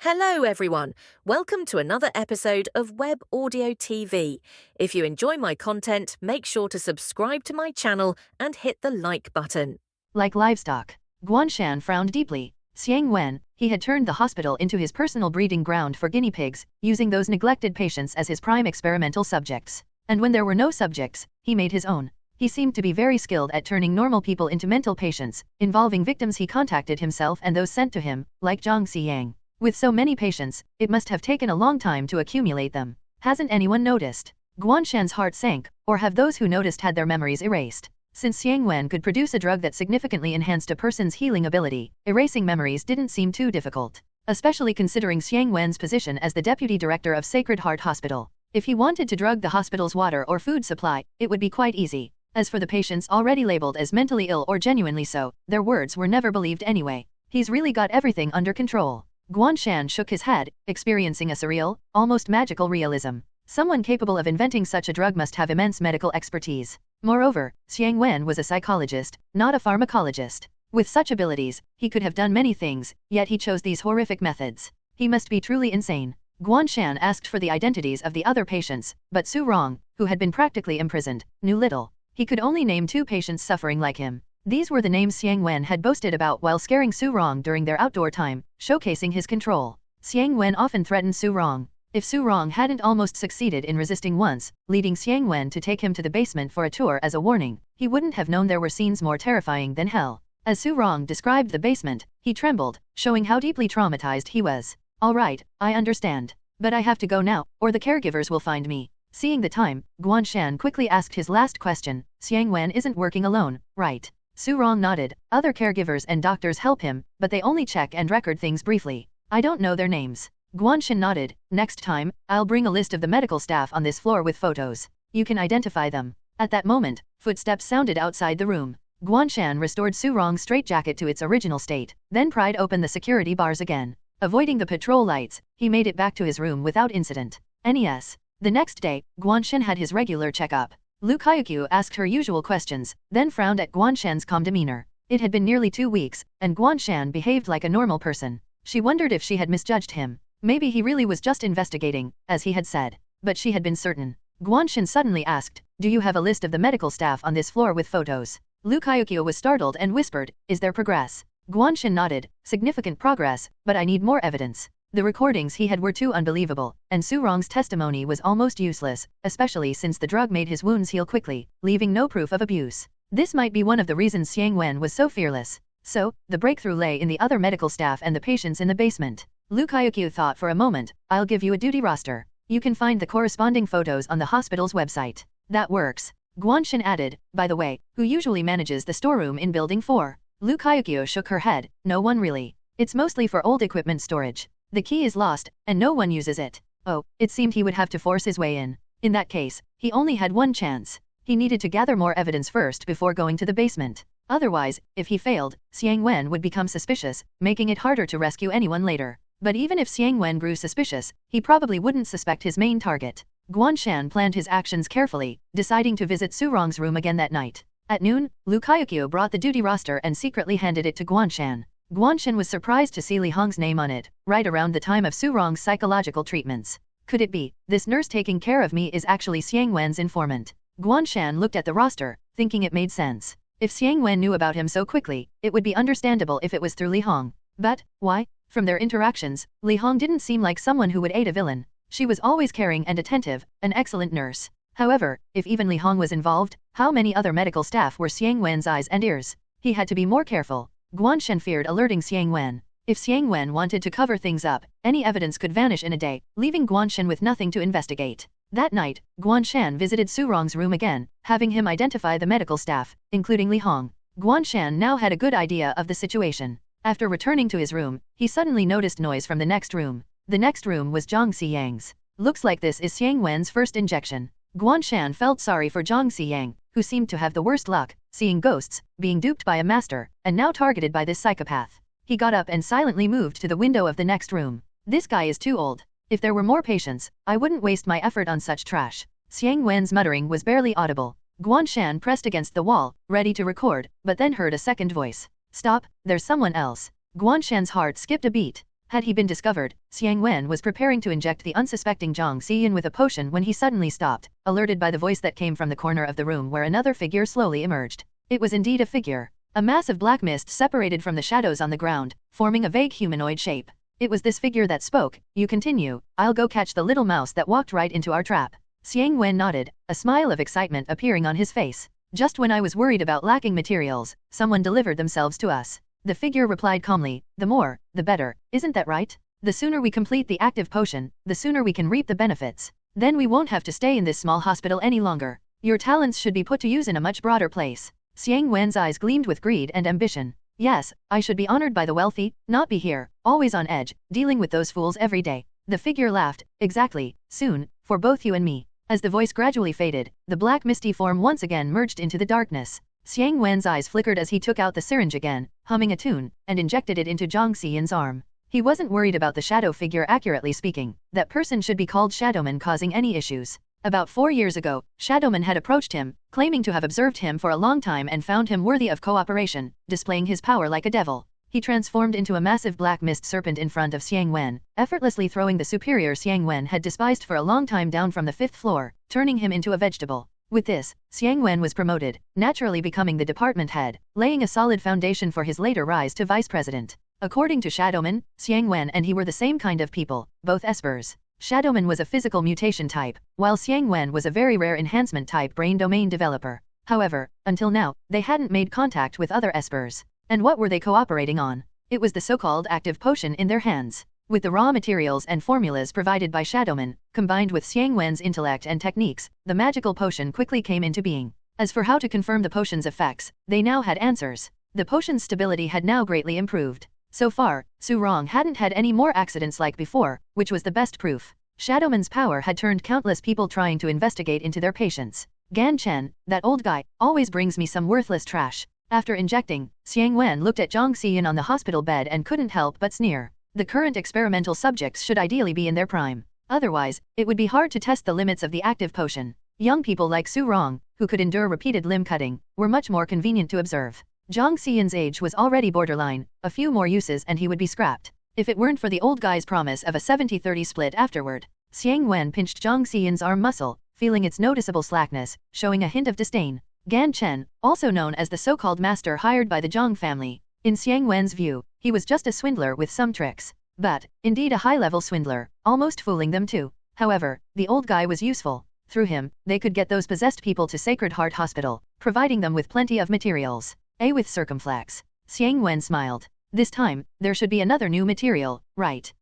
Hello, everyone. Welcome to another episode of Web Audio TV. If you enjoy my content, make sure to subscribe to my channel and hit the like button. Like livestock. Guan Shan frowned deeply. Xiang Wen, he had turned the hospital into his personal breeding ground for guinea pigs, using those neglected patients as his prime experimental subjects. And when there were no subjects, he made his own. He seemed to be very skilled at turning normal people into mental patients, involving victims he contacted himself and those sent to him, like Zhang Xiyang. With so many patients, it must have taken a long time to accumulate them. Hasn't anyone noticed? Guan Shan's heart sank, or have those who noticed had their memories erased? Since Xiang Wen could produce a drug that significantly enhanced a person's healing ability, erasing memories didn't seem too difficult. Especially considering Xiang Wen's position as the deputy director of Sacred Heart Hospital. If he wanted to drug the hospital's water or food supply, it would be quite easy. As for the patients already labeled as mentally ill or genuinely so, their words were never believed anyway. He's really got everything under control. Guan Shan shook his head, experiencing a surreal, almost magical realism. Someone capable of inventing such a drug must have immense medical expertise. Moreover, Xiang Wen was a psychologist, not a pharmacologist. With such abilities, he could have done many things, yet he chose these horrific methods. He must be truly insane. Guan Shan asked for the identities of the other patients, but Su Rong, who had been practically imprisoned, knew little. He could only name 2 patients suffering like him. These were the names Xiang Wen had boasted about while scaring Su Rong during their outdoor time, showcasing his control. Xiang Wen often threatened Su Rong. If Su Rong hadn't almost succeeded in resisting once, leading Xiang Wen to take him to the basement for a tour as a warning, he wouldn't have known there were scenes more terrifying than hell. As Su Rong described the basement, he trembled, showing how deeply traumatized he was. All right, I understand. But I have to go now, or the caregivers will find me. Seeing the time, Guan Shan quickly asked his last question. Xiang Wen isn't working alone, right? Su Rong nodded. Other caregivers and doctors help him, but they only check and record things briefly. I don't know their names. Guan Shan nodded. Next time, I'll bring a list of the medical staff on this floor with photos. You can identify them. At that moment, footsteps sounded outside the room. Guan Shan restored Su Rong's straitjacket to its original state, then pried open the security bars again. Avoiding the patrol lights, he made it back to his room without incident. NES. The next day, Guan Shan had his regular checkup. Lu Kaiyuqiu asked her usual questions, then frowned at Guan Shan's calm demeanor. It had been nearly 2 weeks, and Guan Shan behaved like a normal person. She wondered if she had misjudged him. Maybe he really was just investigating, as he had said. But she had been certain. Guan Shan suddenly asked, "Do you have a list of the medical staff on this floor with photos?" Lu Kaiyuqiu was startled and whispered, "Is there progress?" Guan Shan nodded, "Significant progress, but I need more evidence." The recordings he had were too unbelievable, and Su Rong's testimony was almost useless, especially since the drug made his wounds heal quickly, leaving no proof of abuse. This might be one of the reasons Xiang Wen was so fearless. So, the breakthrough lay in the other medical staff and the patients in the basement. Lu Kaiyuqiu thought for a moment. "I'll give you a duty roster. You can find the corresponding photos on the hospital's website." "That works." Guan Shan added, "By the way, who usually manages the storeroom in Building 4? Lu Kaiyuqiu shook her head. "No one really. It's mostly for old equipment storage. The key is lost, and no one uses it." Oh, it seemed he would have to force his way in. In that case, he only had one chance. He needed to gather more evidence first before going to the basement. Otherwise, if he failed, Xiang Wen would become suspicious, making it harder to rescue anyone later. But even if Xiang Wen grew suspicious, he probably wouldn't suspect his main target. Guan Shan planned his actions carefully, deciding to visit Su Rong's room again that night. At noon, Lu Kaiyuqiu brought the duty roster and secretly handed it to Guan Shan. Guan Shan was surprised to see Li Hong's name on it, right around the time of Su Rong's psychological treatments. Could it be, this nurse taking care of me is actually Xiang Wen's informant? Guan Shan looked at the roster, thinking it made sense. If Xiang Wen knew about him so quickly, it would be understandable if it was through Li Hong. But, why? From their interactions, Li Hong didn't seem like someone who would aid a villain. She was always caring and attentive, an excellent nurse. However, if even Li Hong was involved, how many other medical staff were Xiang Wen's eyes and ears? He had to be more careful. Guan Shan feared alerting Xiang Wen. If Xiang Wen wanted to cover things up, any evidence could vanish in a day, leaving Guan Shan with nothing to investigate. That night, Guan Shan visited Su Rong's room again, having him identify the medical staff, including Li Hong. Guan Shan now had a good idea of the situation. After returning to his room, he suddenly noticed noise from the next room. The next room was Zhang Xiyang's. Looks like this is Xiang Wen's first injection. Guan Shan felt sorry for Zhang Xiyang, who seemed to have the worst luck, seeing ghosts, being duped by a master, and now targeted by this psychopath. He got up and silently moved to the window of the next room. This guy is too old. If there were more patients, I wouldn't waste my effort on such trash. Xiang Wen's muttering was barely audible. Guan Shan pressed against the wall, ready to record, but then heard a second voice. "Stop, there's someone else." Guan Shan's heart skipped a beat. Had he been discovered, Xiang Wen was preparing to inject the unsuspecting Zhang Xiyan with a potion when he suddenly stopped, alerted by the voice that came from the corner of the room where another figure slowly emerged. It was indeed a figure. A mass of black mist separated from the shadows on the ground, forming a vague humanoid shape. It was this figure that spoke. "You continue, I'll go catch the little mouse that walked right into our trap." Xiang Wen nodded, a smile of excitement appearing on his face. "Just when I was worried about lacking materials, someone delivered themselves to us." The figure replied calmly, "The more, the better, isn't that right? The sooner we complete the active potion, the sooner we can reap the benefits. Then we won't have to stay in this small hospital any longer. Your talents should be put to use in a much broader place." Xiang Wen's eyes gleamed with greed and ambition. "Yes, I should be honored by the wealthy, not be here, always on edge, dealing with those fools every day." The figure laughed. "Exactly, soon, for both you and me." As the voice gradually faded, the black misty form once again merged into the darkness. Xiang Wen's eyes flickered as he took out the syringe again, humming a tune, and injected it into Zhang Xiyan's arm. He wasn't worried about the shadow figure. Accurately speaking, that person should be called Shadowman causing any issues. About 4 years ago, Shadowman had approached him, claiming to have observed him for a long time and found him worthy of cooperation, displaying his power like a devil. He transformed into a massive black mist serpent in front of Xiang Wen, effortlessly throwing the superior Xiang Wen had despised for a long time down from the 5th floor, turning him into a vegetable. With this, Xiang Wen was promoted, naturally becoming the department head, laying a solid foundation for his later rise to vice president. According to Shadowman, Xiang Wen and he were the same kind of people, both espers. Shadowman was a physical mutation type, while Xiang Wen was a very rare enhancement type brain domain developer. However, until now, they hadn't made contact with other espers. And what were they cooperating on? It was the so-called active potion in their hands. With the raw materials and formulas provided by Shadowman, combined with Xiang Wen's intellect and techniques, the magical potion quickly came into being. As for how to confirm the potion's effects, they now had answers. The potion's stability had now greatly improved. So far, Su Rong hadn't had any more accidents like before, which was the best proof. Shadowman's power had turned countless people trying to investigate into their patients. Guan Shan, that old guy, always brings me some worthless trash. After injecting, Xiang Wen looked at Zhang Xiyan on the hospital bed and couldn't help but sneer. The current experimental subjects should ideally be in their prime. Otherwise, it would be hard to test the limits of the active potion. Young people like Su Rong, who could endure repeated limb cutting, were much more convenient to observe. Zhang Xiyan's age was already borderline, a few more uses and he would be scrapped. If it weren't for the old guy's promise of a 70-30 split afterward. Xiang Wen pinched Zhang Xiyan's arm muscle, feeling its noticeable slackness, showing a hint of disdain. Gan Chen, also known as the so-called master hired by the Zhang family. In Xiang Wen's view, he was just a swindler with some tricks. But, indeed a high-level swindler, almost fooling them too. However, the old guy was useful. Through him, they could get those possessed people to Sacred Heart Hospital, providing them with plenty of materials. With circumflex. Xiang Wen smiled. This time, there should be another new material, right?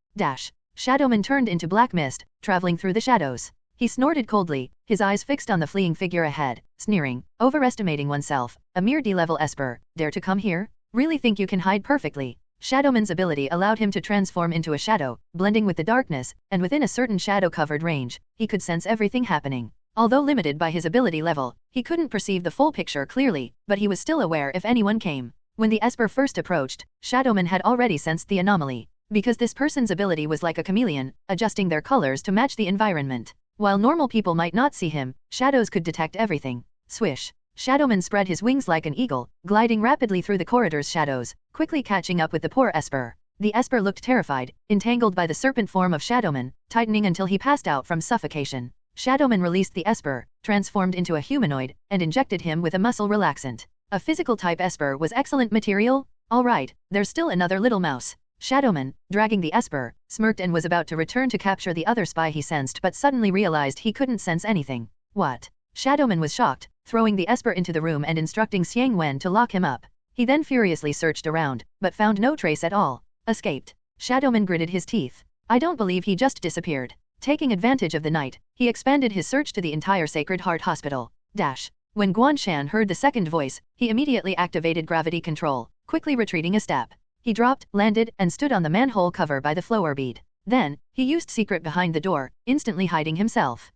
Shadowman turned into black mist, traveling through the shadows. He snorted coldly, his eyes fixed on the fleeing figure ahead, sneering, overestimating oneself, a mere D-level esper, dare to come here? Really think you can hide perfectly? Shadowman's ability allowed him to transform into a shadow, blending with the darkness, and within a certain shadow-covered range, he could sense everything happening. Although limited by his ability level, he couldn't perceive the full picture clearly, but he was still aware if anyone came. When the esper first approached, Shadowman had already sensed the anomaly. Because this person's ability was like a chameleon, adjusting their colors to match the environment. While normal people might not see him, shadows could detect everything. Swish. Shadowman spread his wings like an eagle, gliding rapidly through the corridor's shadows, quickly catching up with the poor esper. The esper looked terrified, entangled by the serpent form of Shadowman, tightening until he passed out from suffocation. Shadowman released the esper, transformed into a humanoid, and injected him with a muscle relaxant. A physical-type esper was excellent material? Alright, there's still another little mouse. Shadowman, dragging the esper, smirked and was about to return to capture the other spy he sensed but suddenly realized he couldn't sense anything. What? Shadowman was shocked, throwing the esper into the room and instructing Xiang Wen to lock him up. He then furiously searched around, but found no trace at all. Escaped. Shadowman gritted his teeth. I don't believe he just disappeared. Taking advantage of the night, he expanded his search to the entire Sacred Heart Hospital. When Guan Shan heard the second voice, he immediately activated gravity control, quickly retreating a step. He dropped, landed, and stood on the manhole cover by the flower bead. Then, he used secret behind the door, instantly hiding himself.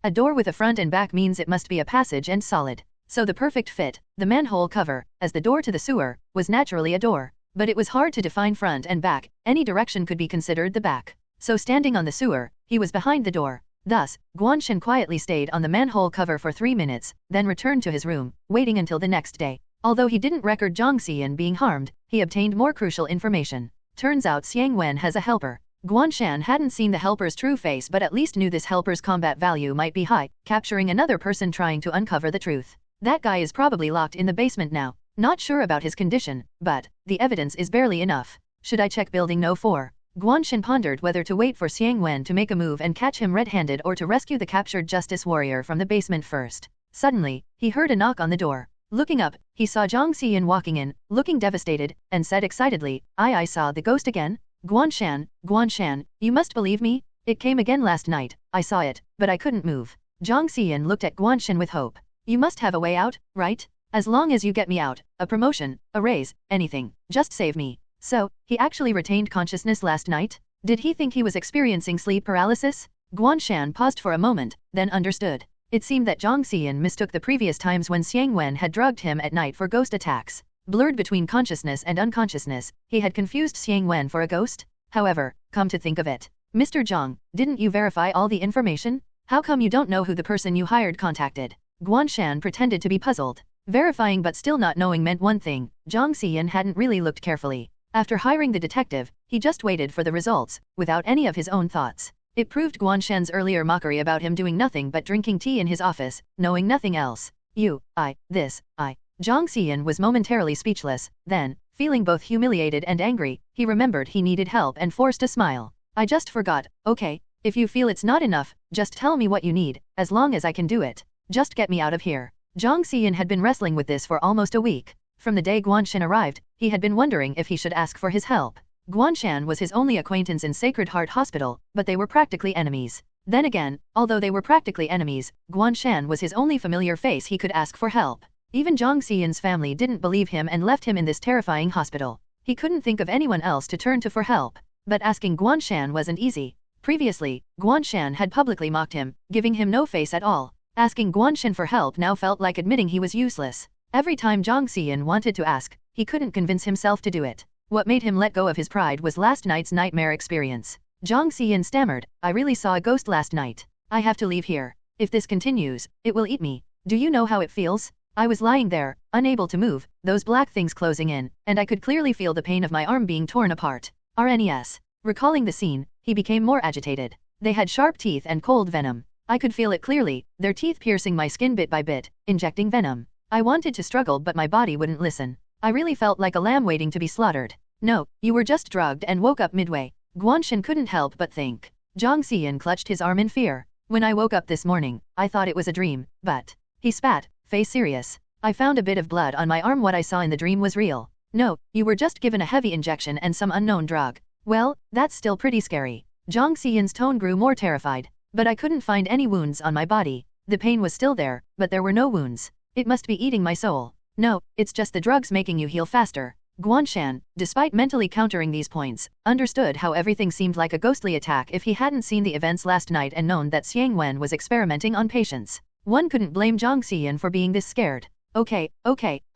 A door with a front and back means it must be a passage and solid. So the perfect fit, the manhole cover, as the door to the sewer, was naturally a door. But it was hard to define front and back, any direction could be considered the back. So standing on the sewer, he was behind the door. Thus, Guan Shan quietly stayed on the manhole cover for 3 minutes, then returned to his room, waiting until the next day. Although he didn't record Zhang Xiyan being harmed, he obtained more crucial information. Turns out Xiang Wen has a helper. Guan Shan hadn't seen the helper's true face but at least knew this helper's combat value might be high, capturing another person trying to uncover the truth. That guy is probably locked in the basement now. Not sure about his condition, but the evidence is barely enough. Should I check building No. 4? Guan Shan pondered whether to wait for Xiang Wen to make a move and catch him red-handed or to rescue the captured justice warrior from the basement first. Suddenly, he heard a knock on the door. Looking up, he saw Zhang Xiyan walking in, looking devastated, and said excitedly, I saw the ghost again? Guan Shan, you must believe me? It came again last night, I saw it, but I couldn't move. Zhang Xiyan looked at Guan Shan with hope. You must have a way out, right? As long as you get me out, a promotion, a raise, anything, just save me. So, he actually retained consciousness last night? Did he think he was experiencing sleep paralysis? Guan Shan paused for a moment, then understood. It seemed that Zhang Xiyan mistook the previous times when Xiang Wen had drugged him at night for ghost attacks. Blurred between consciousness and unconsciousness, he had confused Xiang Wen for a ghost? However, come to think of it, Mr. Zhang, didn't you verify all the information? How come you don't know who the person you hired contacted? Guan Shan pretended to be puzzled. Verifying but still not knowing meant one thing, Zhang Xiyan hadn't really looked carefully. After hiring the detective, he just waited for the results, without any of his own thoughts. It proved Guan Shan's earlier mockery about him doing nothing but drinking tea in his office, knowing nothing else. Zhang Xiyan was momentarily speechless, then, feeling both humiliated and angry, he remembered he needed help and forced a smile. I just forgot, okay, if you feel it's not enough, just tell me what you need, as long as I can do it. Just get me out of here. Zhang Xiyan had been wrestling with this for almost a week. From the day Guan Shan arrived, he had been wondering if he should ask for his help. Guan Shan was his only acquaintance in Sacred Heart Hospital, but they were practically enemies. Then again, although they were practically enemies, Guan Shan was his only familiar face he could ask for help. Even Zhang Xiyan's family didn't believe him and left him in this terrifying hospital. He couldn't think of anyone else to turn to for help. But asking Guan Shan wasn't easy. Previously, Guan Shan had publicly mocked him, giving him no face at all. Asking Guan Shan for help now felt like admitting he was useless. Every time Zhang Xiyan wanted to ask, he couldn't convince himself to do it. What made him let go of his pride was last night's nightmare experience. Zhang Xiyan stammered, I really saw a ghost last night. I have to leave here. If this continues, it will eat me. Do you know how it feels? I was lying there, unable to move, those black things closing in, and I could clearly feel the pain of my arm being torn apart. RNES. Recalling the scene, he became more agitated. They had sharp teeth and cold venom. I could feel it clearly, their teeth piercing my skin bit by bit, injecting venom. I wanted to struggle but my body wouldn't listen. I really felt like a lamb waiting to be slaughtered. No, you were just drugged and woke up midway. Guan Shan couldn't help but think. Zhang Xiyan clutched his arm in fear. When I woke up this morning, I thought it was a dream, but... He spat, face serious. I found a bit of blood on my arm. What I saw in the dream was real. No, you were just given a heavy injection and some unknown drug. Well, that's still pretty scary. Zhang Xiyan's tone grew more terrified. But I couldn't find any wounds on my body. The pain was still there, but there were no wounds. It must be eating my soul. No, it's just the drugs making you heal faster. Guan Shan, despite mentally countering these points, understood how everything seemed like a ghostly attack if he hadn't seen the events last night and known that Xiang Wen was experimenting on patients. One couldn't blame Zhang Xiyan for being this scared. Okay,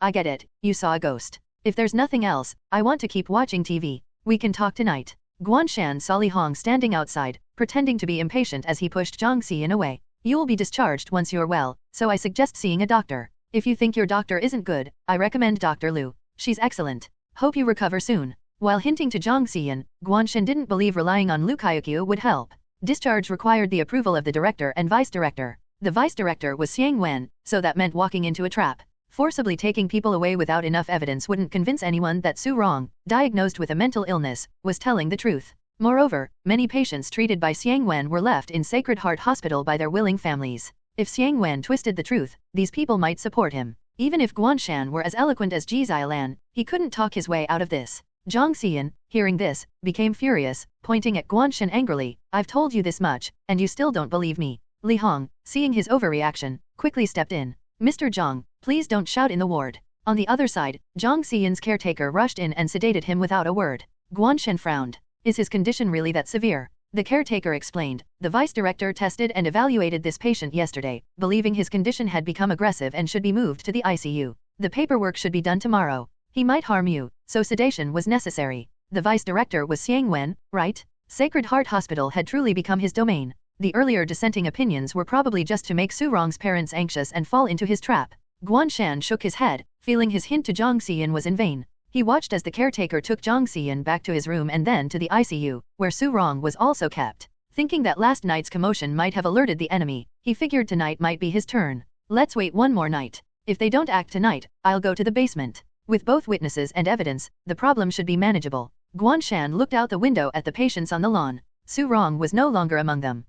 I get it, you saw a ghost. If there's nothing else, I want to keep watching TV. We can talk tonight. Guan Shan saw Li Hong standing outside, pretending to be impatient as he pushed Zhang Xiyan away. You'll be discharged once you're well, so I suggest seeing a doctor. If you think your doctor isn't good, I recommend Dr. Liu. She's excellent. Hope you recover soon. While hinting to Zhang Xiyan, Guan Shan didn't believe relying on Lu Kaiyu would help. Discharge required the approval of the director and vice director. The vice director was Xiang Wen, so that meant walking into a trap. Forcibly taking people away without enough evidence wouldn't convince anyone that Su Rong, diagnosed with a mental illness, was telling the truth. Moreover, many patients treated by Xiang Wen were left in Sacred Heart Hospital by their willing families. If Xiang Wen twisted the truth, these people might support him. Even if Guan Shan were as eloquent as Ji Xiaolan, he couldn't talk his way out of this. Zhang Xiyan, hearing this, became furious, pointing at Guan Shan angrily. I've told you this much, and you still don't believe me. Li Hong, seeing his overreaction, quickly stepped in. Mr. Zhang, please don't shout in the ward. On the other side, Zhang Xiyan's caretaker rushed in and sedated him without a word. Guan Shan frowned. Is his condition really that severe? The caretaker explained. The vice director tested and evaluated this patient yesterday, believing his condition had become aggressive and should be moved to the ICU. The paperwork should be done tomorrow. He might harm you, so sedation was necessary. The vice director was Xiang Wen, right? Sacred Heart Hospital had truly become his domain. The earlier dissenting opinions were probably just to make Su Rong's parents anxious and fall into his trap. Guan Shan shook his head, feeling his hint to Zhang Xiyan was in vain. He watched as the caretaker took Zhang Xiyan back to his room and then to the ICU, where Su Rong was also kept. Thinking that last night's commotion might have alerted the enemy, he figured tonight might be his turn. Let's wait one more night. If they don't act tonight, I'll go to the basement. With both witnesses and evidence, the problem should be manageable. Guan Shan looked out the window at the patients on the lawn. Su Rong was no longer among them.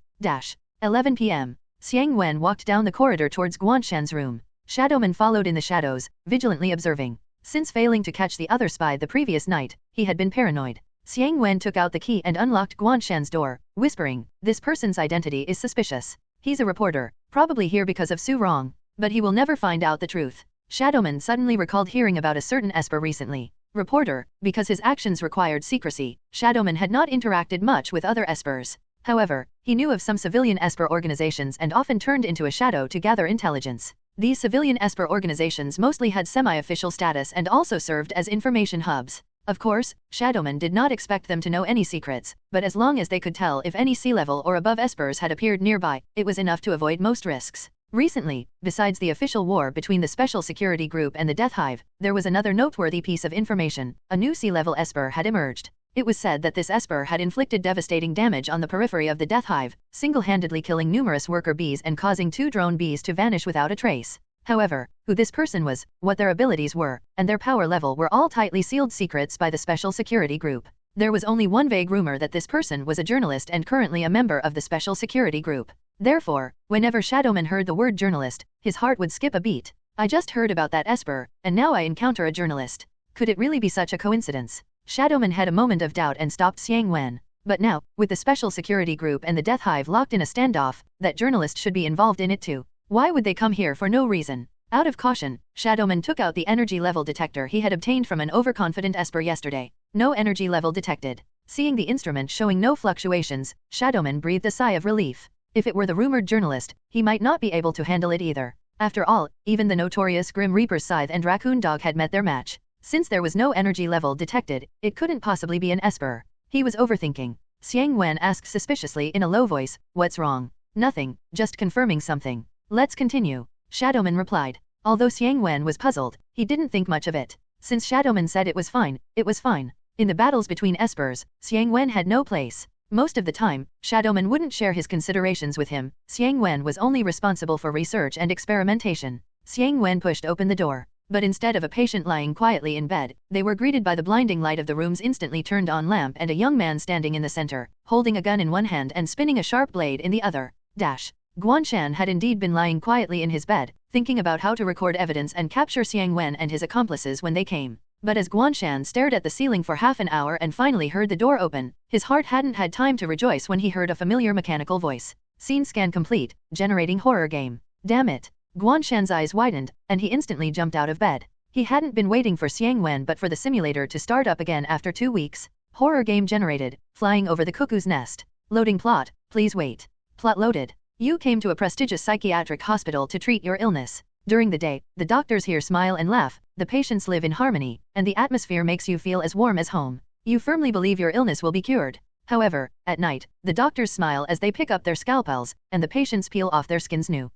11 p.m. Xiang Wen walked down the corridor towards Guan Shan's room. Shadowman followed in the shadows, vigilantly observing. Since failing to catch the other spy the previous night, he had been paranoid. Xiang Wen took out the key and unlocked Guan Shan's door, whispering, "This person's identity is suspicious. He's a reporter, probably here because of Su Rong, but he will never find out the truth." Shadowman suddenly recalled hearing about a certain esper recently. Reporter, because his actions required secrecy, Shadowman had not interacted much with other espers. However, he knew of some civilian esper organizations and often turned into a shadow to gather intelligence. These civilian esper organizations mostly had semi-official status and also served as information hubs. Of course, Shadowman did not expect them to know any secrets, but as long as they could tell if any sea-level or above espers had appeared nearby, it was enough to avoid most risks. Recently, besides the official war between the Special Security Group and the Death Hive, there was another noteworthy piece of information. A new sea-level esper had emerged. It was said that this esper had inflicted devastating damage on the periphery of the Death Hive, single-handedly killing numerous worker bees and causing 2 drone bees to vanish without a trace. However, who this person was, what their abilities were, and their power level were all tightly sealed secrets by the Special Security Group. There was only one vague rumor that this person was a journalist and currently a member of the Special Security Group. Therefore, whenever Shadowman heard the word journalist, his heart would skip a beat. I just heard about that esper, and now I encounter a journalist. Could it really be such a coincidence? Shadowman had a moment of doubt and stopped Xiang Wen. But now, with the Special Security Group and the Death Hive locked in a standoff, that journalist should be involved in it too. Why would they come here for no reason? Out of caution, Shadowman took out the energy level detector he had obtained from an overconfident esper yesterday. No energy level detected. Seeing the instrument showing no fluctuations, Shadowman breathed a sigh of relief. If it were the rumored journalist, he might not be able to handle it either. After all, even the notorious Grim Reaper's Scythe and Raccoon Dog had met their match. Since there was no energy level detected, it couldn't possibly be an esper. He was overthinking. Xiang Wen asked suspiciously in a low voice, "What's wrong?" "Nothing, just confirming something." "Let's continue," Shadowman replied. Although Xiang Wen was puzzled, he didn't think much of it. Since Shadowman said it was fine, it was fine. In the battles between espers, Xiang Wen had no place. Most of the time, Shadowman wouldn't share his considerations with him. Xiang Wen was only responsible for research and experimentation. Xiang Wen pushed open the door. But instead of a patient lying quietly in bed, they were greeted by the blinding light of the room's instantly turned on lamp and a young man standing in the center, holding a gun in one hand and spinning a sharp blade in the other. Guan Shan had indeed been lying quietly in his bed, thinking about how to record evidence and capture Xiang Wen and his accomplices when they came. But as Guan Shan stared at the ceiling for half an hour and finally heard the door open, his heart hadn't had time to rejoice when he heard a familiar mechanical voice. "Scene scan complete, generating horror game." Damn it. Guan Shan's eyes widened, and he instantly jumped out of bed. He hadn't been waiting for Xiang Wen but for the simulator to start up again after 2 weeks. Horror game generated, flying over the cuckoo's nest. Loading plot, please wait. Plot loaded. You came to a prestigious psychiatric hospital to treat your illness. During the day, the doctors here smile and laugh, the patients live in harmony, and the atmosphere makes you feel as warm as home. You firmly believe your illness will be cured. However, at night, the doctors smile as they pick up their scalpels, and the patients peel off their skins new.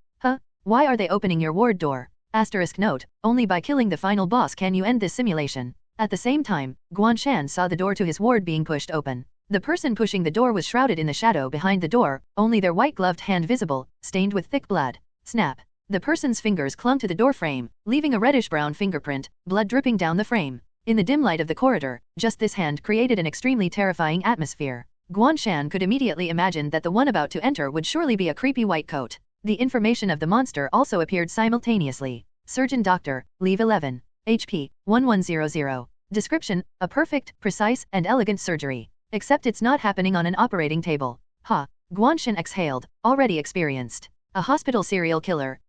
Why are they opening your ward door? Asterisk note, only by killing the final boss can you end this simulation. At the same time, Guan Shan saw the door to his ward being pushed open. The person pushing the door was shrouded in the shadow behind the door, only their white-gloved hand visible, stained with thick blood. Snap. The person's fingers clung to the door frame, leaving a reddish-brown fingerprint, blood dripping down the frame. In the dim light of the corridor, just this hand created an extremely terrifying atmosphere. Guan Shan could immediately imagine that the one about to enter would surely be a creepy white coat. The information of the monster also appeared simultaneously. Surgeon Doctor, Leave 11. HP, 1100. Description, a perfect, precise, and elegant surgery. Except it's not happening on an operating table. Guan Shan exhaled, already experienced. A hospital serial killer,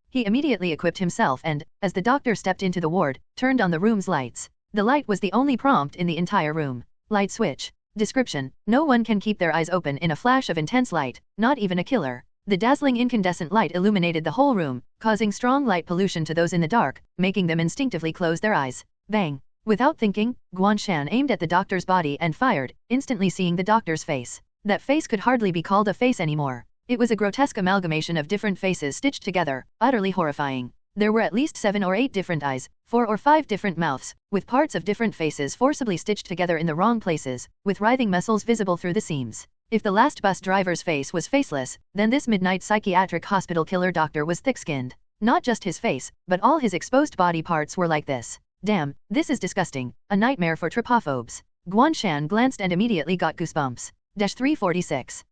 He immediately equipped himself and, as the doctor stepped into the ward, turned on the room's lights. The light was the only prompt in the entire room. Light switch. Description, no one can keep their eyes open in a flash of intense light, not even a killer. The dazzling incandescent light illuminated the whole room, causing strong light pollution to those in the dark, making them instinctively close their eyes. Bang! Without thinking, Guan Shan aimed at the doctor's body and fired, instantly seeing the doctor's face. That face could hardly be called a face anymore. It was a grotesque amalgamation of different faces stitched together, utterly horrifying. There were at least 7 or 8 different eyes, 4 or 5 different mouths, with parts of different faces forcibly stitched together in the wrong places, with writhing muscles visible through the seams. If the last bus driver's face was faceless, then this midnight psychiatric hospital killer doctor was thick-skinned. Not just his face, but all his exposed body parts were like this. Damn, this is disgusting, a nightmare for trypophobes. Guan Shan glanced and immediately got goosebumps. 346.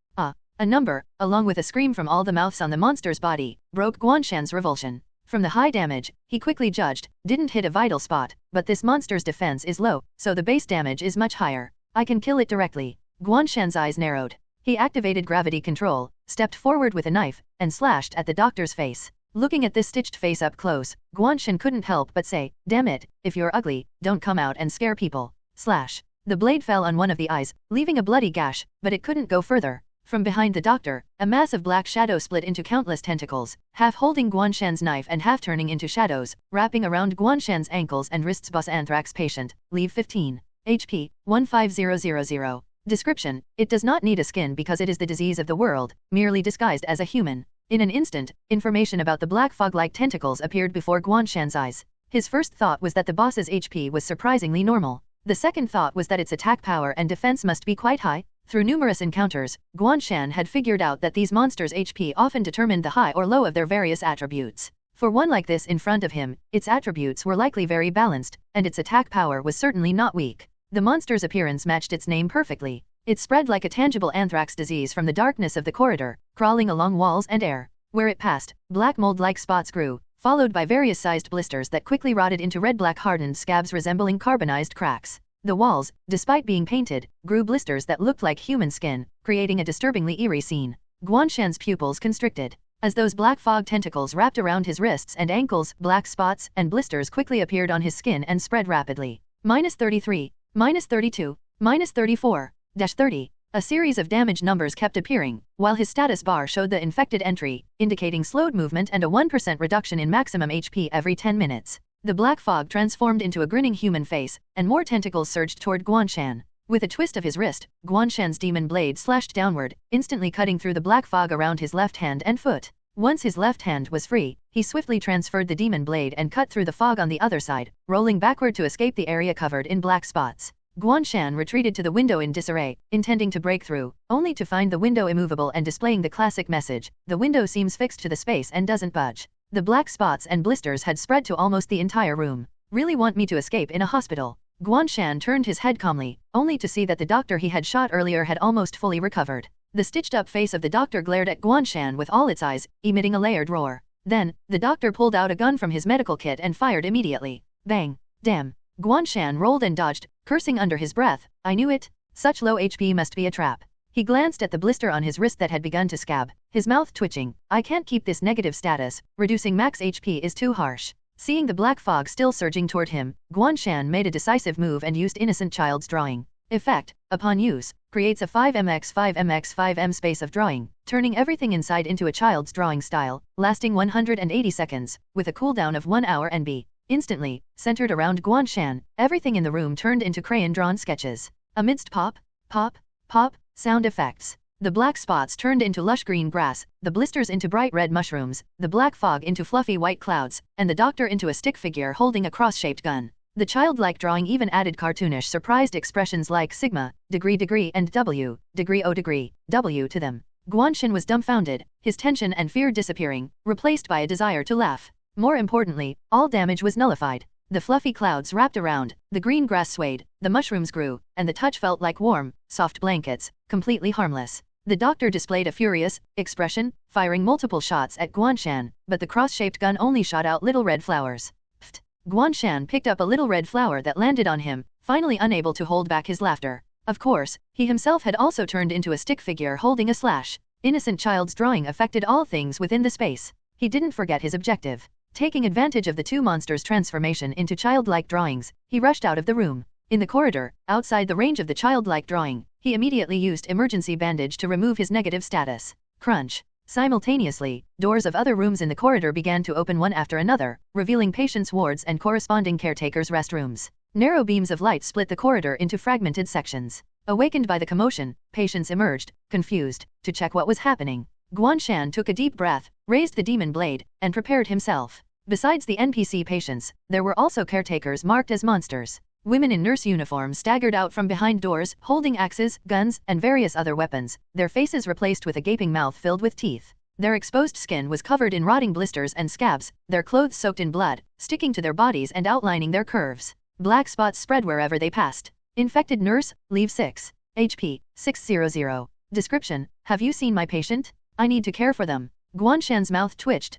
A number, along with a scream from all the mouths on the monster's body, broke Guan Shan's revulsion. From the high damage, he quickly judged, didn't hit a vital spot, but this monster's defense is low, so the base damage is much higher. I can kill it directly. Guan Shan's eyes narrowed. He activated gravity control, stepped forward with a knife, and slashed at the doctor's face. Looking at this stitched face up close, Guan Shan couldn't help but say, damn it, if you're ugly, don't come out and scare people. Slash. The blade fell on one of the eyes, leaving a bloody gash, but it couldn't go further. From behind the doctor, a massive black shadow split into countless tentacles, half holding Guan Shan's knife and half turning into shadows, wrapping around Guan Shan's ankles and wrists. Boss anthrax patient, leave 15. HP, 15000. Description, it does not need a skin because it is the disease of the world, merely disguised as a human. In an instant, information about the black fog-like tentacles appeared before Guan Shan's eyes. His first thought was that the boss's HP was surprisingly normal. The second thought was that its attack power and defense must be quite high. Through numerous encounters, Guan Shan had figured out that these monsters' HP often determined the high or low of their various attributes. For one like this in front of him, its attributes were likely very balanced, and its attack power was certainly not weak. The monster's appearance matched its name perfectly. It spread like a tangible anthrax disease from the darkness of the corridor, crawling along walls and air. Where it passed, black mold-like spots grew, followed by various sized blisters that quickly rotted into red-black hardened scabs resembling carbonized cracks. The walls, despite being painted, grew blisters that looked like human skin, creating a disturbingly eerie scene. Guan Shan's pupils constricted. As those black fog tentacles wrapped around his wrists and ankles, black spots and blisters quickly appeared on his skin and spread rapidly. -33, -32, -34, -30. A series of damage numbers kept appearing, while his status bar showed the infected entry, indicating slowed movement and a 1% reduction in maximum HP every 10 minutes. The black fog transformed into a grinning human face, and more tentacles surged toward Guan Shan. With a twist of his wrist, Guan Shan's demon blade slashed downward, instantly cutting through the black fog around his left hand and foot. Once his left hand was free, he swiftly transferred the demon blade and cut through the fog on the other side, rolling backward to escape the area covered in black spots. Guan Shan retreated to the window in disarray, intending to break through, only to find the window immovable and displaying the classic message, the window seems fixed to the space and doesn't budge. The black spots and blisters had spread to almost the entire room. Really want me to escape in a hospital? Guan Shan turned his head calmly, only to see that the doctor he had shot earlier had almost fully recovered. The stitched-up face of the doctor glared at Guan Shan with all its eyes, emitting a layered roar. Then, the doctor pulled out a gun from his medical kit and fired immediately. Bang! Damn! Guan Shan rolled and dodged, cursing under his breath. I knew it. Such low HP must be a trap. He glanced at the blister on his wrist that had begun to scab, his mouth twitching. I can't keep this negative status, reducing max HP is too harsh. Seeing the black fog still surging toward him, Guan Shan made a decisive move and used innocent child's drawing. Effect, upon use, creates a 5mx5mx5m space of drawing, turning everything inside into a child's drawing style, lasting 180 seconds, with a cooldown of 1 hour NB. Instantly, centered around Guan Shan, everything in the room turned into crayon-drawn sketches. Amidst pop, pop, pop, sound effects, the black spots turned into lush green grass, the blisters into bright red mushrooms, the black fog into fluffy white clouds, and the doctor into a stick figure holding a cross-shaped gun. The childlike drawing even added cartoonish surprised expressions like sigma, degree and W, degree O degree, W to them. Guan Shan was dumbfounded, his tension and fear disappearing, replaced by a desire to laugh. More importantly, all damage was nullified. The fluffy clouds wrapped around, the green grass swayed, the mushrooms grew, and the touch felt like warm, soft blankets, completely harmless. The doctor displayed a furious expression, firing multiple shots at Guan Shan, but the cross-shaped gun only shot out little red flowers. Pfft! Guan Shan picked up a little red flower that landed on him, finally unable to hold back his laughter. Of course, he himself had also turned into a stick figure holding a slash. Innocent child's drawing affected all things within the space. He didn't forget his objective. Taking advantage of the two monsters' transformation into childlike drawings, he rushed out of the room. In the corridor, outside the range of the childlike drawing, he immediately used emergency bandage to remove his negative status. Crunch. Simultaneously, doors of other rooms in the corridor began to open one after another, revealing patients' wards and corresponding caretakers' restrooms. Narrow beams of light split the corridor into fragmented sections. Awakened by the commotion, patients emerged, confused, to check what was happening. Guan Shan took a deep breath, raised the demon blade, and prepared himself. Besides the NPC patients, there were also caretakers marked as monsters. Women in nurse uniforms staggered out from behind doors, holding axes, guns, and various other weapons, their faces replaced with a gaping mouth filled with teeth. Their exposed skin was covered in rotting blisters and scabs, their clothes soaked in blood, sticking to their bodies and outlining their curves. Black spots spread wherever they passed. Infected nurse, leave 6. HP, 600. Description: have you seen my patient? I need to care for them. Guan Shan's mouth twitched,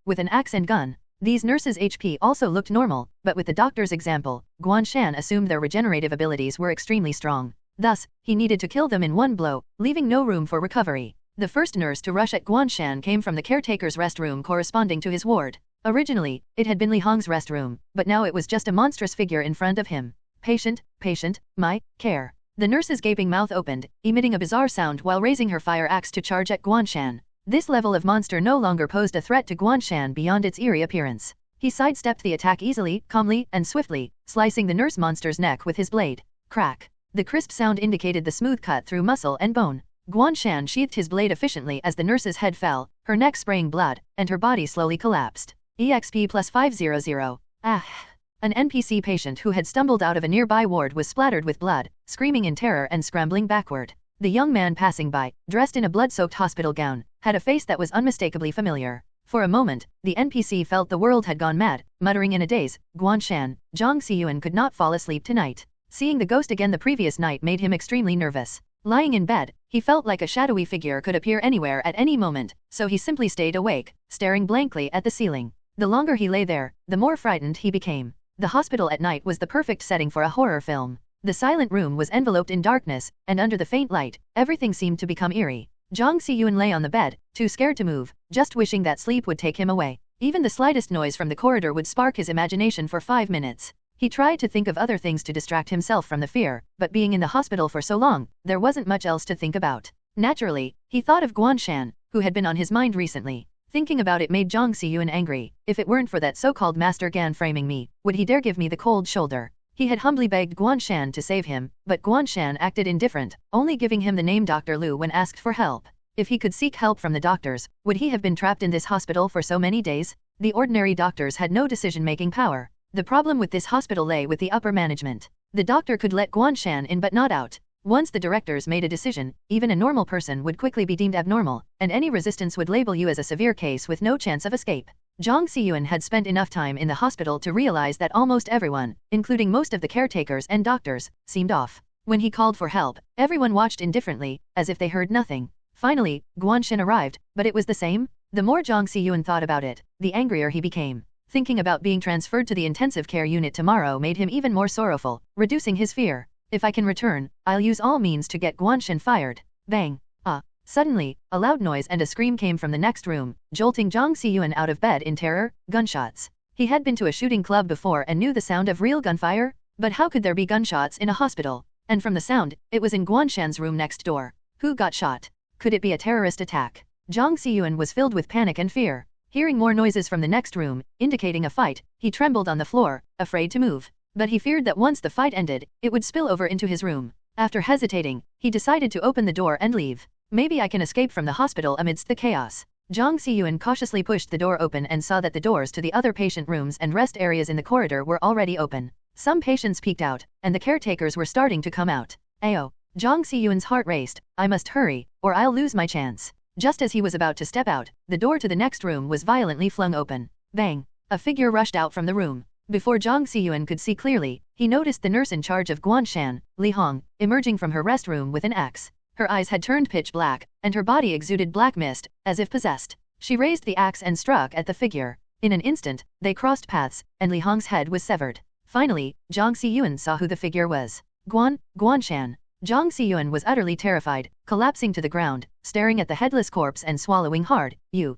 with an axe and gun. These nurses' HP also looked normal, but with the doctor's example, Guan Shan assumed their regenerative abilities were extremely strong. Thus, he needed to kill them in one blow, leaving no room for recovery. The first nurse to rush at Guan Shan came from the caretaker's restroom corresponding to his ward. Originally, it had been Li Hong's restroom, but now it was just a monstrous figure in front of him. Patient, my care. The nurse's gaping mouth opened, emitting a bizarre sound while raising her fire axe to charge at Guan Shan. This level of monster no longer posed a threat to Guan Shan beyond its eerie appearance. He sidestepped the attack easily, calmly, and swiftly, slicing the nurse monster's neck with his blade. Crack. The crisp sound indicated the smooth cut through muscle and bone. Guan Shan sheathed his blade efficiently as the nurse's head fell, her neck spraying blood, and her body slowly collapsed. EXP plus 500. An NPC patient who had stumbled out of a nearby ward was splattered with blood, screaming in terror and scrambling backward. The young man passing by, dressed in a blood-soaked hospital gown, had a face that was unmistakably familiar. For a moment, the NPC felt the world had gone mad, muttering in a daze, Guan Shan, Zhang Xiyuan could not fall asleep tonight. Seeing the ghost again the previous night made him extremely nervous. Lying in bed, he felt like a shadowy figure could appear anywhere at any moment, so he simply stayed awake, staring blankly at the ceiling. The longer he lay there, the more frightened he became. The hospital at night was the perfect setting for a horror film. The silent room was enveloped in darkness, and under the faint light, everything seemed to become eerie. Zhang Xiyuan lay on the bed, too scared to move, just wishing that sleep would take him away. Even the slightest noise from the corridor would spark his imagination for 5 minutes. He tried to think of other things to distract himself from the fear, but being in the hospital for so long, there wasn't much else to think about. Naturally, he thought of Guan Shan, who had been on his mind recently. Thinking about it made Zhang Xiyuan angry. If it weren't for that so-called Master Gan framing me, would he dare give me the cold shoulder? He had humbly begged Guan Shan to save him, but Guan Shan acted indifferent, only giving him the name Dr. Lu when asked for help. If he could seek help from the doctors, would he have been trapped in this hospital for so many days? The ordinary doctors had no decision-making power. The problem with this hospital lay with the upper management. The doctor could let Guan Shan in but not out. Once the directors made a decision, even a normal person would quickly be deemed abnormal, and any resistance would label you as a severe case with no chance of escape. Zhang Xiyuan had spent enough time in the hospital to realize that almost everyone, including most of the caretakers and doctors, seemed off. When he called for help, everyone watched indifferently, as if they heard nothing. Finally, Guan Shan arrived, but it was the same. The more Zhang Xiyuan thought about it, the angrier he became. Thinking about being transferred to the intensive care unit tomorrow made him even more sorrowful, reducing his fear. If I can return, I'll use all means to get Guan Shan fired. Bang. Suddenly, a loud noise and a scream came from the next room, jolting Zhang Xiyuan out of bed in terror. Gunshots. He had been to a shooting club before and knew the sound of real gunfire, but how could there be gunshots in a hospital? And from the sound, it was in Guan Shan's room next door. Who got shot? Could it be a terrorist attack? Zhang Xiyuan was filled with panic and fear. Hearing more noises from the next room, indicating a fight, he trembled on the floor, afraid to move. But he feared that once the fight ended, it would spill over into his room. After hesitating, he decided to open the door and leave. Maybe I can escape from the hospital amidst the chaos. Zhang Xiyuan cautiously pushed the door open and saw that the doors to the other patient rooms and rest areas in the corridor were already open. Some patients peeked out, and the caretakers were starting to come out. Ayo. Zhang Xiyuan's heart raced. I must hurry, or I'll lose my chance. Just as he was about to step out, the door to the next room was violently flung open. Bang! A figure rushed out from the room. Before Zhang Xiyuan could see clearly, he noticed the nurse in charge of Guan Shan, Li Hong, emerging from her restroom with an axe. Her eyes had turned pitch black, and her body exuded black mist, as if possessed. She raised the axe and struck at the figure. In an instant, they crossed paths, and Li Hong's head was severed. Finally, Zhang Xiyuan saw who the figure was. Guan Shan. Zhang Xiyuan was utterly terrified, collapsing to the ground, staring at the headless corpse and swallowing hard. You.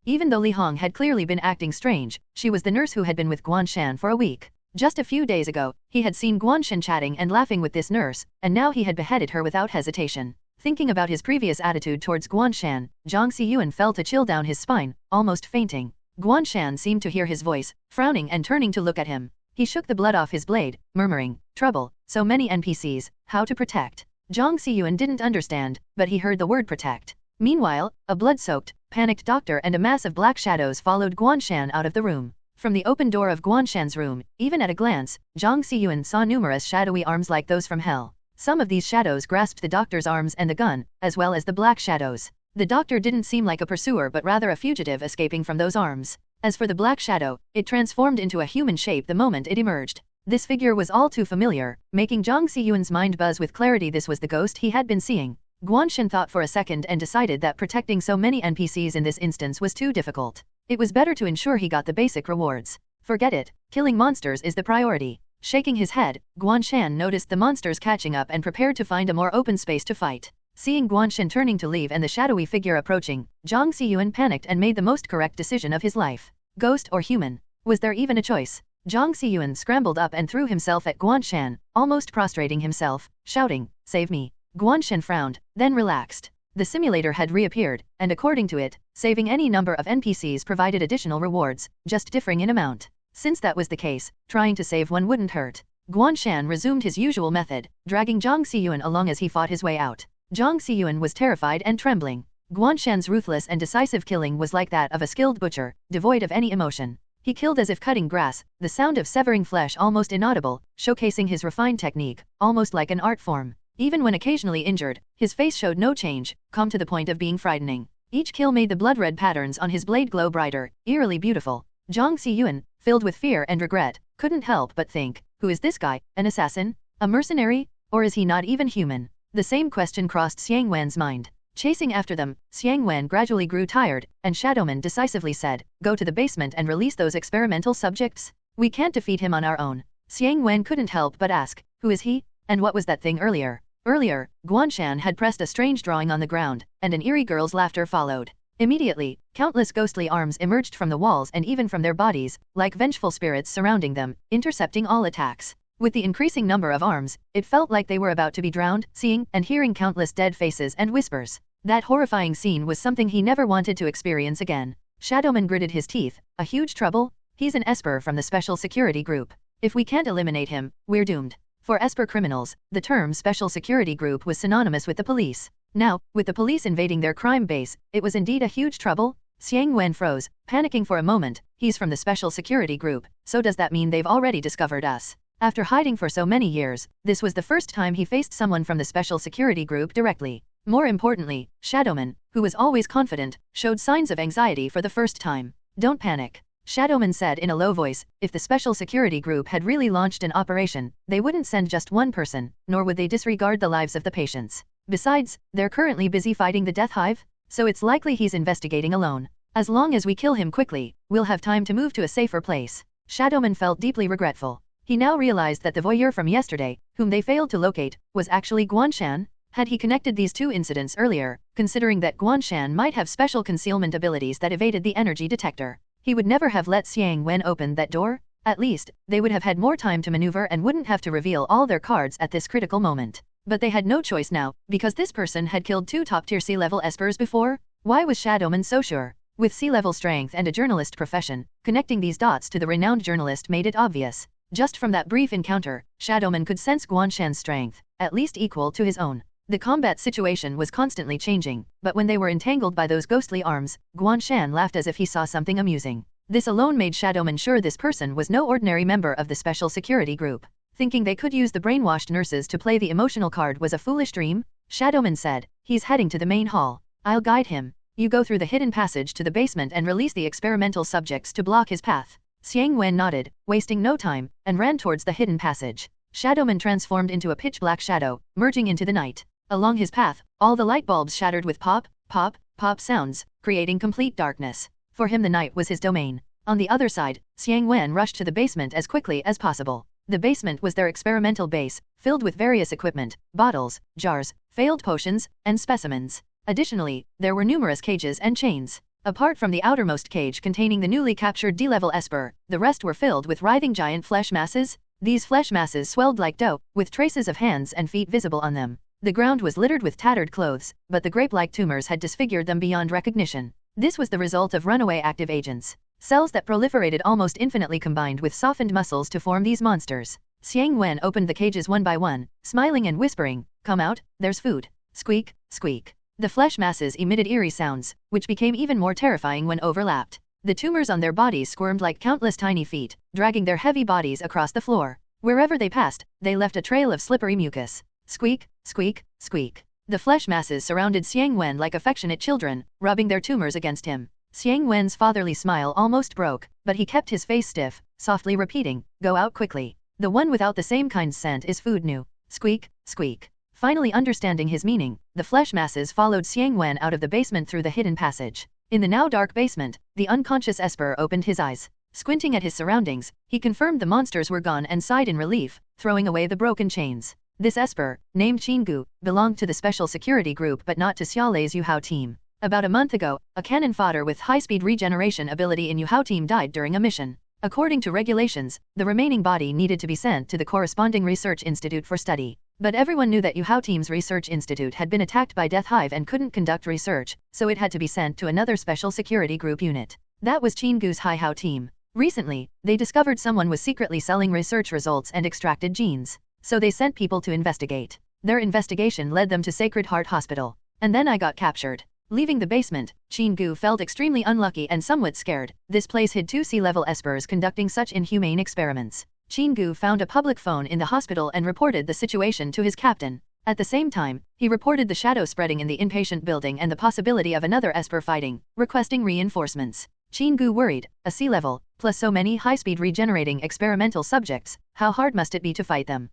Even though Li Hong had clearly been acting strange, she was the nurse who had been with Guan Shan for a week. Just a few days ago, he had seen Guan Shan chatting and laughing with this nurse, and now he had beheaded her without hesitation. Thinking about his previous attitude towards Guan Shan, Zhang Xiyuan felt a chill down his spine, almost fainting. Guan Shan seemed to hear his voice, frowning and turning to look at him. He shook the blood off his blade, murmuring, "Trouble, so many NPCs, how to protect?" Zhang Xiyuan didn't understand, but he heard the word protect. Meanwhile, a blood-soaked, panicked doctor and a mass of black shadows followed Guan Shan out of the room. From the open door of Guan Shan's room, even at a glance, Zhang Xiyuan saw numerous shadowy arms like those from hell. Some of these shadows grasped the doctor's arms and the gun, as well as the black shadows. The doctor didn't seem like a pursuer but rather a fugitive escaping from those arms. As for the black shadow, it transformed into a human shape the moment it emerged. This figure was all too familiar, making Zhang Xiyuan's mind buzz with clarity. This was the ghost he had been seeing. Guan Shan thought for a second and decided that protecting so many NPCs in this instance was too difficult. It was better to ensure he got the basic rewards. Forget it, killing monsters is the priority. Shaking his head, Guan Shan noticed the monsters catching up and prepared to find a more open space to fight. Seeing Guan Shan turning to leave and the shadowy figure approaching, Zhang Xiyuan panicked and made the most correct decision of his life. Ghost or human? Was there even a choice? Zhang Xiyuan scrambled up and threw himself at Guan Shan, almost prostrating himself, shouting, "Save me." Guan Shan frowned, then relaxed. The simulator had reappeared, and according to it, saving any number of NPCs provided additional rewards, just differing in amount. Since that was the case, trying to save one wouldn't hurt. Guan Shan resumed his usual method, dragging Zhang Xiyuan along as he fought his way out. Zhang Xiyuan was terrified and trembling. Guan Shan's ruthless and decisive killing was like that of a skilled butcher, devoid of any emotion. He killed as if cutting grass, the sound of severing flesh almost inaudible, showcasing his refined technique, almost like an art form. Even when occasionally injured, his face showed no change, calm to the point of being frightening. Each kill made the blood-red patterns on his blade glow brighter, eerily beautiful. Zhang Xiyuan, filled with fear and regret, couldn't help but think, who is this guy, an assassin? A mercenary? Or is he not even human? The same question crossed Xiang Wen's mind. Chasing after them, Xiang Wen gradually grew tired, and Shadowman decisively said, "Go to the basement and release those experimental subjects. We can't defeat him on our own." Xiang Wen couldn't help but ask, who is he? And what was that thing earlier? Earlier, Guan Shan had pressed a strange drawing on the ground, and an eerie girl's laughter followed. Immediately, countless ghostly arms emerged from the walls and even from their bodies, like vengeful spirits surrounding them, intercepting all attacks. With the increasing number of arms, it felt like they were about to be drowned, seeing and hearing countless dead faces and whispers. That horrifying scene was something he never wanted to experience again. Shadowman gritted his teeth. A huge trouble? He's an Esper from the Special Security Group. If we can't eliminate him, we're doomed. For Esper criminals, the term Special Security Group was synonymous with the police. Now, with the police invading their crime base, it was indeed a huge trouble. Xiang Wen froze, panicking for a moment. He's from the Special Security Group, so does that mean they've already discovered us? After hiding for so many years, this was the first time he faced someone from the Special Security Group directly. More importantly, Shadowman, who was always confident, showed signs of anxiety for the first time. "Don't panic," Shadowman said in a low voice. If the Special Security Group had really launched an operation, they wouldn't send just one person, nor would they disregard the lives of the patients. Besides, they're currently busy fighting the Death Hive, so it's likely he's investigating alone. As long as we kill him quickly, we'll have time to move to a safer place. Shadowman felt deeply regretful. He now realized that the voyeur from yesterday, whom they failed to locate, was actually Guan Shan. Had he connected these two incidents earlier, considering that Guan Shan might have special concealment abilities that evaded the energy detector, he would never have let Xiang Wen open that door. At least, they would have had more time to maneuver and wouldn't have to reveal all their cards at this critical moment. But they had no choice now, because this person had killed two top-tier C-level espers before. Why was Shadowman so sure? With C-level strength and a journalist profession, connecting these dots to the renowned journalist made it obvious. Just from that brief encounter, Shadowman could sense Guan Shan's strength, at least equal to his own. The combat situation was constantly changing, but when they were entangled by those ghostly arms, Guan Shan laughed as if he saw something amusing. This alone made Shadowman sure this person was no ordinary member of the Special Security Group. Thinking they could use the brainwashed nurses to play the emotional card was a foolish dream, Shadowman said. He's heading to the main hall. I'll guide him. You go through the hidden passage to the basement and release the experimental subjects to block his path. Xiang Wen nodded, wasting no time, and ran towards the hidden passage. Shadowman transformed into a pitch-black shadow, merging into the night. Along his path, all the light bulbs shattered with pop, pop, pop sounds, creating complete darkness. For him the night was his domain. On the other side, Xiang Wen rushed to the basement as quickly as possible. The basement was their experimental base, filled with various equipment, bottles, jars, failed potions, and specimens. Additionally, there were numerous cages and chains. Apart from the outermost cage containing the newly captured D-level Esper, the rest were filled with writhing giant flesh masses. These flesh masses swelled like dough, with traces of hands and feet visible on them. The ground was littered with tattered clothes, but the grape-like tumors had disfigured them beyond recognition. This was the result of runaway active agents. Cells that proliferated almost infinitely combined with softened muscles to form these monsters. Xiang Wen opened the cages one by one, smiling and whispering, "Come out, there's food." Squeak, squeak. The flesh masses emitted eerie sounds, which became even more terrifying when overlapped. The tumors on their bodies squirmed like countless tiny feet, dragging their heavy bodies across the floor. Wherever they passed, they left a trail of slippery mucus. Squeak, squeak, squeak. The flesh masses surrounded Xiang Wen like affectionate children, rubbing their tumors against him. Xiang Wen's fatherly smile almost broke, but he kept his face stiff, softly repeating, "Go out quickly. The one without the same kind scent is food new." Squeak, squeak. Finally understanding his meaning, the flesh masses followed Xiang Wen out of the basement through the hidden passage. In the now dark basement, the unconscious Esper opened his eyes. Squinting at his surroundings, he confirmed the monsters were gone and sighed in relief, throwing away the broken chains. This Esper, named Qinggu, belonged to the special security group but not to Xiaolei's Yuhao team. About a month ago, a cannon fodder with high-speed regeneration ability in Yuhao team died during a mission. According to regulations, the remaining body needed to be sent to the corresponding research institute for study. But everyone knew that Yuhao team's research institute had been attacked by Death Hive and couldn't conduct research, so it had to be sent to another special security group unit. That was Qinggu's Haihao team. Recently, they discovered someone was secretly selling research results and extracted genes. So they sent people to investigate. Their investigation led them to Sacred Heart Hospital. And then I got captured. Leaving the basement, Qinggu felt extremely unlucky and somewhat scared. This place hid 2 sea-level espers conducting such inhumane experiments. Qinggu found a public phone in the hospital and reported the situation to his captain. At the same time, he reported the shadow spreading in the inpatient building and the possibility of another esper fighting, requesting reinforcements. Qinggu worried, a sea level, plus so many high-speed regenerating experimental subjects, how hard must it be to fight them?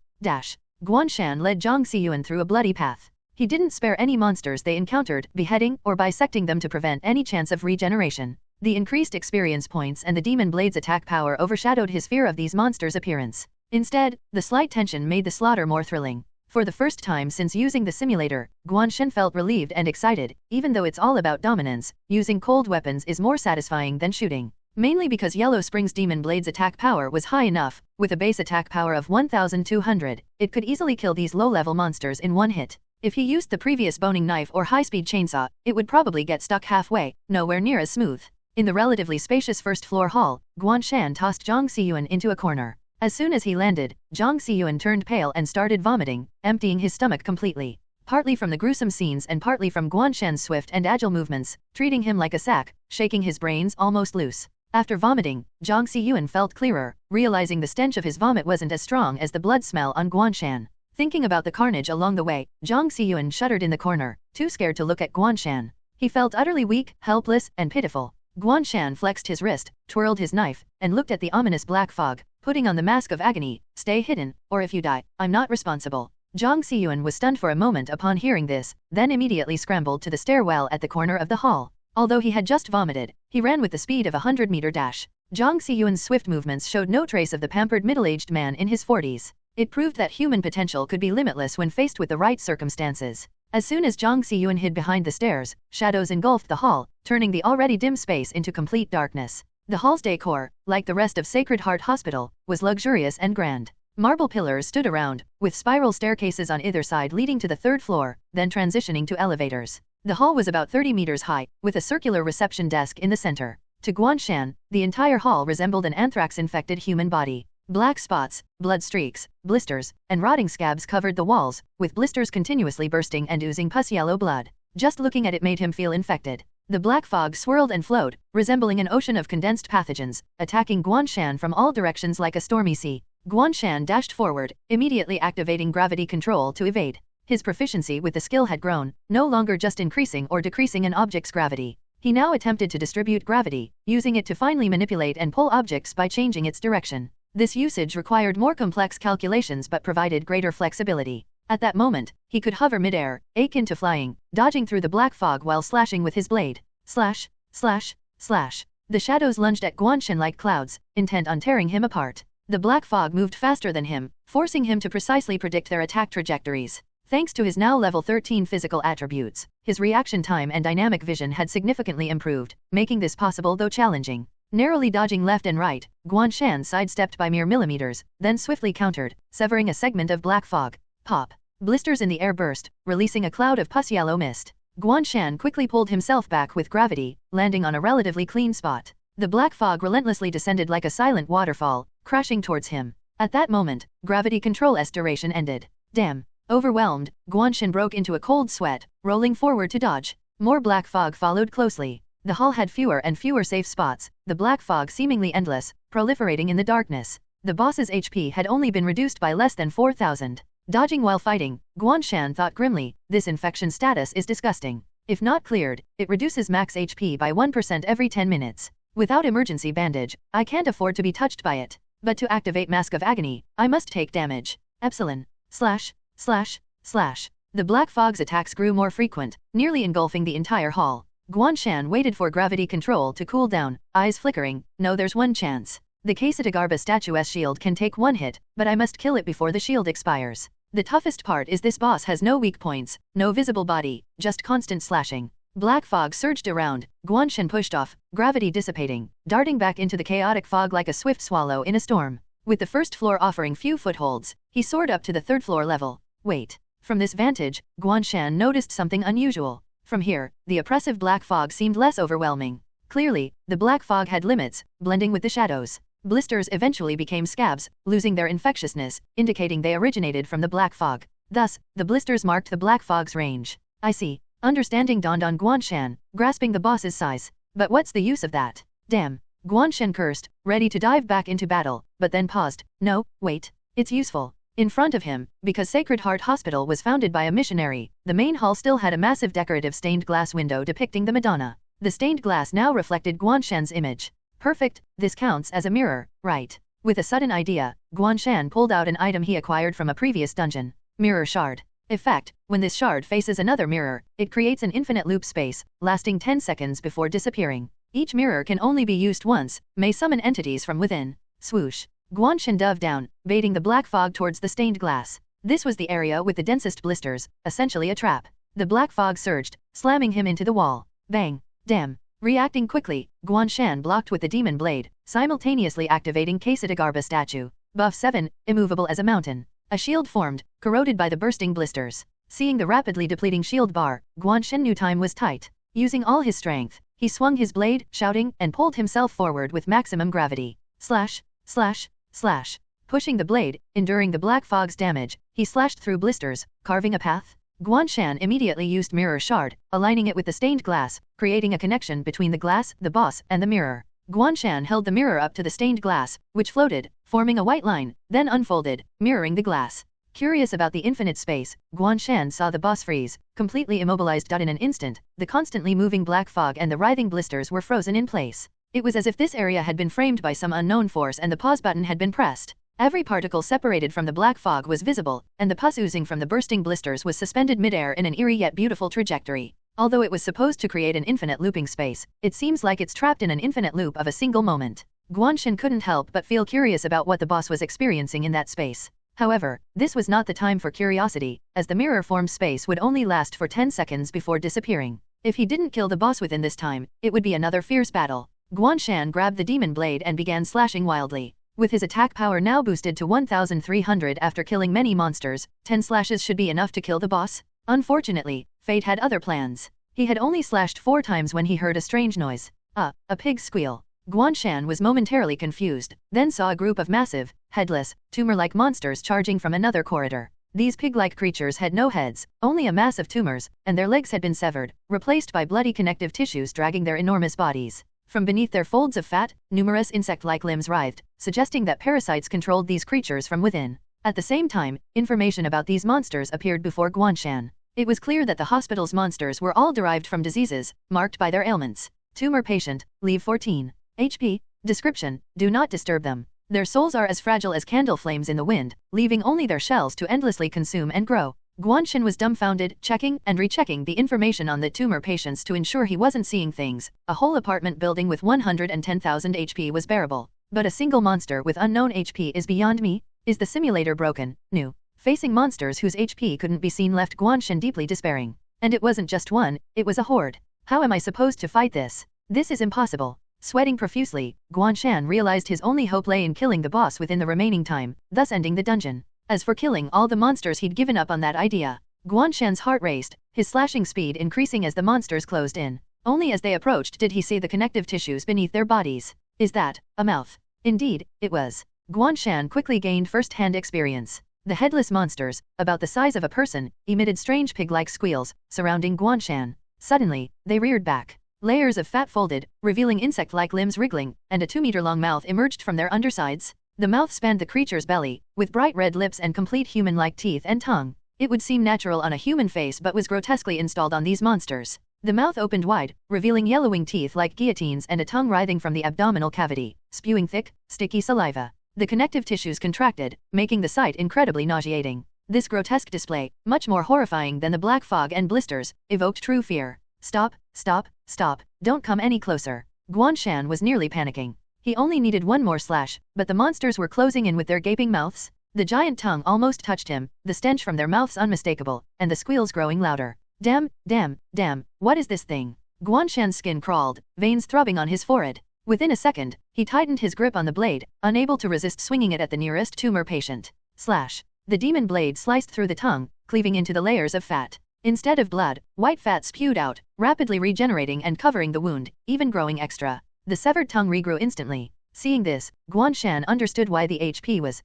Guan Shan led Zhang Xiyuan through a bloody path. He didn't spare any monsters they encountered, beheading or bisecting them to prevent any chance of regeneration. The increased experience points and the demon blade's attack power overshadowed his fear of these monsters' appearance. Instead, the slight tension made the slaughter more thrilling. For the first time since using the simulator, Guan Shan felt relieved and excited. Even though it's all about dominance, using cold weapons is more satisfying than shooting. Mainly because Yellow Spring's demon blade's attack power was high enough. With a base attack power of 1200, it could easily kill these low-level monsters in one hit. If he used the previous boning knife or high-speed chainsaw, it would probably get stuck halfway, nowhere near as smooth. In the relatively spacious first-floor hall, Guan Shan tossed Zhang Xiyuan into a corner. As soon as he landed, Zhang Xiyuan turned pale and started vomiting, emptying his stomach completely. Partly from the gruesome scenes and partly from Guan Shan's swift and agile movements, treating him like a sack, shaking his brains almost loose. After vomiting, Zhang Xiyuan felt clearer, realizing the stench of his vomit wasn't as strong as the blood smell on Guan Shan. Thinking about the carnage along the way, Zhang Xiyuan shuddered in the corner, too scared to look at Guan Shan. He felt utterly weak, helpless, and pitiful. Guan Shan flexed his wrist, twirled his knife, and looked at the ominous black fog, putting on the mask of agony. "Stay hidden, or if you die, I'm not responsible." Zhang Xiyuan was stunned for a moment upon hearing this, then immediately scrambled to the stairwell at the corner of the hall. Although he had just vomited, he ran with the speed of a 100-meter dash. Zhang Xiyuan's swift movements showed no trace of the pampered middle-aged man in his 40s. It proved that human potential could be limitless when faced with the right circumstances. As soon as Zhang Xiyuan hid behind the stairs, shadows engulfed the hall, turning the already dim space into complete darkness. The hall's decor, like the rest of Sacred Heart Hospital, was luxurious and grand. Marble pillars stood around, with spiral staircases on either side leading to the 3rd floor, then transitioning to elevators. The hall was about 30 meters high, with a circular reception desk in the center. To Guan Shan, the entire hall resembled an anthrax-infected human body. Black spots, blood streaks, blisters, and rotting scabs covered the walls, with blisters continuously bursting and oozing pus-yellow blood. Just looking at it made him feel infected. The black fog swirled and flowed, resembling an ocean of condensed pathogens, attacking Guan Shan from all directions like a stormy sea. Guan Shan dashed forward, immediately activating gravity control to evade. His proficiency with the skill had grown, no longer just increasing or decreasing an object's gravity. He now attempted to distribute gravity, using it to finely manipulate and pull objects by changing its direction. This usage required more complex calculations but provided greater flexibility. At that moment, he could hover mid-air, akin to flying, dodging through the black fog while slashing with his blade. Slash, slash, slash. The shadows lunged at Guan Shan like clouds, intent on tearing him apart. The black fog moved faster than him, forcing him to precisely predict their attack trajectories. Thanks to his now level 13 physical attributes, his reaction time and dynamic vision had significantly improved, making this possible though challenging. Narrowly dodging left and right, Guan Shan sidestepped by mere millimeters, then swiftly countered, severing a segment of black fog. Pop. Blisters in the air burst, releasing a cloud of pus-yellow mist. Guan Shan quickly pulled himself back with gravity, landing on a relatively clean spot. The black fog relentlessly descended like a silent waterfall, crashing towards him. At that moment, gravity control's duration ended. Damn. Overwhelmed, Guan Shan broke into a cold sweat, rolling forward to dodge. More black fog followed closely. The hall had fewer and fewer safe spots, the black fog seemingly endless, proliferating in the darkness. The boss's HP had only been reduced by less than 4,000. Dodging while fighting, Guan Shan thought grimly, this infection status is disgusting. If not cleared, it reduces max HP by 1% every 10 minutes. Without emergency bandage, I can't afford to be touched by it. But to activate Mask of Agony, I must take damage. Epsilon. Slash. Slash. Slash. The black fog's attacks grew more frequent, nearly engulfing the entire hall. Guan Shan waited for gravity control to cool down, eyes flickering. No, there's one chance. The Kasetagarba statue's shield can take one hit, but I must kill it before the shield expires. The toughest part is this boss has no weak points, no visible body, just constant slashing. Black fog surged around, Guan Shan pushed off, gravity dissipating, darting back into the chaotic fog like a swift swallow in a storm. With the first floor offering few footholds, he soared up to the third floor level. Wait. From this vantage, Guan Shan noticed something unusual. From here, the oppressive black fog seemed less overwhelming. Clearly, the black fog had limits, blending with the shadows. Blisters eventually became scabs, losing their infectiousness, indicating they originated from the black fog. Thus, the blisters marked the black fog's range. I see. Understanding dawned on Guan Shan, grasping the boss's size. But what's the use of that? Damn. Guan Shan cursed, ready to dive back into battle, but then paused. No, wait. It's useful. In front of him, because Sacred Heart Hospital was founded by a missionary, the main hall still had a massive decorative stained glass window depicting the Madonna. The stained glass now reflected Guan Shan's image. Perfect, this counts as a mirror, right? With a sudden idea, Guan Shan pulled out an item he acquired from a previous dungeon. Mirror shard. Effect, when this shard faces another mirror, it creates an infinite loop space, lasting 10 seconds before disappearing. Each mirror can only be used once, may summon entities from within. Swoosh. Guan Shan dove down, baiting the black fog towards the stained glass. This was the area with the densest blisters, essentially a trap. The black fog surged, slamming him into the wall. Bang. Damn. Reacting quickly, Guan Shan blocked with the demon blade, simultaneously activating Kasetagarba statue. Buff 7, immovable as a mountain. A shield formed, corroded by the bursting blisters. Seeing the rapidly depleting shield bar, Guan Shan knew time was tight. Using all his strength, he swung his blade, shouting, and pulled himself forward with maximum gravity. Slash, slash, slash. Pushing the blade, enduring the black fog's damage, he slashed through blisters, carving a path. Guan Shan immediately used Mirror Shard, aligning it with the stained glass, creating a connection between the glass, the boss, and the mirror. Guan Shan held the mirror up to the stained glass, which floated, forming a white line, then unfolded, mirroring the glass. Curious about the infinite space, Guan Shan saw the boss freeze, completely immobilized. In an instant, the constantly moving black fog and the writhing blisters were frozen in place. It was as if this area had been framed by some unknown force and the pause button had been pressed. Every particle separated from the black fog was visible, and the pus oozing from the bursting blisters was suspended midair in an eerie yet beautiful trajectory. Although it was supposed to create an infinite looping space, it seems like it's trapped in an infinite loop of a single moment. Guan Shan couldn't help but feel curious about what the boss was experiencing in that space. However, this was not the time for curiosity, as the mirror-formed space would only last for 10 seconds before disappearing. If he didn't kill the boss within this time, it would be another fierce battle. Guan Shan grabbed the demon blade and began slashing wildly. With his attack power now boosted to 1,300 after killing many monsters, 10 slashes should be enough to kill the boss. Unfortunately, Fate had other plans. He had only slashed 4 times when he heard a strange noise. A pig's squeal. Guan Shan was momentarily confused, then saw a group of massive, headless, tumor-like monsters charging from another corridor. These pig-like creatures had no heads, only a mass of tumors, and their legs had been severed, replaced by bloody connective tissues dragging their enormous bodies. From beneath their folds of fat, numerous insect-like limbs writhed, suggesting that parasites controlled these creatures from within. At the same time, information about these monsters appeared before Guan Shan. It was clear that the hospital's monsters were all derived from diseases, marked by their ailments. Tumor patient, leave 14. HP. Description, do not disturb them. Their souls are as fragile as candle flames in the wind, leaving only their shells to endlessly consume and grow. Guan Shan was dumbfounded, checking and rechecking the information on the tumor patients to ensure he wasn't seeing things. A whole apartment building with 110,000 HP was bearable. But a single monster with unknown HP is beyond me? Is the simulator broken? New. Facing monsters whose HP couldn't be seen left Guan Shan deeply despairing. And it wasn't just one, it was a horde. How am I supposed to fight this? This is impossible. Sweating profusely, Guan Shan realized his only hope lay in killing the boss within the remaining time, thus ending the dungeon. As for killing all the monsters, he'd given up on that idea. Guan Shan's heart raced, his slashing speed increasing as the monsters closed in. Only as they approached did he see the connective tissues beneath their bodies. Is that a mouth? Indeed, it was. Guan Shan quickly gained first-hand experience. The headless monsters, about the size of a person, emitted strange pig-like squeals, surrounding Guan Shan. Suddenly, they reared back. Layers of fat folded, revealing insect-like limbs wriggling, and a 2-meter-long mouth emerged from their undersides. The mouth spanned the creature's belly, with bright red lips and complete human-like teeth and tongue. It would seem natural on a human face but was grotesquely installed on these monsters. The mouth opened wide, revealing yellowing teeth like guillotines and a tongue writhing from the abdominal cavity, spewing thick, sticky saliva. The connective tissues contracted, making the sight incredibly nauseating. This grotesque display, much more horrifying than the black fog and blisters, evoked true fear. Stop, stop, stop, don't come any closer. Guan Shan was nearly panicking. He only needed one more slash, but the monsters were closing in with their gaping mouths. The giant tongue almost touched him, the stench from their mouths unmistakable, and the squeals growing louder. Damn, damn, damn, what is this thing? Guan Shan's skin crawled, veins throbbing on his forehead. Within a second, he tightened his grip on the blade, unable to resist swinging it at the nearest tumor patient. Slash. The demon blade sliced through the tongue, cleaving into the layers of fat. Instead of blood, white fat spewed out, rapidly regenerating and covering the wound, even growing extra. The severed tongue regrew instantly. Seeing this, Guan Shan understood why the HP was,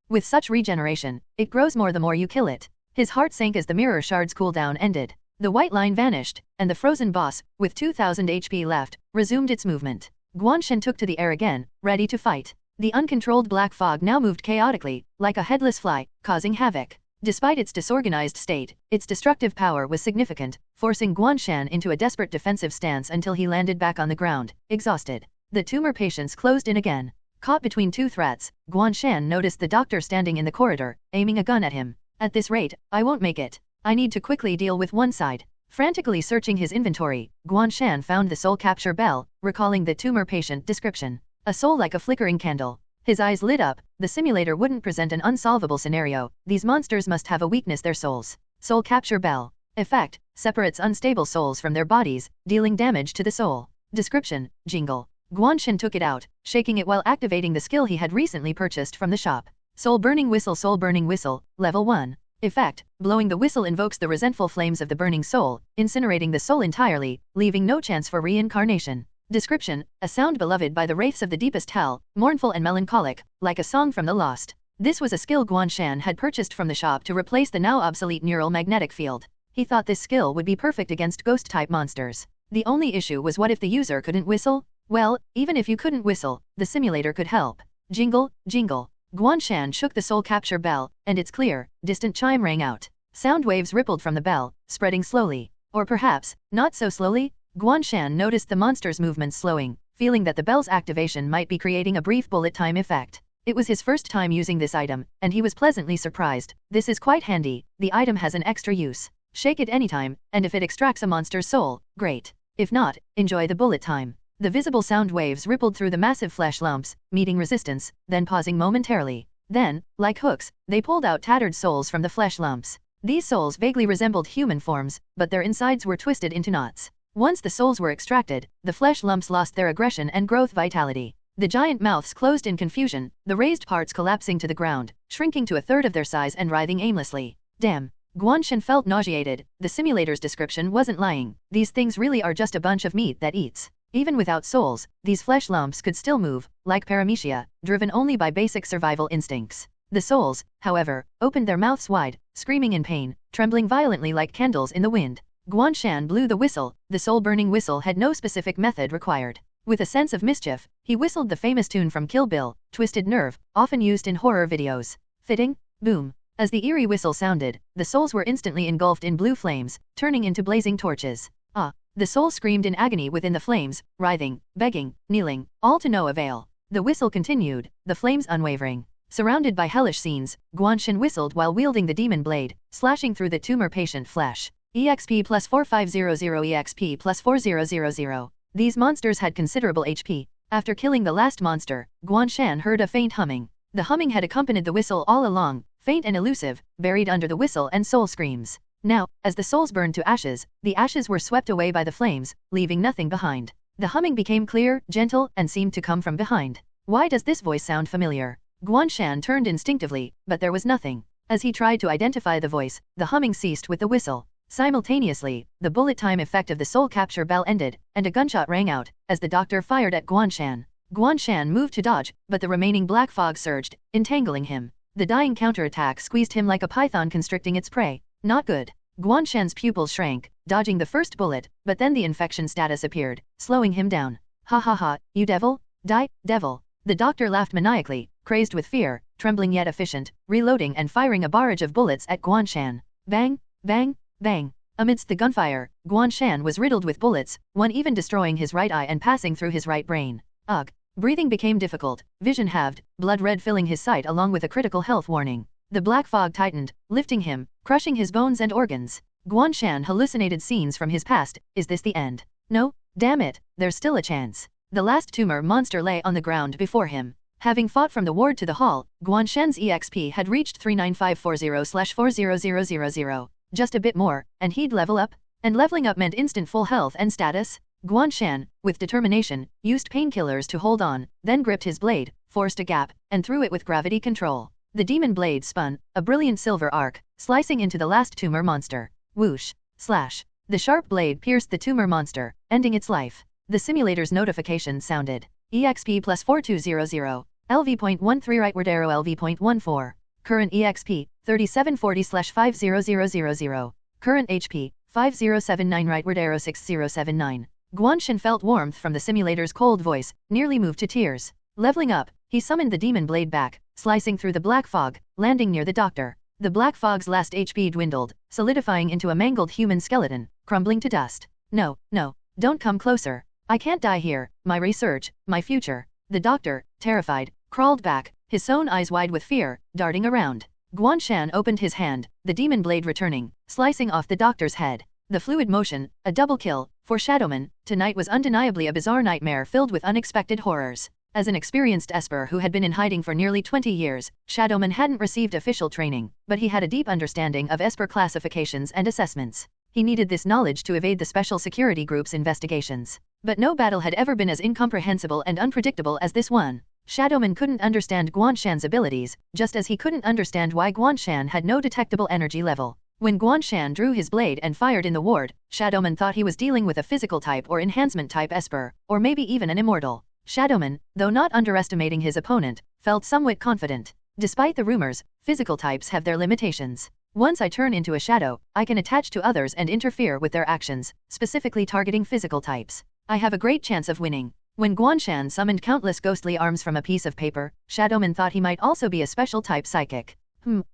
With such regeneration, it grows more the more you kill it. His heart sank as the mirror shard's cooldown ended. The white line vanished, and the frozen boss, with 2000 HP left, resumed its movement. Guan Shan took to the air again, ready to fight. The uncontrolled black fog now moved chaotically, like a headless fly, causing havoc. Despite its disorganized state, its destructive power was significant, forcing Guan Shan into a desperate defensive stance until he landed back on the ground, exhausted. The tumor patients closed in again. Caught between two threats, Guan Shan noticed the doctor standing in the corridor, aiming a gun at him. At this rate, I won't make it. I need to quickly deal with one side. Frantically searching his inventory, Guan Shan found the soul capture bell, recalling the tumor patient description. A soul like a flickering candle. His eyes lit up. The simulator wouldn't present an unsolvable scenario. These monsters must have a weakness: their souls. Soul capture bell. Effect: separates unstable souls from their bodies, dealing damage to the soul. Description: jingle. Guan Shan took it out, shaking it while activating the skill he had recently purchased from the shop. Soul burning whistle, level 1. Effect: blowing the whistle invokes the resentful flames of the burning soul, incinerating the soul entirely, leaving no chance for reincarnation. Description: a sound beloved by the wraiths of the deepest hell, mournful and melancholic, like a song from the lost. This was a skill Guan Shan had purchased from the shop to replace the now obsolete neural magnetic field. He thought this skill would be perfect against ghost-type monsters. The only issue was, what if the user couldn't whistle? Well, even if you couldn't whistle, the simulator could help. Jingle, jingle. Guan Shan shook the soul capture bell, and its clear, distant chime rang out. Sound waves rippled from the bell, spreading slowly. Or perhaps, not so slowly? Guan Shan noticed the monster's movements slowing, feeling that the bell's activation might be creating a brief bullet time effect. It was his first time using this item, and he was pleasantly surprised. This is quite handy. The item has an extra use. Shake it anytime, and if it extracts a monster's soul, great. If not, enjoy the bullet time. The visible sound waves rippled through the massive flesh lumps, meeting resistance, then pausing momentarily. Then, like hooks, they pulled out tattered souls from the flesh lumps. These souls vaguely resembled human forms, but their insides were twisted into knots. Once the souls were extracted, the flesh lumps lost their aggression and growth vitality. The giant mouths closed in confusion, the raised parts collapsing to the ground, shrinking to a third of their size and writhing aimlessly. Damn. Guan Shan felt nauseated. The simulator's description wasn't lying. These things really are just a bunch of meat that eats. Even without souls, these flesh lumps could still move, like paramecia, driven only by basic survival instincts. The souls, however, opened their mouths wide, screaming in pain, trembling violently like candles in the wind. Guan Shan blew the whistle. The soul-burning whistle had no specific method required. With a sense of mischief, he whistled the famous tune from Kill Bill, Twisted Nerve, often used in horror videos. Fitting? Boom. As the eerie whistle sounded, the souls were instantly engulfed in blue flames, turning into blazing torches. Ah! The soul screamed in agony within the flames, writhing, begging, kneeling, all to no avail. The whistle continued, the flames unwavering. Surrounded by hellish scenes, Guan Shan whistled while wielding the demon blade, slashing through the tumor patient flesh. EXP plus 4500 EXP plus 4000. These monsters had considerable HP. After killing the last monster, Guan Shan heard a faint humming. The humming had accompanied the whistle all along, faint and elusive, buried under the whistle and soul screams. Now, as the souls burned to ashes, the ashes were swept away by the flames, leaving nothing behind. The humming became clear, gentle, and seemed to come from behind. Why does this voice sound familiar? Guan Shan turned instinctively, but there was nothing. As he tried to identify the voice, the humming ceased with the whistle. Simultaneously, the bullet time effect of the soul capture bell ended, and a gunshot rang out, as the doctor fired at Guan Shan. Guan Shan moved to dodge, but the remaining black fog surged, entangling him. The dying counterattack squeezed him like a python constricting its prey. Not good. Guan Shan's pupils shrank, dodging the first bullet, but then the infection status appeared, slowing him down. Ha ha ha, you devil? Die, devil. The doctor laughed maniacally, crazed with fear, trembling yet efficient, reloading and firing a barrage of bullets at Guan Shan. Bang, bang, bang. Amidst the gunfire, Guan Shan was riddled with bullets, one even destroying his right eye and passing through his right brain. Ugh. Breathing became difficult, vision halved, blood red filling his sight along with a critical health warning. The black fog tightened, lifting him, crushing his bones and organs. Guan Shan hallucinated scenes from his past. Is this the end? No, damn it, there's still a chance. The last tumor monster lay on the ground before him. Having fought from the ward to the hall, Guan Shan's EXP had reached 39540/40000. Just a bit more, and he'd level up? And leveling up meant instant full health and status? Guan Shan, with determination, used painkillers to hold on, then gripped his blade, forced a gap, and threw it with gravity control. The demon blade spun, a brilliant silver arc, slicing into the last tumor monster. Whoosh! Slash! The sharp blade pierced the tumor monster, ending its life. The simulator's notification sounded. EXP plus 4200. LV.13 rightward arrow LV.14. Current EXP, 3740/50000. Current HP, 5079 rightward arrow 6079. Guan Shan felt warmth from the simulator's cold voice, nearly moved to tears. Leveling up, he summoned the demon blade back, slicing through the black fog, landing near the doctor. The black fog's last HP dwindled, solidifying into a mangled human skeleton, crumbling to dust. No, no, don't come closer. I can't die here, my research, my future. The doctor, terrified, crawled back, his own eyes wide with fear, darting around. Guan Shan opened his hand, the demon blade returning, slicing off the doctor's head. The fluid motion, a double kill, for Shadowman, tonight was undeniably a bizarre nightmare filled with unexpected horrors. As an experienced Esper who had been in hiding for nearly 20 years, Shadowman hadn't received official training, but he had a deep understanding of Esper classifications and assessments. He needed this knowledge to evade the Special Security Group's investigations. But no battle had ever been as incomprehensible and unpredictable as this one. Shadowman couldn't understand Guan Shan's abilities, just as he couldn't understand why Guan Shan had no detectable energy level. When Guan Shan drew his blade and fired in the ward, Shadowman thought he was dealing with a physical type or enhancement type Esper, or maybe even an immortal. Shadowman, though not underestimating his opponent, felt somewhat confident. Despite the rumors, physical types have their limitations. Once I turn into a shadow, I can attach to others and interfere with their actions, specifically targeting physical types. I have a great chance of winning. When Guan Shan summoned countless ghostly arms from a piece of paper, Shadowman thought he might also be a special type psychic.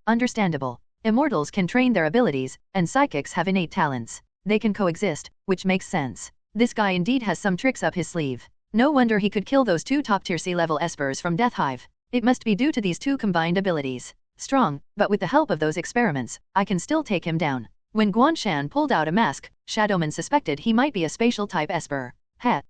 Understandable. Immortals can train their abilities, and psychics have innate talents. They can coexist, which makes sense. This guy indeed has some tricks up his sleeve. No wonder he could kill those two top-tier C-level Espers from Death Hive. It must be due to these two combined abilities. Strong, but with the help of those experiments, I can still take him down. When Guan Shan pulled out a mask, Shadowman suspected he might be a spatial type Esper.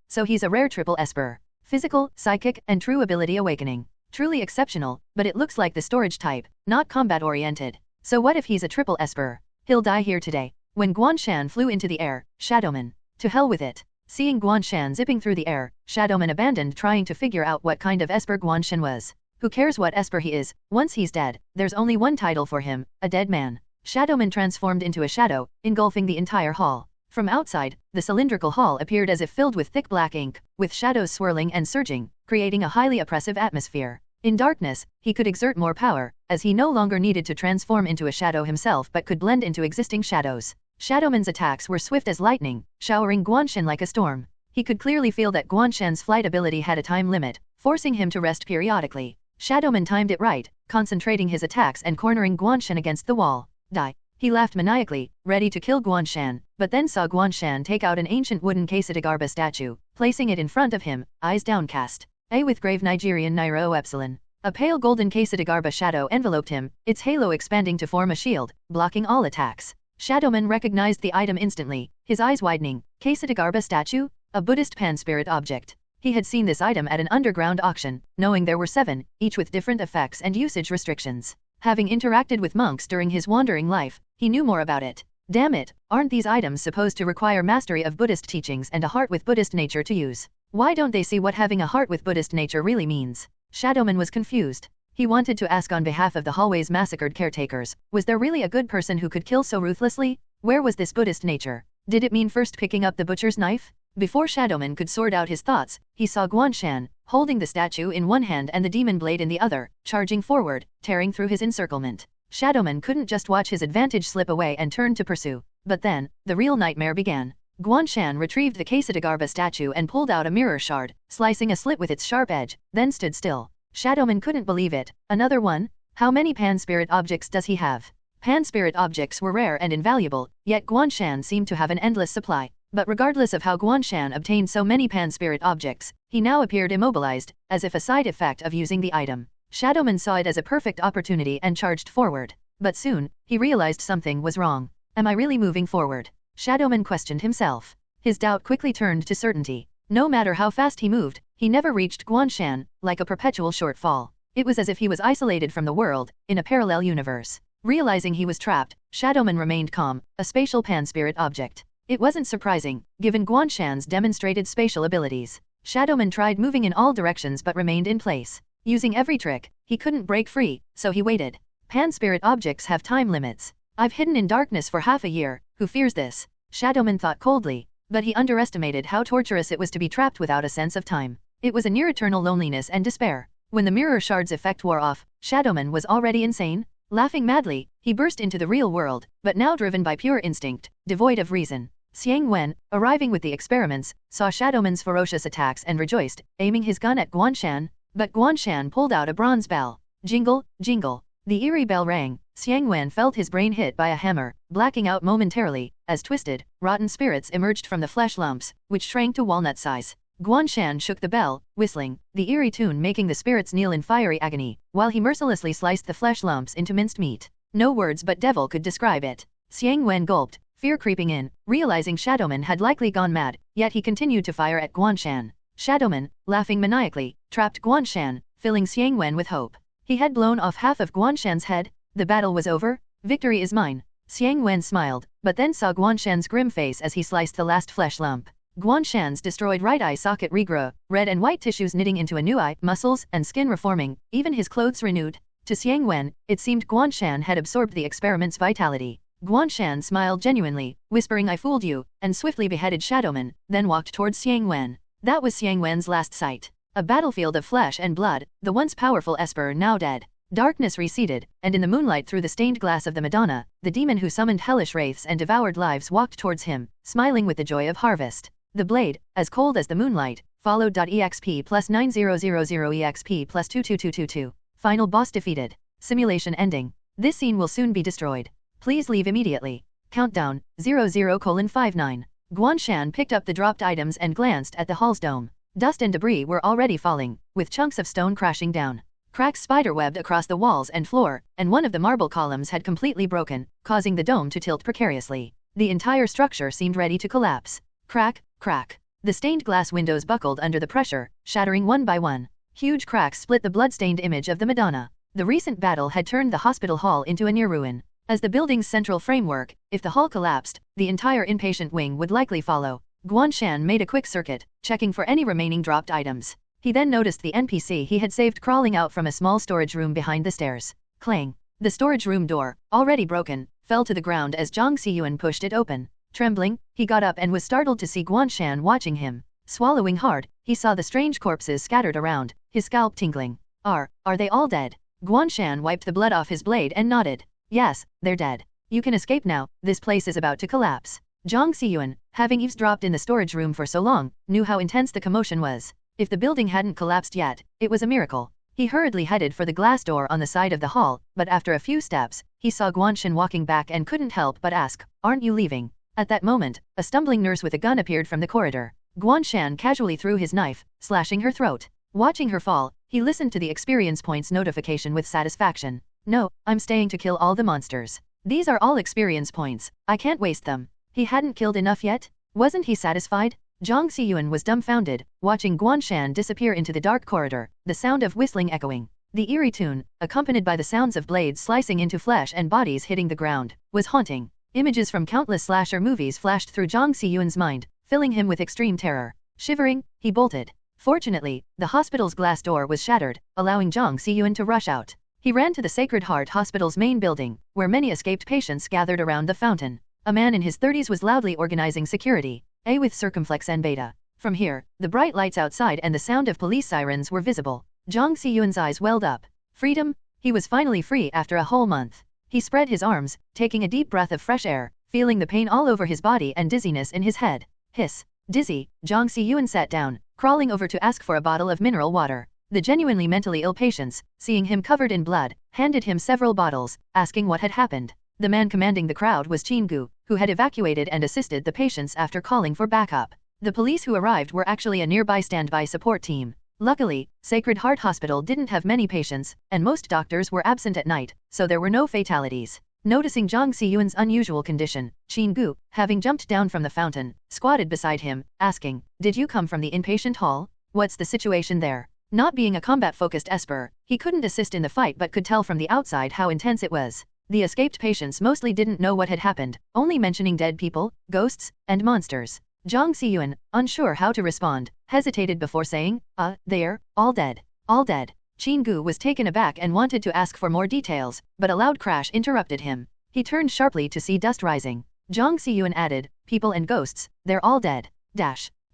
So he's a rare triple Esper. Physical, psychic, and true ability awakening. Truly exceptional, but it looks like the storage type, not combat-oriented. So what if he's a triple Esper? He'll die here today. When Guan Shan flew into the air, Shadowman. To hell with it. Seeing Guan Shan zipping through the air, Shadowman abandoned trying to figure out what kind of Esper Guan Shan was. Who cares what Esper he is, once he's dead, there's only one title for him, a dead man. Shadowman transformed into a shadow, engulfing the entire hall. From outside, the cylindrical hall appeared as if filled with thick black ink, with shadows swirling and surging, creating a highly oppressive atmosphere. In darkness, he could exert more power, as he no longer needed to transform into a shadow himself but could blend into existing shadows. Shadowman's attacks were swift as lightning, showering Guan Shan like a storm. He could clearly feel that Guan Shan's flight ability had a time limit, forcing him to rest periodically. Shadowman timed it right, concentrating his attacks and cornering Guan Shan against the wall. Die. He laughed maniacally, ready to kill Guan Shan, but then saw Guan Shan take out an ancient wooden Quesadagarba statue, placing it in front of him, eyes downcast. With grave Nigerian Naira Epsilon. A pale golden Quesadagarba shadow enveloped him, its halo expanding to form a shield, blocking all attacks. Shadowman recognized the item instantly, his eyes widening. Quesadagarba statue? A Buddhist pan-spirit object. He had seen this item at an underground auction, knowing there were 7, each with different effects and usage restrictions. Having interacted with monks during his wandering life, he knew more about it. Damn it, aren't these items supposed to require mastery of Buddhist teachings and a heart with Buddhist nature to use? Why don't they see what having a heart with Buddhist nature really means? Shadowman was confused. He wanted to ask on behalf of the hallway's massacred caretakers, was there really a good person who could kill so ruthlessly? Where was this Buddhist nature? Did it mean first picking up the butcher's knife? Before Shadowman could sort out his thoughts, he saw Guan Shan, holding the statue in one hand and the demon blade in the other, charging forward, tearing through his encirclement. Shadowman couldn't just watch his advantage slip away and turn to pursue. But then, the real nightmare began. Guan Shan retrieved the Kesadagarba statue and pulled out a mirror shard, slicing a slit with its sharp edge, then stood still. Shadowman couldn't believe it. Another one? How many pan-spirit objects does he have? Pan-spirit objects were rare and invaluable, yet Guan Shan seemed to have an endless supply. But regardless of how Guan Shan obtained so many pan-spirit objects, he now appeared immobilized, as if a side effect of using the item. Shadowman saw it as a perfect opportunity and charged forward. But soon, he realized something was wrong. Am I really moving forward? Shadowman questioned himself. His doubt quickly turned to certainty. No matter how fast he moved, he never reached Guan Shan, like a perpetual shortfall. It was as if he was isolated from the world, in a parallel universe. Realizing he was trapped, Shadowman remained calm, a spatial pan-spirit object. It wasn't surprising, given Guan Shan's demonstrated spatial abilities. Shadowman tried moving in all directions but remained in place. Using every trick, he couldn't break free, so he waited. Pan-spirit objects have time limits. I've hidden in darkness for half a year, who fears this? Shadowman thought coldly. But he underestimated how torturous it was to be trapped without a sense of time. It was a near-eternal loneliness and despair. When the mirror shard's effect wore off, Shadowman was already insane. Laughing madly, he burst into the real world, but now driven by pure instinct, devoid of reason. Xiang Wen, arriving with the experiments, saw Shadowman's ferocious attacks and rejoiced, aiming his gun at Guan Shan. But Guan Shan pulled out a bronze bell. Jingle, jingle. The eerie bell rang. Xiang Wen felt his brain hit by a hammer, blacking out momentarily, as twisted, rotten spirits emerged from the flesh lumps, which shrank to walnut size. Guan Shan shook the bell, whistling, the eerie tune making the spirits kneel in fiery agony, while he mercilessly sliced the flesh lumps into minced meat. No words but devil could describe it. Xiang Wen gulped, fear creeping in, realizing Shadowman had likely gone mad, yet he continued to fire at Guan Shan. Shadowman, laughing maniacally, trapped Guan Shan, filling Xiang Wen with hope. He had blown off half of Guan Shan's head. The battle was over. Victory is mine. Xiang Wen smiled, but then saw Guan Shan's grim face as he sliced the last flesh lump. Guan Shan's destroyed right eye socket regrew, red and white tissues knitting into a new eye, muscles and skin reforming, even his clothes renewed. To Xiang Wen, it seemed Guan Shan had absorbed the experiment's vitality. Guan Shan smiled genuinely, whispering I fooled you, and swiftly beheaded Shadowman, then walked towards Xiang Wen. That was Xiang Wen's last sight. A battlefield of flesh and blood, the once powerful Esper now dead. Darkness receded, and in the moonlight through the stained glass of the Madonna, the demon who summoned hellish wraiths and devoured lives walked towards him, smiling with the joy of harvest. The blade, as cold as the moonlight, followed. .exp plus 9000 exp plus 22222. Final boss defeated. Simulation ending. This scene will soon be destroyed. Please leave immediately. Countdown, 00:59. Guan Shan picked up the dropped items and glanced at the hall's dome. Dust and debris were already falling, with chunks of stone crashing down. Cracks spiderwebbed across the walls and floor, and one of the marble columns had completely broken, causing the dome to tilt precariously. The entire structure seemed ready to collapse. Crack, crack. The stained glass windows buckled under the pressure, shattering one by one. Huge cracks split the blood-stained image of the Madonna. The recent battle had turned the hospital hall into a near ruin. As the building's central framework, if the hall collapsed, the entire inpatient wing would likely follow. Guan Shan made a quick circuit, checking for any remaining dropped items. He then noticed the NPC he had saved crawling out from a small storage room behind the stairs. Clang. The storage room door, already broken, fell to the ground as Zhang Xiyuan pushed it open. Trembling, he got up and was startled to see Guan Shan watching him. Swallowing hard, he saw the strange corpses scattered around, his scalp tingling. Are they all dead? Guan Shan wiped the blood off his blade and nodded. Yes, they're dead. You can escape now, this place is about to collapse. Zhang Xiyuan, having eavesdropped in the storage room for so long, knew how intense the commotion was. If the building hadn't collapsed yet, it was a miracle. He hurriedly headed for the glass door on the side of the hall, but after a few steps, he saw Guan Shan walking back and couldn't help but ask, aren't you leaving? At that moment, a stumbling nurse with a gun appeared from the corridor. Guan Shan casually threw his knife, slashing her throat. Watching her fall, he listened to the experience points notification with satisfaction. No, I'm staying to kill all the monsters. These are all experience points, I can't waste them. He hadn't killed enough yet? Wasn't he satisfied? Zhang Xiyuan was dumbfounded, watching Guan Shan disappear into the dark corridor, the sound of whistling echoing. The eerie tune, accompanied by the sounds of blades slicing into flesh and bodies hitting the ground, was haunting. Images from countless slasher movies flashed through Zhang Xiyuan's mind, filling him with extreme terror. Shivering, he bolted. Fortunately, the hospital's glass door was shattered, allowing Zhang Xiyuan to rush out. He ran to the Sacred Heart Hospital's main building, where many escaped patients gathered around the fountain. A man in his 30s was loudly organizing security. A with circumflex and beta. From here, the bright lights outside and the sound of police sirens were visible. Zhang Xiyuan's eyes welled up. Freedom? He was finally free after a whole month. He spread his arms, taking a deep breath of fresh air, feeling the pain all over his body and dizziness in his head. Hiss. Dizzy, Zhang Xiyuan sat down, crawling over to ask for a bottle of mineral water. The genuinely mentally ill patients, seeing him covered in blood, handed him several bottles, asking what had happened. The man commanding the crowd was Qin Gu, who had evacuated and assisted the patients after calling for backup. The police who arrived were actually a nearby standby support team. Luckily, Sacred Heart Hospital didn't have many patients, and most doctors were absent at night, so there were no fatalities. Noticing Zhang Xiyuan's unusual condition, Qin Gu, having jumped down from the fountain, squatted beside him, asking, "Did you come from the inpatient hall? What's the situation there?" Not being a combat-focused Esper, he couldn't assist in the fight but could tell from the outside how intense it was. The escaped patients mostly didn't know what had happened, only mentioning dead people, ghosts, and monsters. Zhang Xiyuan, unsure how to respond, hesitated before saying, they're all dead. All dead. Qin Gu was taken aback and wanted to ask for more details, but a loud crash interrupted him. He turned sharply to see dust rising. Zhang Xiyuan added, "People and ghosts, they're all dead."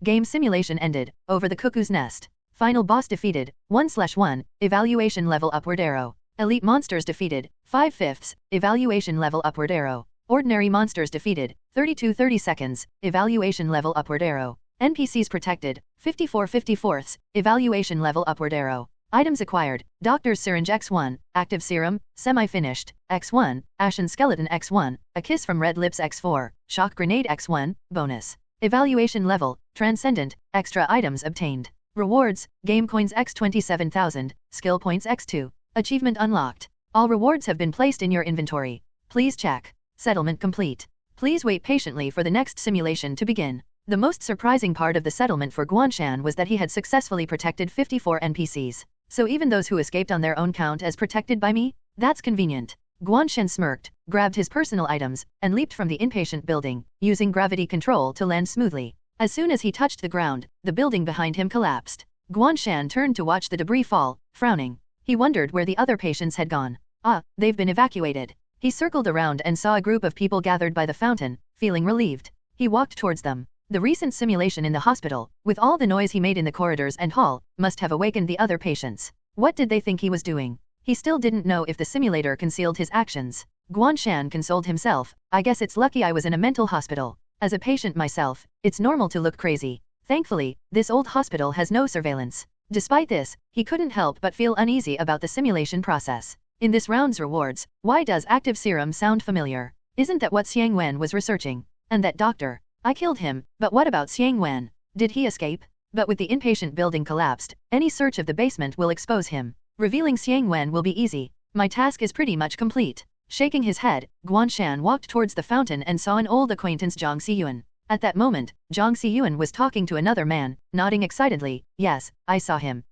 Game simulation ended, over the cuckoo's nest. Final boss defeated, 1/1, evaluation level upward arrow. Elite monsters defeated, 5/5, evaluation level upward arrow. Ordinary monsters defeated, 32-30 seconds, evaluation level upward arrow. NPCs protected, 54-54, evaluation level upward arrow. Items acquired, Doctor's Syringe X1, Active Serum, Semi-Finished, X1, Ashen Skeleton X1, A Kiss from Red Lips X4, Shock Grenade X1, Bonus. Evaluation level, Transcendent, extra items obtained. Rewards, Game Coins X 27,000, Skill Points X2. Achievement unlocked. All rewards have been placed in your inventory. Please check. Settlement complete. Please wait patiently for the next simulation to begin. The most surprising part of the settlement for Guan Shan was that he had successfully protected 54 NPCs. So even those who escaped on their own count as protected by me? That's convenient. Guan Shan smirked, grabbed his personal items, and leaped from the inpatient building, using gravity control to land smoothly. As soon as he touched the ground, the building behind him collapsed. Guan Shan turned to watch the debris fall, frowning. He wondered where the other patients had gone. They've been evacuated. He circled around and saw a group of people gathered by the fountain, feeling relieved. He walked towards them. The recent simulation in the hospital, with all the noise he made in the corridors and hall, must have awakened the other patients. What did they think he was doing? He still didn't know if the simulator concealed his actions. Guan Shan consoled himself, "I guess it's lucky I was in a mental hospital. As a patient myself, it's normal to look crazy. Thankfully, this old hospital has no surveillance." Despite this, he couldn't help but feel uneasy about the simulation process. In this round's rewards, why does Active Serum sound familiar? Isn't that what Xiang Wen was researching? And that doctor? I killed him, but what about Xiang Wen? Did he escape? But with the inpatient building collapsed, any search of the basement will expose him. Revealing Xiang Wen will be easy. My task is pretty much complete. Shaking his head, Guan Shan walked towards the fountain and saw an old acquaintance, Zhang Xiyuan. At that moment, Zhang Xiyuan was talking to another man, nodding excitedly. "Yes, I saw him."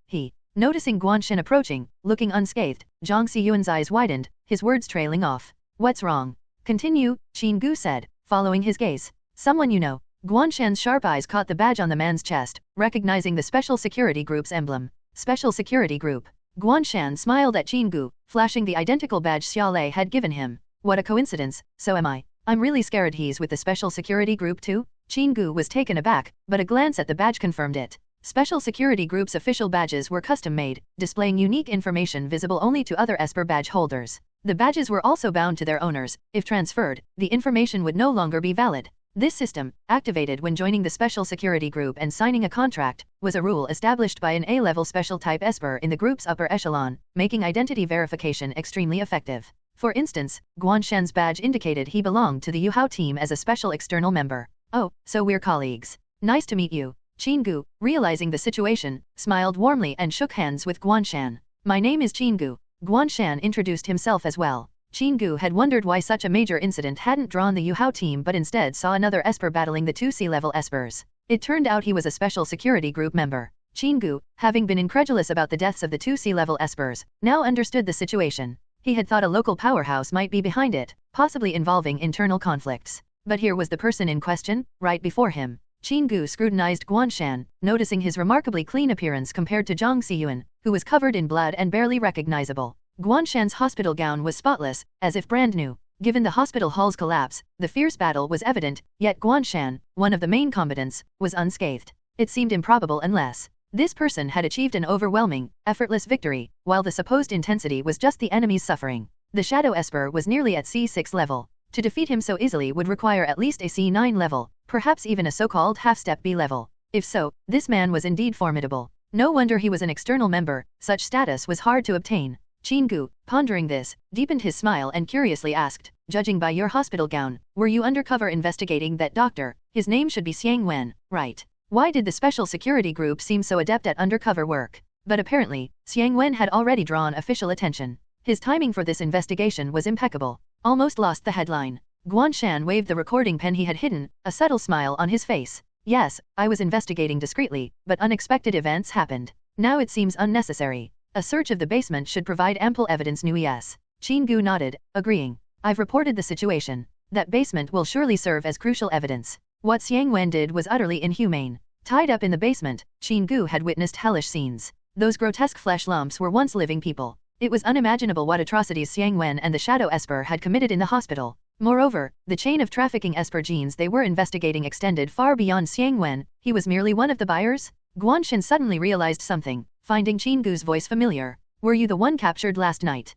Noticing Guan Shan approaching, looking unscathed, Zhang Xiyuan's eyes widened, his words trailing off. "What's wrong?" "Continue," Qin Gu said, following his gaze. "Someone you know." Guan Shan's sharp eyes caught the badge on the man's chest, recognizing the Special Security Group's emblem. Special Security Group. Guan Shan smiled at Qin Gu, flashing the identical badge Xiaolei had given him. "What a coincidence, so am I. I'm really scared he's with the Special Security Group too?" Qin Gu was taken aback, but a glance at the badge confirmed it. Special Security Group's official badges were custom-made, displaying unique information visible only to other Esper badge holders. The badges were also bound to their owners. If transferred, the information would no longer be valid. This system, activated when joining the Special Security Group and signing a contract, was a rule established by an A-level special type Esper in the group's upper echelon, making identity verification extremely effective. For instance, Guan Shan's badge indicated he belonged to the Yuhao team as a special external member. "Oh, so we're colleagues. Nice to meet you." Qin Gu, realizing the situation, smiled warmly and shook hands with Guan Shan. "My name is Qin Gu." Guan Shan introduced himself as well. Qin Gu had wondered why such a major incident hadn't drawn the Yuhao team but instead saw another Esper battling the two C-level Espers. It turned out he was a Special Security Group member. Qin Gu, having been incredulous about the deaths of the two C-level Espers, now understood the situation. He had thought a local powerhouse might be behind it, possibly involving internal conflicts. But here was the person in question, right before him. Qin Gu scrutinized Guan Shan, noticing his remarkably clean appearance compared to Zhang Xiyuan, who was covered in blood and barely recognizable. Guan Shan's hospital gown was spotless, as if brand new. Given the hospital hall's collapse, the fierce battle was evident, yet Guan Shan, one of the main combatants, was unscathed. It seemed improbable unless this person had achieved an overwhelming, effortless victory, while the supposed intensity was just the enemy's suffering. The Shadow Esper was nearly at C6 level. To defeat him so easily would require at least a C9 level, perhaps even a so-called half-step B level. If so, this man was indeed formidable. No wonder he was an external member, such status was hard to obtain. Qin Gu, pondering this, deepened his smile and curiously asked, judging by your hospital gown, were you undercover investigating that doctor? His name should be Xiang Wen, right? Why did the special security group seem so adept at undercover work? But apparently, Xiang Wen had already drawn official attention. His timing for this investigation was impeccable. Almost lost the headline. Guan Shan waved the recording pen he had hidden, a subtle smile on his face. Yes, I was investigating discreetly, but unexpected events happened. Now it seems unnecessary. A search of the basement should provide ample evidence. Yes. Qin Gu nodded, agreeing. I've reported the situation. That basement will surely serve as crucial evidence. What Xiang Wen did was utterly inhumane. Tied up in the basement, Qin Gu had witnessed hellish scenes. Those grotesque flesh lumps were once living people. It was unimaginable what atrocities Xiang Wen and the Shadow Esper had committed in the hospital. Moreover, the chain of trafficking Esper genes they were investigating extended far beyond Xiang Wen. He was merely one of the buyers? Guan Shan suddenly realized something, finding Qin Gu's voice familiar. Were you the one captured last night?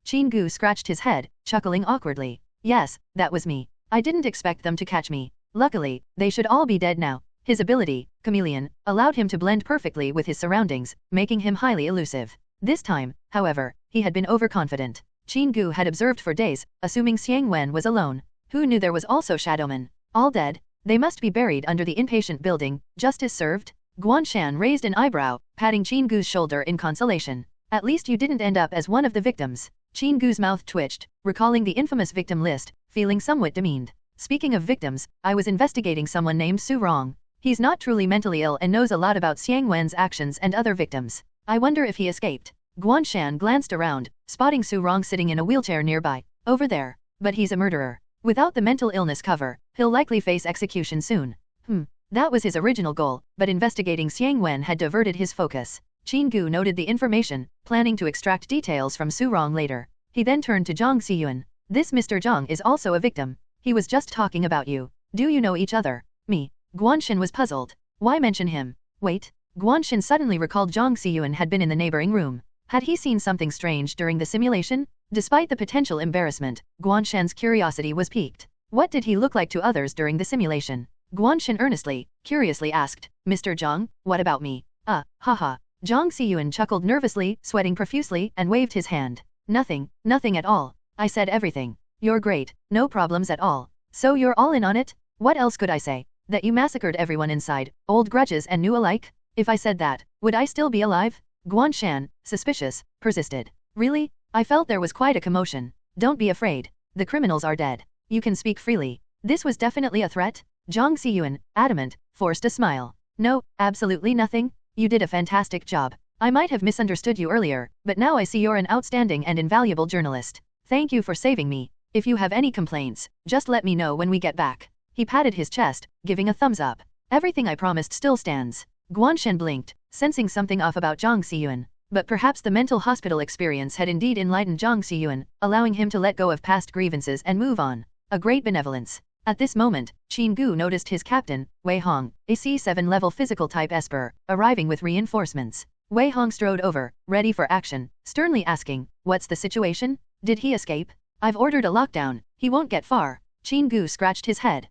Qin Gu scratched his head, chuckling awkwardly. Yes, that was me. I didn't expect them to catch me. Luckily, they should all be dead now. His ability, chameleon, allowed him to blend perfectly with his surroundings, making him highly elusive. This time, however, he had been overconfident. Qin Gu had observed for days, assuming Xiang Wen was alone. Who knew there was also Shadowman? All dead? They must be buried under the inpatient building. Justice served? Guan Shan raised an eyebrow, patting Qin Gu's shoulder in consolation. At least you didn't end up as one of the victims. Qin Gu's mouth twitched, recalling the infamous victim list, feeling somewhat demeaned. Speaking of victims, I was investigating someone named Su Rong. He's not truly mentally ill and knows a lot about Xiang Wen's actions and other victims. I wonder if he escaped. Guan Shan glanced around, spotting Su Rong sitting in a wheelchair nearby. Over there. But he's a murderer. Without the mental illness cover, he'll likely face execution soon. That was his original goal, but investigating Xiang Wen had diverted his focus. Qin Gu noted the information, planning to extract details from Su Rong later. He then turned to Zhang Xiyun. This Mr. Zhang is also a victim. He was just talking about you. Do you know each other? Me. Guan Shan was puzzled. Why mention him? Wait. Guan Shan suddenly recalled Zhang Xiyun had been in the neighboring room. Had he seen something strange during the simulation? Despite the potential embarrassment, Guan Shan's curiosity was piqued. What did he look like to others during the simulation? Guan Shan earnestly, curiously asked, Mr. Zhang, what about me? Haha. Zhang Xiyun chuckled nervously, sweating profusely, and waved his hand. Nothing at all. I said everything. You're great, no problems at all. So you're all in on it? What else could I say? That you massacred everyone inside, old grudges and new alike? If I said that, would I still be alive? Guan Shan, suspicious, persisted. Really? I felt there was quite a commotion. Don't be afraid. The criminals are dead. You can speak freely. This was definitely a threat? Zhang Xiyun, adamant, forced a smile. No, absolutely nothing. You did a fantastic job. I might have misunderstood you earlier, but now I see you're an outstanding and invaluable journalist. Thank you for saving me. If you have any complaints, just let me know when we get back. He patted his chest, giving a thumbs up. Everything I promised still stands. Guan Shan blinked, sensing something off about Zhang Xiyun. But perhaps the mental hospital experience had indeed enlightened Zhang Xiyun, allowing him to let go of past grievances and move on. A great benevolence. At this moment, Qin Gu noticed his captain, Wei Hong, a C7 level physical type Esper, arriving with reinforcements. Wei Hong strode over, ready for action, sternly asking, what's the situation? Did he escape? I've ordered a lockdown, he won't get far. Qin Gu scratched his head.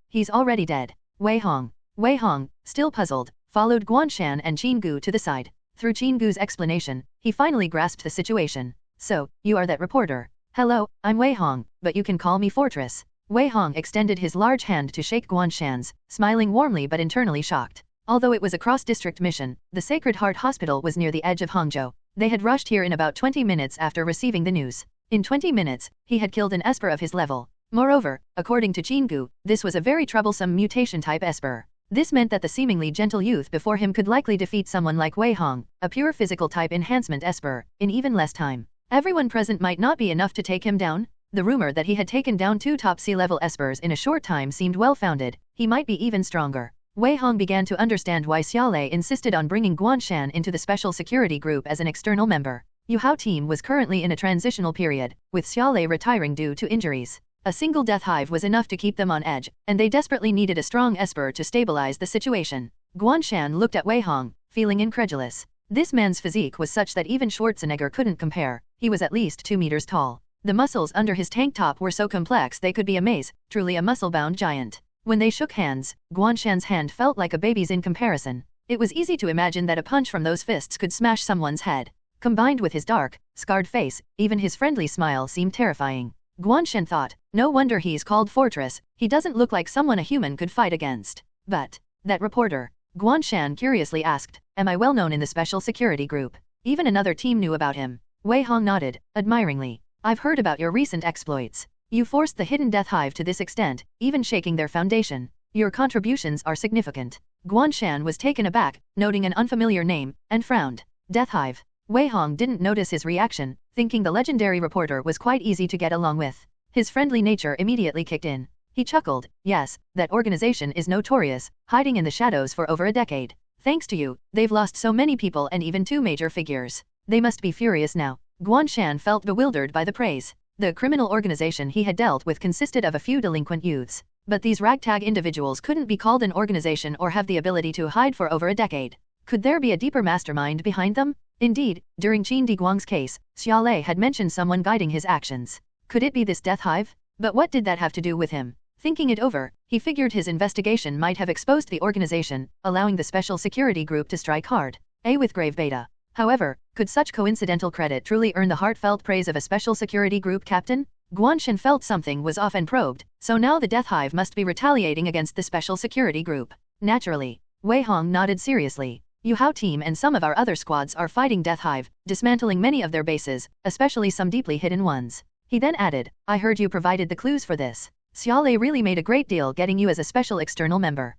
He's already dead. Wei Hong, still puzzled, followed Guan Shan and Qin Gu to the side. Through Qin Gu's explanation, he finally grasped the situation. So, you are that reporter. Hello, I'm Wei Hong, but you can call me Fortress. Wei Hong extended his large hand to shake Guan Shan's, smiling warmly but internally shocked. Although it was a cross-district mission, the Sacred Heart Hospital was near the edge of Hangzhou. They had rushed here in about 20 minutes after receiving the news. In 20 minutes, he had killed an Esper of his level. Moreover, according to Qin Gu, this was a very troublesome mutation-type Esper. This meant that the seemingly gentle youth before him could likely defeat someone like Wei Hong, a pure physical-type enhancement Esper, in even less time. Everyone present might not be enough to take him down. The rumor that he had taken down 2 top C-level Espers in a short time seemed well-founded. He might be even stronger. Wei Hong began to understand why Xiaolei insisted on bringing Guan Shan into the special security group as an external member. Yu Hao team was currently in a transitional period, with Xiaolei retiring due to injuries. A single death hive was enough to keep them on edge, and they desperately needed a strong esper to stabilize the situation. Guan Shan looked at Wei Hong, feeling incredulous. This man's physique was such that even Schwarzenegger couldn't compare. He was at least 2 meters tall. The muscles under his tank top were so complex they could be a maze, truly a muscle-bound giant. When they shook hands, Guan Shan's hand felt like a baby's in comparison. It was easy to imagine that a punch from those fists could smash someone's head. Combined with his dark, scarred face, even his friendly smile seemed terrifying. Guan Shan thought, no wonder he's called Fortress, he doesn't look like someone a human could fight against. But, that reporter? Guan Shan curiously asked, am I well known in the special security group? Even another team knew about him. Wei Hong nodded, admiringly. I've heard about your recent exploits. You forced the hidden death hive to this extent, even shaking their foundation. Your contributions are significant. Guan Shan was taken aback, noting an unfamiliar name, and frowned. Death hive. Wei Hong didn't notice his reaction, thinking the legendary reporter was quite easy to get along with. His friendly nature immediately kicked in. He chuckled, yes, that organization is notorious, hiding in the shadows for over a decade. Thanks to you, they've lost so many people and even 2 major figures. They must be furious now. Guan Shan felt bewildered by the praise. The criminal organization he had dealt with consisted of a few delinquent youths. But these ragtag individuals couldn't be called an organization or have the ability to hide for over a decade. Could there be a deeper mastermind behind them? Indeed, during Qin Diguang's case, Xiaolei had mentioned someone guiding his actions. Could it be this death hive? But what did that have to do with him? Thinking it over, he figured his investigation might have exposed the organization, allowing the special security group to strike hard. With grave beta. However, could such coincidental credit truly earn the heartfelt praise of a special security group captain? Guan Shan felt something was off and probed, so now the death hive must be retaliating against the special security group. Naturally. Wei Hong nodded seriously. Yu Hao team and some of our other squads are fighting death hive, dismantling many of their bases, especially some deeply hidden ones. He then added, I heard you provided the clues for this. Xiaolei really made a great deal getting you as a special external member.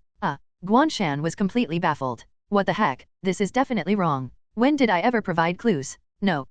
Guan Shan was completely baffled. What the heck, this is definitely wrong. When did I ever provide clues? No,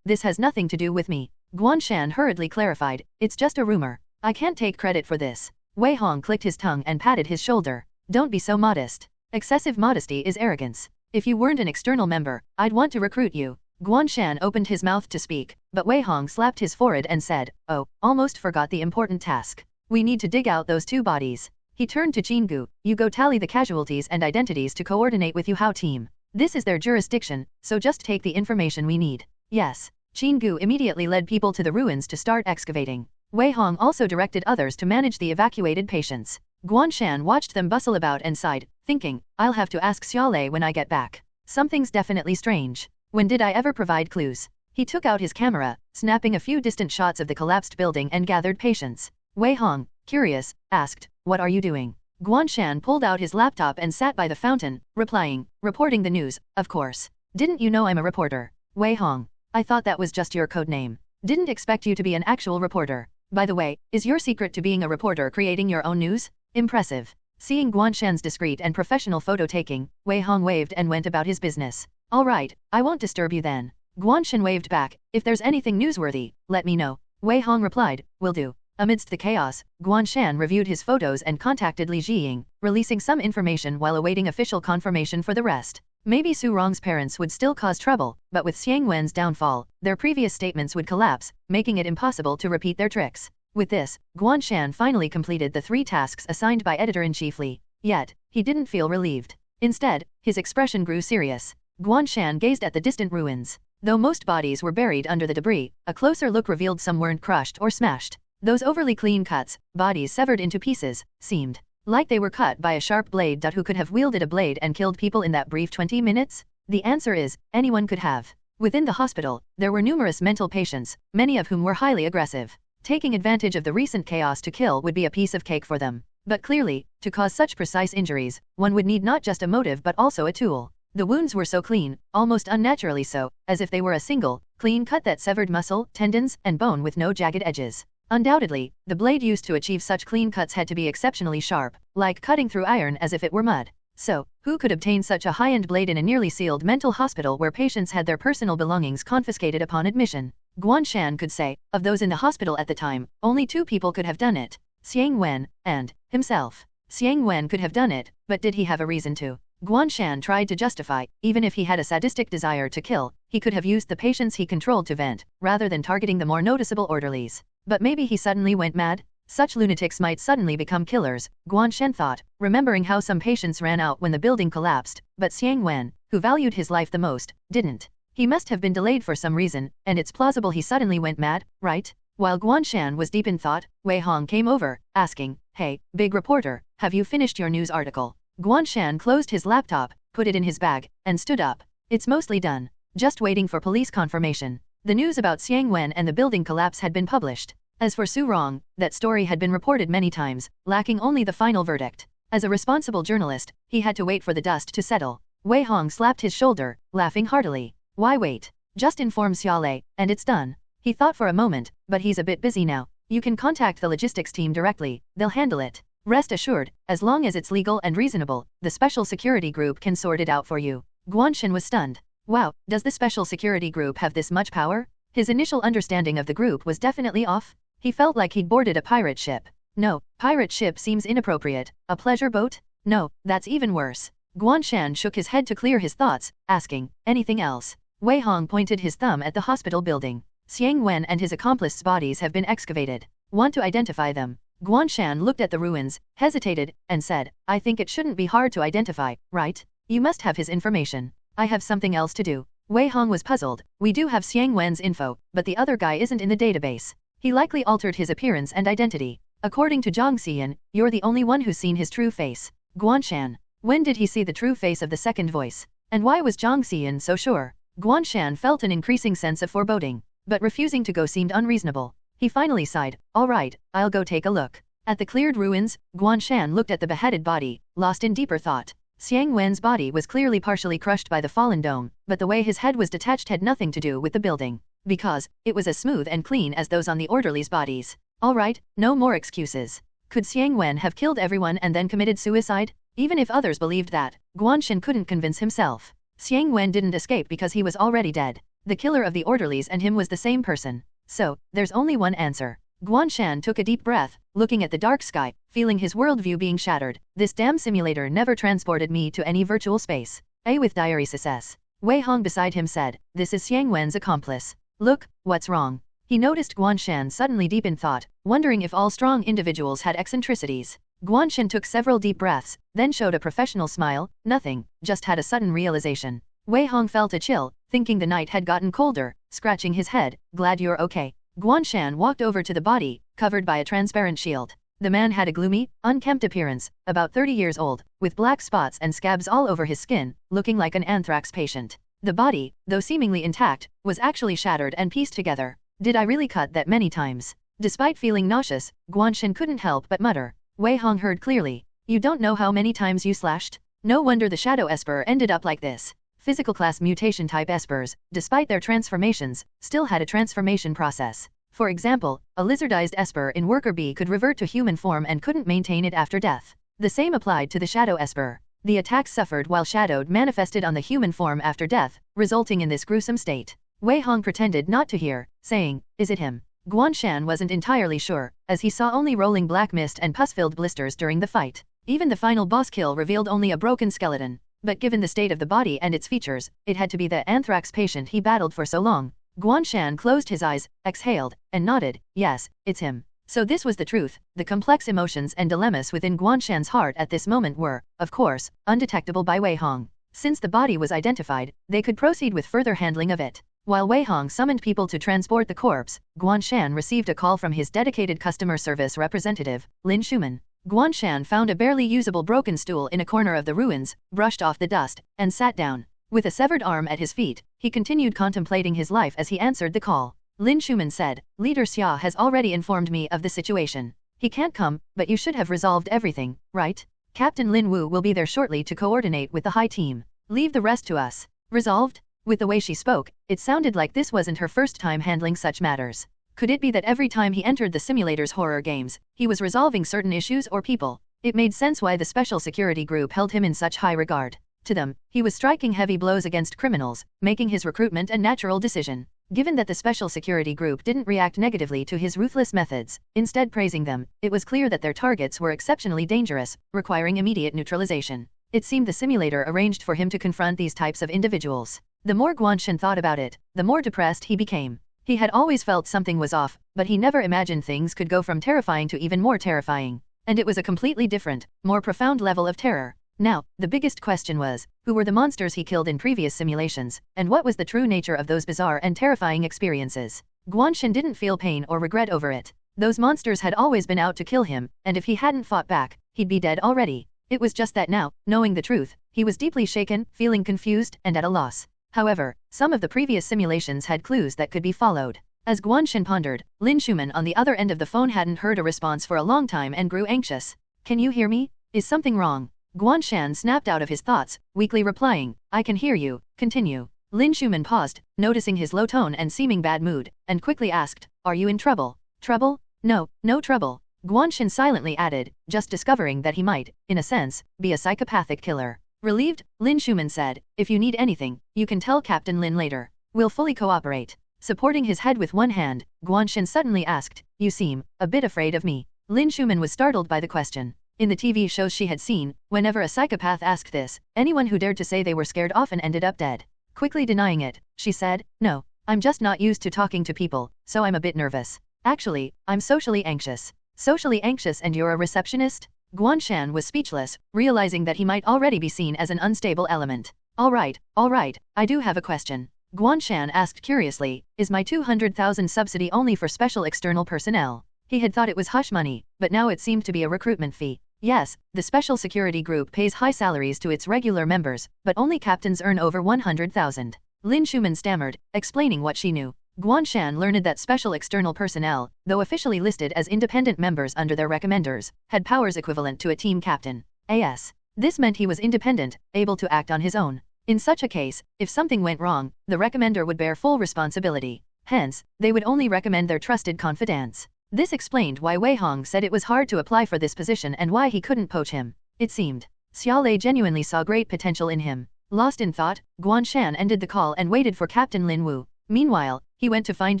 this has nothing to do with me. Guan Shan hurriedly clarified, it's just a rumor. I can't take credit for this. Wei Hong clicked his tongue and patted his shoulder. Don't be so modest. Excessive modesty is arrogance. If you weren't an external member, I'd want to recruit you. Guan Shan opened his mouth to speak, but Wei Hong slapped his forehead and said, oh, almost forgot the important task. We need to dig out those 2 bodies. He turned to Qin Gu, you go tally the casualties and identities to coordinate with Yu Hao team. This is their jurisdiction, so just take the information we need. Yes. Qin Gu immediately led people to the ruins to start excavating. Wei Hong also directed others to manage the evacuated patients. Guan Shan watched them bustle about and sighed, thinking, I'll have to ask Xiaolei when I get back. Something's definitely strange. When did I ever provide clues? He took out his camera, snapping a few distant shots of the collapsed building and gathered patients. Wei Hong, curious, asked, what are you doing? Guan Shan pulled out his laptop and sat by the fountain, replying, reporting the news, of course. Didn't you know I'm a reporter? Wei Hong. I thought that was just your code name. Didn't expect you to be an actual reporter. By the way, is your secret to being a reporter creating your own news? Impressive. Seeing Guan Shan's discreet and professional photo taking, Wei Hong waved and went about his business. All right, I won't disturb you then. Guan Shan waved back, if there's anything newsworthy, let me know. Wei Hong replied, will do. Amidst the chaos, Guan Shan reviewed his photos and contacted Li Jiying, releasing some information while awaiting official confirmation for the rest. Maybe Su Rong's parents would still cause trouble, but with Xiang Wen's downfall, their previous statements would collapse, making it impossible to repeat their tricks. With this, Guan Shan finally completed the 3 tasks assigned by Editor-in-Chief Li. Yet, he didn't feel relieved. Instead, his expression grew serious. Guan Shan gazed at the distant ruins. Though most bodies were buried under the debris, a closer look revealed some weren't crushed or smashed. Those overly clean cuts, bodies severed into pieces, seemed like they were cut by a sharp blade. Who could have wielded a blade and killed people in that brief 20 minutes? The answer is, anyone could have. Within the hospital, there were numerous mental patients, many of whom were highly aggressive. Taking advantage of the recent chaos to kill would be a piece of cake for them. But clearly, to cause such precise injuries, one would need not just a motive but also a tool. The wounds were so clean, almost unnaturally so, as if they were a single, clean cut that severed muscle, tendons, and bone with no jagged edges. Undoubtedly, the blade used to achieve such clean cuts had to be exceptionally sharp, like cutting through iron as if it were mud. So, who could obtain such a high-end blade in a nearly sealed mental hospital where patients had their personal belongings confiscated upon admission? Guan Shan could say, of those in the hospital at the time, only 2 people could have done it. Xiang Wen, and himself. Xiang Wen could have done it, but did he have a reason to? Guan Shan tried to justify, even if he had a sadistic desire to kill, he could have used the patients he controlled to vent, rather than targeting the more noticeable orderlies. But maybe he suddenly went mad? Such lunatics might suddenly become killers, Guan Shan thought, remembering how some patients ran out when the building collapsed, but Xiang Wen, who valued his life the most, didn't. He must have been delayed for some reason, and it's plausible he suddenly went mad, right? While Guan Shan was deep in thought, Wei Hong came over, asking, "Hey, big reporter, have you finished your news article?" Guan Shan closed his laptop, put it in his bag, and stood up. "It's mostly done. Just waiting for police confirmation." The news about Xiang Wen and the building collapse had been published. As for Su Rong, that story had been reported many times, lacking only the final verdict. As a responsible journalist, he had to wait for the dust to settle. Wei Hong slapped his shoulder, laughing heartily. "Why wait? Just inform Xiaolei, and it's done." He thought for a moment, but he's a bit busy now. "You can contact the logistics team directly, they'll handle it. Rest assured, as long as it's legal and reasonable, the special security group can sort it out for you." Guan Shan was stunned. Wow, does the special security group have this much power? His initial understanding of the group was definitely off. He felt like he'd boarded a pirate ship. No, pirate ship seems inappropriate. A pleasure boat? No, that's even worse. Guan Shan shook his head to clear his thoughts, asking, "Anything else?" Wei Hong pointed his thumb at the hospital building. "Xiang Wen and his accomplices' bodies have been excavated. Want to identify them?" Guan Shan looked at the ruins, hesitated, and said, "I think it shouldn't be hard to identify, right? You must have his information. I have something else to do." Wei Hong was puzzled. "We do have Xiang Wen's info, but the other guy isn't in the database. He likely altered his appearance and identity. According to Zhang Xian, you're the only one who's seen his true face." Guan Shan. When did he see the true face of the second voice? And why was Zhang Xian so sure? Guan Shan felt an increasing sense of foreboding, but refusing to go seemed unreasonable. He finally sighed, "All right, I'll go take a look." At the cleared ruins, Guan Shan looked at the beheaded body, lost in deeper thought. Xiang Wen's body was clearly partially crushed by the fallen dome, but the way his head was detached had nothing to do with the building, because it was as smooth and clean as those on the orderlies' bodies. All right, no more excuses. Could Xiang Wen have killed everyone and then committed suicide? Even if others believed that, Guan Shan couldn't convince himself. Xiang Wen didn't escape because he was already dead. The killer of the orderlies and him was the same person. So, there's only one answer. Guan Shan took a deep breath, looking at the dark sky, feeling his worldview being shattered. This damn simulator never transported me to any virtual space. With diary success. Wei Hong beside him said, "This is Xiang Wen's accomplice. Look, what's wrong?" He noticed Guan Shan suddenly deep in thought, wondering if all strong individuals had eccentricities. Guan Shan took several deep breaths, then showed a professional smile. "Nothing, just had a sudden realization." Wei Hong felt a chill, thinking the night had gotten colder, scratching his head, "Glad you're okay." Guan Shan walked over to the body, covered by a transparent shield. The man had a gloomy, unkempt appearance, about 30 years old, with black spots and scabs all over his skin, looking like an anthrax patient. The body, though seemingly intact, was actually shattered and pieced together. "Did I really cut that many times?" Despite feeling nauseous, Guan Shan couldn't help but mutter. Wei Hong heard clearly. "You don't know how many times you slashed? No wonder the Shadow Esper ended up like this." Physical class mutation type espers, despite their transformations, still had a transformation process. For example, a lizardized esper in worker B could revert to human form and couldn't maintain it after death. The same applied to the Shadow Esper. The attacks suffered while shadowed manifested on the human form after death, resulting in this gruesome state. Wei Hong pretended not to hear, saying, "Is it him?" Guan Shan wasn't entirely sure, as he saw only rolling black mist and pus-filled blisters during the fight. Even the final boss kill revealed only a broken skeleton. But given the state of the body and its features, it had to be the anthrax patient he battled for so long. Guan Shan closed his eyes, exhaled, and nodded. Yes, it's him. So this was the truth. The complex emotions and dilemmas within Guan Shan's heart at this moment were, of course, undetectable by Wei Hong. Since the body was identified, they could proceed with further handling of it. While Wei Hong summoned people to transport the corpse, Guan Shan received a call from his dedicated customer service representative, Lin Schumann. Guan Shan found a barely usable broken stool in a corner of the ruins, brushed off the dust, and sat down. With a severed arm at his feet, he continued contemplating his life as he answered the call. Lin Schumann said, "Leader Xia has already informed me of the situation. He can't come, but you should have resolved everything, right? Captain Lin Wu will be there shortly to coordinate with the high team. Leave the rest to us." Resolved? With the way she spoke, it sounded like this wasn't her first time handling such matters. Could it be that every time he entered the simulator's horror games, he was resolving certain issues or people? It made sense why the special security group held him in such high regard. To them, he was striking heavy blows against criminals, making his recruitment a natural decision. Given that the special security group didn't react negatively to his ruthless methods, instead praising them, it was clear that their targets were exceptionally dangerous, requiring immediate neutralization. It seemed the simulator arranged for him to confront these types of individuals. The more Guan Shan thought about it, the more depressed he became. He had always felt something was off, but he never imagined things could go from terrifying to even more terrifying. And it was a completely different, more profound level of terror. Now, the biggest question was, who were the monsters he killed in previous simulations, and what was the true nature of those bizarre and terrifying experiences? Guan Shan didn't feel pain or regret over it. Those monsters had always been out to kill him, and if he hadn't fought back, he'd be dead already. It was just that now, knowing the truth, he was deeply shaken, feeling confused, and at a loss. However, some of the previous simulations had clues that could be followed. As Guan Shan pondered, Lin Schumann on the other end of the phone hadn't heard a response for a long time and grew anxious. "Can you hear me? Is something wrong?" Guan Shan snapped out of his thoughts, weakly replying, "I can hear you, continue." Lin Schumann paused, noticing his low tone and seeming bad mood, and quickly asked, "Are you in trouble?" "Trouble? No, no trouble." Guan Shan silently added, just discovering that he might, in a sense, be a psychopathic killer. Relieved, Lin Schumann said, "If you need anything, you can tell Captain Lin later. We'll fully cooperate." Supporting his head with one hand, Guan Shan suddenly asked, "You seem a bit afraid of me." Lin Schumann was startled by the question. In the TV shows she had seen, whenever a psychopath asked this, anyone who dared to say they were scared often ended up dead. Quickly denying it, she said, "No, I'm just not used to talking to people, so I'm a bit nervous. Actually, I'm socially anxious." "Socially anxious and you're a receptionist?" Guan Shan was speechless, realizing that he might already be seen as an unstable element. All right, I do have a question." Guan Shan asked curiously, "Is my 200,000 subsidy only for special external personnel?" He had thought it was hush money, but now it seemed to be a recruitment fee. "Yes, the special security group pays high salaries to its regular members, but only captains earn over 100,000. Lin Schumann stammered, explaining what she knew. Guan Shan learned that special external personnel, though officially listed as independent members under their recommenders, had powers equivalent to a team captain. As. This meant he was independent, able to act on his own. In such a case, if something went wrong, the recommender would bear full responsibility. Hence, they would only recommend their trusted confidants. This explained why Wei Hong said it was hard to apply for this position and why he couldn't poach him. It seemed. Xiao Lei genuinely saw great potential in him. Lost in thought, Guan Shan ended the call and waited for Captain Lin Wu. Meanwhile, he went to find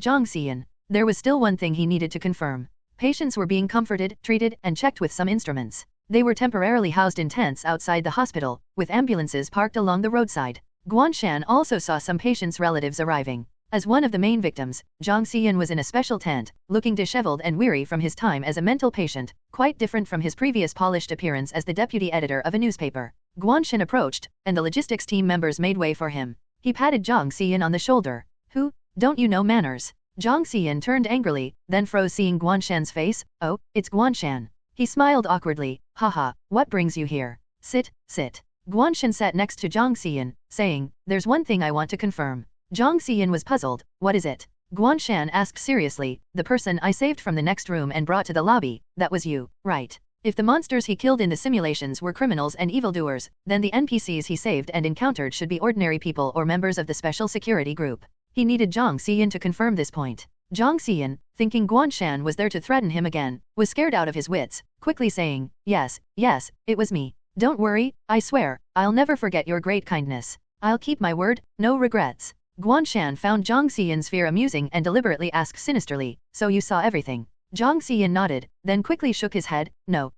Zhang Xian. There was still one thing he needed to confirm. Patients were being comforted, treated, and checked with some instruments. They were temporarily housed in tents outside the hospital, with ambulances parked along the roadside. Guan Shan also saw some patients' relatives arriving. As one of the main victims, Zhang Xian was in a special tent, looking disheveled and weary from his time as a mental patient, quite different from his previous polished appearance as the deputy editor of a newspaper. Guan Shan approached, and the logistics team members made way for him. He patted Zhang Xian on the shoulder. "Who? Don't you know manners?" Zhang Xian turned angrily, then froze seeing Guan Shan's face. "Oh, it's Guan Shan." He smiled awkwardly. "Haha, what brings you here? Sit, sit." Guan Shan sat next to Zhang Xian, saying, "There's one thing I want to confirm." Zhang Xian was puzzled. "What is it?" Guan Shan asked seriously. "The person I saved from the next room and brought to the lobby, that was you, right? If the monsters he killed in the simulations were criminals and evildoers, then the NPCs he saved and encountered should be ordinary people or members of the special security group." He needed Zhang Xian to confirm this point. Zhang Xian, thinking Guan Shan was there to threaten him again, was scared out of his wits, quickly saying, yes, it was me. "Don't worry, I swear, I'll never forget your great kindness. I'll keep my word, no regrets." Guan Shan found Zhang Xian's fear amusing and deliberately asked sinisterly, "So you saw everything?" Zhang Xian nodded, then quickly shook his head. No,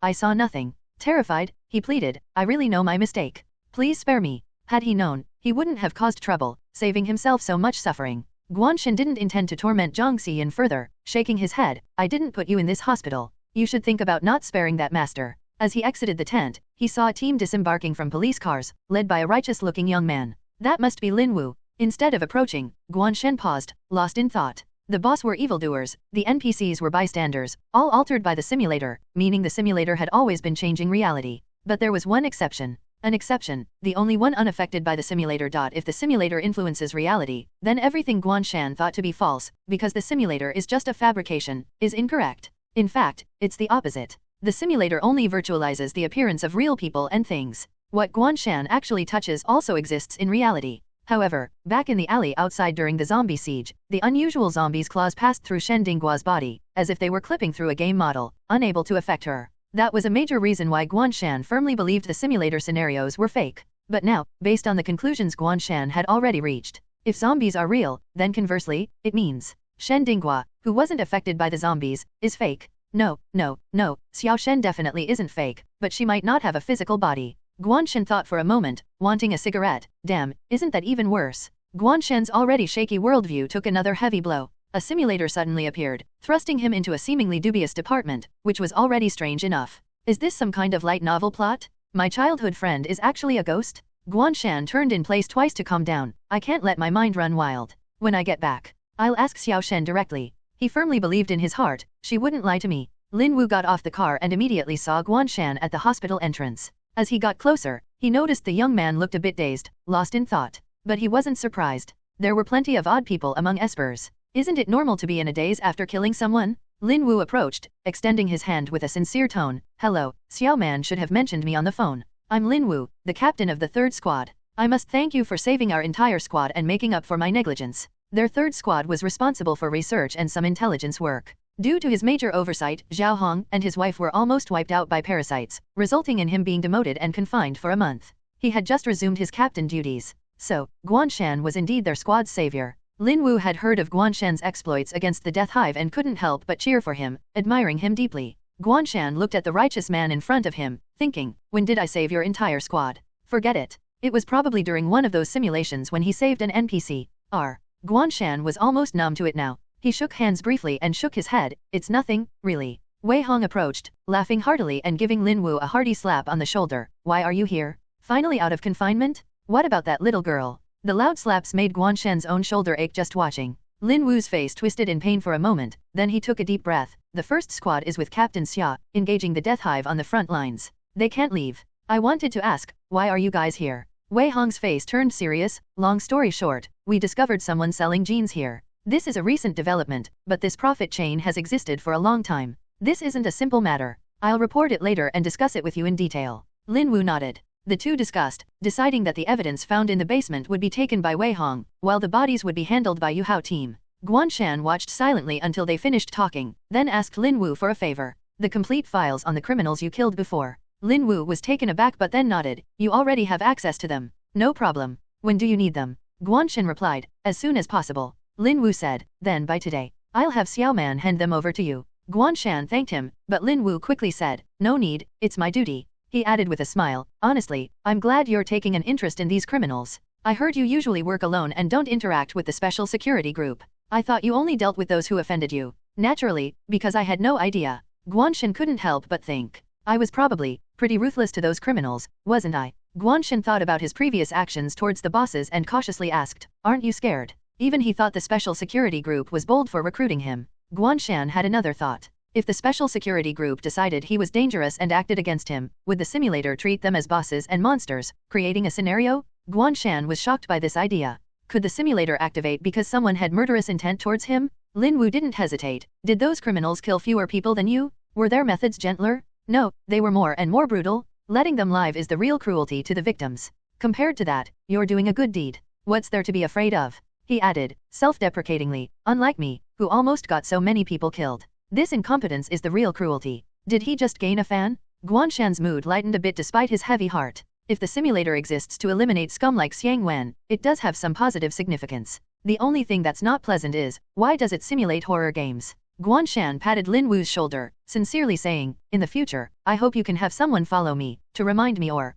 I saw nothing." Terrified, he pleaded, "I really know my mistake. Please spare me." Had he known, he wouldn't have caused trouble, saving himself so much suffering. Guan Shan didn't intend to torment Zhang Xian further, shaking his head. "I didn't put you in this hospital. You should think about not sparing that master." As he exited the tent, he saw a team disembarking from police cars, led by a righteous-looking young man. That must be Lin Wu. Instead of approaching, Guan Shan paused, lost in thought. The boss were evildoers, the NPCs were bystanders, all altered by the simulator, meaning the simulator had always been changing reality. But there was one exception. An exception, the only one unaffected by the simulator. If the simulator influences reality, then everything Guan Shan thought to be false, because the simulator is just a fabrication, is incorrect. In fact, it's the opposite. The simulator only virtualizes the appearance of real people and things. What Guan Shan actually touches also exists in reality. However, back in the alley outside during the zombie siege, the unusual zombie's claws passed through Shen Dinggua's body, as if they were clipping through a game model, unable to affect her. That was a major reason why Guan Shan firmly believed the simulator scenarios were fake. But now, based on the conclusions Guan Shan had already reached, if zombies are real, then conversely, it means Shen Dinggua, who wasn't affected by the zombies, is fake. No, Xiao Shen definitely isn't fake, but she might not have a physical body. Guan Shan thought for a moment, wanting a cigarette. Damn, isn't that even worse? Guan Shan's already shaky worldview took another heavy blow. A simulator suddenly appeared, thrusting him into a seemingly dubious department, which was already strange enough. Is this some kind of light novel plot? My childhood friend is actually a ghost? Guan Shan turned in place twice to calm down. I can't let my mind run wild. When I get back, I'll ask Xiao Shen directly. He firmly believed in his heart, she wouldn't lie to me. Lin Wu got off the car and immediately saw Guan Shan at the hospital entrance. As he got closer, he noticed the young man looked a bit dazed, lost in thought. But he wasn't surprised. There were plenty of odd people among espers. Isn't it normal to be in a daze after killing someone? Lin Wu approached, extending his hand with a sincere tone. Hello, Xiao Man should have mentioned me on the phone. I'm Lin Wu, the captain of the 3rd squad. I must thank you for saving our entire squad and making up for my negligence. Their 3rd squad was responsible for research and some intelligence work. Due to his major oversight, Zhao Hong and his wife were almost wiped out by parasites, resulting in him being demoted and confined for a month. He had just resumed his captain duties. So, Guan Shan was indeed their squad's savior. Lin Wu had heard of Guan Shan's exploits against the Death Hive and couldn't help but cheer for him, admiring him deeply. Guan Shan looked at the righteous man in front of him, thinking, when did I save your entire squad? Forget it. It was probably during one of those simulations when he saved an NPC. Guan Shan was almost numb to it now. He shook hands briefly and shook his head. It's nothing, really. Wei Hong approached, laughing heartily and giving Lin Wu a hearty slap on the shoulder. Why are you here? Finally out of confinement? What about that little girl? The loud slaps made Guan Shan's own shoulder ache just watching. Lin Wu's face twisted in pain for a moment, then he took a deep breath. The 1st squad is with Captain Xia, engaging the Death Hive on the front lines. They can't leave. I wanted to ask, why are you guys here? Wei Hong's face turned serious. Long story short, we discovered someone selling genes here. This is a recent development, but this profit chain has existed for a long time. This isn't a simple matter. I'll report it later and discuss it with you in detail. Lin Wu nodded. The two discussed, deciding that the evidence found in the basement would be taken by Wei Hong, while the bodies would be handled by Yu Hao team. Guan Shan watched silently until they finished talking, then asked Lin Wu for a favor. The complete files on the criminals you killed before. Lin Wu was taken aback but then nodded. You already have access to them. No problem. When do you need them? Guan Shan replied, as soon as possible. Lin Wu said, then by today. I'll have Xiao Man hand them over to you. Guan Shan thanked him, but Lin Wu quickly said, no need, it's my duty. He added with a smile, honestly, I'm glad you're taking an interest in these criminals. I heard you usually work alone and don't interact with the special security group. I thought you only dealt with those who offended you. Naturally, because I had no idea. Guan Shan couldn't help but think. I was probably pretty ruthless to those criminals, wasn't I? Guan Shan thought about his previous actions towards the bosses and cautiously asked, aren't you scared? Even he thought the special security group was bold for recruiting him. Guan Shan had another thought. If the special security group decided he was dangerous and acted against him, would the simulator treat them as bosses and monsters, creating a scenario? Guan Shan was shocked by this idea. Could the simulator activate because someone had murderous intent towards him? Lin Wu didn't hesitate. Did those criminals kill fewer people than you? Were their methods gentler? No, they were more and more brutal. Letting them live is the real cruelty to the victims. Compared to that, you're doing a good deed. What's there to be afraid of? He added, self-deprecatingly, unlike me, who almost got so many people killed. This incompetence is the real cruelty. Did he just gain a fan? Guan Shan's mood lightened a bit despite his heavy heart. If the simulator exists to eliminate scum like Xiang Wen, it does have some positive significance. The only thing that's not pleasant is, why does it simulate horror games? Guan Shan patted Lin Wu's shoulder, sincerely saying, in the future, I hope you can have someone follow me, to remind me or,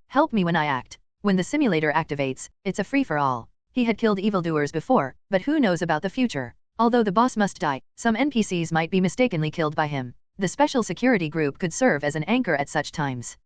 help me when I act. When the simulator activates, it's a free-for-all. He had killed evildoers before, but who knows about the future? Although the boss must die, some NPCs might be mistakenly killed by him. The special security group could serve as an anchor at such times.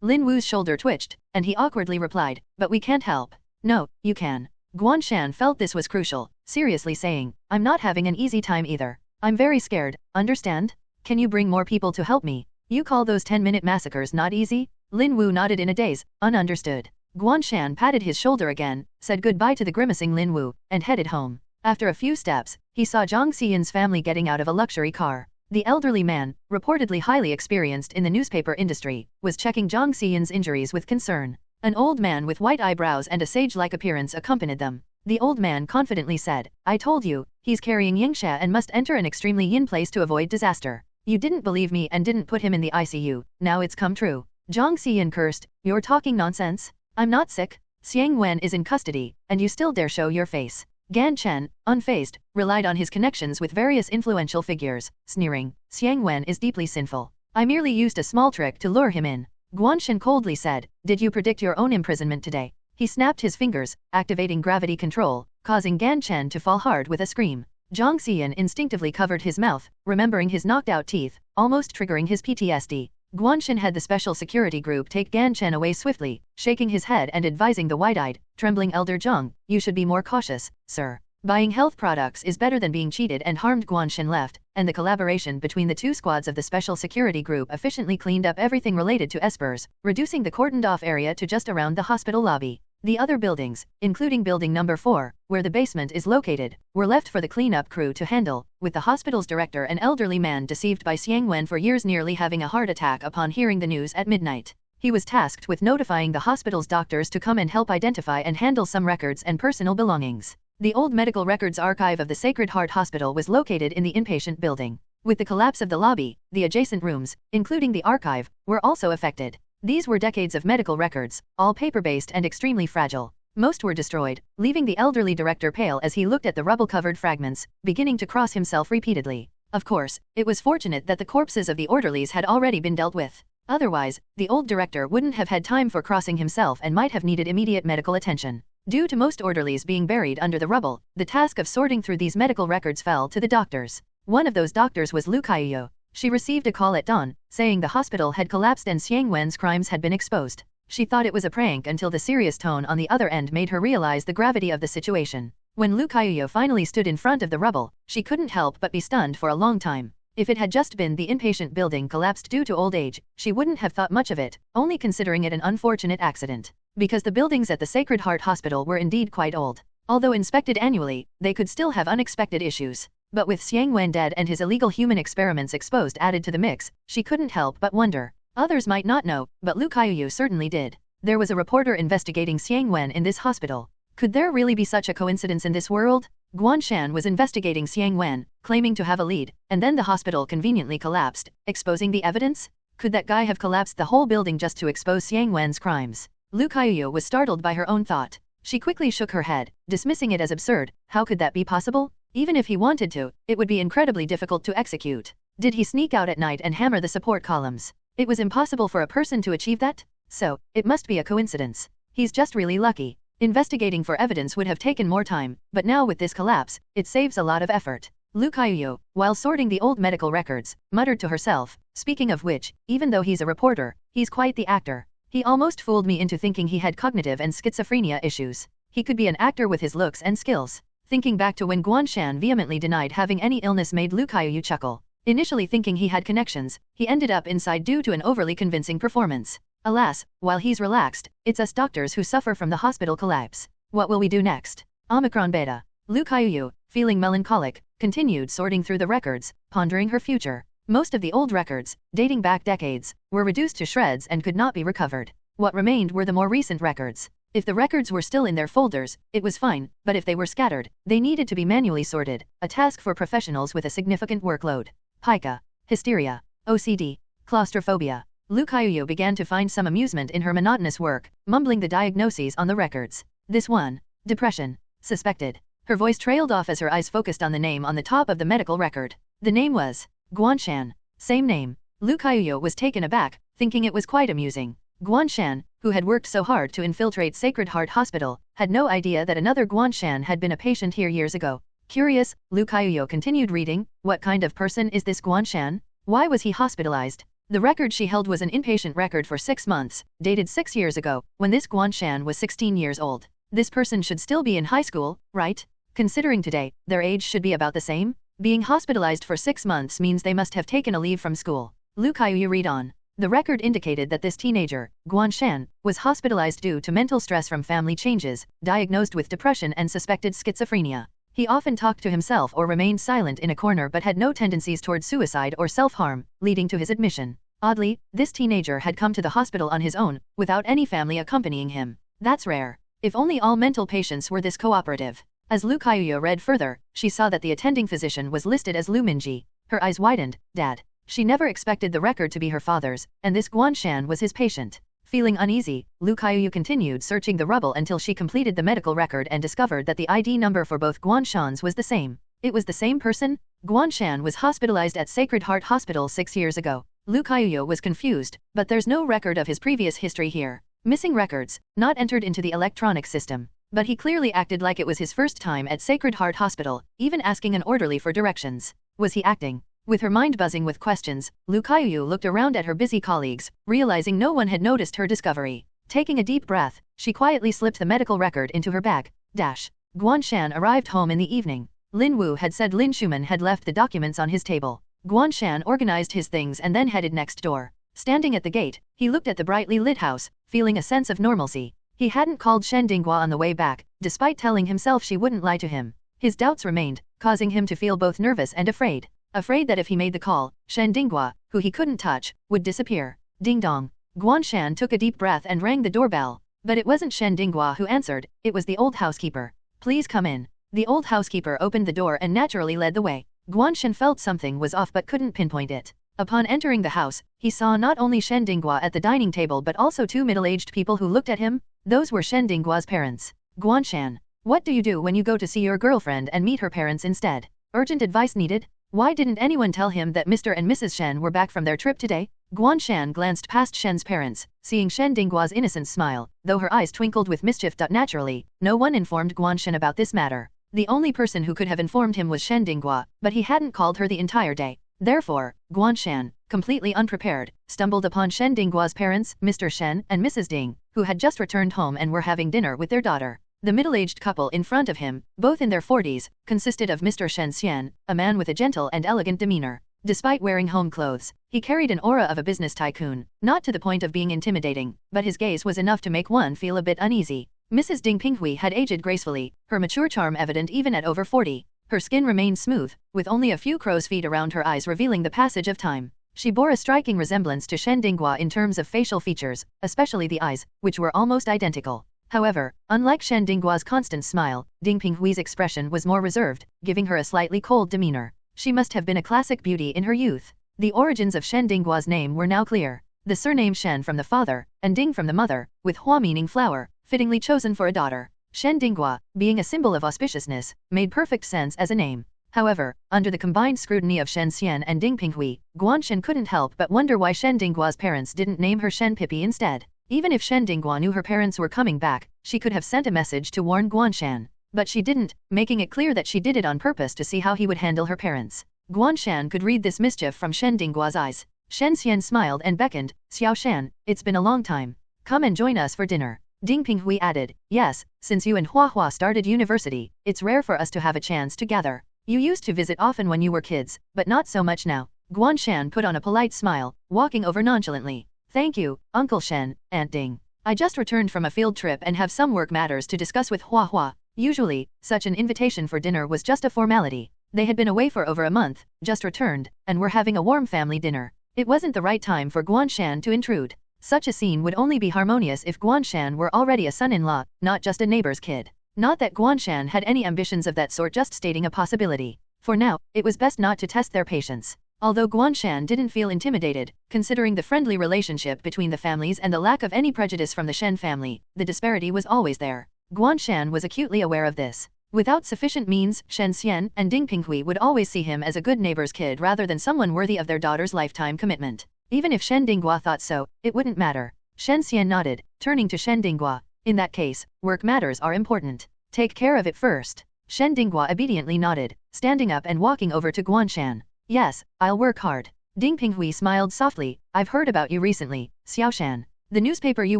Lin Wu's shoulder twitched, and he awkwardly replied, but we can't help. No, you can. Guan Shan felt this was crucial, seriously saying, I'm not having an easy time either. I'm very scared, understand? Can you bring more people to help me? You call those 10-minute massacres not easy? Lin Wu nodded in a daze, ununderstood. Guan Shan patted his shoulder again, said goodbye to the grimacing Lin Wu, and headed home. After a few steps, he saw Zhang Xian's family getting out of a luxury car. The elderly man, reportedly highly experienced in the newspaper industry, was checking Zhang Xian's injuries with concern. An old man with white eyebrows and a sage-like appearance accompanied them. The old man confidently said, I told you, he's carrying Yingsha and must enter an extremely yin place to avoid disaster. You didn't believe me and didn't put him in the ICU, now it's come true. Zhang Xian cursed, you're talking nonsense? I'm not sick. Xiang Wen is in custody, and you still dare show your face. Gan Chen, unfazed, relied on his connections with various influential figures, sneering, Xiang Wen is deeply sinful. I merely used a small trick to lure him in. Guan Shan coldly said, "Did you predict your own imprisonment today?" He snapped his fingers, activating gravity control, causing Gan Chen to fall hard with a scream. Zhang Xian instinctively covered his mouth, remembering his knocked-out teeth, almost triggering his PTSD. Guan Shan had the special security group take Gan Chen away swiftly, shaking his head and advising the wide-eyed, trembling elder Zhang, "You should be more cautious, sir. Buying health products is better than being cheated and harmed." Guan Shan left, and the collaboration between the two squads of the special security group efficiently cleaned up everything related to espers, reducing the cordoned-off area to just around the hospital lobby. The other buildings, including building number 4, where the basement is located, were left for the cleanup crew to handle, with the hospital's director, an elderly man deceived by Xiang Wen for years, nearly having a heart attack upon hearing the news at midnight. He was tasked with notifying the hospital's doctors to come and help identify and handle some records and personal belongings. The old medical records archive of the Sacred Heart Hospital was located in the inpatient building. With the collapse of the lobby, the adjacent rooms, including the archive, were also affected. These were decades of medical records, all paper-based and extremely fragile. Most were destroyed, leaving the elderly director pale as he looked at the rubble-covered fragments, beginning to cross himself repeatedly. Of course, it was fortunate that the corpses of the orderlies had already been dealt with. Otherwise, the old director wouldn't have had time for crossing himself and might have needed immediate medical attention. Due to most orderlies being buried under the rubble, the task of sorting through these medical records fell to the doctors. One of those doctors was Lu Kaiyu. She received a call at dawn, saying the hospital had collapsed and Xiang Wen's crimes had been exposed. She thought it was a prank until the serious tone on the other end made her realize the gravity of the situation. When Lu Kaiyu finally stood in front of the rubble, she couldn't help but be stunned for a long time. If it had just been the inpatient building collapsed due to old age, she wouldn't have thought much of it, only considering it an unfortunate accident. Because the buildings at the Sacred Heart Hospital were indeed quite old. Although inspected annually, they could still have unexpected issues. But with Xiang Wen dead and his illegal human experiments exposed added to the mix, she couldn't help but wonder. Others might not know, but Lu Kaiyu certainly did. There was a reporter investigating Xiang Wen in this hospital. Could there really be such a coincidence in this world? Guan Shan was investigating Xiang Wen, claiming to have a lead, and then the hospital conveniently collapsed, exposing the evidence? Could that guy have collapsed the whole building just to expose Xiang Wen's crimes? Lu Kaiyu was startled by her own thought. She quickly shook her head, dismissing it as absurd. How could that be possible? Even if he wanted to, it would be incredibly difficult to execute. Did he sneak out at night and hammer the support columns? It was impossible for a person to achieve that? So, it must be a coincidence. He's just really lucky. Investigating for evidence would have taken more time, but now with this collapse, it saves a lot of effort. Lu Kaiyu, while sorting the old medical records, muttered to herself, "Speaking of which, even though he's a reporter, he's quite the actor. He almost fooled me into thinking he had cognitive and schizophrenia issues. He could be an actor with his looks and skills." Thinking back to when Guan Shan vehemently denied having any illness made Lu Kaiyu chuckle. Initially thinking he had connections, he ended up inside due to an overly convincing performance. Alas, while he's relaxed, it's us doctors who suffer from the hospital collapse. What will we do next? Omicron Beta. Lu Kaiyu, feeling melancholic, continued sorting through the records, pondering her future. Most of the old records, dating back decades, were reduced to shreds and could not be recovered. What remained were the more recent records. If the records were still in their folders, it was fine, but if they were scattered, they needed to be manually sorted, a task for professionals with a significant workload. Pica, hysteria, OCD, claustrophobia. Lu Kaiyu began to find some amusement in her monotonous work, mumbling the diagnoses on the records. This one, depression, suspected. Her voice trailed off as her eyes focused on the name on the top of the medical record. The name was Guan Shan. Same name. Lu Kaiyu was taken aback, thinking it was quite amusing. Guan Shan, who had worked so hard to infiltrate Sacred Heart Hospital, had no idea that another Guan Shan had been a patient here years ago. Curious, Lu Kaiyu continued reading. What kind of person is this Guan Shan? Why was he hospitalized? The record she held was an inpatient record for 6 months, dated 6 years ago, when this Guan Shan was 16 years old. This person should still be in high school, right? Considering today, their age should be about the same. Being hospitalized for 6 months means they must have taken a leave from school. Lu Kaiyu read on. The record indicated that this teenager, Guan Shan, was hospitalized due to mental stress from family changes, diagnosed with depression and suspected schizophrenia. He often talked to himself or remained silent in a corner but had no tendencies toward suicide or self-harm, leading to his admission. Oddly, this teenager had come to the hospital on his own, without any family accompanying him. That's rare. If only all mental patients were this cooperative. As Lu Kaiyu read further, she saw that the attending physician was listed as Lu Minji. Her eyes widened. Dad. She never expected the record to be her father's, and this Guan Shan was his patient. Feeling uneasy, Lu Kaiyu continued searching the rubble until she completed the medical record and discovered that the ID number for both Guan Shan's was the same. It was the same person? Guan Shan was hospitalized at Sacred Heart Hospital 6 years ago. Lu Kaiyu was confused, but there's no record of his previous history here. Missing records, not entered into the electronic system. But he clearly acted like it was his first time at Sacred Heart Hospital, even asking an orderly for directions. Was he acting? With her mind buzzing with questions, Lu Kaiyu looked around at her busy colleagues, realizing no one had noticed her discovery. Taking a deep breath, she quietly slipped the medical record into her bag. Guan Shan arrived home in the evening. Lin Wu had said Lin Schumann had left the documents on his table. Guan Shan organized his things and then headed next door. Standing at the gate, he looked at the brightly lit house, feeling a sense of normalcy. He hadn't called Shen Dinghua on the way back, despite telling himself she wouldn't lie to him. His doubts remained, causing him to feel both nervous and afraid. Afraid that if he made the call, Shen Dinghua, who he couldn't touch, would disappear. Ding dong. Guan Shan took a deep breath and rang the doorbell. But it wasn't Shen Dinghua who answered, it was the old housekeeper. Please come in. The old housekeeper opened the door and naturally led the way. Guan Shan felt something was off but couldn't pinpoint it. Upon entering the house, he saw not only Shen Dinghua at the dining table but also two middle-aged people who looked at him. Those were Shen Dinghua's parents. Guan Shan, what do you do when you go to see your girlfriend and meet her parents instead? Urgent advice needed? Why didn't anyone tell him that Mr. and Mrs. Shen were back from their trip today? Guan Shan glanced past Shen's parents, seeing Shen Dinghua's innocent smile, though her eyes twinkled with mischief. Naturally, no one informed Guan Shan about this matter. The only person who could have informed him was Shen Dinghua, but he hadn't called her the entire day. Therefore, Guan Shan, completely unprepared, stumbled upon Shen Dinghua's parents, Mr. Shen and Mrs. Ding, who had just returned home and were having dinner with their daughter. The middle-aged couple in front of him, both in their 40s, consisted of Mr. Shen Xian, a man with a gentle and elegant demeanor. Despite wearing home clothes, he carried an aura of a business tycoon, not to the point of being intimidating, but his gaze was enough to make one feel a bit uneasy. Mrs. Ding Pinghui had aged gracefully, her mature charm evident even at over 40. Her skin remained smooth, with only a few crow's feet around her eyes revealing the passage of time. She bore a striking resemblance to Shen Dinghua in terms of facial features, especially the eyes, which were almost identical. However, unlike Shen Dinghua's constant smile, Ding Pinghui's expression was more reserved, giving her a slightly cold demeanor. She must have been a classic beauty in her youth. The origins of Shen Dinghua's name were now clear. The surname Shen from the father, and Ding from the mother, with Hua meaning flower, fittingly chosen for a daughter. Shen Dinghua, being a symbol of auspiciousness, made perfect sense as a name. However, under the combined scrutiny of Shen Xian and Ding Pinghui, Guan Shan couldn't help but wonder why Shen Dinghua's parents didn't name her Shen Pippi instead. Even if Shen Dinghua knew her parents were coming back, she could have sent a message to warn Guan Shan. But she didn't, making it clear that she did it on purpose to see how he would handle her parents. Guan Shan could read this mischief from Shen Dinghua's eyes. Shen Xian smiled and beckoned, Xiao Shan, it's been a long time. Come and join us for dinner. Ding Pinghui added, yes, since you and Hua Hua started university, it's rare for us to have a chance to gather. You used to visit often when you were kids, but not so much now. Guan Shan put on a polite smile, walking over nonchalantly. Thank you, Uncle Shen, Aunt Ding. I just returned from a field trip and have some work matters to discuss with Hua Hua. Usually, such an invitation for dinner was just a formality. They had been away for over a month, just returned, and were having a warm family dinner. It wasn't the right time for Guan Shan to intrude. Such a scene would only be harmonious if Guan Shan were already a son-in-law, not just a neighbor's kid. Not that Guan Shan had any ambitions of that sort, just stating a possibility. For now, it was best not to test their patience. Although Guan Shan didn't feel intimidated, considering the friendly relationship between the families and the lack of any prejudice from the Shen family, the disparity was always there. Guan Shan was acutely aware of this. Without sufficient means, Shen Xian and Ding Pinghui would always see him as a good neighbor's kid rather than someone worthy of their daughter's lifetime commitment. Even if Shen Dinghua thought so, it wouldn't matter. Shen Xian nodded, turning to Shen Dinghua. In that case, work matters are important. Take care of it first. Shen Dinghua obediently nodded, standing up and walking over to Guan Shan. Yes, I'll work hard. Ding Pinghui smiled softly. I've heard about you recently, Xiao Shan. The newspaper you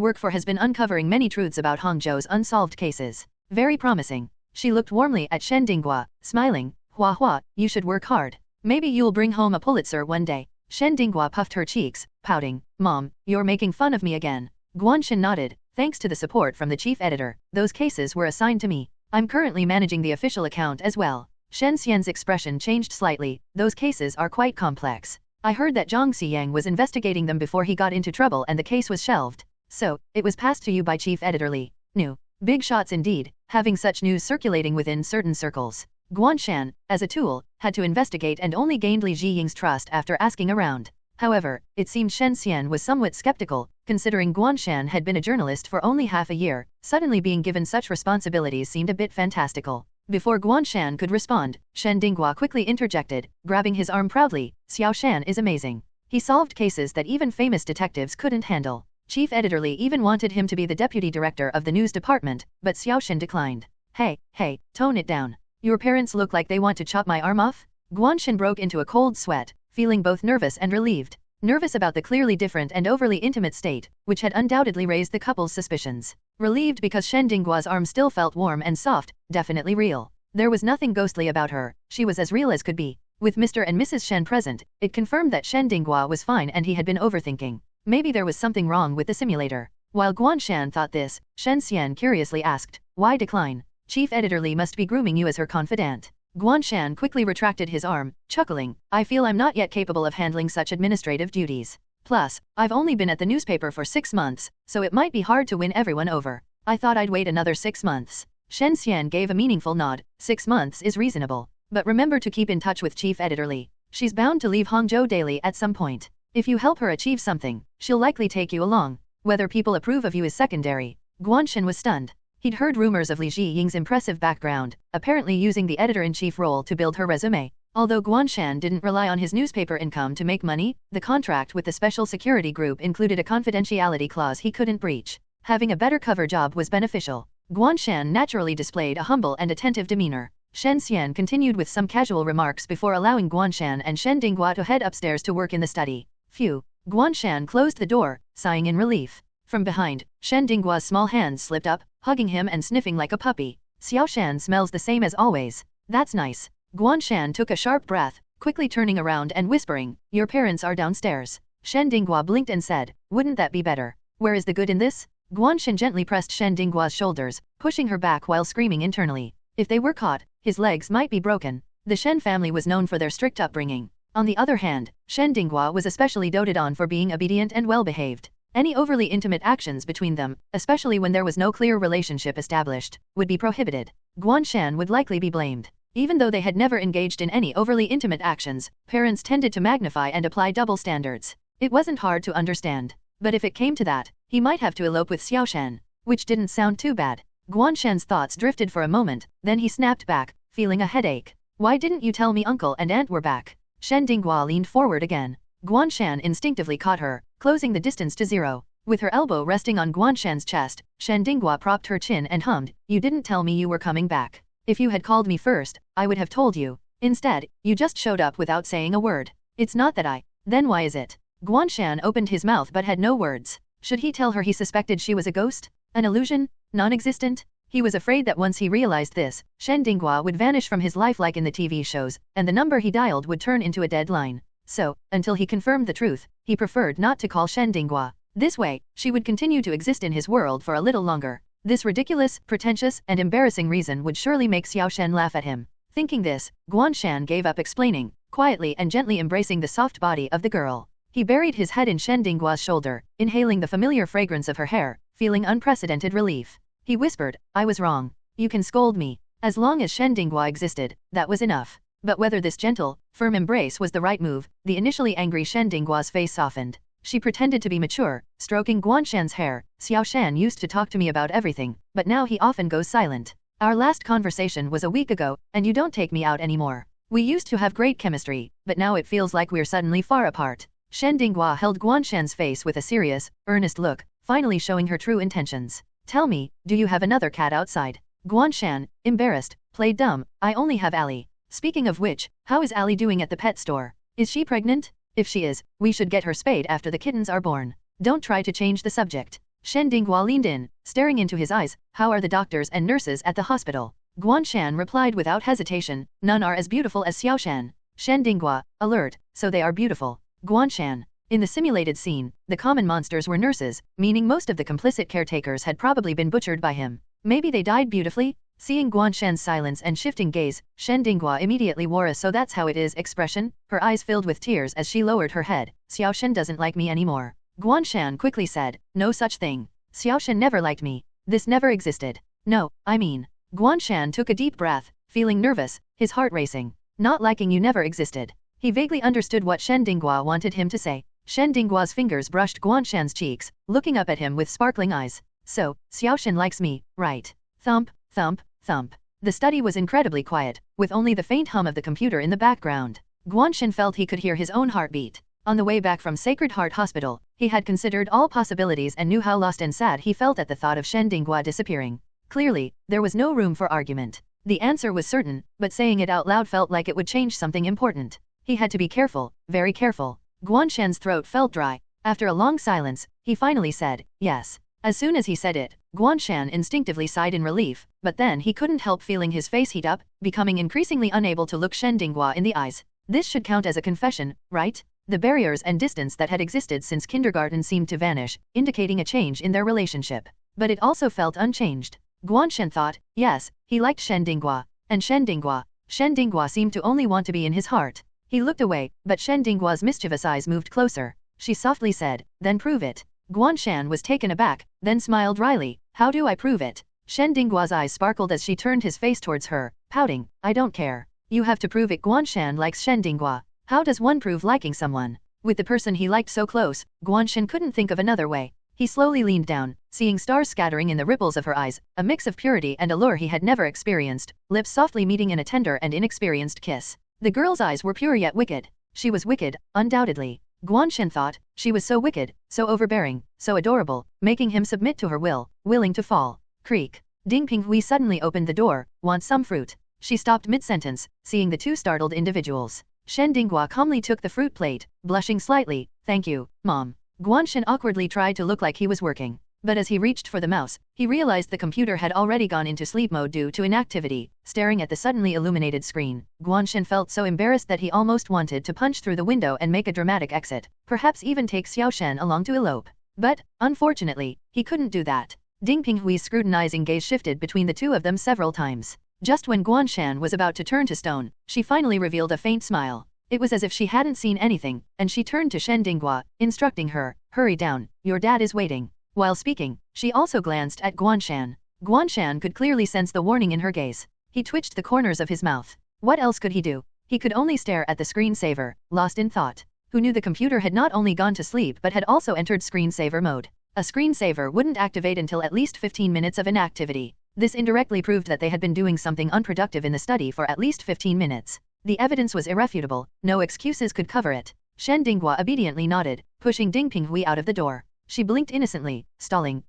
work for has been uncovering many truths about Hangzhou's unsolved cases. Very promising. She looked warmly at Shen Dinghua, smiling. Hua Hua, you should work hard. Maybe you'll bring home a Pulitzer one day. Shen Dinghua puffed her cheeks, pouting. Mom, you're making fun of me again. Guan Shan nodded. Thanks to the support from the chief editor, those cases were assigned to me. I'm currently managing the official account as well. Shen Xian's expression changed slightly. Those cases are quite complex. I heard that Zhang Xiyang was investigating them before he got into trouble and the case was shelved. So, it was passed to you by Chief Editor Li. New. Big shots indeed, having such news circulating within certain circles. Guan Shan, as a tool, had to investigate and only gained Li Jiying's trust after asking around. However, it seemed Shen Xian was somewhat skeptical, considering Guan Shan had been a journalist for only half a year. Suddenly being given such responsibilities seemed a bit fantastical. Before Guan Shan could respond, Shen Dinghua quickly interjected, grabbing his arm proudly. Xiao Shan is amazing. He solved cases that even famous detectives couldn't handle. Chief Editor Li even wanted him to be the deputy director of the news department, but Xiao Shan declined. Hey, tone it down. Your parents look like they want to chop my arm off? Guan Shan broke into a cold sweat, feeling both nervous and relieved. Nervous about the clearly different and overly intimate state, which had undoubtedly raised the couple's suspicions. Relieved because Shen Dinggua's arm still felt warm and soft, definitely real. There was nothing ghostly about her, she was as real as could be. With Mr. and Mrs. Shen present, it confirmed that Shen Dinghua was fine and he had been overthinking. Maybe there was something wrong with the simulator. While Guan Shan thought this, Shen Xian curiously asked, "Why decline? Chief Editor Li must be grooming you as her confidant." Guan Shan quickly retracted his arm, chuckling, "I feel I'm not yet capable of handling such administrative duties. Plus, I've only been at the newspaper for 6 months, so it might be hard to win everyone over. I thought I'd wait another 6 months." Shen Xian gave a meaningful nod. 6 months is reasonable. But remember to keep in touch with Chief Editor Li. She's bound to leave Hangzhou daily at some point. If you help her achieve something, she'll likely take you along. Whether people approve of you is secondary. Guan Shan was stunned. He'd heard rumors of Li Jiying's impressive background, apparently using the editor-in-chief role to build her resume. Although Guan Shan didn't rely on his newspaper income to make money, the contract with the special security group included a confidentiality clause he couldn't breach. Having a better cover job was beneficial. Guan Shan naturally displayed a humble and attentive demeanor. Shen Xian continued with some casual remarks before allowing Guan Shan and Shen Dinghua to head upstairs to work in the study. Phew. Guan Shan closed the door, sighing in relief. From behind, Shen Dinghua's small hands slipped up, hugging him and sniffing like a puppy. Xiao Shan smells the same as always. That's nice. Guan Shan took a sharp breath, quickly turning around and whispering, "Your parents are downstairs." Shen Dinghua blinked and said, "Wouldn't that be better? Where is the good in this?" Guan Shan gently pressed Shen Dinghua's shoulders, pushing her back while screaming internally. If they were caught, his legs might be broken. The Shen family was known for their strict upbringing. On the other hand, Shen Dinghua was especially doted on for being obedient and well-behaved. Any overly intimate actions between them, especially when there was no clear relationship established, would be prohibited. Guan Shan would likely be blamed. Even though they had never engaged in any overly intimate actions, parents tended to magnify and apply double standards. It wasn't hard to understand. But if it came to that, he might have to elope with Xiao Shan, which didn't sound too bad. Guan Shan's thoughts drifted for a moment, then he snapped back, feeling a headache. "Why didn't you tell me uncle and aunt were back?" Shen Dinghua leaned forward again. Guan Shan instinctively caught her, closing the distance to 0. With her elbow resting on Guan Shan's chest, Shen Dinghua propped her chin and hummed, "You didn't tell me you were coming back. If you had called me first, I would have told you. Instead, you just showed up without saying a word. It's not that I..." "Then why is it?" Guan Shan opened his mouth but had no words. Should he tell her he suspected she was a ghost? An illusion? Non-existent? He was afraid that once he realized this, Shen Dinghua would vanish from his life like in the TV shows, and the number he dialed would turn into a dead line. So, until he confirmed the truth, he preferred not to call Shen Dinghua. This way, she would continue to exist in his world for a little longer. This ridiculous, pretentious, and embarrassing reason would surely make Xiao Shen laugh at him. Thinking this, Guan Shan gave up explaining, quietly and gently embracing the soft body of the girl. He buried his head in Shen Dinghua's shoulder, inhaling the familiar fragrance of her hair, feeling unprecedented relief. He whispered, "I was wrong. You can scold me." As long as Shen Dinghua existed, that was enough. But whether this gentle, firm embrace was the right move, the initially angry Shen Dinghua's face softened. She pretended to be mature, stroking Guan Shan's hair. "Xiao Shan used to talk to me about everything, but now he often goes silent. Our last conversation was a week ago, and you don't take me out anymore. We used to have great chemistry, but now it feels like we're suddenly far apart." Shen Dinghua held Guan Shan's face with a serious, earnest look, finally showing her true intentions. "Tell me, do you have another cat outside?" Guan Shan, embarrassed, played dumb. "I only have Allie. Speaking of which, how is Allie doing at the pet store? Is she pregnant? If she is, we should get her spayed after the kittens are born. Don't try to change the subject." Shen Dinghua leaned in, staring into his eyes. "How are the doctors and nurses at the hospital?" Guan Shan replied without hesitation, "None are as beautiful as Xiao Shan." Shen Dinghua, alert, "So they are beautiful." Guan Shan. In the simulated scene, the common monsters were nurses, meaning most of the complicit caretakers had probably been butchered by him. Maybe they died beautifully? Seeing Guan Shan's silence and shifting gaze, Shen Dinghua immediately wore a "so that's how it is" expression, her eyes filled with tears as she lowered her head. "Xiao Shen doesn't like me anymore." Guan Shan quickly said, "No such thing. Xiao Shen never liked me. This never existed. No, I mean." Guan Shan took a deep breath, feeling nervous, his heart racing. "Not liking you never existed." He vaguely understood what Shen Dinghua wanted him to say. Shen Dinghua's fingers brushed Guan Shan's cheeks, looking up at him with sparkling eyes. "So, Xiao Shen likes me, right?" Thump, thump, thump. The study was incredibly quiet, with only the faint hum of the computer in the background. Guan Shan felt he could hear his own heartbeat. On the way back from Sacred Heart Hospital, he had considered all possibilities and knew how lost and sad he felt at the thought of Shen Dinghua disappearing. Clearly, there was no room for argument. The answer was certain, but saying it out loud felt like it would change something important. He had to be careful, very careful. Guan Shan's throat felt dry. After a long silence, he finally said, yes. As soon as he said it, Guan Shan instinctively sighed in relief, but then he couldn't help feeling his face heat up, becoming increasingly unable to look Shen Dinghua in the eyes. This should count as a confession, right? The barriers and distance that had existed since kindergarten seemed to vanish, indicating a change in their relationship. But it also felt unchanged. Guan Shan thought, yes, he liked Shen Dinghua. And Shen Dinghua seemed to only want to be in his heart. He looked away, but Shen Dinghua's mischievous eyes moved closer. She softly said, then prove it. Guan Shan was taken aback, then smiled wryly. How do I prove it? Shen Dinghua's eyes sparkled as she turned his face towards her, pouting, I don't care. You have to prove it. Guan Shan likes Shen Dinghua. How does one prove liking someone? With the person he liked so close, Guan Shan couldn't think of another way. He slowly leaned down, seeing stars scattering in the ripples of her eyes, a mix of purity and allure he had never experienced, lips softly meeting in a tender and inexperienced kiss. The girl's eyes were pure yet wicked. She was wicked, undoubtedly. Guan Shan thought, she was so wicked, so overbearing, so adorable, making him submit to her will, willing to fall. Creak. Ding Pinghui suddenly opened the door. Want some fruit? She stopped mid-sentence, seeing the two startled individuals. Shen Dinghua calmly took the fruit plate, blushing slightly. Thank you, Mom. Guan Shan awkwardly tried to look like he was working. But as he reached for the mouse, he realized the computer had already gone into sleep mode due to inactivity. Staring at the suddenly illuminated screen, Guan Shan felt so embarrassed that he almost wanted to punch through the window and make a dramatic exit, perhaps even take Xiao Shen along to elope. But, unfortunately, he couldn't do that. Ding Pinghui's scrutinizing gaze shifted between the two of them several times. Just when Guan Shan was about to turn to stone, she finally revealed a faint smile. It was as if she hadn't seen anything, and she turned to Shen Dinghua, instructing her, hurry down, your dad is waiting. While speaking, she also glanced at Guan Shan. Guan Shan could clearly sense the warning in her gaze. He twitched the corners of his mouth. What else could he do? He could only stare at the screensaver, lost in thought. Who knew the computer had not only gone to sleep but had also entered screensaver mode? A screensaver wouldn't activate until at least 15 minutes of inactivity. This indirectly proved that they had been doing something unproductive in the study for at least 15 minutes. The evidence was irrefutable, no excuses could cover it. Shen Dinghua obediently nodded, pushing Ding Pinghui out of the door. She blinked innocently, stalling,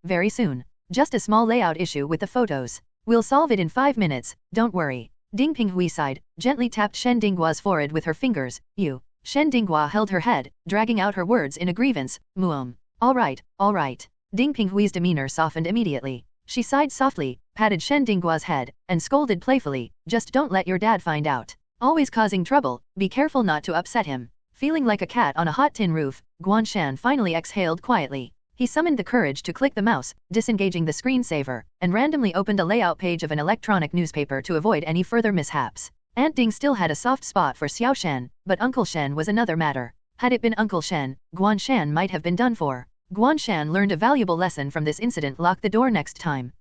very soon. Just a small layout issue with the photos. We'll solve it in 5 minutes, don't worry. Ding Pinghui sighed, gently tapped Shen Dinghua's forehead with her fingers. You. Shen Dinghua held her head, dragging out her words in a grievance. All right. Ding Pinghui's demeanor softened immediately. She sighed softly, patted Shen Dinghua's head, and scolded playfully, just don't let your dad find out. Always causing trouble, be careful not to upset him. Feeling like a cat on a hot tin roof, Guan Shan finally exhaled quietly. He summoned the courage to click the mouse, disengaging the screensaver, and randomly opened a layout page of an electronic newspaper to avoid any further mishaps. Aunt Ding still had a soft spot for Xiao Shen, but Uncle Shen was another matter. Had it been Uncle Shen, Guan Shan might have been done for. Guan Shan learned a valuable lesson from this incident. Lock the door next time.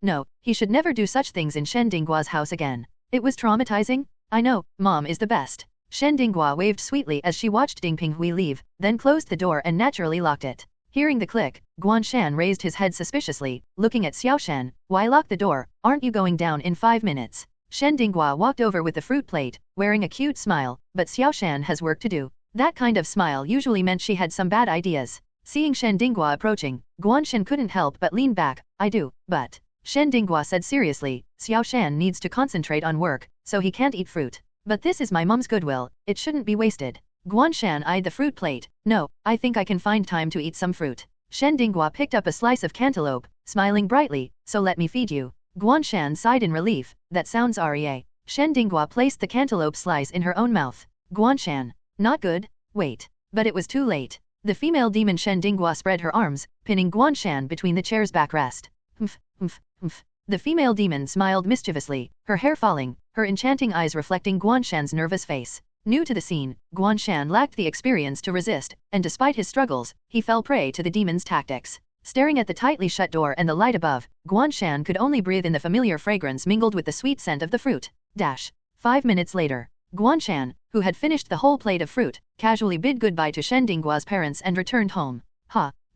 No, he should never do such things in Shen Dinghua's house again. It was traumatizing. I know, Mom is the best. Shen Dinghua waved sweetly as she watched Ding Pinghui leave, then closed the door and naturally locked it. Hearing the click, Guan Shan raised his head suspiciously, looking at Xiao Shen. Why lock the door? Aren't you going down in 5 minutes? Shen Dinghua walked over with the fruit plate, wearing a cute smile, but Xiao Shen has work to do. That kind of smile usually meant she had some bad ideas. Seeing Shen Dinghua approaching, Guan Shan couldn't help but lean back. I do, but... Shen Dinghua said seriously, Xiao Shan needs to concentrate on work, so he can't eat fruit. But this is my mom's goodwill, it shouldn't be wasted. Guan Shan eyed the fruit plate. No, I think I can find time to eat some fruit. Shen Dinghua picked up a slice of cantaloupe, smiling brightly, so let me feed you. Guan Shan sighed in relief. That sounds rea. Shen Dinghua placed the cantaloupe slice in her own mouth. Guan Shan. Not good. Wait. But it was too late. The female demon Shen Dinghua spread her arms, pinning Guan Shan between the chair's backrest. Humph. The female demon smiled mischievously, her hair falling, her enchanting eyes reflecting Guan Shan's nervous face. New to the scene, Guan Shan lacked the experience to resist, and despite his struggles, he fell prey to the demon's tactics. Staring at the tightly shut door and the light above, Guan Shan could only breathe in the familiar fragrance mingled with the sweet scent of the fruit. 5 minutes later, Guan Shan, who had finished the whole plate of fruit, casually bid goodbye to Shen Dinghua's parents and returned home.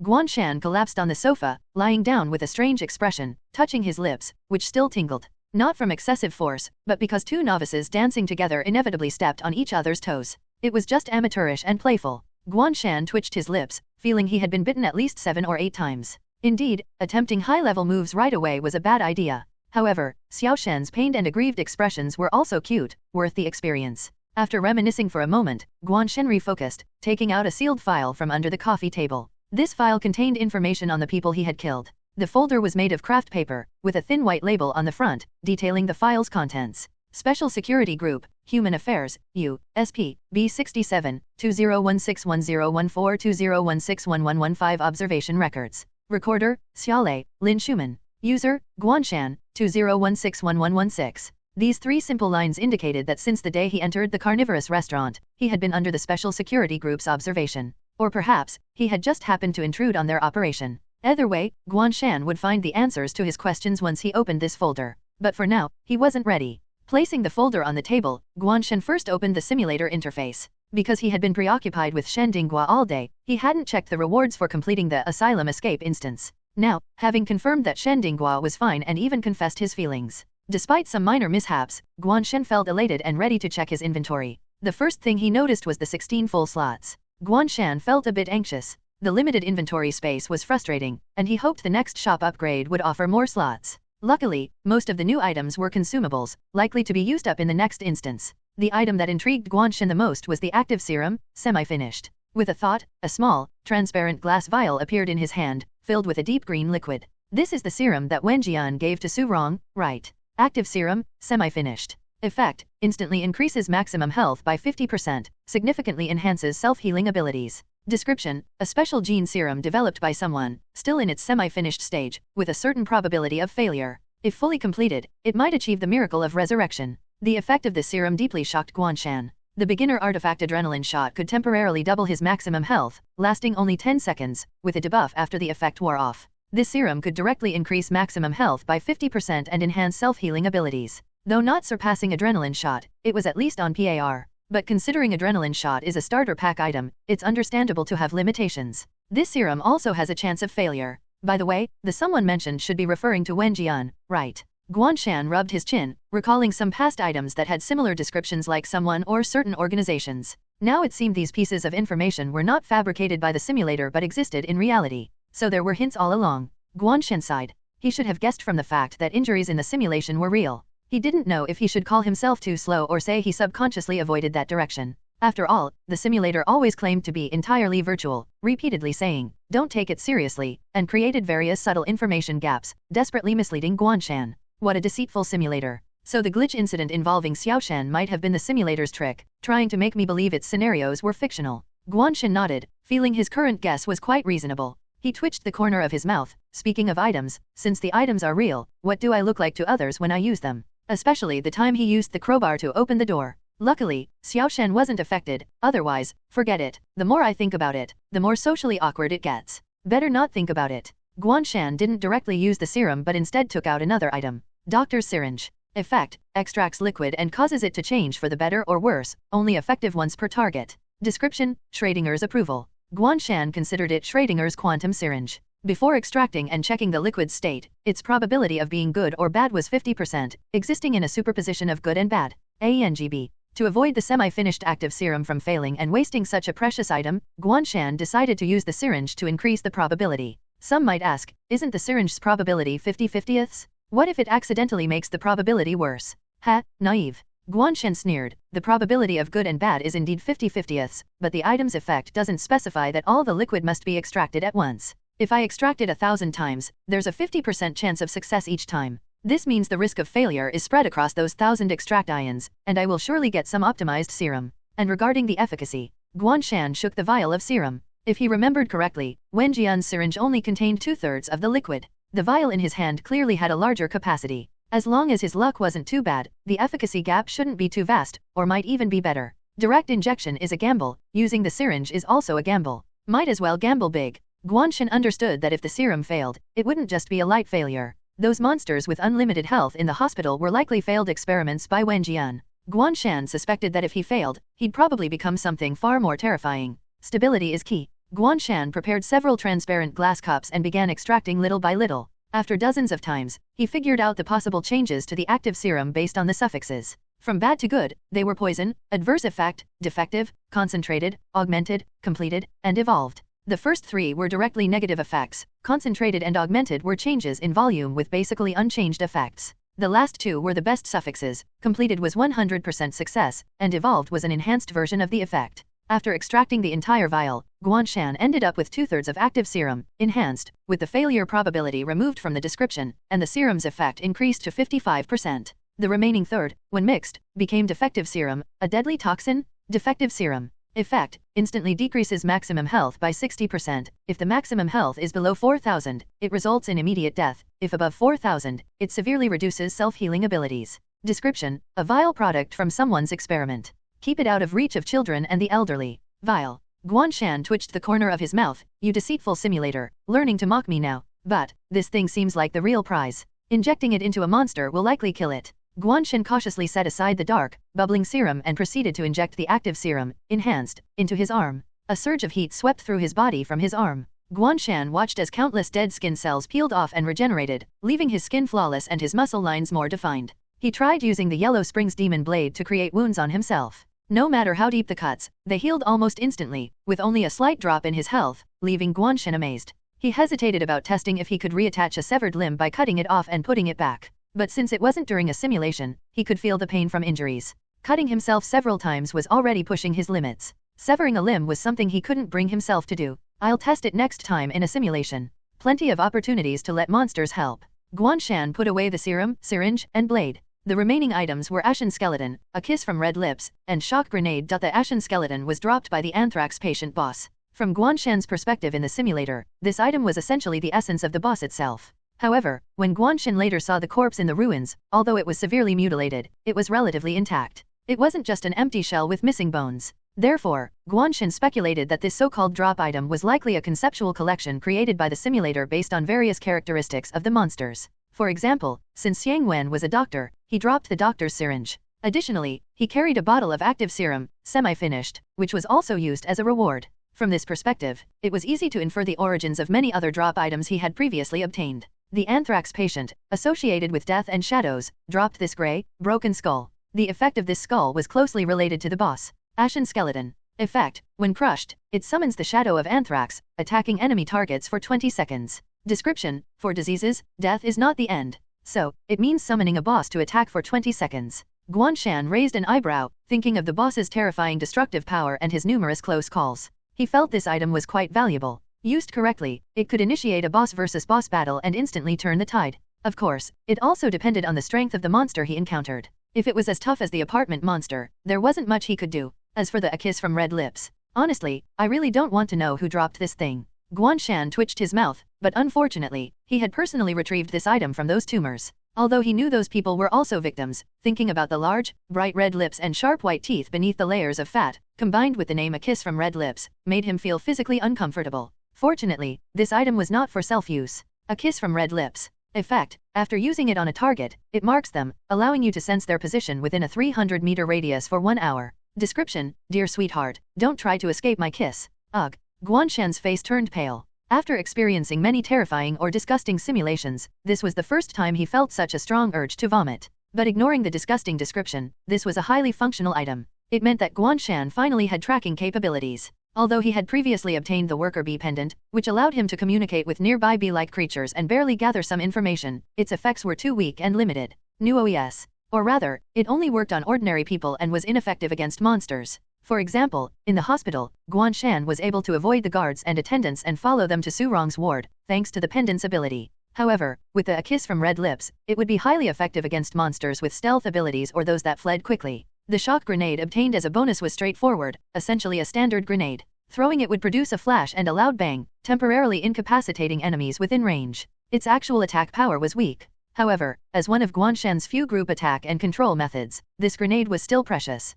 Guan Shan collapsed on the sofa, lying down with a strange expression, touching his lips, which still tingled. Not from excessive force, but because two novices dancing together inevitably stepped on each other's toes. It was just amateurish and playful. Guan Shan twitched his lips, feeling he had been bitten at least 7 or 8 times. Indeed, attempting high-level moves right away was a bad idea. However, Xiao Shen's pained and aggrieved expressions were also cute, worth the experience. After reminiscing for a moment, Guan Shan refocused, taking out a sealed file from under the coffee table. This file contained information on the people he had killed. The folder was made of craft paper, with a thin white label on the front, detailing the file's contents. Special Security Group, Human Affairs, U.S.P. B67, 2016101420161115 Observation Records. Recorder, Xiaolei, Lin Schumann. User, Guan Shan, 20161116. These 3 simple lines indicated that since the day he entered the carnivorous restaurant, he had been under the Special Security Group's observation. Or perhaps, he had just happened to intrude on their operation. Either way, Guan Shan would find the answers to his questions once he opened this folder. But for now, he wasn't ready. Placing the folder on the table, Guan Shan first opened the simulator interface. Because he had been preoccupied with Shen Dinghua all day, he hadn't checked the rewards for completing the Asylum Escape instance. Now, having confirmed that Shen Dinghua was fine and even confessed his feelings. Despite some minor mishaps, Guan Shan felt elated and ready to check his inventory. The first thing he noticed was the 16 full slots. Guan Shan felt a bit anxious. The limited inventory space was frustrating, and he hoped the next shop upgrade would offer more slots. Luckily, most of the new items were consumables, likely to be used up in the next instance. The item that intrigued Guan Shan the most was the active serum, semi-finished. With a thought, a small, transparent glass vial appeared in his hand, filled with a deep green liquid. This is the serum that Wen Jian gave to Su Rong, right? Active serum, semi-finished. Effect, instantly increases maximum health by 50%, significantly enhances self-healing abilities. Description, a special gene serum developed by someone, still in its semi-finished stage, with a certain probability of failure. If fully completed, it might achieve the miracle of resurrection. The effect of this serum deeply shocked Guan Shan. The beginner artifact adrenaline shot could temporarily double his maximum health, lasting only 10 seconds, with a debuff after the effect wore off. This serum could directly increase maximum health by 50% and enhance self-healing abilities. Though not surpassing adrenaline shot, it was at least on par. But considering adrenaline shot is a starter pack item, it's understandable to have limitations. This serum also has a chance of failure. By the way, the someone mentioned should be referring to Wen Jian, right? Guan Shan rubbed his chin, recalling some past items that had similar descriptions like someone or certain organizations. Now it seemed these pieces of information were not fabricated by the simulator but existed in reality. So there were hints all along. Guan Shan sighed. He should have guessed from the fact that injuries in the simulation were real. He didn't know if he should call himself too slow or say he subconsciously avoided that direction. After all, the simulator always claimed to be entirely virtual, repeatedly saying, "Don't take it seriously," and created various subtle information gaps, desperately misleading Guan Shan. What a deceitful simulator. So the glitch incident involving Xiao Shen might have been the simulator's trick, trying to make me believe its scenarios were fictional. Guan Shan nodded, feeling his current guess was quite reasonable. He twitched the corner of his mouth. Speaking of items, since the items are real, what do I look like to others when I use them? Especially the time he used the crowbar to open the door. Luckily, Xiao Shen wasn't affected, otherwise, forget it. The more I think about it, the more socially awkward it gets. Better not think about it. Guan Shan didn't directly use the serum but instead took out another item. Doctor's syringe. Effect, extracts liquid and causes it to change for the better or worse, only effective once per target. Description, Schrödinger's approval. Guan Shan considered it Schrödinger's quantum syringe. Before extracting and checking the liquid state, its probability of being good or bad was 50%, existing in a superposition of good and bad. AENGB. To avoid the semi-finished active serum from failing and wasting such a precious item, Guan Shan decided to use the syringe to increase the probability. Some might ask, isn't the syringe's probability 50/50ths? What if it accidentally makes the probability worse? Ha, naive. Guan Shan sneered. The probability of good and bad is indeed 50/50ths, but the item's effect doesn't specify that all the liquid must be extracted at once. If I extract it 1,000 times, there's a 50% chance of success each time. This means the risk of failure is spread across those 1,000 extract ions, and I will surely get some optimized serum. And regarding the efficacy, Guan Shan shook the vial of serum. If he remembered correctly, Wen Jian's syringe only contained 2/3 of the liquid. The vial in his hand clearly had a larger capacity. As long as his luck wasn't too bad, the efficacy gap shouldn't be too vast, or might even be better. Direct injection is a gamble, using the syringe is also a gamble. Might as well gamble big. Guan Shan understood that if the serum failed, it wouldn't just be a light failure. Those monsters with unlimited health in the hospital were likely failed experiments by Wen Jian. Guan Shan suspected that if he failed, he'd probably become something far more terrifying. Stability is key. Guan Shan prepared several transparent glass cups and began extracting little by little. After dozens of times, he figured out the possible changes to the active serum based on the suffixes. From bad to good, they were poison, adverse effect, defective, concentrated, augmented, completed, and evolved. The first three were directly negative effects. Concentrated and augmented were changes in volume with basically unchanged effects. The last two were the best suffixes. Completed was 100% success, and evolved was an enhanced version of the effect. After extracting the entire vial, Guan Shan ended up with 2/3 of active serum, enhanced, with the failure probability removed from the description, and the serum's effect increased to 55%. The remaining third, when mixed, became defective serum, a deadly toxin. Defective serum. Effect, instantly decreases maximum health by 60%. If the maximum health is below 4,000, it results in immediate death. If above 4,000, it severely reduces self-healing abilities. Description, a vile product from someone's experiment. Keep it out of reach of children and the elderly. Vile. Guan Shan twitched the corner of his mouth. You deceitful simulator, learning to mock me now. But, this thing seems like the real prize. Injecting it into a monster will likely kill it. Guan Shan cautiously set aside the dark, bubbling serum and proceeded to inject the active serum, enhanced, into his arm. A surge of heat swept through his body from his arm. Guan Shan watched as countless dead skin cells peeled off and regenerated, leaving his skin flawless and his muscle lines more defined. He tried using the Yellow Springs demon blade to create wounds on himself. No matter how deep the cuts, they healed almost instantly, with only a slight drop in his health, leaving Guan Shan amazed. He hesitated about testing if he could reattach a severed limb by cutting it off and putting it back. But since it wasn't during a simulation, he could feel the pain from injuries. Cutting himself several times was already pushing his limits. Severing a limb was something he couldn't bring himself to do. I'll test it next time in a simulation. Plenty of opportunities to let monsters help. Guan Shan put away the serum, syringe, and blade. The remaining items were Ashen Skeleton, a kiss from Red Lips, and Shock Grenade. The Ashen Skeleton was dropped by the anthrax patient boss. From Guan Shan's perspective in the simulator, this item was essentially the essence of the boss itself. However, when Guan Shan later saw the corpse in the ruins, although it was severely mutilated, it was relatively intact. It wasn't just an empty shell with missing bones. Therefore, Guan Shan speculated that this so-called drop item was likely a conceptual collection created by the simulator based on various characteristics of the monsters. For example, since Xiang Wen was a doctor, he dropped the doctor's syringe. Additionally, he carried a bottle of active serum, semi-finished, which was also used as a reward. From this perspective, it was easy to infer the origins of many other drop items he had previously obtained. The anthrax patient, associated with death and shadows, dropped this gray, broken skull. The effect of this skull was closely related to the boss. Ashen Skeleton. Effect, when crushed, it summons the shadow of anthrax, attacking enemy targets for 20 seconds. Description, for diseases, death is not the end. So, it means summoning a boss to attack for 20 seconds. Guan Shan raised an eyebrow, thinking of the boss's terrifying destructive power and his numerous close calls. He felt this item was quite valuable. Used correctly, it could initiate a boss versus boss battle and instantly turn the tide. Of course, it also depended on the strength of the monster he encountered. If it was as tough as the apartment monster, there wasn't much he could do. As for a kiss from Red Lips, honestly, I really don't want to know who dropped this thing. Guan Shan twitched his mouth, but unfortunately, he had personally retrieved this item from those tumors. Although he knew those people were also victims, thinking about the large, bright red lips and sharp white teeth beneath the layers of fat, combined with the name A Kiss from Red Lips, made him feel physically uncomfortable. Fortunately, this item was not for self-use. A Kiss from Red Lips. Effect, after using it on a target, it marks them, allowing you to sense their position within a 300-meter radius for 1 hour. Description, dear sweetheart, don't try to escape my kiss. Ugh. Guan Shan's face turned pale. After experiencing many terrifying or disgusting simulations, this was the first time he felt such a strong urge to vomit. But ignoring the disgusting description, this was a highly functional item. It meant that Guan Shan finally had tracking capabilities. Although he had previously obtained the worker bee pendant, which allowed him to communicate with nearby bee-like creatures and barely gather some information, its effects were too weak and limited. New OES. Or rather, it only worked on ordinary people and was ineffective against monsters. For example, in the hospital, Guan Shan was able to avoid the guards and attendants and follow them to Su Rong's ward, thanks to the pendant's ability. However, with A Kiss from Red Lips, it would be highly effective against monsters with stealth abilities or those that fled quickly. The shock grenade obtained as a bonus was straightforward, essentially a standard grenade. Throwing it would produce a flash and a loud bang, temporarily incapacitating enemies within range. Its actual attack power was weak. However, as one of Guan Shan's few group attack and control methods, this grenade was still precious.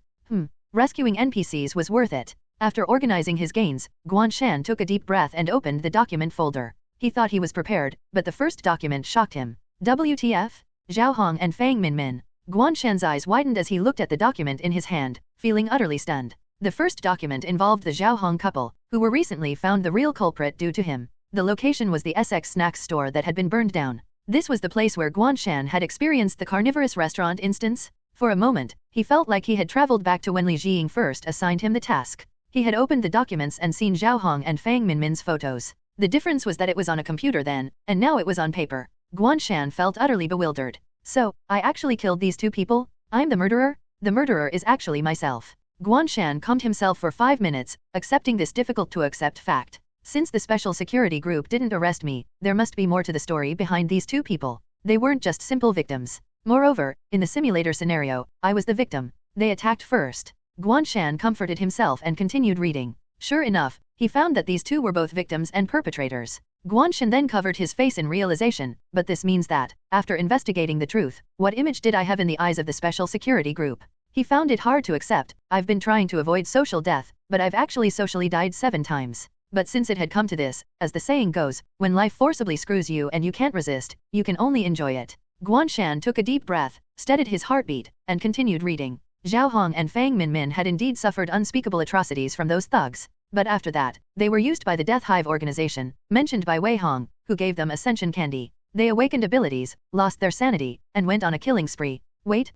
Rescuing NPCs was worth it. After organizing his gains, Guan Shan took a deep breath and opened the document folder. He thought he was prepared, but the first document shocked him. WTF? Zhao Hong and Fang Minmin. Guan Shan's eyes widened as he looked at the document in his hand, feeling utterly stunned. The first document involved the Zhao Hong couple, who were recently found the real culprit due to him. The location was the SX Snacks store that had been burned down. This was the place where Guan Shan had experienced the carnivorous restaurant instance. For a moment, he felt like he had traveled back to when Li Jiying first assigned him the task. He had opened the documents and seen Zhao Hong and Fang Minmin's photos. The difference was that it was on a computer then, and now it was on paper. Guan Shan felt utterly bewildered. So, I actually killed these two people? I'm the murderer? The murderer is actually myself. Guan Shan calmed himself for 5 minutes, accepting this difficult-to-accept fact. Since the special security group didn't arrest me, there must be more to the story behind these two people. They weren't just simple victims. Moreover, in the simulator scenario, I was the victim. They attacked first. Guan Shan comforted himself and continued reading. Sure enough, he found that these two were both victims and perpetrators. Guan Shan then covered his face in realization, but this means that, after investigating the truth, what image did I have in the eyes of the special security group? He found it hard to accept. I've been trying to avoid social death, but I've actually socially died 7 times. But since it had come to this, as the saying goes, when life forcibly screws you and you can't resist, you can only enjoy it. Guan Shan took a deep breath, steadied his heartbeat, and continued reading. Zhao Hong and Fang Minmin had indeed suffered unspeakable atrocities from those thugs. But after that, they were used by the Death Hive organization, mentioned by Wei Hong, who gave them ascension candy. They awakened abilities, lost their sanity, and went on a killing spree. Wait.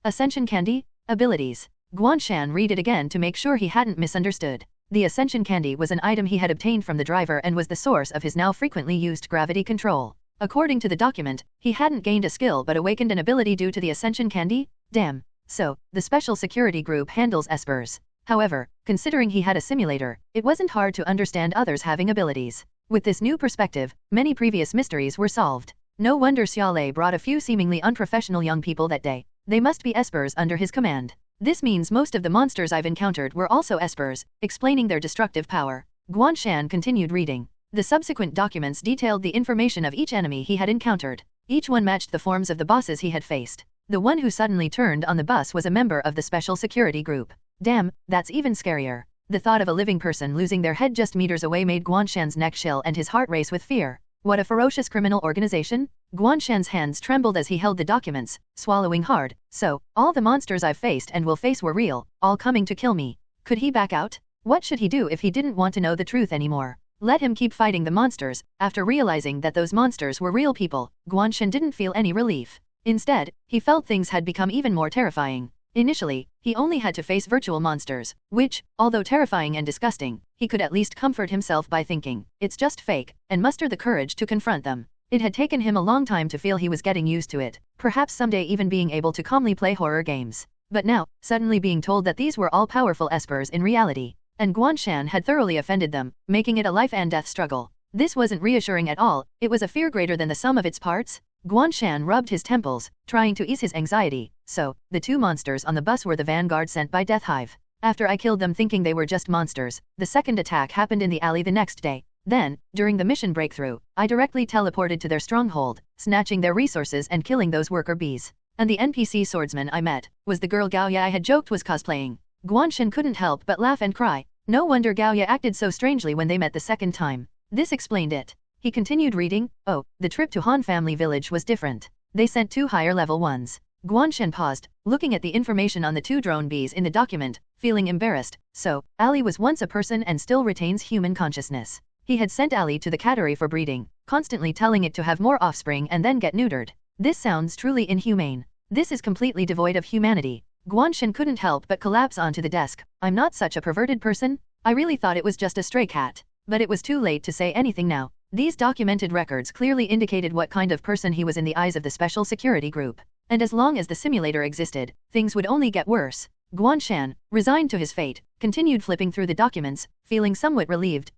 Ascension candy? Abilities. Guan Shan read it again to make sure he hadn't misunderstood. The ascension candy was an item he had obtained from the driver and was the source of his now frequently used gravity control. According to the document, he hadn't gained a skill but awakened an ability due to the ascension candy? Damn. So, the special security group handles espers. However, considering he had a simulator, it wasn't hard to understand others having abilities. With this new perspective, many previous mysteries were solved. No wonder Xiaolei brought a few seemingly unprofessional young people that day. They must be espers under his command. This means most of the monsters I've encountered were also espers, explaining their destructive power. Guan Shan continued reading. The subsequent documents detailed the information of each enemy he had encountered. Each one matched the forms of the bosses he had faced. The one who suddenly turned on the bus was a member of the special security group. Damn, that's even scarier. The thought of a living person losing their head just meters away made Guan Shan's neck chill and his heart race with fear. What a ferocious criminal organization? Guan Shan's hands trembled as he held the documents, swallowing hard. So, all the monsters I've faced and will face were real, all coming to kill me. Could he back out? What should he do if he didn't want to know the truth anymore? Let him keep fighting the monsters. After realizing that those monsters were real people, Guan Shan didn't feel any relief. Instead, he felt things had become even more terrifying. Initially, he only had to face virtual monsters, which, although terrifying and disgusting, he could at least comfort himself by thinking, it's just fake, and muster the courage to confront them. It had taken him a long time to feel he was getting used to it, perhaps someday even being able to calmly play horror games. But now, suddenly being told that these were all powerful espers in reality, and Guan Shan had thoroughly offended them, making it a life and death struggle. This wasn't reassuring at all, it was a fear greater than the sum of its parts. Guan Shan rubbed his temples, trying to ease his anxiety. So, the two monsters on the bus were the vanguard sent by Death Hive. After I killed them thinking they were just monsters, the second attack happened in the alley the next day. Then, during the mission breakthrough, I directly teleported to their stronghold, snatching their resources and killing those worker bees. And the NPC swordsman I met was the girl Gaoya I had joked was cosplaying. Guan Shan couldn't help but laugh and cry. No wonder Gaoya acted so strangely when they met the second time. This explained it. He continued reading. Oh, the trip to Han family village was different. They sent 2 higher level ones. Guan Shan paused, looking at the information on the 2 drone bees in the document, feeling embarrassed. So, Ali was once a person and still retains human consciousness. He had sent Ali to the cattery for breeding, constantly telling it to have more offspring and then get neutered. This sounds truly inhumane. This is completely devoid of humanity. Guan Shan couldn't help but collapse onto the desk. I'm not such a perverted person. I really thought it was just a stray cat. But it was too late to say anything now. These documented records clearly indicated what kind of person he was in the eyes of the special security group. And as long as the simulator existed, things would only get worse. Guan Shan, resigned to his fate, continued flipping through the documents, feeling somewhat relieved.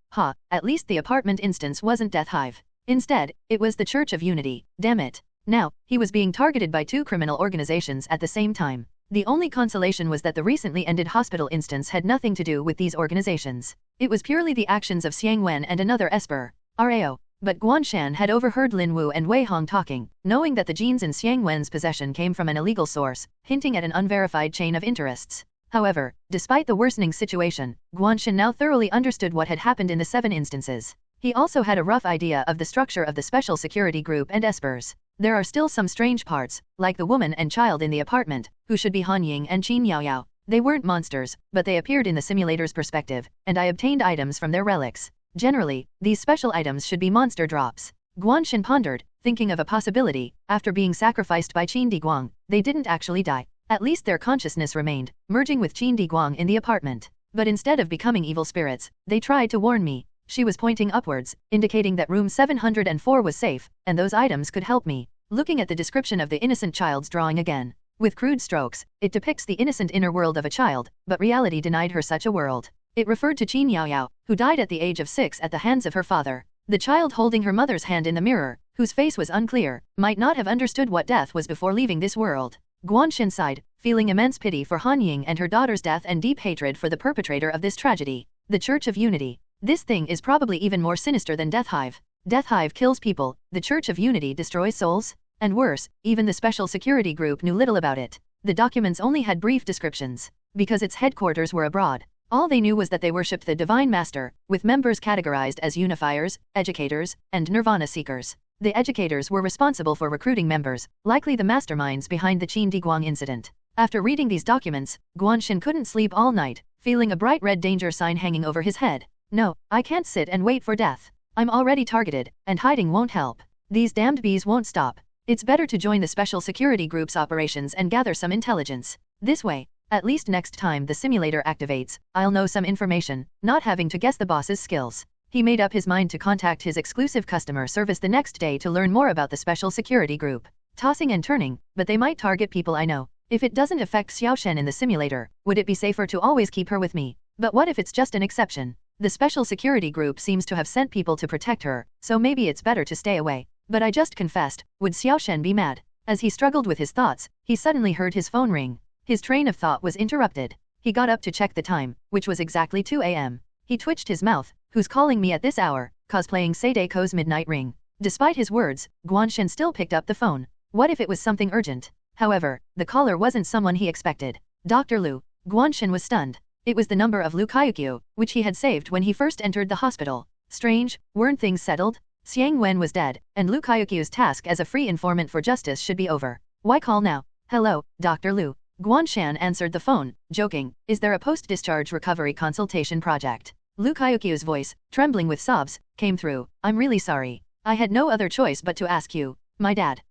At least the apartment instance wasn't Death Hive. Instead, it was the Church of Unity. Damn it. Now, he was being targeted by 2 criminal organizations at the same time. The only consolation was that the recently ended hospital instance had nothing to do with these organizations. It was purely the actions of Xiang Wen and another esper. Rao. But Guan Shan had overheard Lin Wu and Wei Hong talking, knowing that the genes in Xiang Wen's possession came from an illegal source, hinting at an unverified chain of interests. However, despite the worsening situation, Guan Shan now thoroughly understood what had happened in the 7 instances. He also had a rough idea of the structure of the special security group and espers. There are still some strange parts, like the woman and child in the apartment, who should be Han Ying and Qin Yaoyao. They weren't monsters, but they appeared in the simulator's perspective, and I obtained items from their relics. Generally, these special items should be monster drops. Guan Shan pondered, thinking of a possibility. After being sacrificed by Qin Diguang, they didn't actually die. At least their consciousness remained, merging with Qin Diguang in the apartment. But instead of becoming evil spirits, they tried to warn me. She was pointing upwards, indicating that room 704 was safe, and those items could help me. Looking at the description of the innocent child's drawing again. With crude strokes, it depicts the innocent inner world of a child, but reality denied her such a world. It referred to Qin Yaoyao, who died at the age of 6 at the hands of her father. The child holding her mother's hand in the mirror, whose face was unclear, might not have understood what death was before leaving this world. Guan Shan sighed, feeling immense pity for Han Ying and her daughter's death and deep hatred for the perpetrator of this tragedy. The Church of Unity. This thing is probably even more sinister than Death Hive. Death Hive kills people, the Church of Unity destroys souls? And worse, even the special security group knew little about it. The documents only had brief descriptions. Because its headquarters were abroad, all they knew was that they worshipped the Divine Master, with members categorized as unifiers, educators, and nirvana seekers. The educators were responsible for recruiting members, likely the masterminds behind the Qin Diguang incident. After reading these documents, Guan Shan couldn't sleep all night, feeling a bright red danger sign hanging over his head. No, I can't sit and wait for death. I'm already targeted, and hiding won't help. These damned bees won't stop. It's better to join the special security group's operations and gather some intelligence. This way, at least next time the simulator activates, I'll know some information, not having to guess the boss's skills. He made up his mind to contact his exclusive customer service the next day to learn more about the special security group. Tossing and turning, but they might target people I know. If it doesn't affect Xiao Shen in the simulator, would it be safer to always keep her with me? But what if it's just an exception? The special security group seems to have sent people to protect her, so maybe it's better to stay away. But I just confessed, would Xiao Shen be mad? As he struggled with his thoughts, he suddenly heard his phone ring. His train of thought was interrupted. He got up to check the time, which was exactly 2 a.m. He twitched his mouth. Who's calling me at this hour? Cosplaying Sadeko's midnight ring. Despite his words, Guan Shan still picked up the phone. What if it was something urgent? However, the caller wasn't someone he expected. Dr. Lu. Guan Shan was stunned. It was the number of Lu Kaiyuqiu, which he had saved when he first entered the hospital. Strange, weren't things settled? Xiang Wen was dead, and Lu Kaiyuqiu's task as a free informant for justice should be over. Why call now? Hello, Dr. Lu. Guan Shan answered the phone, joking. Is there a post-discharge recovery consultation project? Lu Kaiyuqiu's voice, trembling with sobs, came through. I'm really sorry. I had no other choice but to ask you. My dad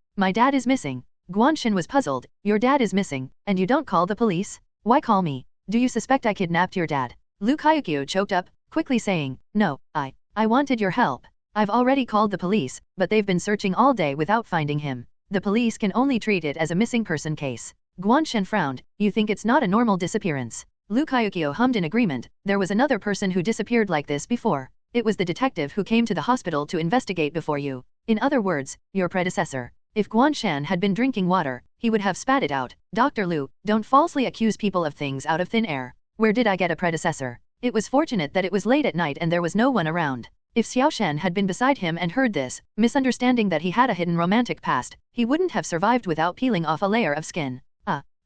is missing. Guan Shan was puzzled. Your dad is missing, and you don't call the police? Why call me? Do you suspect I kidnapped your dad? Lu Kaiyuqiu choked up, quickly saying, no, I wanted your help. I've already called the police, but they've been searching all day without finding him. The police can only treat it as a missing person case. Guan Shan frowned. You think it's not a normal disappearance? Lu Kaiyuqiu hummed in agreement. There was another person who disappeared like this before. It was the detective who came to the hospital to investigate before you. In other words, your predecessor. If Guan Shan had been drinking water, he would have spat it out. Dr. Lu, don't falsely accuse people of things out of thin air. Where did I get a predecessor? It was fortunate that it was late at night and there was no one around. If Xiao Shen had been beside him and heard this, misunderstanding that he had a hidden romantic past, he wouldn't have survived without peeling off a layer of skin.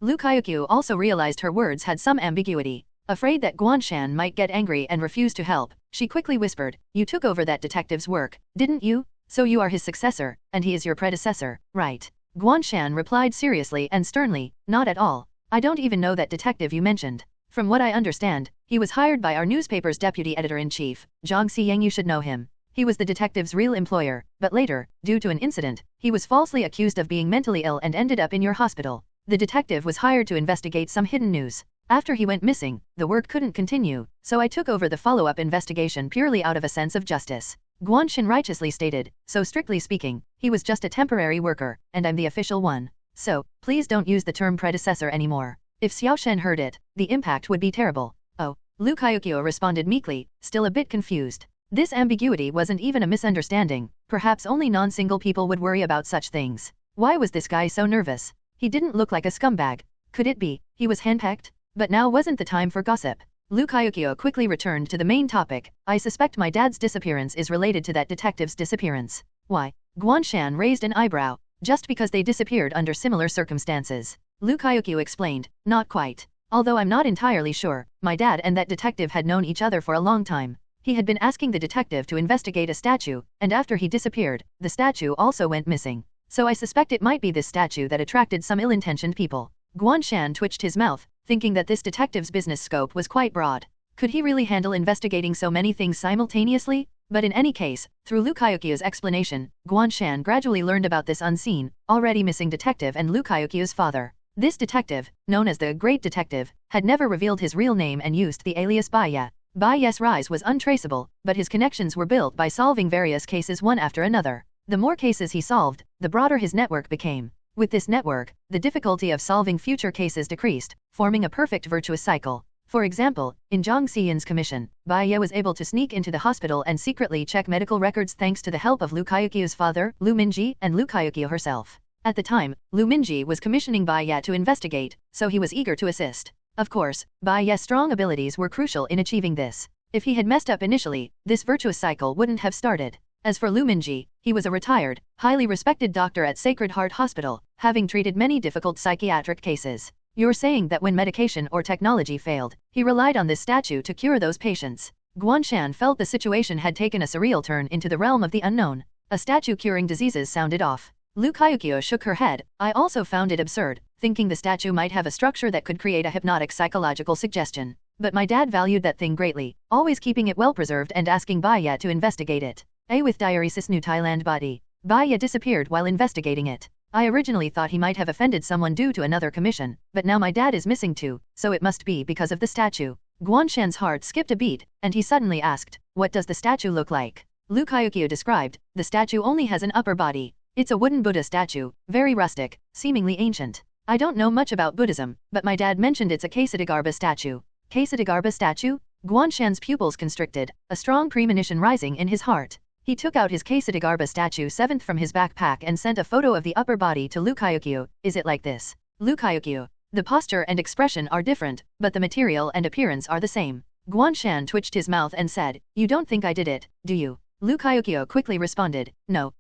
Lu Kaiyuqiu also realized her words had some ambiguity. Afraid that Guan Shan might get angry and refuse to help, she quickly whispered, you took over that detective's work, didn't you? So you are his successor, and he is your predecessor, right? Guan Shan replied seriously and sternly, not at all. I don't even know that detective you mentioned. From what I understand, he was hired by our newspaper's deputy editor-in-chief, Zhang Xiyang. You should know him. He was the detective's real employer, but later, due to an incident, he was falsely accused of being mentally ill and ended up in your hospital. The detective was hired to investigate some hidden news. After he went missing, the work couldn't continue, so I took over the follow-up investigation purely out of a sense of justice. Guan Shan righteously stated, so strictly speaking, he was just a temporary worker, and I'm the official one. So, please don't use the term predecessor anymore. If Xiao Shen heard it, the impact would be terrible. Oh, Lu Kaiyuqiu responded meekly, still a bit confused. This ambiguity wasn't even a misunderstanding, perhaps only non-single people would worry about such things. Why was this guy so nervous? He didn't look like a scumbag. Could it be he was henpecked? But now wasn't the time for gossip. Lu Kaiyuqiu quickly returned to the main topic. I suspect my dad's disappearance is related to that detective's disappearance. Why? Guan Shan raised an eyebrow. Just because they disappeared under similar circumstances. Lu Kaiyuqiu explained, not quite. Although I'm not entirely sure, my dad and that detective had known each other for a long time. He had been asking the detective to investigate a statue, and after he disappeared, the statue also went missing. So I suspect it might be this statue that attracted some ill-intentioned people. Guan Shan twitched his mouth, thinking that this detective's business scope was quite broad. Could he really handle investigating so many things simultaneously? But in any case, through Lu Kaiyuqiu's explanation, Guan Shan gradually learned about this unseen, already missing detective and Lu Kaiyuqiu's father. This detective, known as the Great Detective, had never revealed his real name and used the alias Bai Ye. Bai Ye's rise was untraceable, but his connections were built by solving various cases one after another. The more cases he solved, the broader his network became. With this network, the difficulty of solving future cases decreased, forming a perfect virtuous cycle. For example, in Zhang Xiyan's commission, Bai Ye was able to sneak into the hospital and secretly check medical records thanks to the help of Lu Kaiuqiu's father, Lu Minji, and Lu Kaiuqiu herself. At the time, Lu Minji was commissioning Bai Ye to investigate, so he was eager to assist. Of course, Bai Ye's strong abilities were crucial in achieving this. If he had messed up initially, this virtuous cycle wouldn't have started. As for Lu Minji, he was a retired, highly respected doctor at Sacred Heart Hospital, having treated many difficult psychiatric cases. You're saying that when medication or technology failed, he relied on this statue to cure those patients. Guan Shan felt the situation had taken a surreal turn into the realm of the unknown. A statue curing diseases sounded off. Lu Kaiuqiu shook her head. I also found it absurd, thinking the statue might have a structure that could create a hypnotic psychological suggestion. But my dad valued that thing greatly, always keeping it well preserved and asking Bai Ye to investigate it. With diuresis new Thailand body. Bai Ye disappeared while investigating it. I originally thought he might have offended someone due to another commission, but now my dad is missing too, so it must be because of the statue. Guan Shan's heart skipped a beat, and he suddenly asked, what does the statue look like? Lu Kaiuqiu described, the statue only has an upper body. It's a wooden Buddha statue, very rustic, seemingly ancient. I don't know much about Buddhism, but my dad mentioned it's a Ksatagarbha statue. Ksatagarbha statue? Guan Shan's pupils constricted, a strong premonition rising in his heart. He took out his Ksatagarbha statue 7th from his backpack and sent a photo of the upper body to Lu Kaiuqiu. Is it like this? Lu Kaiuqiu. The posture and expression are different, but the material and appearance are the same. Guan Shan twitched his mouth and said, you don't think I did it, do you? Lu Kaiuqiu quickly responded, no.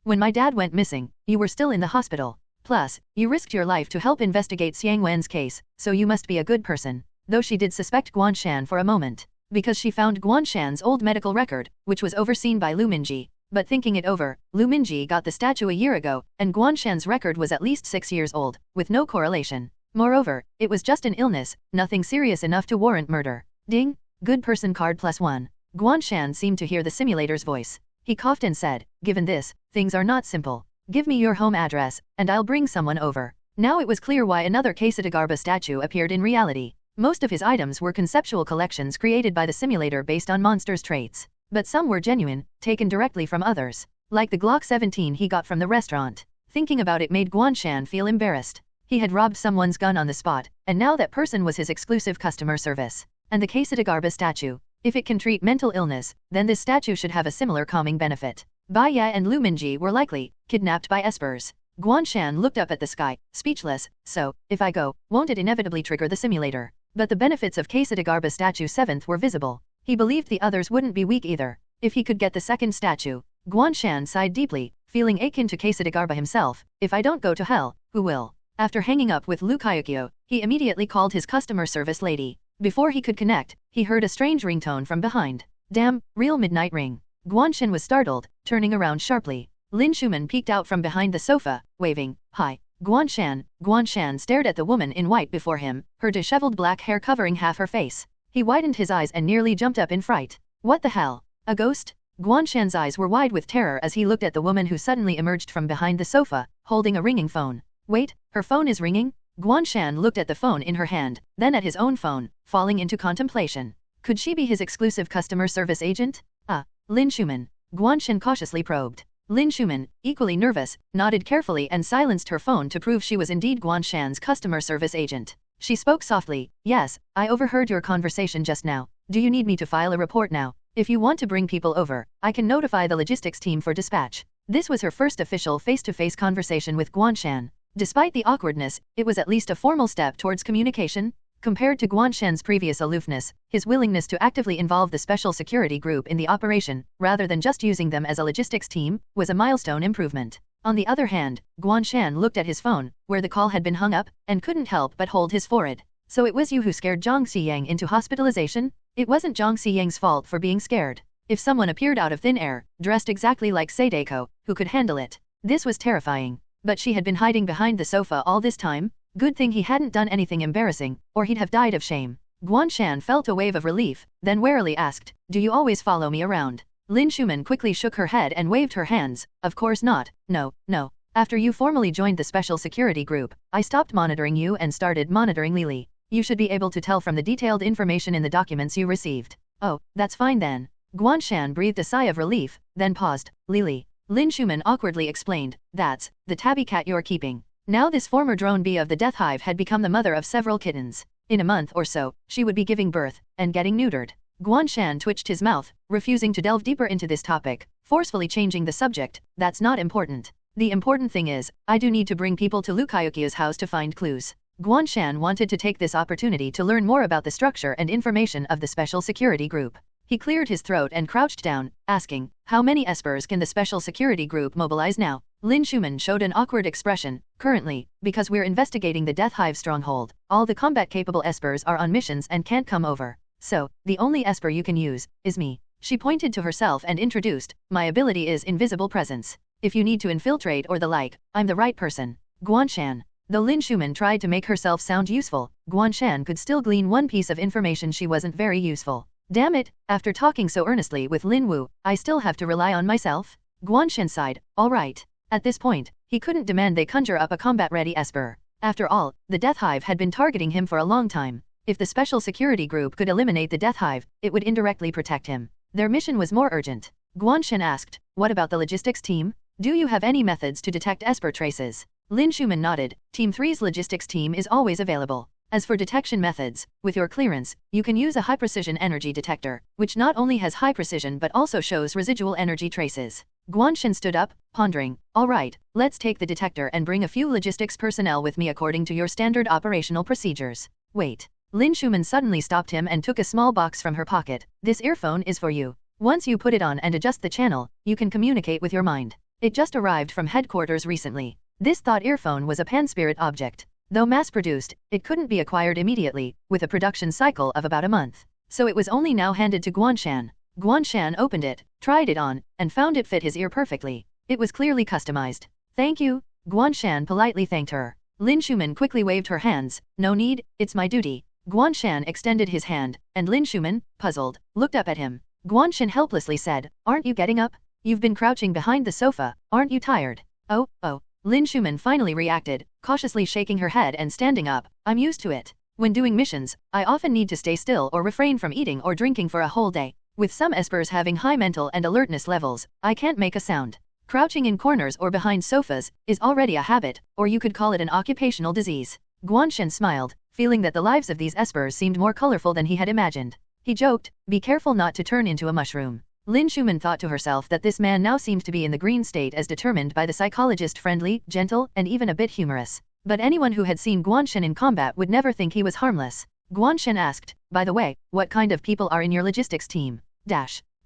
When my dad went missing, you were still in the hospital. Plus, you risked your life to help investigate Xiang Wen's case, so you must be a good person. Though she did suspect Guan Shan for a moment, because she found Guan Shan's old medical record, which was overseen by Lu Minji. But thinking it over, Lu Minji got the statue a year ago, and Guan Shan's record was at least 6 years old, with no correlation. Moreover, it was just an illness, nothing serious enough to warrant murder. Ding! Good person card +1. Guan Shan seemed to hear the simulator's voice. He coughed and said, given this, things are not simple. Give me your home address, and I'll bring someone over. Now it was clear why another Ksatagarbha statue appeared in reality. Most of his items were conceptual collections created by the simulator based on monsters' traits. But some were genuine, taken directly from others. Like the Glock 17 he got from the restaurant. Thinking about it made Guan Shan feel embarrassed. He had robbed someone's gun on the spot, and now that person was his exclusive customer service. And the Ksatagarbha statue. If it can treat mental illness, then this statue should have a similar calming benefit. Bai Ye and Lu Minji were likely kidnapped by espers. Guan Shan looked up at the sky, speechless. So, if I go, won't it inevitably trigger the simulator? But the benefits of Ksatagarbha statue 7th were visible. He believed the others wouldn't be weak either. If he could get the second statue. Guan Shan sighed deeply, feeling akin to Ksatagarbha himself. If I don't go to hell, who will? After hanging up with Lu Kaiuqiu, he immediately called his customer service lady. Before he could connect, he heard a strange ringtone from behind. Damn, real midnight ring. Guan Shan was startled, turning around sharply. Lin Schumann peeked out from behind the sofa, waving, hi. Guan Shan stared at the woman in white before him, her disheveled black hair covering half her face. He widened his eyes and nearly jumped up in fright. What the hell? A ghost? Guan Shan's eyes were wide with terror as he looked at the woman who suddenly emerged from behind the sofa, holding a ringing phone. Wait, her phone is ringing? Guan Shan looked at the phone in her hand, then at his own phone, falling into contemplation. Could she be his exclusive customer service agent? Lin Schumann. Guan Shan cautiously probed. Lin Schumann, equally nervous, nodded carefully and silenced her phone to prove she was indeed Guan Shan's customer service agent. She spoke softly, yes, I overheard your conversation just now. Do you need me to file a report now? If you want to bring people over, I can notify the logistics team for dispatch. This was her first official face-to-face conversation with Guan Shan. Despite the awkwardness, it was at least a formal step towards communication. Compared to Guan Shan's previous aloofness, his willingness to actively involve the special security group in the operation, rather than just using them as a logistics team, was a milestone improvement. On the other hand, Guan Shan looked at his phone, where the call had been hung up, and couldn't help but hold his forehead. So it was you who scared Zhang Xiyang into hospitalization? It wasn't Zhang Xiyang's fault for being scared. If someone appeared out of thin air, dressed exactly like Sadeko, who could handle it? This was terrifying. But she had been hiding behind the sofa all this time? Good thing he hadn't done anything embarrassing, or he'd have died of shame. Guan Shan felt a wave of relief, then warily asked, do you always follow me around? Lin Schumann quickly shook her head and waved her hands. Of course not, no. After you formally joined the special security group, I stopped monitoring you and started monitoring Lily. You should be able to tell from the detailed information in the documents you received. Oh, that's fine then. Guan Shan breathed a sigh of relief, then paused. Lily. Lin Schumann awkwardly explained, that's the tabby cat you're keeping. Now this former drone bee of the Death Hive had become the mother of several kittens. In a month or so, she would be giving birth and getting neutered. Guan Shan twitched his mouth, refusing to delve deeper into this topic, forcefully changing the subject. That's not important. The important thing is, I do need to bring people to Lu Kaiokio's house to find clues. Guan Shan wanted to take this opportunity to learn more about the structure and information of the special security group. He cleared his throat and crouched down, asking, how many espers can the special security group mobilize now? Lin Schumann showed an awkward expression. Currently, because we're investigating the Death Hive stronghold, all the combat-capable espers are on missions and can't come over. So, the only esper you can use is me. She pointed to herself and introduced, my ability is invisible presence. If you need to infiltrate or the like, I'm the right person. Guan Shan. Though Lin Schumann tried to make herself sound useful, Guan Shan could still glean one piece of information: she wasn't very useful. Damn it, after talking so earnestly with Lin Wu, I still have to rely on myself? Guan Shan sighed. All right. At this point, he couldn't demand they conjure up a combat-ready esper. After all, the Death Hive had been targeting him for a long time. If the special security group could eliminate the Death Hive, it would indirectly protect him. Their mission was more urgent. Guan Shan asked, what about the logistics team? Do you have any methods to detect esper traces? Lin Schumann nodded. Team 3's logistics team is always available. As for detection methods, with your clearance, you can use a high-precision energy detector, which not only has high precision but also shows residual energy traces. Guan Shan stood up, pondering. All right, let's take the detector and bring a few logistics personnel with me according to your standard operational procedures. Wait. Lin Schumann suddenly stopped him and took a small box from her pocket. This earphone is for you. Once you put it on and adjust the channel, you can communicate with your mind. It just arrived from headquarters recently. This thought earphone was a pan-spirit object. Though mass-produced, it couldn't be acquired immediately, with a production cycle of about a month. So it was only now handed to Guan Shan. Guan Shan opened it, tried it on, and found it fit his ear perfectly. It was clearly customized. Thank you. Guan Shan politely thanked her. Lin Schumann quickly waved her hands. No need, it's my duty. Guan Shan extended his hand, and Lin Schumann, puzzled, looked up at him. Guan Shan helplessly said, aren't you getting up? You've been crouching behind the sofa, aren't you tired? Oh. Lin Schumann finally reacted, cautiously shaking her head and standing up. I'm used to it. When doing missions, I often need to stay still or refrain from eating or drinking for a whole day. With some espers having high mental and alertness levels, I can't make a sound. Crouching in corners or behind sofas is already a habit, or you could call it an occupational disease. Guan Shan smiled, feeling that the lives of these espers seemed more colorful than he had imagined. He joked, be careful not to turn into a mushroom. Lin Schumann thought to herself that this man now seemed to be in the green state as determined by the psychologist, friendly, gentle, and even a bit humorous. But anyone who had seen Guan Shan in combat would never think he was harmless. Guan Shan asked, by the way, what kind of people are in your logistics team?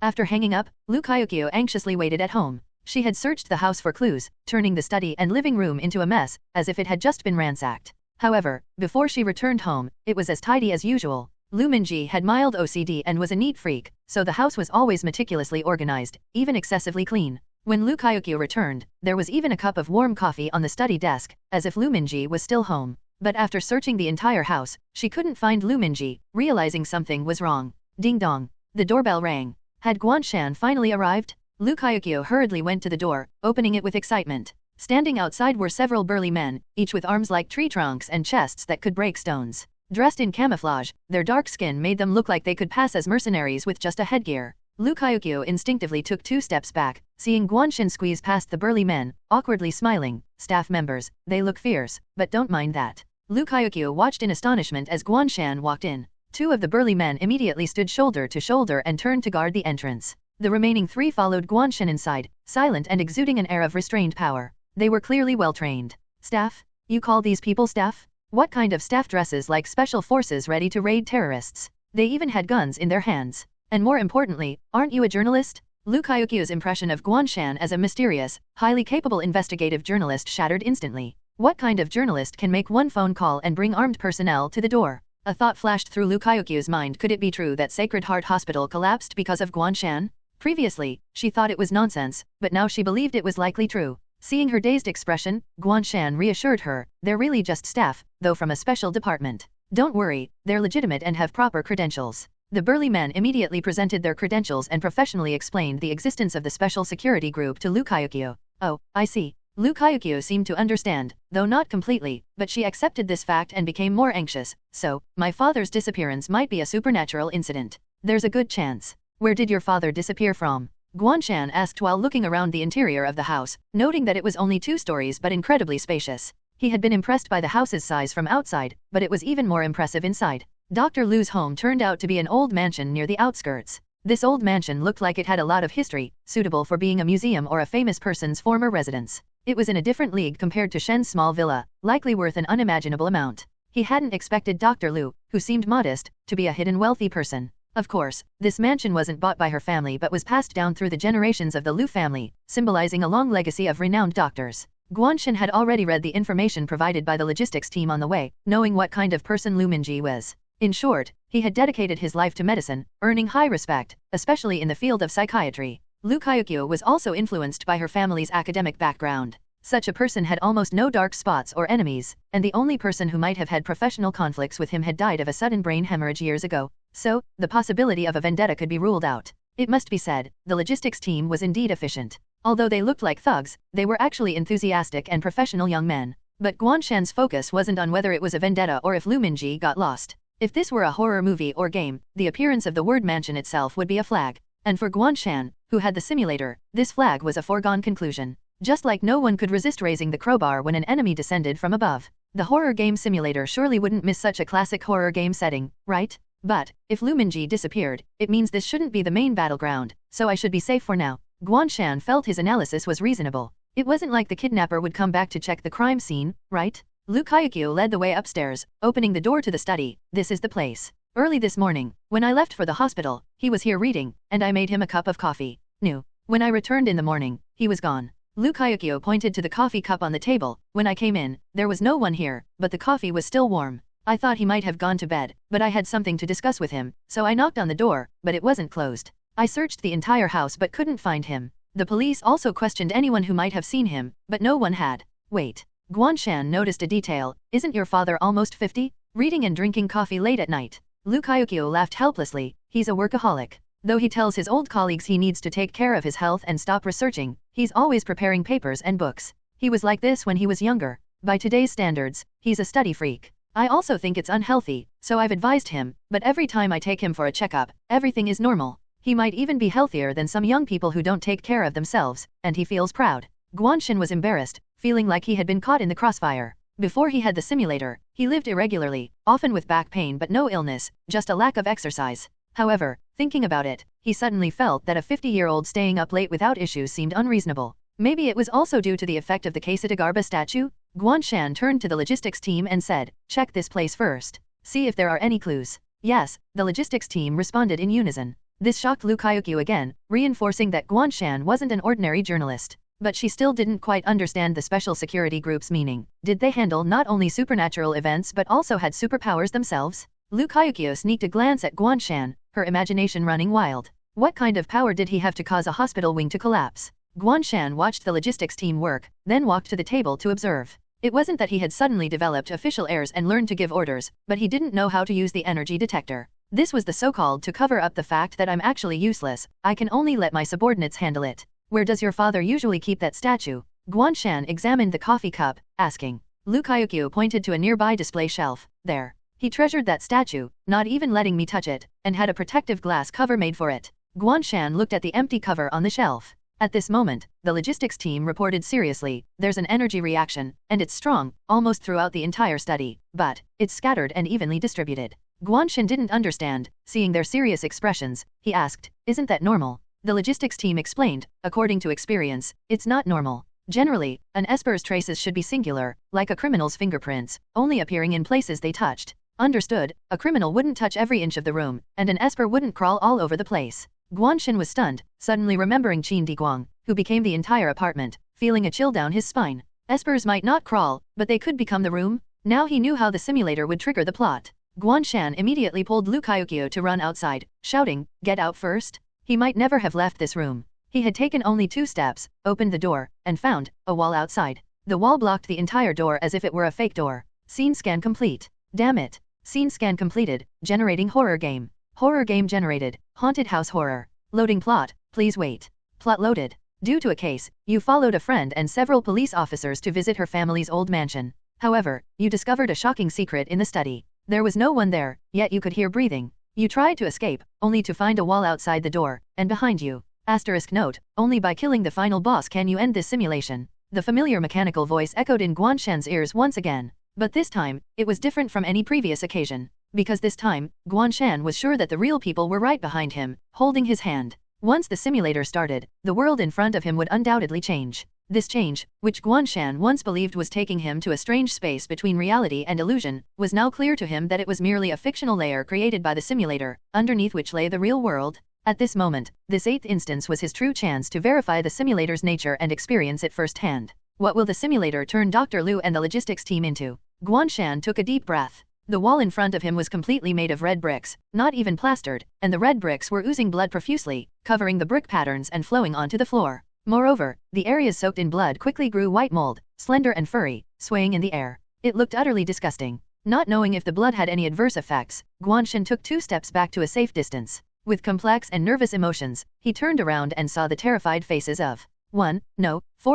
After hanging up, Lu Kaiokio anxiously waited at home. She had searched the house for clues, turning the study and living room into a mess, as if it had just been ransacked. However, before she returned home, it was as tidy as usual. Lu Minji had mild OCD and was a neat freak, so the house was always meticulously organized, even excessively clean. When Lu Kaiokio returned, there was even a cup of warm coffee on the study desk, as if Lu Minji was still home. But after searching the entire house, she couldn't find Lu Minji, realizing something was wrong. Ding dong. The doorbell rang. Had Guan Shan finally arrived? Lu Kaiokio hurriedly went to the door, opening it with excitement. Standing outside were several burly men, each with arms like tree trunks and chests that could break stones. Dressed in camouflage, their dark skin made them look like they could pass as mercenaries with just a headgear. Lu Kaiokio instinctively took 2 steps back, seeing Guan Shan squeeze past the burly men, awkwardly smiling. Staff members, they look fierce, but don't mind that. Lu Kaiokio watched in astonishment as Guan Shan walked in. 2 of the burly men immediately stood shoulder to shoulder and turned to guard the entrance. The remaining 3 followed Guan Shan inside, silent and exuding an air of restrained power. They were clearly well trained. Staff? You call these people staff? What kind of staff dresses like special forces ready to raid terrorists? They even had guns in their hands. And more importantly, aren't you a journalist? Lu Kaiokio's impression of Guan Shan as a mysterious, highly capable investigative journalist shattered instantly. What kind of journalist can make one phone call and bring armed personnel to the door? A thought flashed through Lu Kaiokio's mind. Could it be true that Sacred Heart Hospital collapsed because of Guan Shan? Previously, she thought it was nonsense, but now she believed it was likely true. Seeing her dazed expression, Guan Shan reassured her, they're really just staff, though from a special department. Don't worry, they're legitimate and have proper credentials. The burly men immediately presented their credentials and professionally explained the existence of the special security group to Lu Kaiokio. Oh, I see. Lu Kayukyo seemed to understand, though not completely, but she accepted this fact and became more anxious. So, my father's disappearance might be a supernatural incident. There's a good chance. Where did your father disappear from? Guan Shan asked while looking around the interior of the house, noting that it was only 2 stories but incredibly spacious. He had been impressed by the house's size from outside, but it was even more impressive inside. Dr. Lu's home turned out to be an old mansion near the outskirts. This old mansion looked like it had a lot of history, suitable for being a museum or a famous person's former residence. It was in a different league compared to Shen's small villa, likely worth an unimaginable amount. He hadn't expected Dr. Lu, who seemed modest, to be a hidden wealthy person. Of course, this mansion wasn't bought by her family but was passed down through the generations of the Lu family, symbolizing a long legacy of renowned doctors. Guan Shan had already read the information provided by the logistics team on the way, knowing what kind of person Lu Minji was. In short, he had dedicated his life to medicine, earning high respect, especially in the field of psychiatry. Lu Kayukyo was also influenced by her family's academic background. Such a person had almost no dark spots or enemies, and the only person who might have had professional conflicts with him had died of a sudden brain hemorrhage years ago. So, the possibility of a vendetta could be ruled out. It must be said, the logistics team was indeed efficient. Although they looked like thugs, they were actually enthusiastic and professional young men. But Guan Shan's focus wasn't on whether it was a vendetta or if Lu Minji got lost. If this were a horror movie or game, the appearance of the word mansion itself would be a flag. And for Guan Shan, who had the simulator, this flag was a foregone conclusion. Just like no one could resist raising the crowbar when an enemy descended from above. The horror game simulator surely wouldn't miss such a classic horror game setting, right? But, if Lu Minji disappeared, it means this shouldn't be the main battleground, so I should be safe for now. Guan Shan felt his analysis was reasonable. It wasn't like the kidnapper would come back to check the crime scene, right? Lu Kayukyo led the way upstairs, opening the door to the study. This is the place. Early this morning, when I left for the hospital, he was here reading, and I made him a cup of coffee. New. When I returned in the morning, he was gone. Lu Kayukyo pointed to the coffee cup on the table. When I came in, there was no one here, but the coffee was still warm. I thought he might have gone to bed, but I had something to discuss with him, so I knocked on the door, but it wasn't closed. I searched the entire house but couldn't find him. The police also questioned anyone who might have seen him, but no one had. Wait. Guan Shan noticed a detail. Isn't your father almost 50? Reading and drinking coffee late at night. Lu Kayukyo laughed helplessly. He's a workaholic. Though he tells his old colleagues he needs to take care of his health and stop researching, he's always preparing papers and books. He was like this when he was younger. By today's standards, he's a study freak. I also think it's unhealthy, so I've advised him, but every time I take him for a checkup, everything is normal. He might even be healthier than some young people who don't take care of themselves, and he feels proud. Guan Shan was embarrassed, feeling like he had been caught in the crossfire. Before he had the simulator, he lived irregularly, often with back pain but no illness, just a lack of exercise. However, thinking about it, he suddenly felt that a 50-year-old staying up late without issues seemed unreasonable. Maybe it was also due to the effect of the Kesetagarba statue? Guan Shan turned to the logistics team and said, check this place first. See if there are any clues. Yes, the logistics team responded in unison. This shocked Lu Kayukyo again, reinforcing that Guan Shan wasn't an ordinary journalist. But she still didn't quite understand the special security group's meaning. Did they handle not only supernatural events but also had superpowers themselves? Lu Kayukyo sneaked a glance at Guan Shan, her imagination running wild. What kind of power did he have to cause a hospital wing to collapse? Guan Shan watched the logistics team work, then walked to the table to observe. It wasn't that he had suddenly developed official airs and learned to give orders, but he didn't know how to use the energy detector. This was the so-called to cover up the fact that I'm actually useless. I can only let my subordinates handle it. Where does your father usually keep that statue? Guan Shan examined the coffee cup, asking. Lu Kayukyo pointed to a nearby display shelf. There. He treasured that statue, not even letting me touch it, and had a protective glass cover made for it. Guan Shan looked at the empty cover on the shelf. At this moment, the logistics team reported seriously, there's an energy reaction, and it's strong, almost throughout the entire study, but it's scattered and evenly distributed. Guan Shan didn't understand. Seeing their serious expressions, he asked, isn't that normal? The logistics team explained, according to experience, it's not normal. Generally, an esper's traces should be singular, like a criminal's fingerprints, only appearing in places they touched. Understood, a criminal wouldn't touch every inch of the room, and an esper wouldn't crawl all over the place. Guan Shan was stunned, suddenly remembering Qin Diguang, who became the entire apartment, feeling a chill down his spine. Espers might not crawl, but they could become the room. Now he knew how the simulator would trigger the plot. Guan Shan immediately pulled Lu Kayukyo to run outside, shouting, get out first. He might never have left this room. He had taken only 2 steps, opened the door, and found a wall outside. The wall blocked the entire door as if it were a fake door. Scene scan complete. Damn it. Scene scan completed. Generating horror game. Horror game generated. Haunted house horror. Loading plot. Please wait. Plot loaded. Due to a case, you followed a friend and several police officers to visit her family's old mansion. However, you discovered a shocking secret in the study. There was no one there, yet you could hear breathing. You tried to escape, only to find a wall outside the door, and behind you. Asterisk note, only by killing the final boss can you end this simulation. The familiar mechanical voice echoed in Guan Shan's ears once again. But this time, it was different from any previous occasion. Because this time, Guan Shan was sure that the real people were right behind him, holding his hand. Once the simulator started, the world in front of him would undoubtedly change. This change, which Guan Shan once believed was taking him to a strange space between reality and illusion, was now clear to him that it was merely a fictional layer created by the simulator, underneath which lay the real world. At this moment, this 8th instance was his true chance to verify the simulator's nature and experience it firsthand. What will the simulator turn Dr. Liu and the logistics team into? Guan Shan took a deep breath. The wall in front of him was completely made of red bricks, not even plastered, and the red bricks were oozing blood profusely, covering the brick patterns and flowing onto the floor. Moreover, the areas soaked in blood quickly grew white mold, slender and furry, swaying in the air. It looked utterly disgusting. Not knowing if the blood had any adverse effects, Guan Shan took 2 steps back to a safe distance. With complex and nervous emotions, he turned around and saw the terrified faces of 4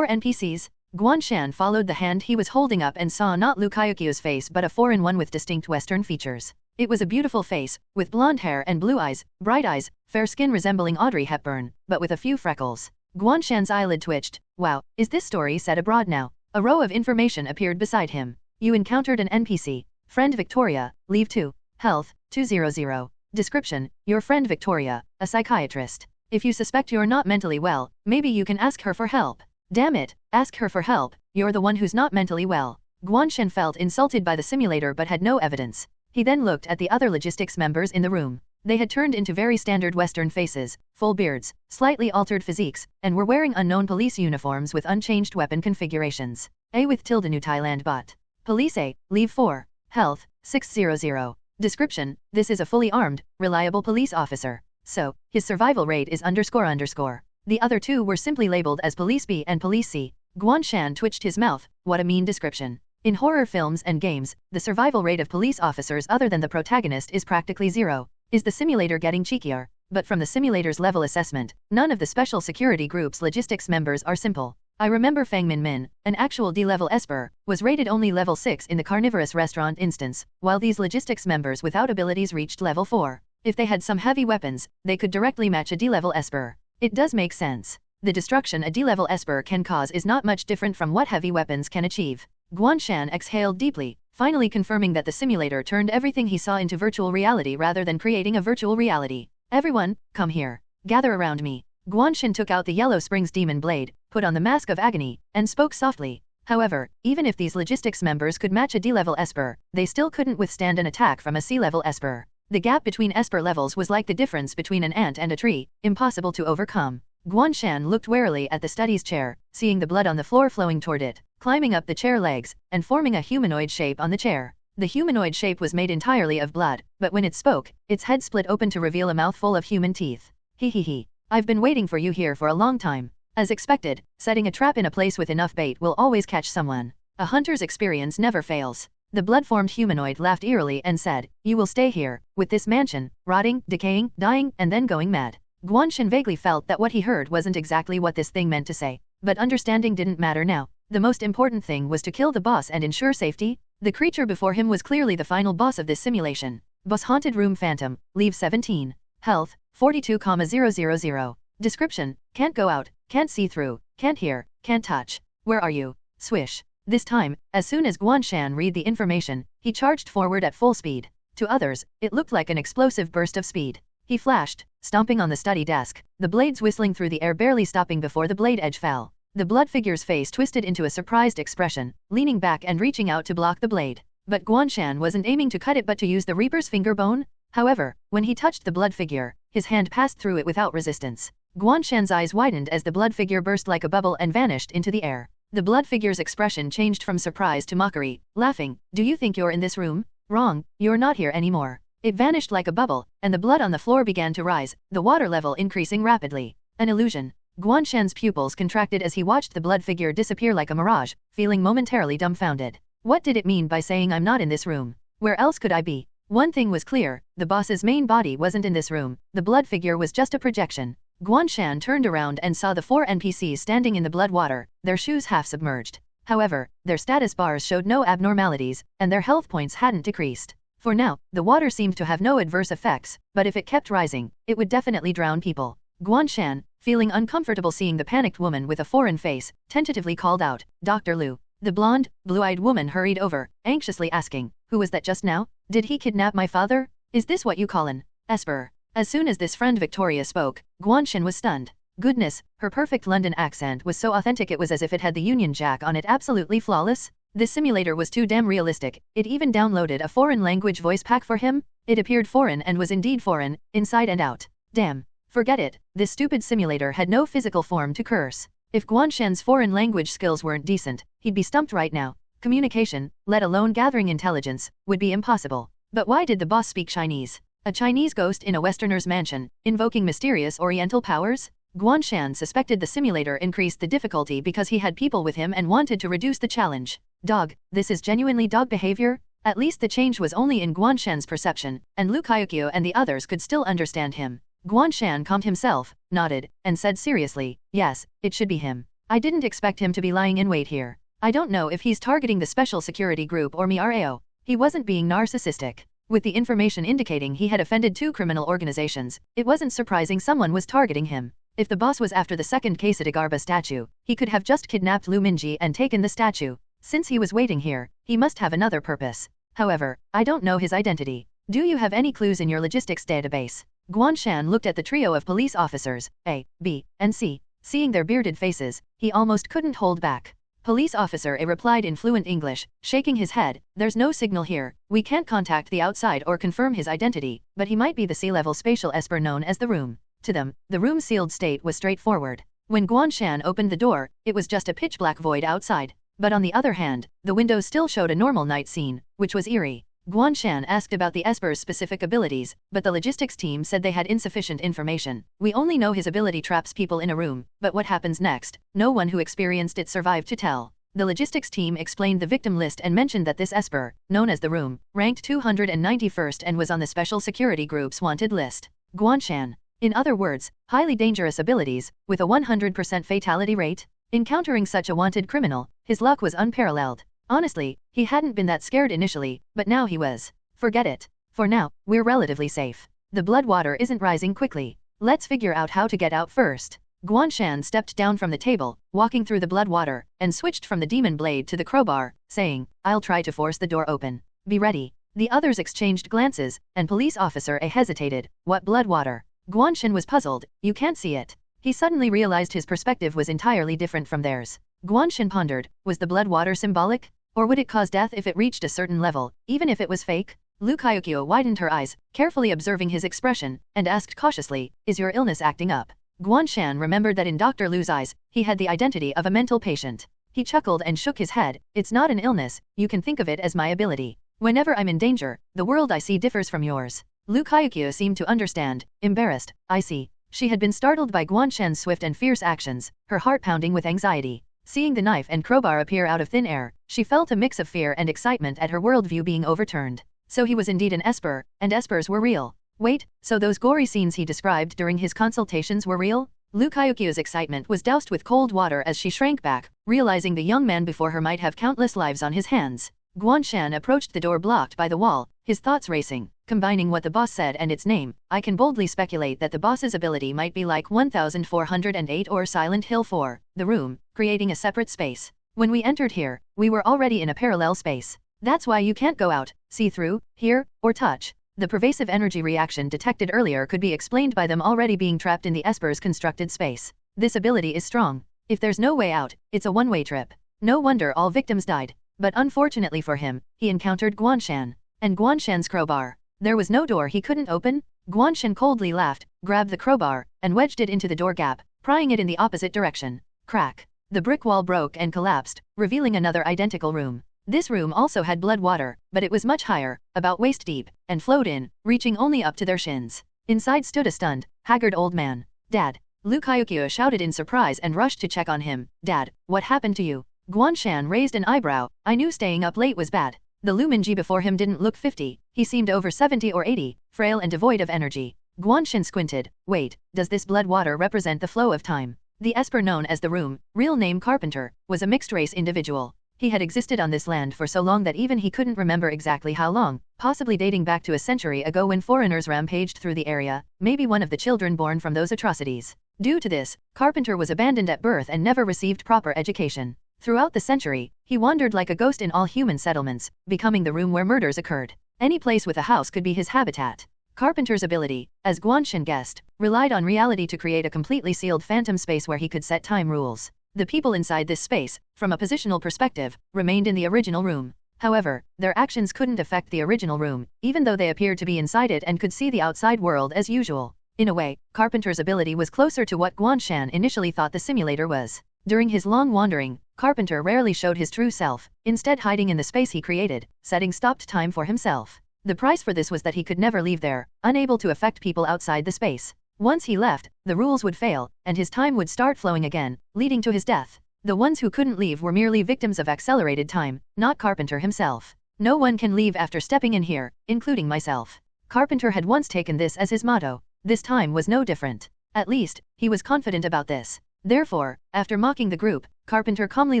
NPCs. Guan Shan followed the hand he was holding up and saw not Liu Kaiokyo's face but a foreign one with distinct Western features. It was a beautiful face, with blonde hair and blue eyes, bright eyes, fair skin resembling Audrey Hepburn, but with a few freckles. Guan Shan's eyelid twitched. Wow, is this story set abroad now? A row of information appeared beside him. You encountered an NPC. Friend Victoria, leave 2. Health, 200. Description, your friend Victoria, a psychiatrist. If you suspect you're not mentally well, maybe you can ask her for help. Damn it, ask her for help, you're the one who's not mentally well. Guan Shan felt insulted by the simulator but had no evidence. He then looked at the other logistics members in the room. They had turned into very standard Western faces, full beards, slightly altered physiques, and were wearing unknown police uniforms with unchanged weapon configurations. A with tilde New Thailand bot. Police A, leave 4. Health, 600. Description, this is a fully armed, reliable police officer. So, his survival rate is __. The other 2 were simply labeled as Police B and Police C. Guan Shan twitched his mouth. What a mean description. In horror films and games, the survival rate of police officers other than the protagonist is practically 0. Is the simulator getting cheekier? But from the simulator's level assessment, none of the special security group's logistics members are simple. I remember Fang Min Min, an actual D-level Esper, was rated only level 6 in the carnivorous restaurant instance, while these logistics members without abilities reached level 4. If they had some heavy weapons, they could directly match a D-level Esper. It does make sense. The destruction a D-level Esper can cause is not much different from what heavy weapons can achieve. Guan Shan exhaled deeply, finally confirming that the simulator turned everything he saw into virtual reality rather than creating a virtual reality. Everyone, come here. Gather around me. Guan Shan took out the Yellow Springs demon blade, put on the mask of agony, and spoke softly. However, even if these logistics members could match a D-level Esper, they still couldn't withstand an attack from a C-level Esper. The gap between Esper levels was like the difference between an ant and a tree, impossible to overcome. Guan Shan looked warily at the study's chair, seeing the blood on the floor flowing toward it, climbing up the chair legs, and forming a humanoid shape on the chair. The humanoid shape was made entirely of blood, but when it spoke, its head split open to reveal a mouthful of human teeth. He. I've been waiting for you here for a long time. As expected, setting a trap in a place with enough bait will always catch someone. A hunter's experience never fails. The blood-formed humanoid laughed eerily and said, you will stay here, with this mansion, rotting, decaying, dying, and then going mad. Guan Shan vaguely felt that what he heard wasn't exactly what this thing meant to say. But understanding didn't matter now. The most important thing was to kill the boss and ensure safety. The creature before him was clearly the final boss of this simulation. Boss Haunted Room Phantom, leave 17. Health, 42,000. Description, can't go out, can't see through, can't hear, can't touch. Where are you? Swish. This time, as soon as Guan Shan read the information, he charged forward at full speed. To others, it looked like an explosive burst of speed. He flashed, stomping on the study desk, the blades whistling through the air barely stopping before the blade edge fell. The blood figure's face twisted into a surprised expression, leaning back and reaching out to block the blade. But Guan Shan wasn't aiming to cut it but to use the Reaper's finger bone. However, when he touched the blood figure, his hand passed through it without resistance. Guan Shan's eyes widened as the blood figure burst like a bubble and vanished into the air. The blood figure's expression changed from surprise to mockery, laughing. Do you think you're in this room? Wrong, you're not here anymore. It vanished like a bubble, and the blood on the floor began to rise, the water level increasing rapidly. An illusion. Guan Shan's pupils contracted as he watched the blood figure disappear like a mirage, feeling momentarily dumbfounded. What did it mean by saying I'm not in this room? Where else could I be? One thing was clear, the boss's main body wasn't in this room, the blood figure was just a projection. Guan Shan turned around and saw the 4 NPCs standing in the blood water, their shoes half submerged. However, their status bars showed no abnormalities, and their health points hadn't decreased. For now, the water seemed to have no adverse effects, but if it kept rising, it would definitely drown people. Guan Shan, feeling uncomfortable seeing the panicked woman with a foreign face, tentatively called out, "Dr. Liu." The blonde, blue-eyed woman hurried over, anxiously asking, "Who was that just now? Did he kidnap my father? Is this what you call an esper?" As soon as this friend Victoria spoke, Guan Shan was stunned. Goodness, her perfect London accent was so authentic it was as if it had the Union Jack on it, absolutely flawless. This simulator was too damn realistic. It even downloaded a foreign language voice pack for him. It appeared foreign and was indeed foreign, inside and out. Damn. Forget it, this stupid simulator had no physical form to curse. If Guan Shan's foreign language skills weren't decent, he'd be stumped right now. Communication, let alone gathering intelligence, would be impossible. But why did the boss speak Chinese? A Chinese ghost in a Westerner's mansion, invoking mysterious Oriental powers? Guan Shan suspected the simulator increased the difficulty because he had people with him and wanted to reduce the challenge. Dog, this is genuinely dog behavior? At least the change was only in Guan Shan's perception, and Lu Kaiokyo and the others could still understand him. Guan Shan calmed himself, nodded, and said seriously, "Yes, it should be him. I didn't expect him to be lying in wait here. I don't know if he's targeting the special security group or me RAO. He wasn't being narcissistic. With the information indicating he had offended 2 criminal organizations, it wasn't surprising someone was targeting him. If the boss was after the second Kesatigarba statue, he could have just kidnapped Lu Minji and taken the statue. Since he was waiting here, he must have another purpose. However, I don't know his identity. Do you have any clues in your logistics database?" Guan Shan looked at the trio of police officers, A, B, and C. Seeing their bearded faces, he almost couldn't hold back. Police Officer A replied in fluent English, shaking his head, "There's no signal here. We can't contact the outside or confirm his identity, but he might be the sea-level spatial esper known as the Room." To them, the room's sealed state was straightforward. When Guan Shan opened the door, it was just a pitch-black void outside. But on the other hand, the windows still showed a normal night scene, which was eerie. Guan Shan asked about the Esper's specific abilities, but the logistics team said they had insufficient information. "We only know his ability traps people in a room, but what happens next, no one who experienced it survived to tell." The logistics team explained the victim list and mentioned that this Esper, known as the Room, ranked 291st and was on the Special Security Group's wanted list. Guan Shan. In other words, highly dangerous abilities, with a 100% fatality rate. Encountering such a wanted criminal, his luck was unparalleled. Honestly, he hadn't been that scared initially, but now he was. Forget it. For now, we're relatively safe. The blood water isn't rising quickly. Let's figure out how to get out first. Guan Shan stepped down from the table, walking through the blood water, and switched from the demon blade to the crowbar, saying, "I'll try to force the door open. Be ready." The others exchanged glances, and Police Officer A hesitated. "What blood water?" Guan Shan was puzzled. "You can't see it." He suddenly realized his perspective was entirely different from theirs. Guan Shan pondered, was the blood water symbolic? Or would it cause death if it reached a certain level, even if it was fake? Lu Kaiokyo widened her eyes, carefully observing his expression, and asked cautiously, "Is your illness acting up?" Guan Shan remembered that in Dr. Lu's eyes, he had the identity of a mental patient. He chuckled and shook his head. "It's not an illness, you can think of it as my ability. Whenever I'm in danger, the world I see differs from yours." Lu Kaiokyo seemed to understand, embarrassed. "I see." She had been startled by Guan Shan's swift and fierce actions, her heart pounding with anxiety. Seeing the knife and crowbar appear out of thin air, she felt a mix of fear and excitement at her worldview being overturned. So he was indeed an Esper, and Espers were real. Wait, so those gory scenes he described during his consultations were real? Lu Kaiokyo's excitement was doused with cold water as she shrank back, realizing the young man before her might have countless lives on his hands. Guan Shan approached the door blocked by the wall, his thoughts racing. Combining what the boss said and its name, I can boldly speculate that the boss's ability might be like 1408 or Silent Hill 4, the Room, creating a separate space. When we entered here, we were already in a parallel space. That's why you can't go out, see through, hear, or touch. The pervasive energy reaction detected earlier could be explained by them already being trapped in the Esper's constructed space. This ability is strong. If there's no way out, it's a one-way trip. No wonder all victims died. But unfortunately for him, he encountered Guan Shan. And Guan Shan's crowbar. There was no door he couldn't open. Guan Shan coldly laughed, grabbed the crowbar, and wedged it into the door gap, prying it in the opposite direction. Crack. The brick wall broke and collapsed, revealing another identical room. This room also had blood water, but it was much higher, about waist deep, and flowed in, reaching only up to their shins. Inside stood a stunned, haggard old man. "Dad!" Lu Kaiokyo shouted in surprise and rushed to check on him. "Dad, what happened to you?" Guan Shan raised an eyebrow. "I knew staying up late was bad." The Lu Minji before him didn't look 50, he seemed over 70 or 80, frail and devoid of energy. Guan Shan squinted. Wait, does this blood water represent the flow of time? The Esper known as the Room, real name Carpenter, was a mixed-race individual. He had existed on this land for so long that even he couldn't remember exactly how long, possibly dating back to a century ago when foreigners rampaged through the area, maybe one of the children born from those atrocities. Due to this, Carpenter was abandoned at birth and never received proper education. Throughout the century, he wandered like a ghost in all human settlements, becoming the room where murders occurred. Any place with a house could be his habitat. Carpenter's ability, as Guan Shan guessed, relied on reality to create a completely sealed phantom space where he could set time rules. The people inside this space, from a positional perspective, remained in the original room. However, their actions couldn't affect the original room, even though they appeared to be inside it and could see the outside world as usual. In a way, Carpenter's ability was closer to what Guan Shan initially thought the simulator was. During his long wandering, Carpenter rarely showed his true self, instead hiding in the space he created, setting stopped time for himself. The price for this was that he could never leave there, unable to affect people outside the space. Once he left, the rules would fail, and his time would start flowing again, leading to his death. The ones who couldn't leave were merely victims of accelerated time, not Carpenter himself. No one can leave after stepping in here, including myself. Carpenter had once taken this as his motto. This time was no different. At least, he was confident about this. Therefore, after mocking the group, Carpenter calmly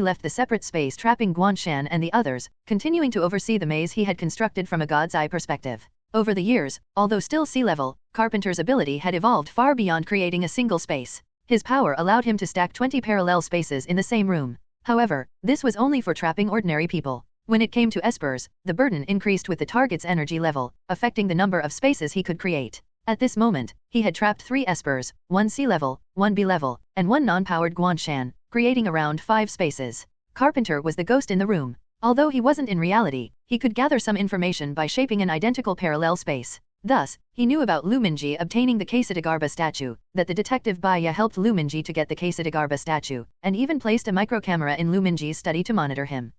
left the separate space trapping Guan Shan and the others, continuing to oversee the maze he had constructed from a god's eye perspective. Over the years, although still sea level, Carpenter's ability had evolved far beyond creating a single space. His power allowed him to stack 20 parallel spaces in the same room. However, this was only for trapping ordinary people. When it came to espers, the burden increased with the target's energy level, affecting the number of spaces he could create. At this moment, he had trapped 3 espers, 1 sea level, 1 B level, and 1 non-powered Guan Shan, creating around 5 spaces. Carpenter was the ghost in the room. Although he wasn't in reality, he could gather some information by shaping an identical parallel space. Thus, he knew about Luminji obtaining the Quesadagarba statue, that the detective Baya helped Luminji to get the Quesadagarba statue, and even placed a microcamera in Luminji's study to monitor him.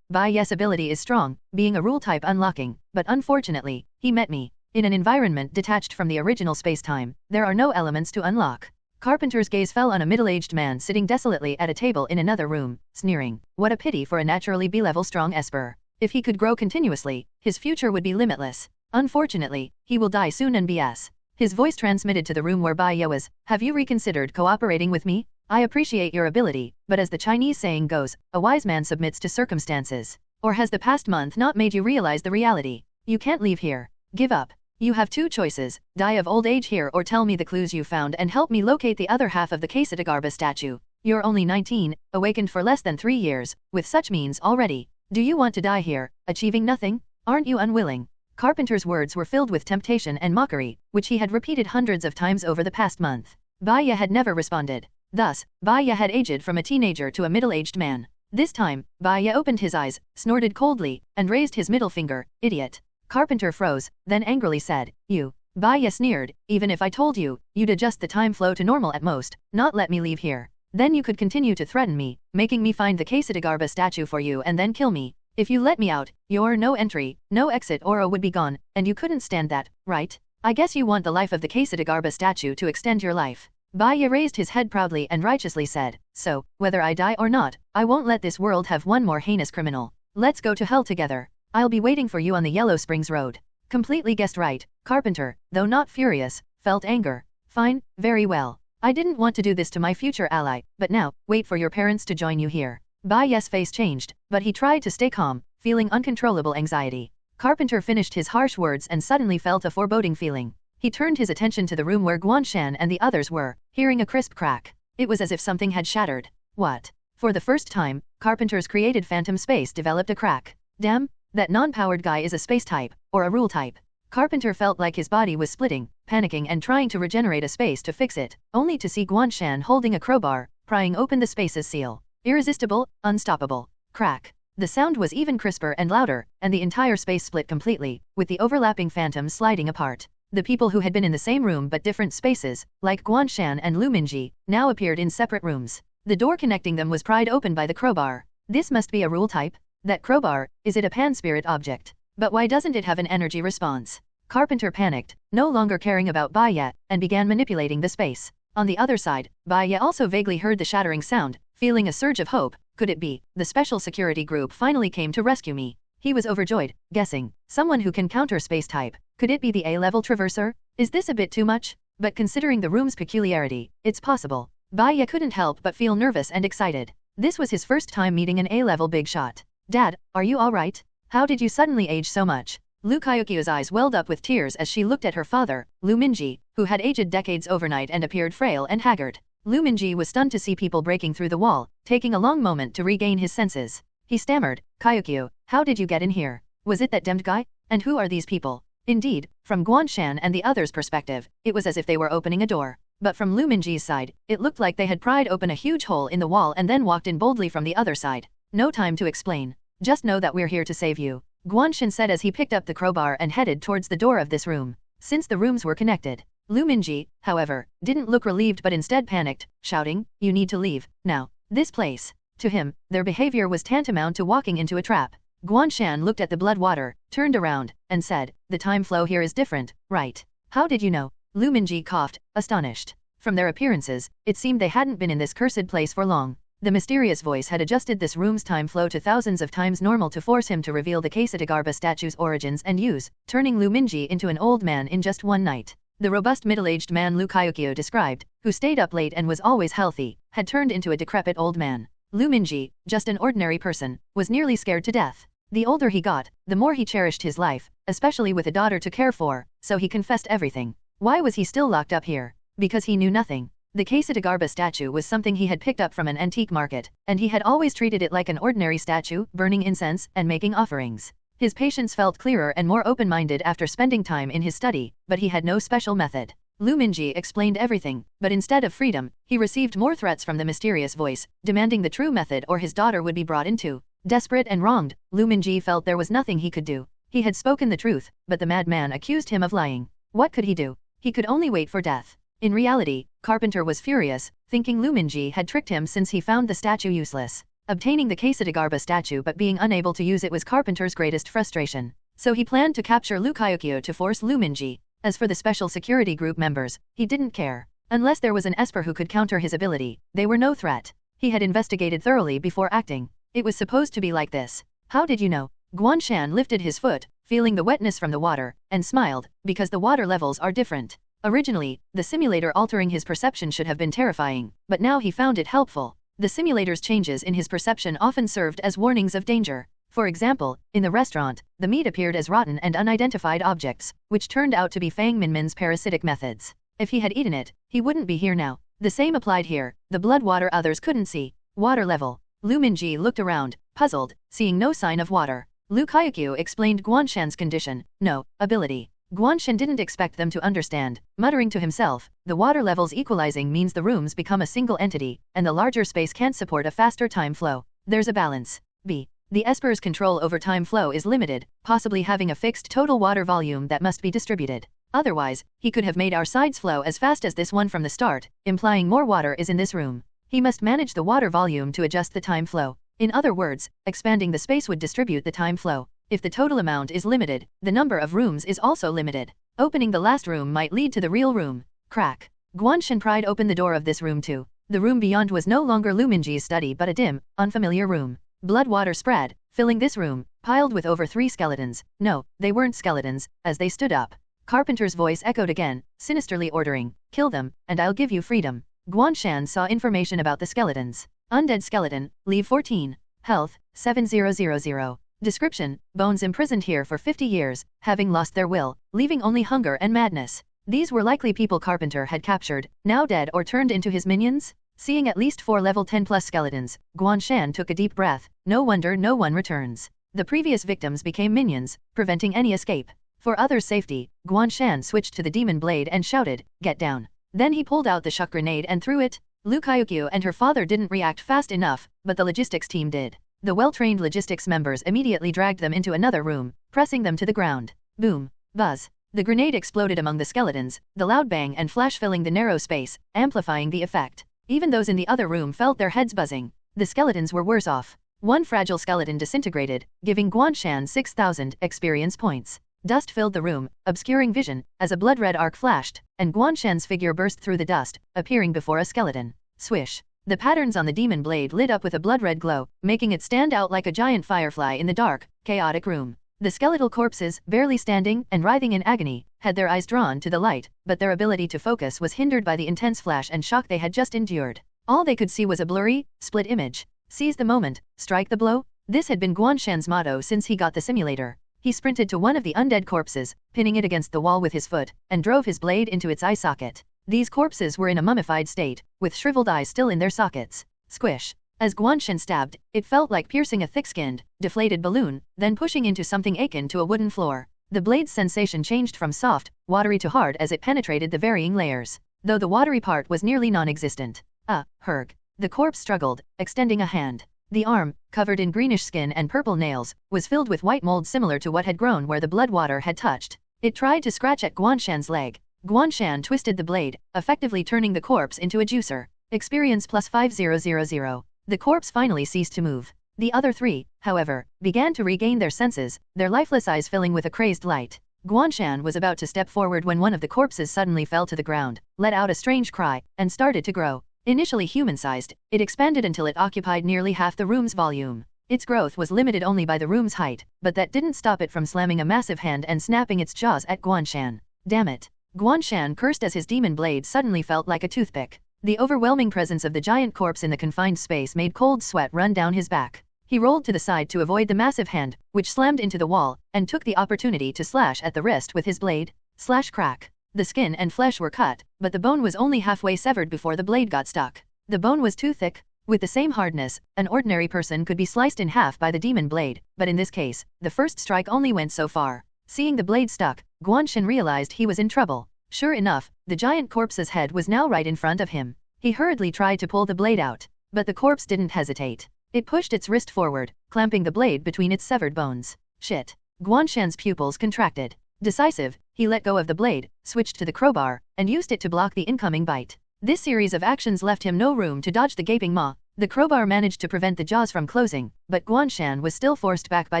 Baya's ability is strong, being a rule type unlocking, but unfortunately, he met me. In an environment detached from the original space-time, there are no elements to unlock. Carpenter's gaze fell on a middle-aged man sitting desolately at a table in another room, sneering. What a pity for a naturally B-level strong esper. If he could grow continuously, his future would be limitless. Unfortunately, he will die soon and BS. His voice transmitted to the room where Baya was. Have you reconsidered cooperating with me? I appreciate your ability, but as the Chinese saying goes, a wise man submits to circumstances. Or has the past month not made you realize the reality? You can't leave here. Give up. You have 2 choices, die of old age here or tell me the clues you found and help me locate the other half of the Quesadagarba statue. You're only 19, awakened for less than 3 years, with such means already. Do you want to die here, achieving nothing? Aren't you unwilling? Carpenter's words were filled with temptation and mockery, which he had repeated hundreds of times over the past month. Baya had never responded. Thus, Baya had aged from a teenager to a middle-aged man. This time, Baya opened his eyes, snorted coldly, and raised his middle finger. Idiot. Carpenter froze, then angrily said, You. Baya sneered, even if I told you, you'd adjust the time flow to normal at most, not let me leave here. Then you could continue to threaten me, making me find the Quesadagarba statue for you and then kill me. If you let me out, your no entry, no exit aura would be gone, and you couldn't stand that, right? I guess you want the life of the Quesadagarba statue to extend your life. Baya raised his head proudly and righteously said, So, whether I die or not, I won't let this world have one more heinous criminal. Let's go to hell together. I'll be waiting for you on the Yellow Springs Road. Completely guessed right. Carpenter, though not furious, felt anger. Fine, very well. I didn't want to do this to my future ally, but now, wait for your parents to join you here. Baya's face changed, but he tried to stay calm, feeling uncontrollable anxiety. Carpenter finished his harsh words and suddenly felt a foreboding feeling. He turned his attention to the room where Guan Shan and the others were, hearing a crisp crack. It was as if something had shattered. What? For the first time, Carpenter's created phantom space developed a crack. Damn, that non-powered guy is a space type, or a rule type. Carpenter felt like his body was splitting, panicking and trying to regenerate a space to fix it, only to see Guan Shan holding a crowbar, prying open the space's seal. Irresistible, unstoppable. Crack. The sound was even crisper and louder, and the entire space split completely, with the overlapping phantoms sliding apart. The people who had been in the same room but different spaces, like Guan Shan and Lu Minji, now appeared in separate rooms. The door connecting them was pried open by the crowbar. This must be a rule type. That crowbar, is it a pan-spirit object? But why doesn't it have an energy response? Carpenter panicked, no longer caring about Baya, and began manipulating the space. On the other side, Baya also vaguely heard the shattering sound, feeling a surge of hope. Could it be, the special security group finally came to rescue me? He was overjoyed, guessing, someone who can counter space type, Could it be the A-level traverser? Is this a bit too much? But considering the room's peculiarity, it's possible. Bai Ye couldn't help but feel nervous and excited. This was his first time meeting an A-level big shot. Dad, are you alright? How did you suddenly age so much? Lu Kaiokyo's eyes welled up with tears as she looked at her father, Lu Minji, who had aged decades overnight and appeared frail and haggard. Lu Minji was stunned to see people breaking through the wall, taking a long moment to regain his senses. He stammered, Kaiokyo, how did you get in here? Was it that damned guy? And who are these people? Indeed, from Guan Shan and the others' perspective, it was as if they were opening a door. But from Lu Minji's side, it looked like they had pried open a huge hole in the wall and then walked in boldly from the other side. No time to explain. Just know that we're here to save you, Guan Shan said as he picked up the crowbar and headed towards the door of this room. Since the rooms were connected, Lu Minji, however, didn't look relieved but instead panicked, shouting, you need to leave, now. This place. To him, their behavior was tantamount to walking into a trap. Guan Shan looked at the blood water, turned around, and said, the time flow here is different, right? How did you know? Lu Minji coughed, astonished. From their appearances, it seemed they hadn't been in this cursed place for long. The mysterious voice had adjusted this room's time flow to thousands of times normal to force him to reveal the Kesetagarba statue's origins and use, turning Lu Minji into an old man in just one night. The robust middle-aged man Lu Kaiokyo described, who stayed up late and was always healthy, had turned into a decrepit old man. Lu Minji, just an ordinary person, was nearly scared to death. The older he got, the more he cherished his life, especially with a daughter to care for, so he confessed everything. Why was he still locked up here? Because he knew nothing. The Kesetagarba statue was something he had picked up from an antique market, and he had always treated it like an ordinary statue, burning incense and making offerings. His patience felt clearer and more open-minded after spending time in his study, but he had no special method. Lu Minji explained everything, but instead of freedom, he received more threats from the mysterious voice, demanding the true method or his daughter would be brought into. Desperate and wronged, Lu Minji felt there was nothing he could do. He had spoken the truth, but the madman accused him of lying. What could he do? He could only wait for death. In reality, Carpenter was furious, thinking Lu Minji had tricked him since he found the statue useless. Obtaining the Kesetagarba statue but being unable to use it was Carpenter's greatest frustration. So he planned to capture Lu Kaiokyo to force Lu Minji. As for the special security group members, he didn't care. Unless there was an esper who could counter his ability, they were no threat. He had investigated thoroughly before acting. It was supposed to be like this. How did you know? Guan Shan lifted his foot, feeling the wetness from the water, and smiled, because the water levels are different. Originally, the simulator altering his perception should have been terrifying, but now he found it helpful. The simulator's changes in his perception often served as warnings of danger. For example, in the restaurant, the meat appeared as rotten and unidentified objects, which turned out to be Fang Minmin's parasitic methods. If he had eaten it, he wouldn't be here now. The same applied here, the blood water others couldn't see. Water level. Lu Minji looked around, puzzled, seeing no sign of water. Lu Kaiokyo explained Guan Shan's condition, no ability. Guan Shan didn't expect them to understand, muttering to himself, the water levels equalizing means the rooms become a single entity, and the larger space can't support a faster time flow. There's a balance. B. The Esper's control over time flow is limited, possibly having a fixed total water volume that must be distributed. Otherwise, he could have made our sides flow as fast as this one from the start, implying more water is in this room. He must manage the water volume to adjust the time flow. In other words, expanding the space would distribute the time flow. If the total amount is limited, the number of rooms is also limited. Opening the last room might lead to the real room. Crack. Guan Shan pried open the door of this room too. The room beyond was no longer Lu Minji's study but a dim, unfamiliar room. Blood water spread, filling this room, piled with over 3 skeletons. No, they weren't skeletons, as they stood up. Carpenter's voice echoed again, sinisterly ordering, kill them, and I'll give you freedom. Guan Shan saw information about the skeletons. Undead skeleton, leave 14. Health, 7000. Description, bones imprisoned here for 50 years, having lost their will, leaving only hunger and madness. These were likely people Carpenter had captured, now dead or turned into his minions? Seeing at least 4 level 10+ skeletons, Guan Shan took a deep breath. No wonder no one returns. The previous victims became minions, preventing any escape. For others' safety, Guan Shan switched to the demon blade and shouted, get down. Then he pulled out the shock grenade and threw it. Lu Kaiokyo and her father didn't react fast enough, but the logistics team did. The well-trained logistics members immediately dragged them into another room, pressing them to the ground. Boom. Buzz. The grenade exploded among the skeletons, the loud bang and flash filling the narrow space, amplifying the effect. Even those in the other room felt their heads buzzing. The skeletons were worse off. One fragile skeleton disintegrated, giving Guan Shan 6,000 experience points. Dust filled the room, obscuring vision, as a blood-red arc flashed, and Guan Shan's figure burst through the dust, appearing before a skeleton. Swish. The patterns on the demon blade lit up with a blood-red glow, making it stand out like a giant firefly in the dark, chaotic room. The skeletal corpses, barely standing and writhing in agony, had their eyes drawn to the light, but their ability to focus was hindered by the intense flash and shock they had just endured. All they could see was a blurry, split image. Seize the moment, strike the blow. This had been Guan Shan's motto since he got the simulator. He sprinted to one of the undead corpses, pinning it against the wall with his foot, and drove his blade into its eye socket. These corpses were in a mummified state, with shriveled eyes still in their sockets. Squish. As Guan Shan stabbed, it felt like piercing a thick-skinned, deflated balloon, then pushing into something akin to a wooden floor. The blade's sensation changed from soft, watery to hard as it penetrated the varying layers, though the watery part was nearly non-existent. Herg. The corpse struggled, extending a hand. The arm, covered in greenish skin and purple nails, was filled with white mold similar to what had grown where the blood water had touched. It tried to scratch at Guan Shan's leg. Guan Shan twisted the blade, effectively turning the corpse into a juicer. Experience plus 5000. The corpse finally ceased to move. The other three, however, began to regain their senses, their lifeless eyes filling with a crazed light. Guan Shan was about to step forward when one of the corpses suddenly fell to the ground, let out a strange cry, and started to grow. Initially human-sized, it expanded until it occupied nearly half the room's volume. Its growth was limited only by the room's height, but that didn't stop it from slamming a massive hand and snapping its jaws at Guan Shan. Damn it. Guan Shan cursed as his demon blade suddenly felt like a toothpick. The overwhelming presence of the giant corpse in the confined space made cold sweat run down his back. He rolled to the side to avoid the massive hand, which slammed into the wall, and took the opportunity to slash at the wrist with his blade. Slash crack. The skin and flesh were cut, but the bone was only halfway severed before the blade got stuck. The bone was too thick. With the same hardness, an ordinary person could be sliced in half by the demon blade, but in this case, the first strike only went so far. Seeing the blade stuck, Guan Shan realized he was in trouble. Sure enough, the giant corpse's head was now right in front of him. He hurriedly tried to pull the blade out, but the corpse didn't hesitate. It pushed its wrist forward, clamping the blade between its severed bones. Shit. Guan Shan's pupils contracted. Decisive, he let go of the blade, switched to the crowbar, and used it to block the incoming bite. This series of actions left him no room to dodge the gaping maw. The crowbar managed to prevent the jaws from closing, but Guan Shan was still forced back by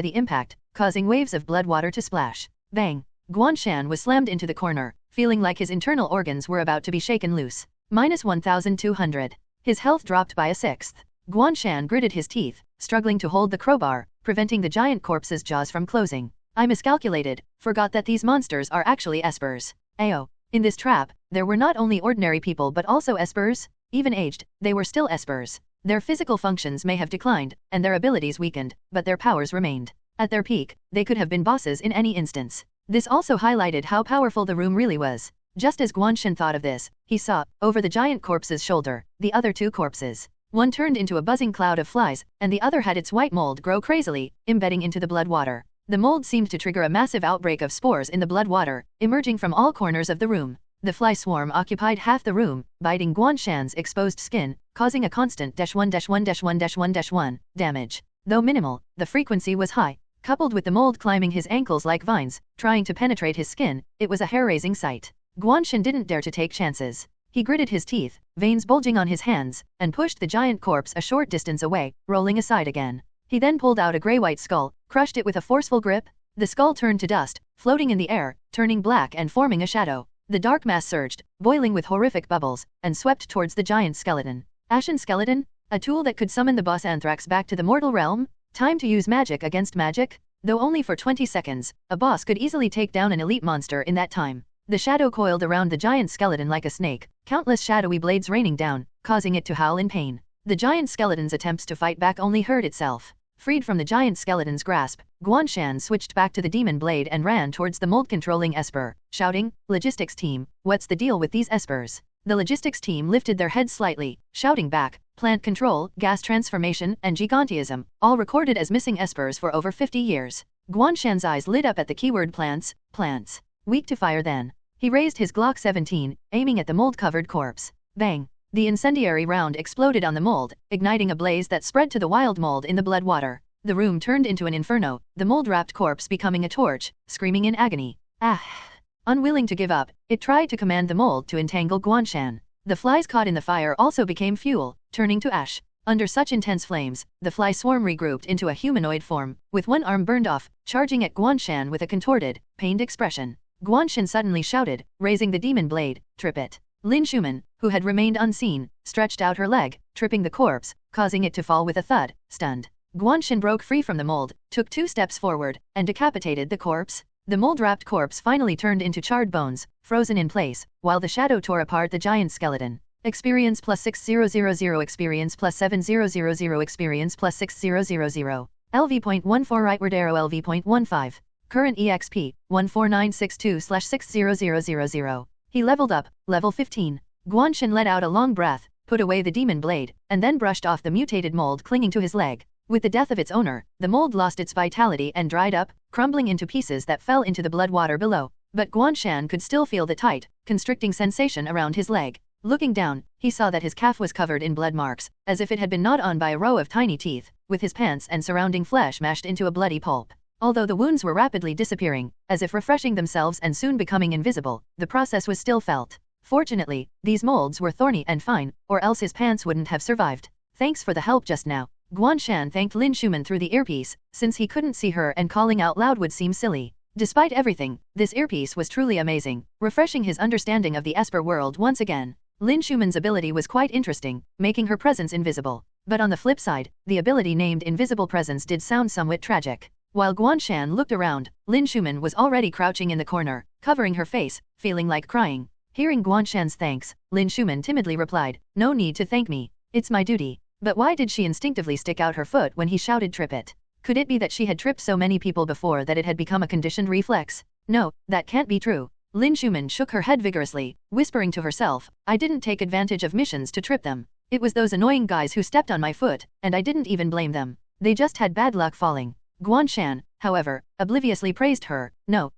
the impact, causing waves of blood water to splash. Bang. Guan Shan was slammed into the corner, feeling like his internal organs were about to be shaken loose. Minus 1,200. His health dropped by a sixth. Guan Shan gritted his teeth, struggling to hold the crowbar, preventing the giant corpse's jaws from closing. I miscalculated, forgot that these monsters are actually espers. Ayo. In this trap, there were not only ordinary people but also espers. Even aged, they were still espers. Their physical functions may have declined, and their abilities weakened, but their powers remained. At their peak, they could have been bosses in any instance. This also highlighted how powerful the room really was. Just as Guan Shan thought of this, he saw, over the giant corpse's shoulder, the other two corpses. One turned into a buzzing cloud of flies, and the other had its white mold grow crazily, embedding into the blood water. The mold seemed to trigger a massive outbreak of spores in the blood water, emerging from all corners of the room. The fly swarm occupied half the room, biting Guan Shan's exposed skin, causing a constant -1-1-1-1-1 damage. Though minimal, the frequency was high. Coupled with the mold climbing his ankles like vines, trying to penetrate his skin, it was a hair-raising sight. Guan Shan didn't dare to take chances. He gritted his teeth, veins bulging on his hands, and pushed the giant corpse a short distance away, rolling aside again. He then pulled out a gray-white skull, crushed it with a forceful grip. The skull turned to dust, floating in the air, turning black and forming a shadow. The dark mass surged, boiling with horrific bubbles, and swept towards the giant skeleton. Ashen skeleton? A tool that could summon the boss Anthrax back to the mortal realm? Time to use magic against magic? Though only for 20 seconds, a boss could easily take down an elite monster in that time. The shadow coiled around the giant skeleton like a snake, countless shadowy blades raining down, causing it to howl in pain. The giant skeleton's attempts to fight back only hurt itself. Freed from the giant skeleton's grasp, Guan Shan switched back to the demon blade and ran towards the mold-controlling esper, shouting, "Logistics team, what's the deal with these espers?" The logistics team lifted their heads slightly, shouting back, "Plant control, gas transformation, and gigantism, all recorded as missing espers for over 50 years." Guan Shan's eyes lit up at the keyword plants. Weak to fire then. He raised his Glock 17, aiming at the mold-covered corpse. Bang! The incendiary round exploded on the mold, igniting a blaze that spread to the wild mold in the blood water. The room turned into an inferno, the mold-wrapped corpse becoming a torch, screaming in agony. Ah! Unwilling to give up, it tried to command the mold to entangle Guan Shan. The flies caught in the fire also became fuel, turning to ash. Under such intense flames, the fly swarm regrouped into a humanoid form, with one arm burned off, charging at Guan Shan with a contorted, pained expression. Guan Shan suddenly shouted, raising the demon blade, "Trip it." Lin Schumann, who had remained unseen, stretched out her leg, tripping the corpse, causing it to fall with a thud, stunned. Guan Shan broke free from the mold, took 2 steps forward, and decapitated the corpse. The mold-wrapped corpse finally turned into charred bones, frozen in place, while the shadow tore apart the giant skeleton. Experience plus 6000, experience plus 7000, experience plus 6000. LV.14 rightward arrow LV.15. Current EXP, 14962/60000. He leveled up, level 15. Guan Shan let out a long breath, put away the demon blade, and then brushed off the mutated mold clinging to his leg. With the death of its owner, the mold lost its vitality and dried up, crumbling into pieces that fell into the blood water below. But Guan Shan could still feel the tight, constricting sensation around his leg. Looking down, he saw that his calf was covered in blood marks, as if it had been gnawed on by a row of tiny teeth, with his pants and surrounding flesh mashed into a bloody pulp. Although the wounds were rapidly disappearing, as if refreshing themselves and soon becoming invisible, the process was still felt. Fortunately, these molds were thorny and fine, or else his pants wouldn't have survived. Thanks for the help just now. Guan Shan thanked Lin Shuman through the earpiece, since he couldn't see her and calling out loud would seem silly. Despite everything, this earpiece was truly amazing, refreshing his understanding of the Esper world once again. Lin Shuman's ability was quite interesting, making her presence invisible. But on the flip side, the ability named Invisible Presence did sound somewhat tragic. While Guan Shan looked around, Lin Shuman was already crouching in the corner, covering her face, feeling like crying. Hearing Guan Shan's thanks, Lin Shuman timidly replied, "No need to thank me. It's my duty." But why did she instinctively stick out her foot when he shouted trip it? Could it be that she had tripped so many people before that it had become a conditioned reflex? No, that can't be true. Lin Shuman shook her head vigorously, whispering to herself, "I didn't take advantage of missions to trip them. It was those annoying guys who stepped on my foot, and I didn't even blame them. They just had bad luck falling." Guan Shan, however, obliviously praised her. No,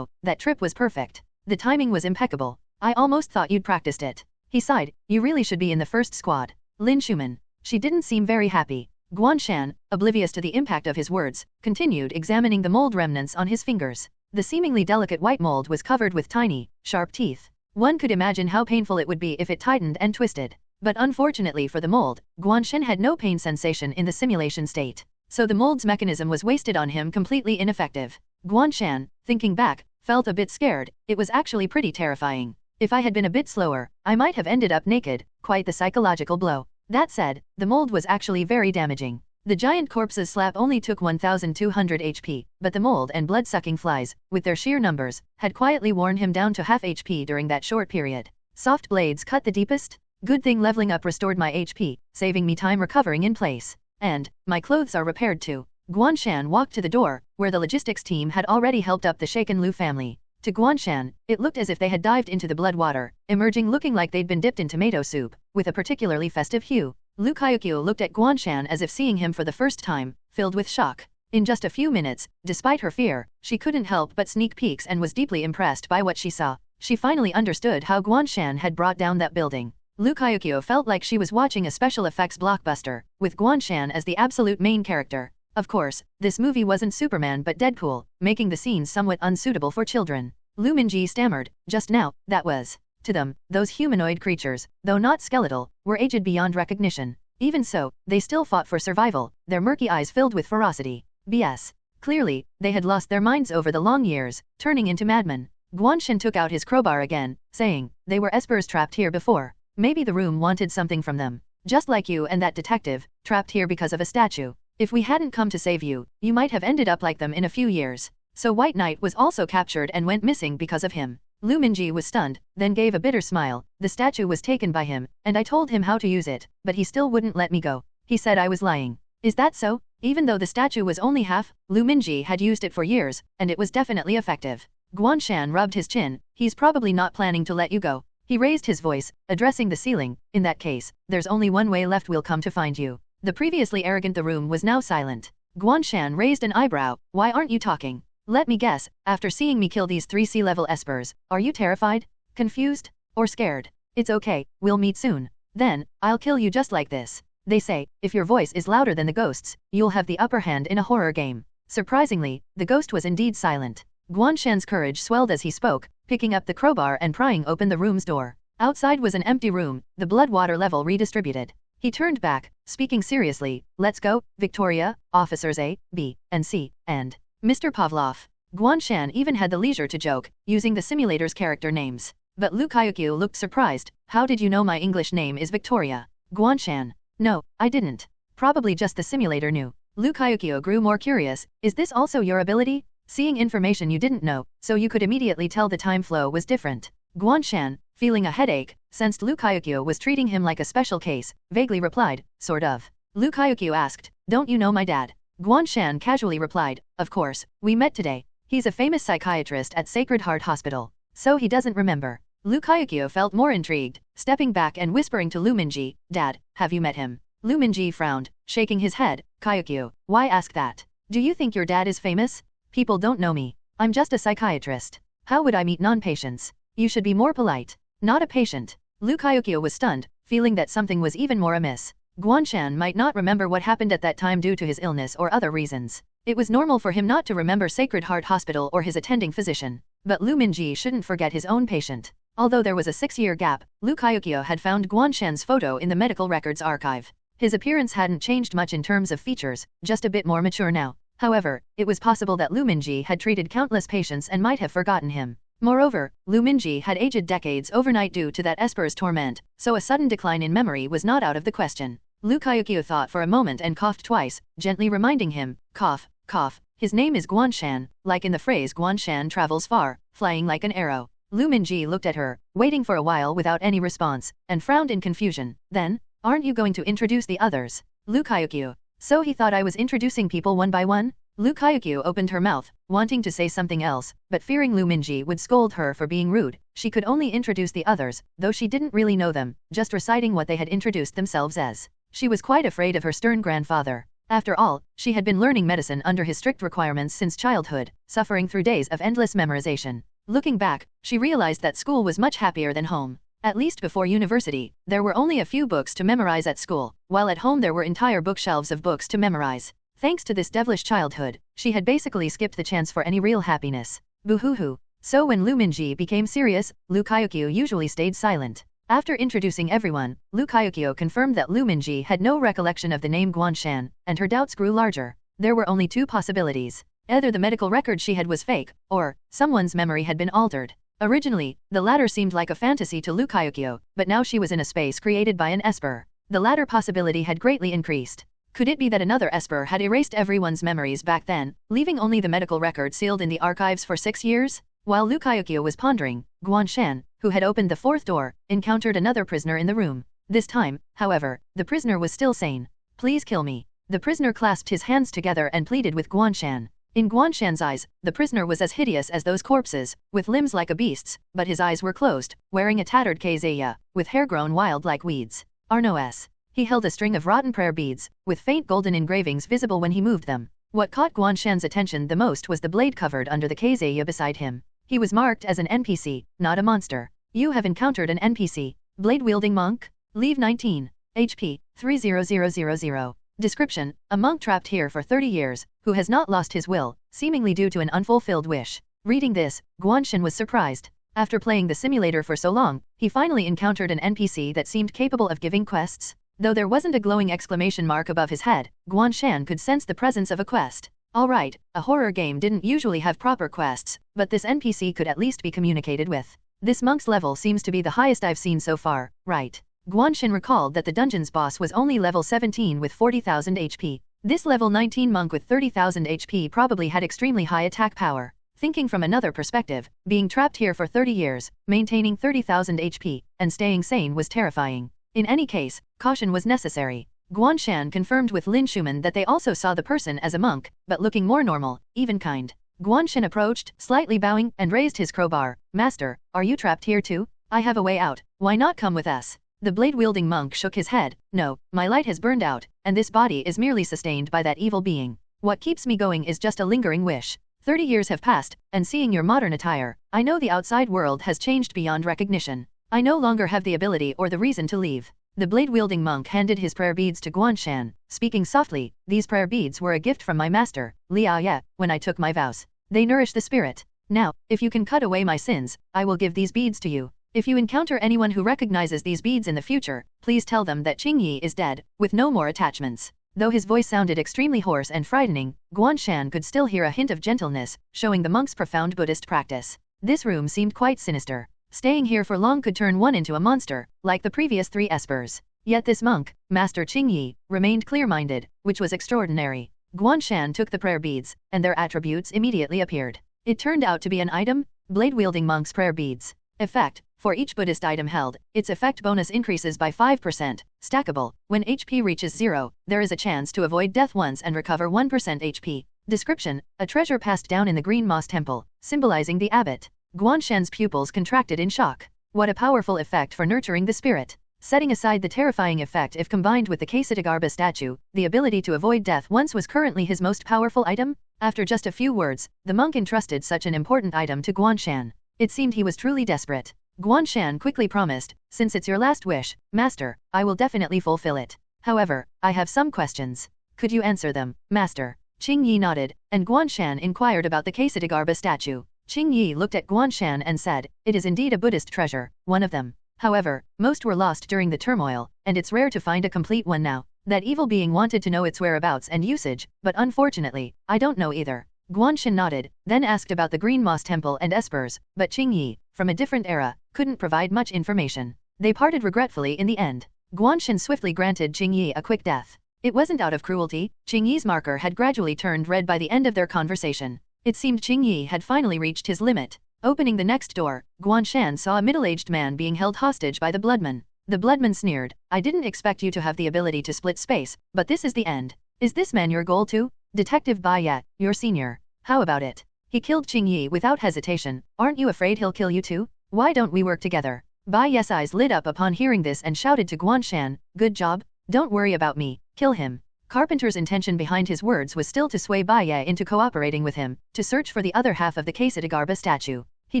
that trip was perfect. The timing was impeccable. I almost thought you'd practiced it." He sighed, "You really should be in the first squad." Lin Shuman. She didn't seem very happy. Guan Shan, oblivious to the impact of his words, continued examining the mold remnants on his fingers. The seemingly delicate white mold was covered with tiny, sharp teeth. One could imagine how painful it would be if it tightened and twisted. But unfortunately for the mold, Guan Shan had no pain sensation in the simulation state. So the mold's mechanism was wasted on him, completely ineffective. Guan Shan, thinking back, felt a bit scared. It was actually pretty terrifying. If I had been a bit slower, I might have ended up naked. Quite the psychological blow. That said, the mold was actually very damaging. The giant corpse's slap only took 1200 HP, but the mold and blood-sucking flies, with their sheer numbers, had quietly worn him down to half HP during that short period. Soft blades cut the deepest? Good thing leveling up restored my HP, saving me time recovering in place. And, my clothes are repaired too. Guan Shan walked to the door, where the logistics team had already helped up the shaken Lu family. To Guan Shan, it looked as if they had dived into the blood water, emerging looking like they'd been dipped in tomato soup, with a particularly festive hue. Lu Kaiokyo looked at Guan Shan as if seeing him for the first time, filled with shock. In just a few minutes, despite her fear, she couldn't help but sneak peeks and was deeply impressed by what she saw. She finally understood how Guan Shan had brought down that building. Lu Kaiokyo felt like she was watching a special effects blockbuster, with Guan Shan as the absolute main character. Of course, this movie wasn't Superman but Deadpool, making the scenes somewhat unsuitable for children. Lu Minji stammered, "Just now, that was." To them, those humanoid creatures, though not skeletal, were aged beyond recognition. Even so, they still fought for survival, their murky eyes filled with ferocity. BS. Clearly, they had lost their minds over the long years, turning into madmen. Guan Shan took out his crowbar again, saying, "They were espers trapped here before. Maybe the room wanted something from them. Just like you and that detective, trapped here because of a statue. If we hadn't come to save you, you might have ended up like them in a few years." So White Knight was also captured and went missing because of him. Lu Minji was stunned, then gave a bitter smile. "The statue was taken by him, and I told him how to use it, but he still wouldn't let me go. He said I was lying." "Is that so?" Even though the statue was only half, Lu Minji had used it for years, and it was definitely effective. Guan Shan rubbed his chin. "He's probably not planning to let you go." He raised his voice, addressing the ceiling. "In that case, there's only one way left. We'll come to find you." The previously arrogant the room was now silent. Guan Shan raised an eyebrow. "Why aren't you talking? Let me guess, after seeing me kill these 3 sea-level espers, are you terrified? Confused? Or scared? It's okay, we'll meet soon. Then, I'll kill you just like this. They say, if your voice is louder than the ghosts, you'll have the upper hand in a horror game." Surprisingly, the ghost was indeed silent. Guan Shan's courage swelled as he spoke, picking up the crowbar and prying open the room's door. Outside was an empty room, the blood water level redistributed. He turned back, speaking seriously, "Let's go, Victoria, officers A, B, and C, and Mr. Pavlov." Guan Shan even had the leisure to joke, using the simulator's character names. But Lu Kaiokyo looked surprised. "How did you know my English name is Victoria?" Guan Shan. "No, I didn't. Probably just the simulator knew." Lu Kaiokyo grew more curious. Is this also your ability? Seeing information you didn't know, so you could immediately tell the time flow was different. Guan Shan, feeling a headache, sensed Lu Kaiokyo was treating him like a special case, vaguely replied, sort of. Lu Kaiokyo asked, don't you know my dad? Guan Shan casually replied, of course, we met today. He's a famous psychiatrist at Sacred Heart Hospital. So he doesn't remember. Lu Kaiokyo felt more intrigued, stepping back and whispering to Lu Minji, Dad, have you met him? Lu Minji frowned, shaking his head, Kaiokyo, why ask that? Do you think your dad is famous? People don't know me. I'm just a psychiatrist. How would I meet non-patients? You should be more polite. Not a patient. Lu Kaiokyo was stunned, feeling that something was even more amiss. Guan Shan might not remember what happened at that time due to his illness or other reasons. It was normal for him not to remember Sacred Heart Hospital or his attending physician. But Lu Minji shouldn't forget his own patient. Although there was a 6-year gap, Lu Kaiokyo had found Guan Shan's photo in the medical records archive. His appearance hadn't changed much in terms of features, just a bit more mature now. However, it was possible that Lu Minji had treated countless patients and might have forgotten him. Moreover, Lu Minji had aged decades overnight due to that esper's torment, so a sudden decline in memory was not out of the question. Lu Kaiokyo thought for a moment and coughed twice, gently reminding him, cough, cough, his name is Guan Shan, like in the phrase Guan Shan travels far, flying like an arrow. Lu Minji looked at her, waiting for a while without any response, and frowned in confusion. Then, aren't you going to introduce the others? Lu Kaiokyo. So he thought I was introducing people one by one? Lu Kaiokyo opened her mouth, wanting to say something else, but fearing Lu Minji would scold her for being rude, she could only introduce the others, though she didn't really know them, just reciting what they had introduced themselves as. She was quite afraid of her stern grandfather. After all, she had been learning medicine under his strict requirements since childhood, suffering through days of endless memorization. Looking back, she realized that school was much happier than home. At least before university, there were only a few books to memorize at school, while at home there were entire bookshelves of books to memorize. Thanks to this devilish childhood, she had basically skipped the chance for any real happiness. Boo-hoo-hoo. So when Lu Minji became serious, Lu Kaiokyo usually stayed silent. After introducing everyone, Lu Kaiokyo confirmed that Lu Minji had no recollection of the name Guan Shan, and her doubts grew larger. There were only two possibilities. Either the medical record she had was fake, or someone's memory had been altered. Originally, the latter seemed like a fantasy to Lu Kaiokyo, but now she was in a space created by an esper. The latter possibility had greatly increased. Could it be that another esper had erased everyone's memories back then, leaving only the medical record sealed in the archives for 6 years? While Lu Kaiokyo was pondering, Guan Shan, who had opened the fourth door, encountered another prisoner in the room. This time, however, the prisoner was still sane. Please kill me. The prisoner clasped his hands together and pleaded with Guan Shan. In Guan Shan's eyes, the prisoner was as hideous as those corpses, with limbs like a beast's, but his eyes were closed, wearing a tattered keizaya, with hair grown wild like weeds. Arno's. He held a string of rotten prayer beads, with faint golden engravings visible when he moved them. What caught Guan Shan's attention the most was the blade covered under the keizaya beside him. He was marked as an NPC, not a monster. You have encountered an NPC. Blade-wielding monk? Leave 19. HP, 30000. Description, a monk trapped here for 30 years, who has not lost his will, seemingly due to an unfulfilled wish. Reading this, Guan Shan was surprised. After playing the simulator for so long, he finally encountered an NPC that seemed capable of giving quests. Though there wasn't a glowing exclamation mark above his head, Guan Shan could sense the presence of a quest. Alright, a horror game didn't usually have proper quests, but this NPC could at least be communicated with. This monk's level seems to be the highest I've seen so far, right? Guan Shan recalled that the dungeon's boss was only level 17 with 40,000 HP. This level 19 monk with 30,000 HP probably had extremely high attack power. Thinking from another perspective, being trapped here for 30 years, maintaining 30,000 HP, and staying sane was terrifying. In any case, caution was necessary. Guan Shan confirmed with Lin Schumann that they also saw the person as a monk, but looking more normal, even kind. Guan Shan approached, slightly bowing, and raised his crowbar. Master, are you trapped here too? I have a way out. Why not come with us? The blade-wielding monk shook his head. No, my light has burned out, and this body is merely sustained by that evil being. What keeps me going is just a lingering wish. 30 years have passed, and seeing your modern attire, I know the outside world has changed beyond recognition. I no longer have the ability or the reason to leave. The blade-wielding monk handed his prayer beads to Guan Shan, speaking softly. These prayer beads were a gift from my master, Lia Ye, when I took my vows. They nourish the spirit. Now, if you can cut away my sins, I will give these beads to you. If you encounter anyone who recognizes these beads in the future, please tell them that Qingyi is dead, with no more attachments. Though his voice sounded extremely hoarse and frightening, Guan Shan could still hear a hint of gentleness, showing the monk's profound Buddhist practice. This room seemed quite sinister. Staying here for long could turn one into a monster, like the previous 3 espers. Yet this monk, Master Qingyi, remained clear-minded, which was extraordinary. Guan Shan took the prayer beads, and their attributes immediately appeared. It turned out to be an item, blade-wielding monk's prayer beads. Effect: for each Buddhist item held, its effect bonus increases by 5%. Stackable: when HP reaches 0, there is a chance to avoid death once and recover 1% HP. Description: a treasure passed down in the Green Moss Temple, symbolizing the abbot. Guan Shan's pupils contracted in shock. What a powerful effect for nurturing the spirit. Setting aside the terrifying effect if combined with the Ksatagarbha statue, the ability to avoid death once was currently his most powerful item. After just a few words, the monk entrusted such an important item to Guan Shan. It seemed he was truly desperate. Guan Shan quickly promised, "Since it's your last wish, Master, I will definitely fulfill it. However, I have some questions. Could you answer them, Master?" Qing Yi nodded, and Guan Shan inquired about the Ksatagarbha statue. Qing Yi looked at Guan Shan and said, "It is indeed a Buddhist treasure, one of them. However, most were lost during the turmoil, and it's rare to find a complete one now. That evil being wanted to know its whereabouts and usage, but unfortunately, I don't know either." Guan Shan nodded, then asked about the Green Moss Temple and espers, but Qing Yi, from a different era, couldn't provide much information. They parted regretfully in the end. Guan Shan swiftly granted Qing Yi a quick death. It wasn't out of cruelty. Qing Yi's marker had gradually turned red by the end of their conversation. It seemed Qing Yi had finally reached his limit. Opening the next door, Guan Shan saw a middle-aged man being held hostage by the bloodman. The bloodman sneered, "I didn't expect you to have the ability to split space, but this is the end. Is this man your goal too? Detective Bai Ye, your senior. How about it? He killed Qing Yi without hesitation. Aren't you afraid he'll kill you too? Why don't we work together?" Bai Ye's eyes lit up upon hearing this and shouted to Guan Shan, "Good job. Don't worry about me. Kill him." Carpenter's intention behind his words was still to sway Bai Ye into cooperating with him, to search for the other half of the Ksatagarbha statue. He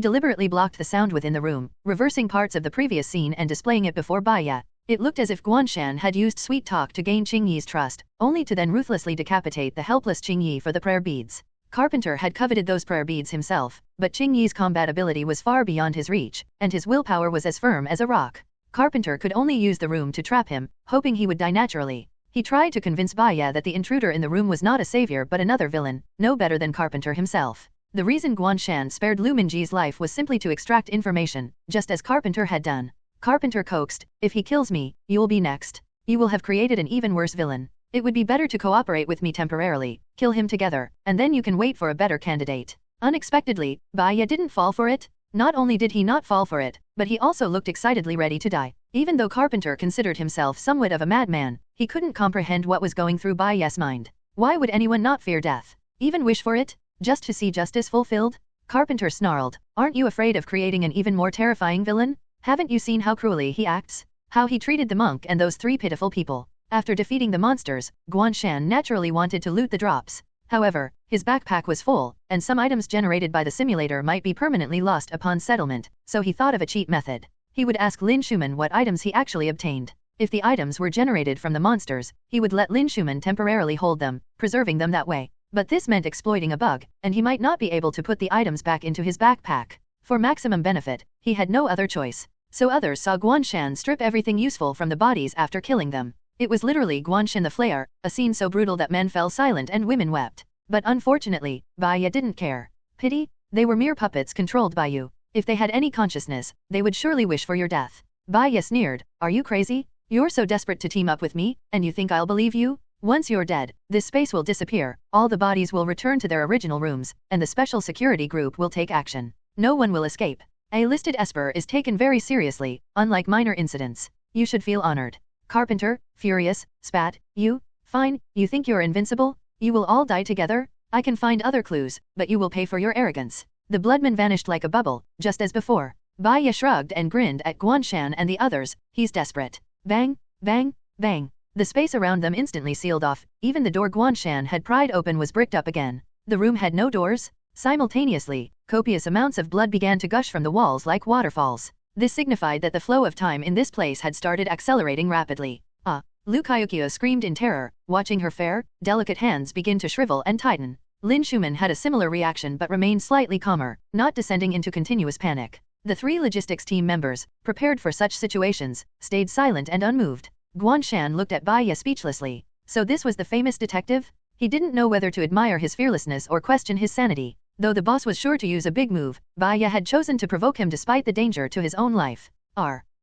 deliberately blocked the sound within the room, reversing parts of the previous scene and displaying it before Bai Ye. It looked as if Guan Shan had used sweet talk to gain Qing Yi's trust, only to then ruthlessly decapitate the helpless Qing Yi for the prayer beads. Carpenter had coveted those prayer beads himself, but Qing Yi's combat ability was far beyond his reach, and his willpower was as firm as a rock. Carpenter could only use the room to trap him, hoping he would die naturally. He tried to convince Bai Ye that the intruder in the room was not a savior but another villain, no better than Carpenter himself. The reason Guan Shan spared Lu Minji's life was simply to extract information, just as Carpenter had done. Carpenter coaxed, "If he kills me, you will be next. You will have created an even worse villain. It would be better to cooperate with me temporarily, kill him together, and then you can wait for a better candidate." Unexpectedly, Bai Ye didn't fall for it. Not only did he not fall for it, but he also looked excitedly ready to die. Even though Carpenter considered himself somewhat of a madman, he couldn't comprehend what was going through Bai Ye's mind. Why would anyone not fear death? Even wish for it? Just to see justice fulfilled? Carpenter snarled, "Aren't you afraid of creating an even more terrifying villain? Haven't you seen how cruelly he acts? How he treated the monk and those three pitiful people?" After defeating the monsters, Guan Shan naturally wanted to loot the drops. However, his backpack was full, and some items generated by the simulator might be permanently lost upon settlement, so he thought of a cheat method. He would ask Lin Schumann what items he actually obtained. If the items were generated from the monsters, he would let Lin Schumann temporarily hold them, preserving them that way. But this meant exploiting a bug, and he might not be able to put the items back into his backpack. For maximum benefit, he had no other choice. So others saw Guan Shan strip everything useful from the bodies after killing them. It was literally Guan Shan the Flayer, a scene so brutal that men fell silent and women wept. But unfortunately, Bai Ye didn't care. Pity? They were mere puppets controlled by you. If they had any consciousness, they would surely wish for your death. Bai Ye sneered, "Are you crazy? You're so desperate to team up with me, and you think I'll believe you? Once you're dead, this space will disappear, all the bodies will return to their original rooms, and the special security group will take action. No one will escape. A listed esper is taken very seriously, unlike minor incidents. You should feel honored." Carpenter, furious, spat, "You? Fine, you think you're invincible? You will all die together? I can find other clues, but you will pay for your arrogance." The bloodman vanished like a bubble, just as before. Bai Ye shrugged and grinned at Guan Shan and the others. He's desperate. Bang, bang, bang. The space around them instantly sealed off. Even the door Guan Shan had pried open was bricked up again. The room had no doors. Simultaneously, copious amounts of blood began to gush from the walls like waterfalls. This signified that the flow of time in this place had started accelerating rapidly. "Ah!" Lu Kaiokio screamed in terror, watching her fair, delicate hands begin to shrivel and tighten. Lin Schumann had a similar reaction but remained slightly calmer, not descending into continuous panic. The three logistics team members, prepared for such situations, stayed silent and unmoved. Guan Shan looked at Bai Ye speechlessly. So this was the famous detective? He didn't know whether to admire his fearlessness or question his sanity. Though the boss was sure to use a big move, Bai Ye had chosen to provoke him despite the danger to his own life.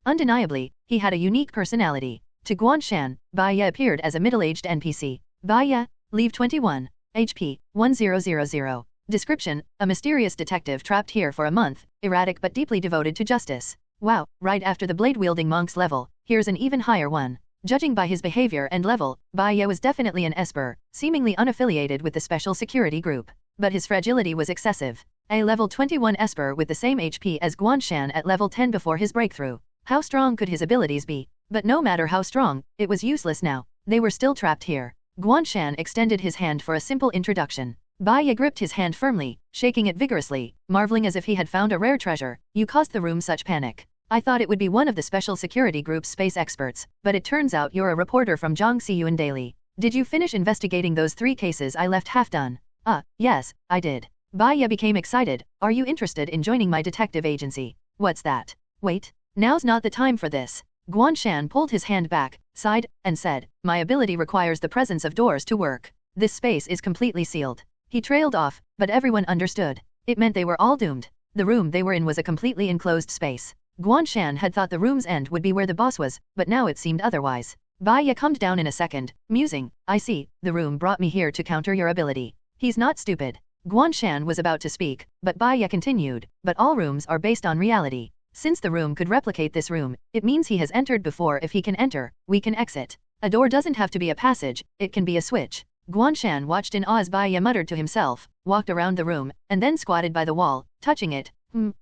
Undeniably, he had a unique personality. To Guan Shan, Bai Ye appeared as a middle-aged NPC. Bai Ye, Leave 21. HP, 1000. Description, a mysterious detective trapped here for a month, erratic but deeply devoted to justice. Wow, right after the blade-wielding monk's level, here's an even higher one. Judging by his behavior and level, Baya was definitely an Esper, seemingly unaffiliated with the special security group. But his fragility was excessive. A level 21 Esper with the same HP as Guan Shan at level 10 before his breakthrough. How strong could his abilities be? But no matter how strong, it was useless now. They were still trapped here. Guan Shan extended his hand for a simple introduction. Baya gripped his hand firmly, shaking it vigorously, marveling as if he had found a rare treasure. You caused the room such panic. I thought it would be one of the special security group's space experts, but it turns out you're a reporter from Zhongxiyuan Daily. Did you finish investigating those 3 cases I left half done? Yes, I did. Baya became excited. Are you interested in joining my detective agency? What's that? Wait. Now's not the time for this. Guan Shan pulled his hand back, sighed, and said, my ability requires the presence of doors to work. This space is completely sealed. He trailed off, but everyone understood. It meant they were all doomed. The room they were in was a completely enclosed space. Guan Shan had thought the room's end would be where the boss was, but now it seemed otherwise. Baya calmed down in a second, musing, I see, the room brought me here to counter your ability. He's not stupid. Guan Shan was about to speak, but Baya continued, but all rooms are based on reality. Since the room could replicate this room, it means he has entered before. If he can enter, we can exit. A door doesn't have to be a passage, it can be a switch. Guan Shan watched in awe as Baya muttered to himself, walked around the room, and then squatted by the wall, touching it.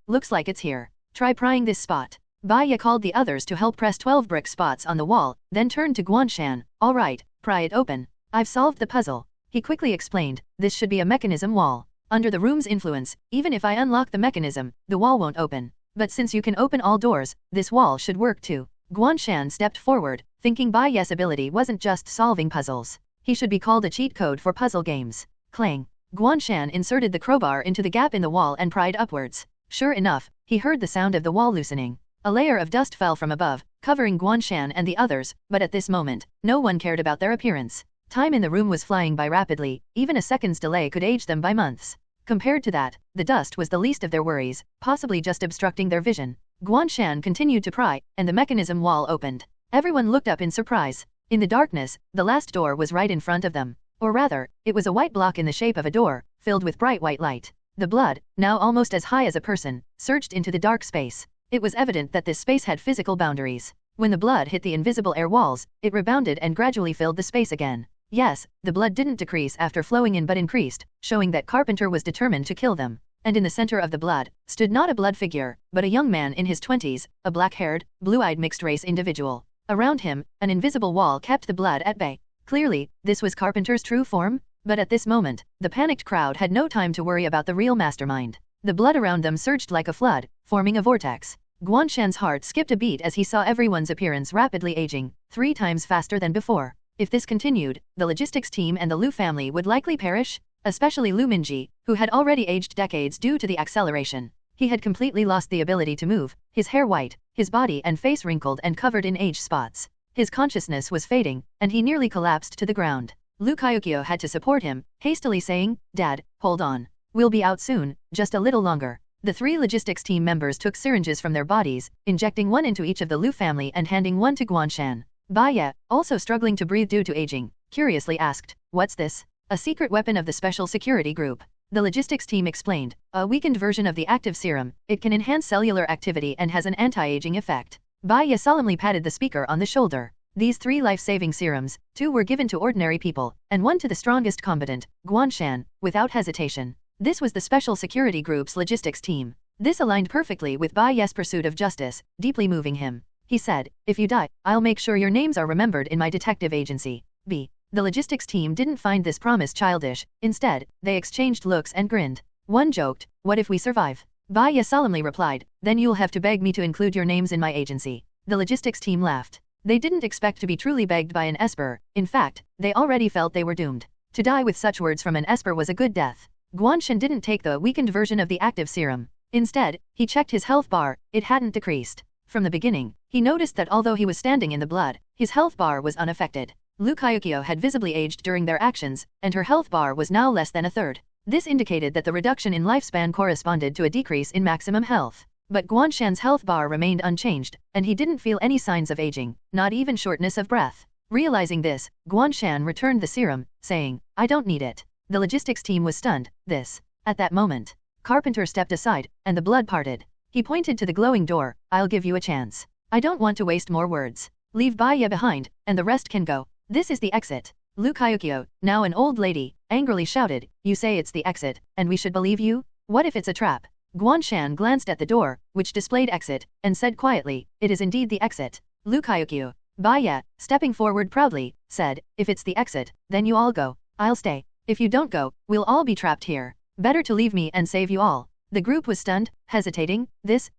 Looks like it's here. Try prying this spot. Baya called the others to help press 12 brick spots on the wall, then turned to Guan Shan. All right, pry it open. I've solved the puzzle. He quickly explained, this should be a mechanism wall. Under the room's influence, even if I unlock the mechanism, the wall won't open. But since you can open all doors, this wall should work too. Guan Shan stepped forward, thinking Baya's ability wasn't just solving puzzles. He should be called a cheat code for puzzle games. Clang. Guan Shan inserted the crowbar into the gap in the wall and pried upwards. Sure enough, he heard the sound of the wall loosening. A layer of dust fell from above, covering Guan Shan and the others, but at this moment, no one cared about their appearance. Time in the room was flying by rapidly, even a second's delay could age them by months. Compared to that, the dust was the least of their worries, possibly just obstructing their vision. Guan Shan continued to pry, and the mechanism wall opened. Everyone looked up in surprise. In the darkness, the last door was right in front of them. Or rather, it was a white block in the shape of a door, filled with bright white light. The blood, now almost as high as a person, surged into the dark space. It was evident that this space had physical boundaries. When the blood hit the invisible air walls, it rebounded and gradually filled the space again. Yes, the blood didn't decrease after flowing in but increased, showing that Carpenter was determined to kill them. And in the center of the blood, stood not a blood figure, but a young man in his 20s, a black-haired, blue-eyed mixed-race individual. Around him, an invisible wall kept the blood at bay. Clearly, this was Carpenter's true form? But at this moment, the panicked crowd had no time to worry about the real mastermind. The blood around them surged like a flood, forming a vortex. Guan Shan's heart skipped a beat as he saw everyone's appearance rapidly aging, 3 times faster than before. If this continued, the logistics team and the Lu family would likely perish, especially Lu Minji, who had already aged decades due to the acceleration. He had completely lost the ability to move, his hair white, his body and face wrinkled and covered in age spots. His consciousness was fading, and he nearly collapsed to the ground. Lu Kyukyo had to support him, hastily saying, Dad, hold on. We'll be out soon, just a little longer. The 3 logistics team members took syringes from their bodies, injecting one into each of the Lu family and handing one to Guan Shan. Baya, also struggling to breathe due to aging, curiously asked, What's this? A secret weapon of the special security group. The logistics team explained, a weakened version of the active serum. It can enhance cellular activity and has an anti-aging effect. Baya solemnly patted the speaker on the shoulder. These 3 life-saving serums, 2 were given to ordinary people, and 1 to the strongest combatant, Guan Shan, without hesitation. This was the special security group's logistics team. This aligned perfectly with Baya's pursuit of justice, deeply moving him. He said, if you die, I'll make sure your names are remembered in my detective agency. B. The logistics team didn't find this promise childish. Instead, they exchanged looks and grinned. One joked, what if we survive? Baya solemnly replied, then you'll have to beg me to include your names in my agency. The logistics team laughed. They didn't expect to be truly begged by an Esper. In fact, they already felt they were doomed. To die with such words from an Esper was a good death. Guan Shan didn't take the weakened version of the active serum. Instead, he checked his health bar. It hadn't decreased. From the beginning, he noticed that although he was standing in the blood, his health bar was unaffected. Lu Kyukyo had visibly aged during their actions, and her health bar was now less than a third. This indicated that the reduction in lifespan corresponded to a decrease in maximum health. But Guan Shan's health bar remained unchanged, and he didn't feel any signs of aging, not even shortness of breath. Realizing this, Guan Shan returned the serum, saying, I don't need it. The logistics team was stunned. At that moment, Carpenter stepped aside, and the blood parted. He pointed to the glowing door. I'll give you a chance. I don't want to waste more words. Leave Baiya behind, and the rest can go. This is the exit. Lu Kyukyo, now an old lady, angrily shouted, you say it's the exit, and we should believe you? What if it's a trap? Guan Shan glanced at the door, which displayed exit, and said quietly, it is indeed the exit. Lu Kyukyo, Baiya, stepping forward proudly, said, if it's the exit, then you all go. I'll stay. If you don't go, we'll all be trapped here. Better to leave me and save you all. The group was stunned, hesitating.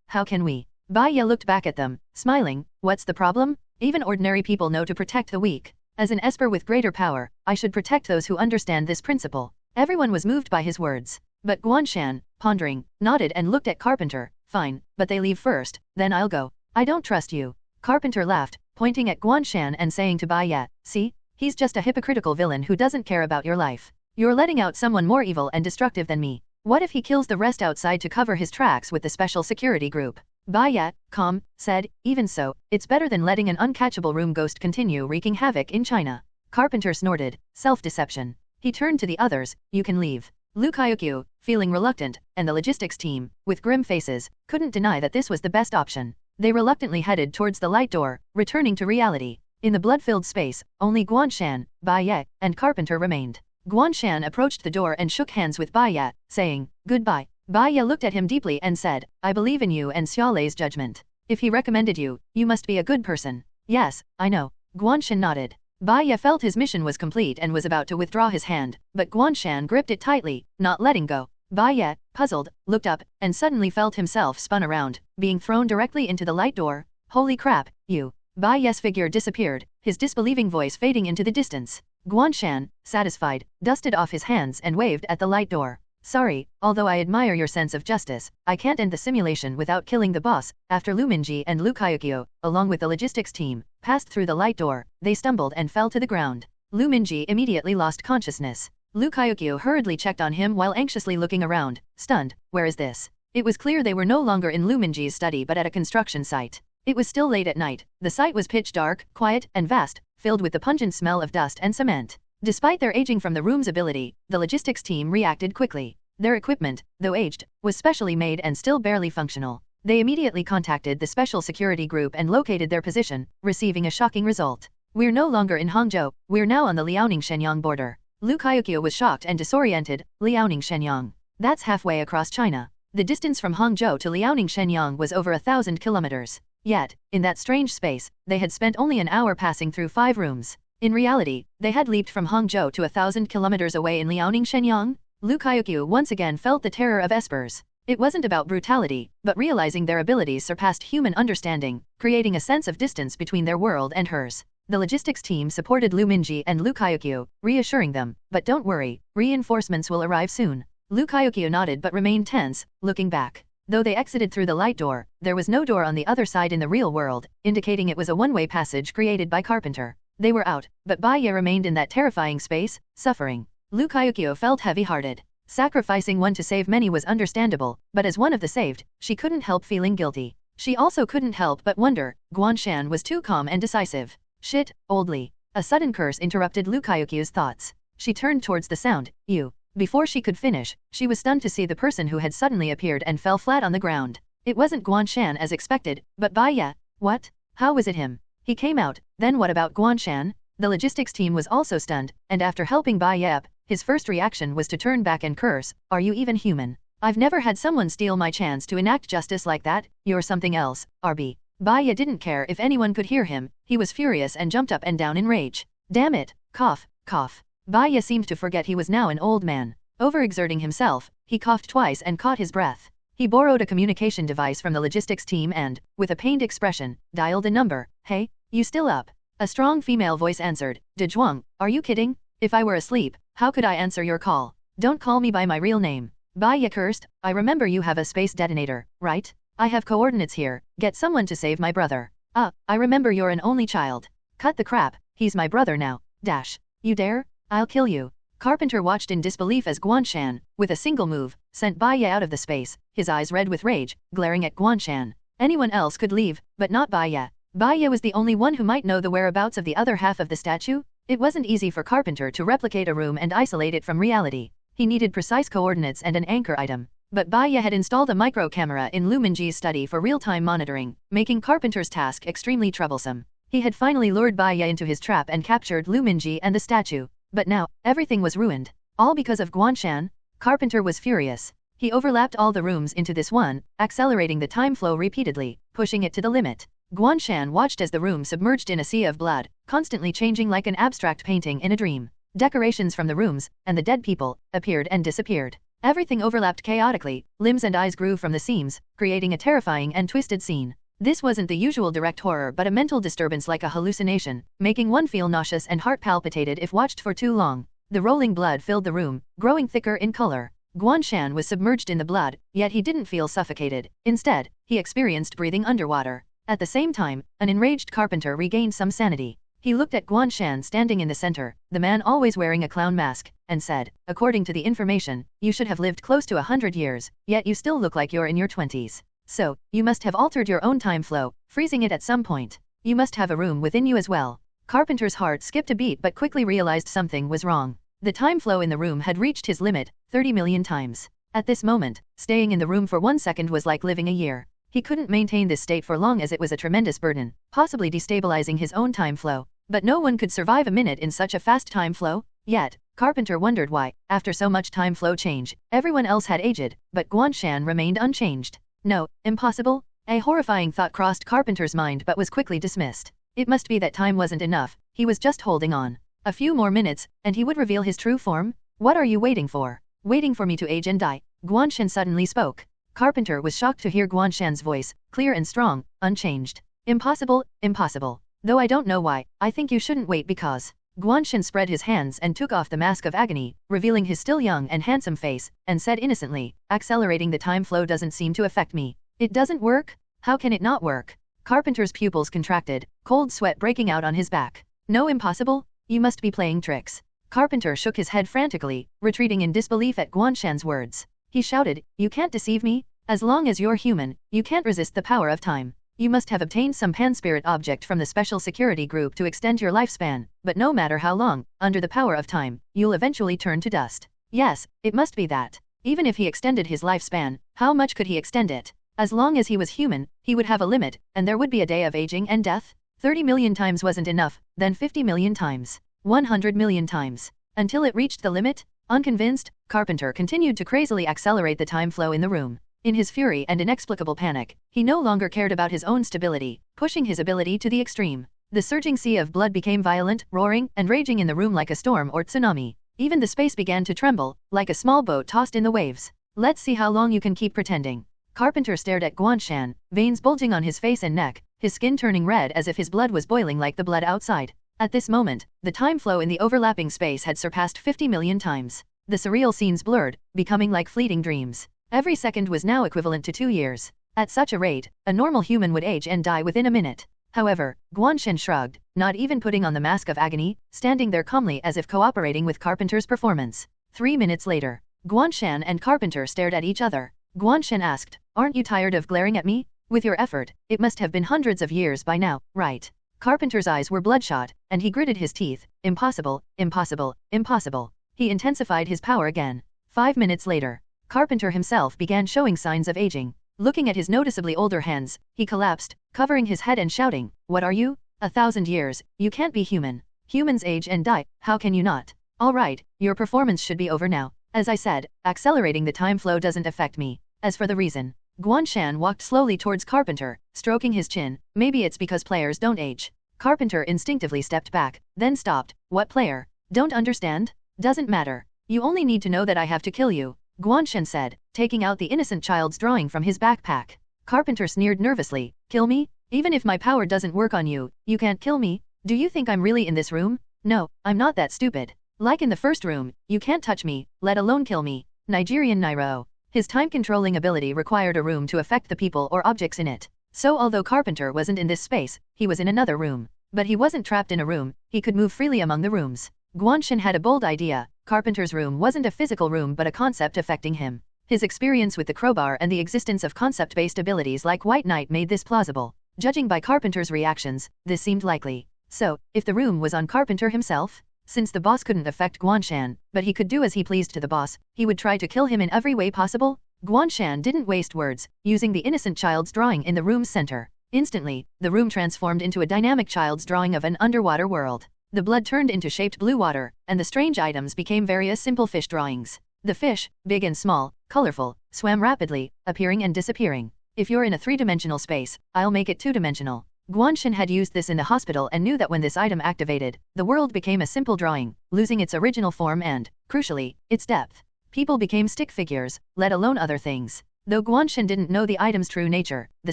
How can we? Baiya looked back at them, smiling. What's the problem? Even ordinary people know to protect the weak. As an esper with greater power, I should protect those who understand this principle. Everyone was moved by his words. But Guan Shan, pondering, nodded and looked at Carpenter. Fine, but they leave first, then I'll go. I don't trust you. Carpenter laughed, pointing at Guan Shan and saying to Baiya, see? He's just a hypocritical villain who doesn't care about your life. You're letting out someone more evil and destructive than me. What if he kills the rest outside to cover his tracks with the special security group? Baiya, calm, said, even so, it's better than letting an uncatchable room ghost continue wreaking havoc in China. Carpenter snorted, self-deception. He turned to the others, you can leave. Lu Kyukyo, feeling reluctant, and the logistics team, with grim faces, couldn't deny that this was the best option. They reluctantly headed towards the light door, returning to reality. In the blood-filled space, only Guan Shan, Baiya, and Carpenter remained. Guan Shan approached the door and shook hands with Baiya, saying, goodbye. Baiya looked at him deeply and said, I believe in you and Xiaolei's judgment. If he recommended you, you must be a good person. Yes, I know. Guan Shan nodded. Baiya felt his mission was complete and was about to withdraw his hand, but Guan Shan gripped it tightly, not letting go. Baiya, puzzled, looked up, and suddenly felt himself spun around, being thrown directly into the light door. Holy crap, you. Baiya's figure disappeared, his disbelieving voice fading into the distance. Guan Shan, satisfied, dusted off his hands and waved at the light door. Sorry, although I admire your sense of justice, I can't end the simulation without killing the boss. After Lu Minji and Lu Kyukyo, along with the logistics team, passed through the light door, they stumbled and fell to the ground. Lu Minji immediately lost consciousness. Lu Kyukyo hurriedly checked on him while anxiously looking around, stunned. Where is this? It was clear they were no longer in Lu Minji's study but at a construction site. It was still late at night. The site was pitch dark, quiet, and vast, filled with the pungent smell of dust and cement. Despite their aging from the room's ability, the logistics team reacted quickly. Their equipment, though aged, was specially made and still barely functional. They immediately contacted the special security group and located their position, receiving a shocking result. We're no longer in Hangzhou, we're now on the Liaoning-Shenyang border. Lu Kyukyo was shocked and disoriented. Liaoning-Shenyang. That's halfway across China. The distance from Hangzhou to Liaoning-Shenyang was over 1,000 kilometers. Yet, in that strange space, they had spent only an hour passing through 5 rooms. In reality, they had leaped from Hangzhou to 1,000 kilometers away in Liaoning-Shenyang. Lu Kyukyo once again felt the terror of espers. It wasn't about brutality, but realizing their abilities surpassed human understanding, creating a sense of distance between their world and hers. The logistics team supported Lu Minji and Lu Kyukyo, reassuring them, but don't worry, reinforcements will arrive soon. Lu Kyukyo nodded but remained tense, looking back. Though they exited through the light door, there was no door on the other side in the real world, indicating it was a one-way passage created by Carpenter. They were out, but Baiya remained in that terrifying space, suffering. Lu Kyukyo felt heavy-hearted. Sacrificing one to save many was understandable, but as one of the saved, she couldn't help feeling guilty. She also couldn't help but wonder. Guan Shan was too calm and decisive. Shit, oldly. A sudden curse interrupted Lu Kyukyo's thoughts. She turned towards the sound. You. Before she could finish, she was stunned to see the person who had suddenly appeared and fell flat on the ground. It wasn't Guan Shan as expected, but Baiya. What? How was it him? He came out. Then what about Guan Shan? The logistics team was also stunned, and after helping Baiya up, his first reaction was to turn back and curse. Are you even human? I've never had someone steal my chance to enact justice like that. You're something else, RB. Baiya didn't care if anyone could hear him. He was furious and jumped up and down in rage. Damn it. Cough, cough. Baiya seemed to forget he was now an old man. Overexerting himself, he coughed twice and caught his breath. He borrowed a communication device from the logistics team and, with a pained expression, dialed a number. Hey, you still up? A strong female voice answered. De Zhuang, are you kidding? If I were asleep, how could I answer your call? Don't call me by my real name. Baiya cursed. I remember you have a space detonator, right? I have coordinates here. Get someone to save my brother. I remember you're an only child. Cut the crap. He's my brother now. Dash. You dare? I'll kill you. Carpenter watched in disbelief as Guan Shan, with a single move, sent Baiya out of the space, his eyes red with rage, glaring at Guan Shan. Anyone else could leave, but not Baiya. Baya was the only one who might know the whereabouts of the other half of the statue. It wasn't easy for Carpenter to replicate a room and isolate it from reality. He needed precise coordinates and an anchor item. But Baya had installed a micro camera in Luminji's study for real-time monitoring, making Carpenter's task extremely troublesome. He had finally lured Baya into his trap and captured Luminji and the statue. But now, everything was ruined. All because of Guan Shan? Carpenter was furious. He overlapped all the rooms into this one, accelerating the time flow repeatedly, pushing it to the limit. Guan Shan watched as the room submerged in a sea of blood, constantly changing like an abstract painting in a dream. Decorations from the rooms, and the dead people, appeared and disappeared. Everything overlapped chaotically, limbs and eyes grew from the seams, creating a terrifying and twisted scene. This wasn't the usual direct horror but a mental disturbance like a hallucination, making one feel nauseous and heart palpitated if watched for too long. The rolling blood filled the room, growing thicker in color. Guan Shan was submerged in the blood, yet he didn't feel suffocated. Instead, he experienced breathing underwater. At the same time, an enraged Carpenter regained some sanity. He looked at Guan Shan standing in the center, the man always wearing a clown mask, and said, "According to the information, you should have lived close to 100 years, yet you still look like you're in your 20s. So, you must have altered your own time flow, freezing it at some point. You must have a room within you as well." Carpenter's heart skipped a beat but quickly realized something was wrong. The time flow in the room had reached his limit, 30 million times. At this moment, staying in the room for 1 second was like living a year. He couldn't maintain this state for long as it was a tremendous burden, possibly destabilizing his own time flow. But no one could survive a minute in such a fast time flow. Yet, Carpenter wondered why, after so much time flow change, everyone else had aged, but Guan Shan remained unchanged. No, impossible? A horrifying thought crossed Carpenter's mind but was quickly dismissed. It must be that time wasn't enough, he was just holding on. A few more minutes, and he would reveal his true form? What are you waiting for? Waiting for me to age and die? Guan Shan suddenly spoke. Carpenter was shocked to hear Guan Shan's voice, clear and strong, unchanged. Impossible, impossible. Though I don't know why, I think you shouldn't wait because... Guan Shan spread his hands and took off the mask of agony, revealing his still young and handsome face, and said innocently, "Accelerating the time flow doesn't seem to affect me." "It doesn't work? How can it not work?" Carpenter's pupils contracted, cold sweat breaking out on his back. "No, impossible? You must be playing tricks." Carpenter shook his head frantically, retreating in disbelief at Guan Shan's words. He shouted, "You can't deceive me? As long as you're human, you can't resist the power of time. You must have obtained some pan-spirit object from the special security group to extend your lifespan, but no matter how long, under the power of time, you'll eventually turn to dust." Yes, it must be that. Even if he extended his lifespan, how much could he extend it? As long as he was human, he would have a limit, and there would be a day of aging and death. 30 million times wasn't enough, then 50 million times. 100 million times. Until it reached the limit? Unconvinced, Carpenter continued to crazily accelerate the time flow in the room. In his fury and inexplicable panic, he no longer cared about his own stability, pushing his ability to the extreme. The surging sea of blood became violent, roaring, and raging in the room like a storm or tsunami. Even the space began to tremble, like a small boat tossed in the waves. "Let's see how long you can keep pretending." Carpenter stared at Guan Shan, veins bulging on his face and neck, his skin turning red as if his blood was boiling like the blood outside. At this moment, the time flow in the overlapping space had surpassed 50 million times. The surreal scenes blurred, becoming like fleeting dreams. Every second was now equivalent to 2 years. At such a rate, a normal human would age and die within a minute. However, Guan Shan shrugged, not even putting on the mask of agony, standing there calmly as if cooperating with Carpenter's performance. 3 minutes later, Guan Shan and Carpenter stared at each other. Guan Shan asked, "Aren't you tired of glaring at me? With your effort, it must have been hundreds of years by now, right?" Carpenter's eyes were bloodshot, and he gritted his teeth. "Impossible, impossible, impossible." He intensified his power again. 5 minutes later, Carpenter himself began showing signs of aging. Looking at his noticeably older hands, he collapsed, covering his head and shouting, "What are you? 1,000 years, you can't be human. Humans age and die, how can you not? Alright, your performance should be over now. As I said, accelerating the time flow doesn't affect me. As for the reason..." Guan Shan walked slowly towards Carpenter, stroking his chin. "Maybe it's because players don't age." Carpenter instinctively stepped back, then stopped. "What player? Don't understand? Doesn't matter. You only need to know that I have to kill you," Guan Shan said, taking out the innocent child's drawing from his backpack. Carpenter sneered nervously. "Kill me? Even if my power doesn't work on you, you can't kill me? Do you think I'm really in this room? No, I'm not that stupid. Like in the first room, you can't touch me, let alone kill me." Nigerian Nairo. His time-controlling ability required a room to affect the people or objects in it. So although Carpenter wasn't in this space, he was in another room. But he wasn't trapped in a room, he could move freely among the rooms. Guan Shan had a bold idea. Carpenter's room wasn't a physical room but a concept affecting him. His experience with the crowbar and the existence of concept-based abilities like White Knight made this plausible. Judging by Carpenter's reactions, this seemed likely. So, if the room was on Carpenter himself? Since the boss couldn't affect Guan Shan, but he could do as he pleased to the boss, he would try to kill him in every way possible? Guan Shan didn't waste words, using the innocent child's drawing in the room's center. Instantly, the room transformed into a dynamic child's drawing of an underwater world. The blood turned into shaped blue water, and the strange items became various simple fish drawings. The fish, big and small, colorful, swam rapidly, appearing and disappearing. If you're in a three-dimensional space, I'll make it two-dimensional. Guan Shan had used this in the hospital and knew that when this item activated, the world became a simple drawing, losing its original form and, crucially, its depth. People became stick figures, let alone other things. Though Guan Shan didn't know the item's true nature, the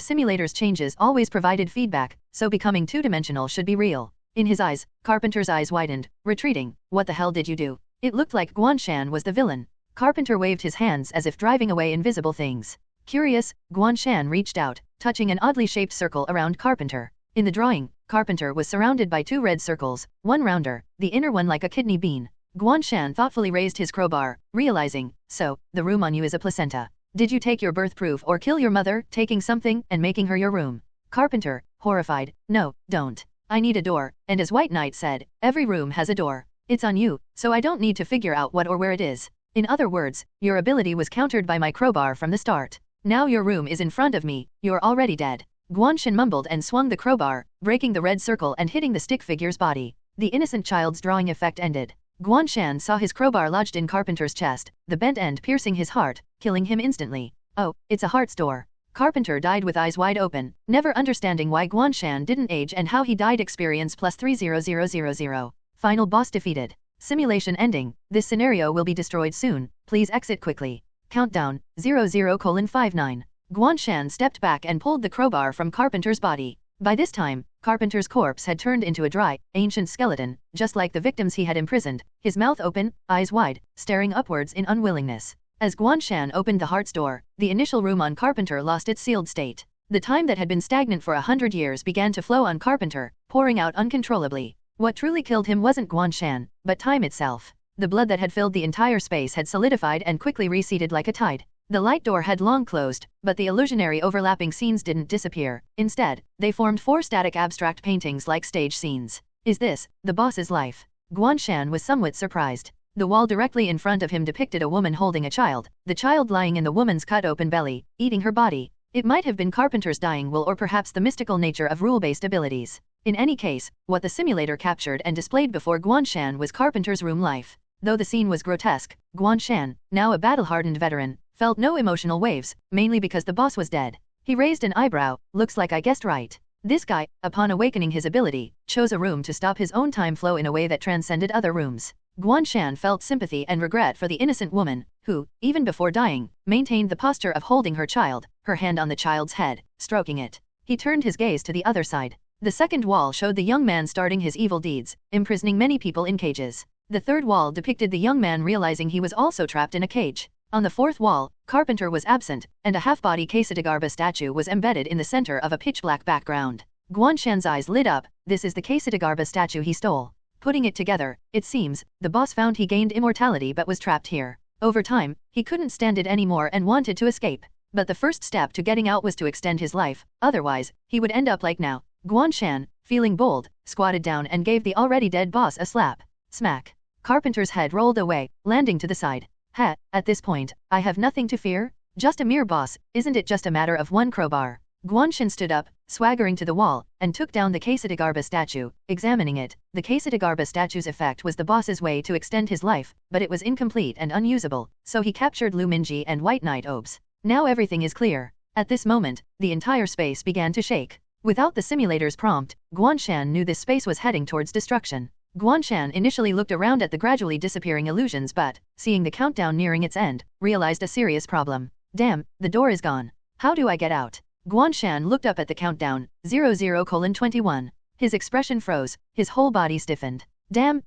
simulator's changes always provided feedback, so becoming two-dimensional should be real. In his eyes, Carpenter's eyes widened, retreating. What the hell did you do? It looked like Guan Shan was the villain. Carpenter waved his hands as if driving away invisible things. Curious, Guan Shan reached out, touching an oddly shaped circle around Carpenter. In the drawing, Carpenter was surrounded by two red circles, one rounder, the inner one like a kidney bean. Guan Shan thoughtfully raised his crowbar, realizing, so, the room on you is a placenta. Did you take your birth proof or kill your mother, taking something and making her your room? Carpenter, horrified, no, don't. I need a door, and as White Knight said, every room has a door. It's on you, so I don't need to figure out what or where it is. In other words, your ability was countered by my crowbar from the start. Now your room is in front of me, you're already dead. Guan Shan mumbled and swung the crowbar, breaking the red circle and hitting the stick figure's body. The innocent child's drawing effect ended. Guan Shan saw his crowbar lodged in Carpenter's chest, the bent end piercing his heart, killing him instantly. Oh, it's a heart's door. Carpenter died with eyes wide open, never understanding why Guan Shan didn't age and how he died. Experience plus 30000. Final boss defeated. Simulation ending. This scenario will be destroyed soon, please exit quickly. Countdown, 00:59. Guan Shan stepped back and pulled the crowbar from Carpenter's body. By this time, Carpenter's corpse had turned into a dry, ancient skeleton, just like the victims he had imprisoned, his mouth open, eyes wide, staring upwards in unwillingness. As Guan Shan opened the heart's door, the initial room on Carpenter lost its sealed state. The time that had been stagnant for 100 years began to flow on Carpenter, pouring out uncontrollably. What truly killed him wasn't Guan Shan, but time itself. The blood that had filled the entire space had solidified and quickly receded like a tide. The light door had long closed, but the illusionary overlapping scenes didn't disappear. Instead, they formed four static abstract paintings like stage scenes. Is this the boss's life? Guan Shan was somewhat surprised. The wall directly in front of him depicted a woman holding a child, the child lying in the woman's cut-open belly, eating her body. It might have been Carpenter's dying will or perhaps the mystical nature of rule-based abilities. In any case, what the simulator captured and displayed before Guan Shan was Carpenter's room life. Though the scene was grotesque, Guan Shan, now a battle-hardened veteran, felt no emotional waves, mainly because the boss was dead. He raised an eyebrow. Looks like I guessed right. This guy, upon awakening his ability, chose a room to stop his own time flow in a way that transcended other rooms. Guan Shan felt sympathy and regret for the innocent woman, who, even before dying, maintained the posture of holding her child, her hand on the child's head, stroking it. He turned his gaze to the other side. The second wall showed the young man starting his evil deeds, imprisoning many people in cages. The third wall depicted the young man realizing he was also trapped in a cage. On the fourth wall, Carpenter was absent, and a half-body Quesadagarba statue was embedded in the center of a pitch-black background. Guan Shan's eyes lit up. This is the Quesadagarba statue he stole. Putting it together, it seems, the boss found he gained immortality but was trapped here. Over time, he couldn't stand it anymore and wanted to escape. But the first step to getting out was to extend his life, otherwise, he would end up like now. Guan Shan, feeling bold, squatted down and gave the already dead boss a slap. Smack. Carpenter's head rolled away, landing to the side. Ha, at this point, I have nothing to fear? Just a mere boss, isn't it just a matter of one crowbar? Guan Shan stood up, swaggering to the wall, and took down the Quesadagarba statue. Examining it, the Quesadagarba statue's effect was the boss's way to extend his life, but it was incomplete and unusable, so he captured Lu Minji and White Knight Obes. Now everything is clear. At this moment, the entire space began to shake. Without the simulator's prompt, Guan Shan knew this space was heading towards destruction. Guan Shan initially looked around at the gradually disappearing illusions but, seeing the countdown nearing its end, realized a serious problem. Damn, the door is gone. How do I get out? Guan Shan looked up at the countdown, 00:21. His expression froze, his whole body stiffened. Damn.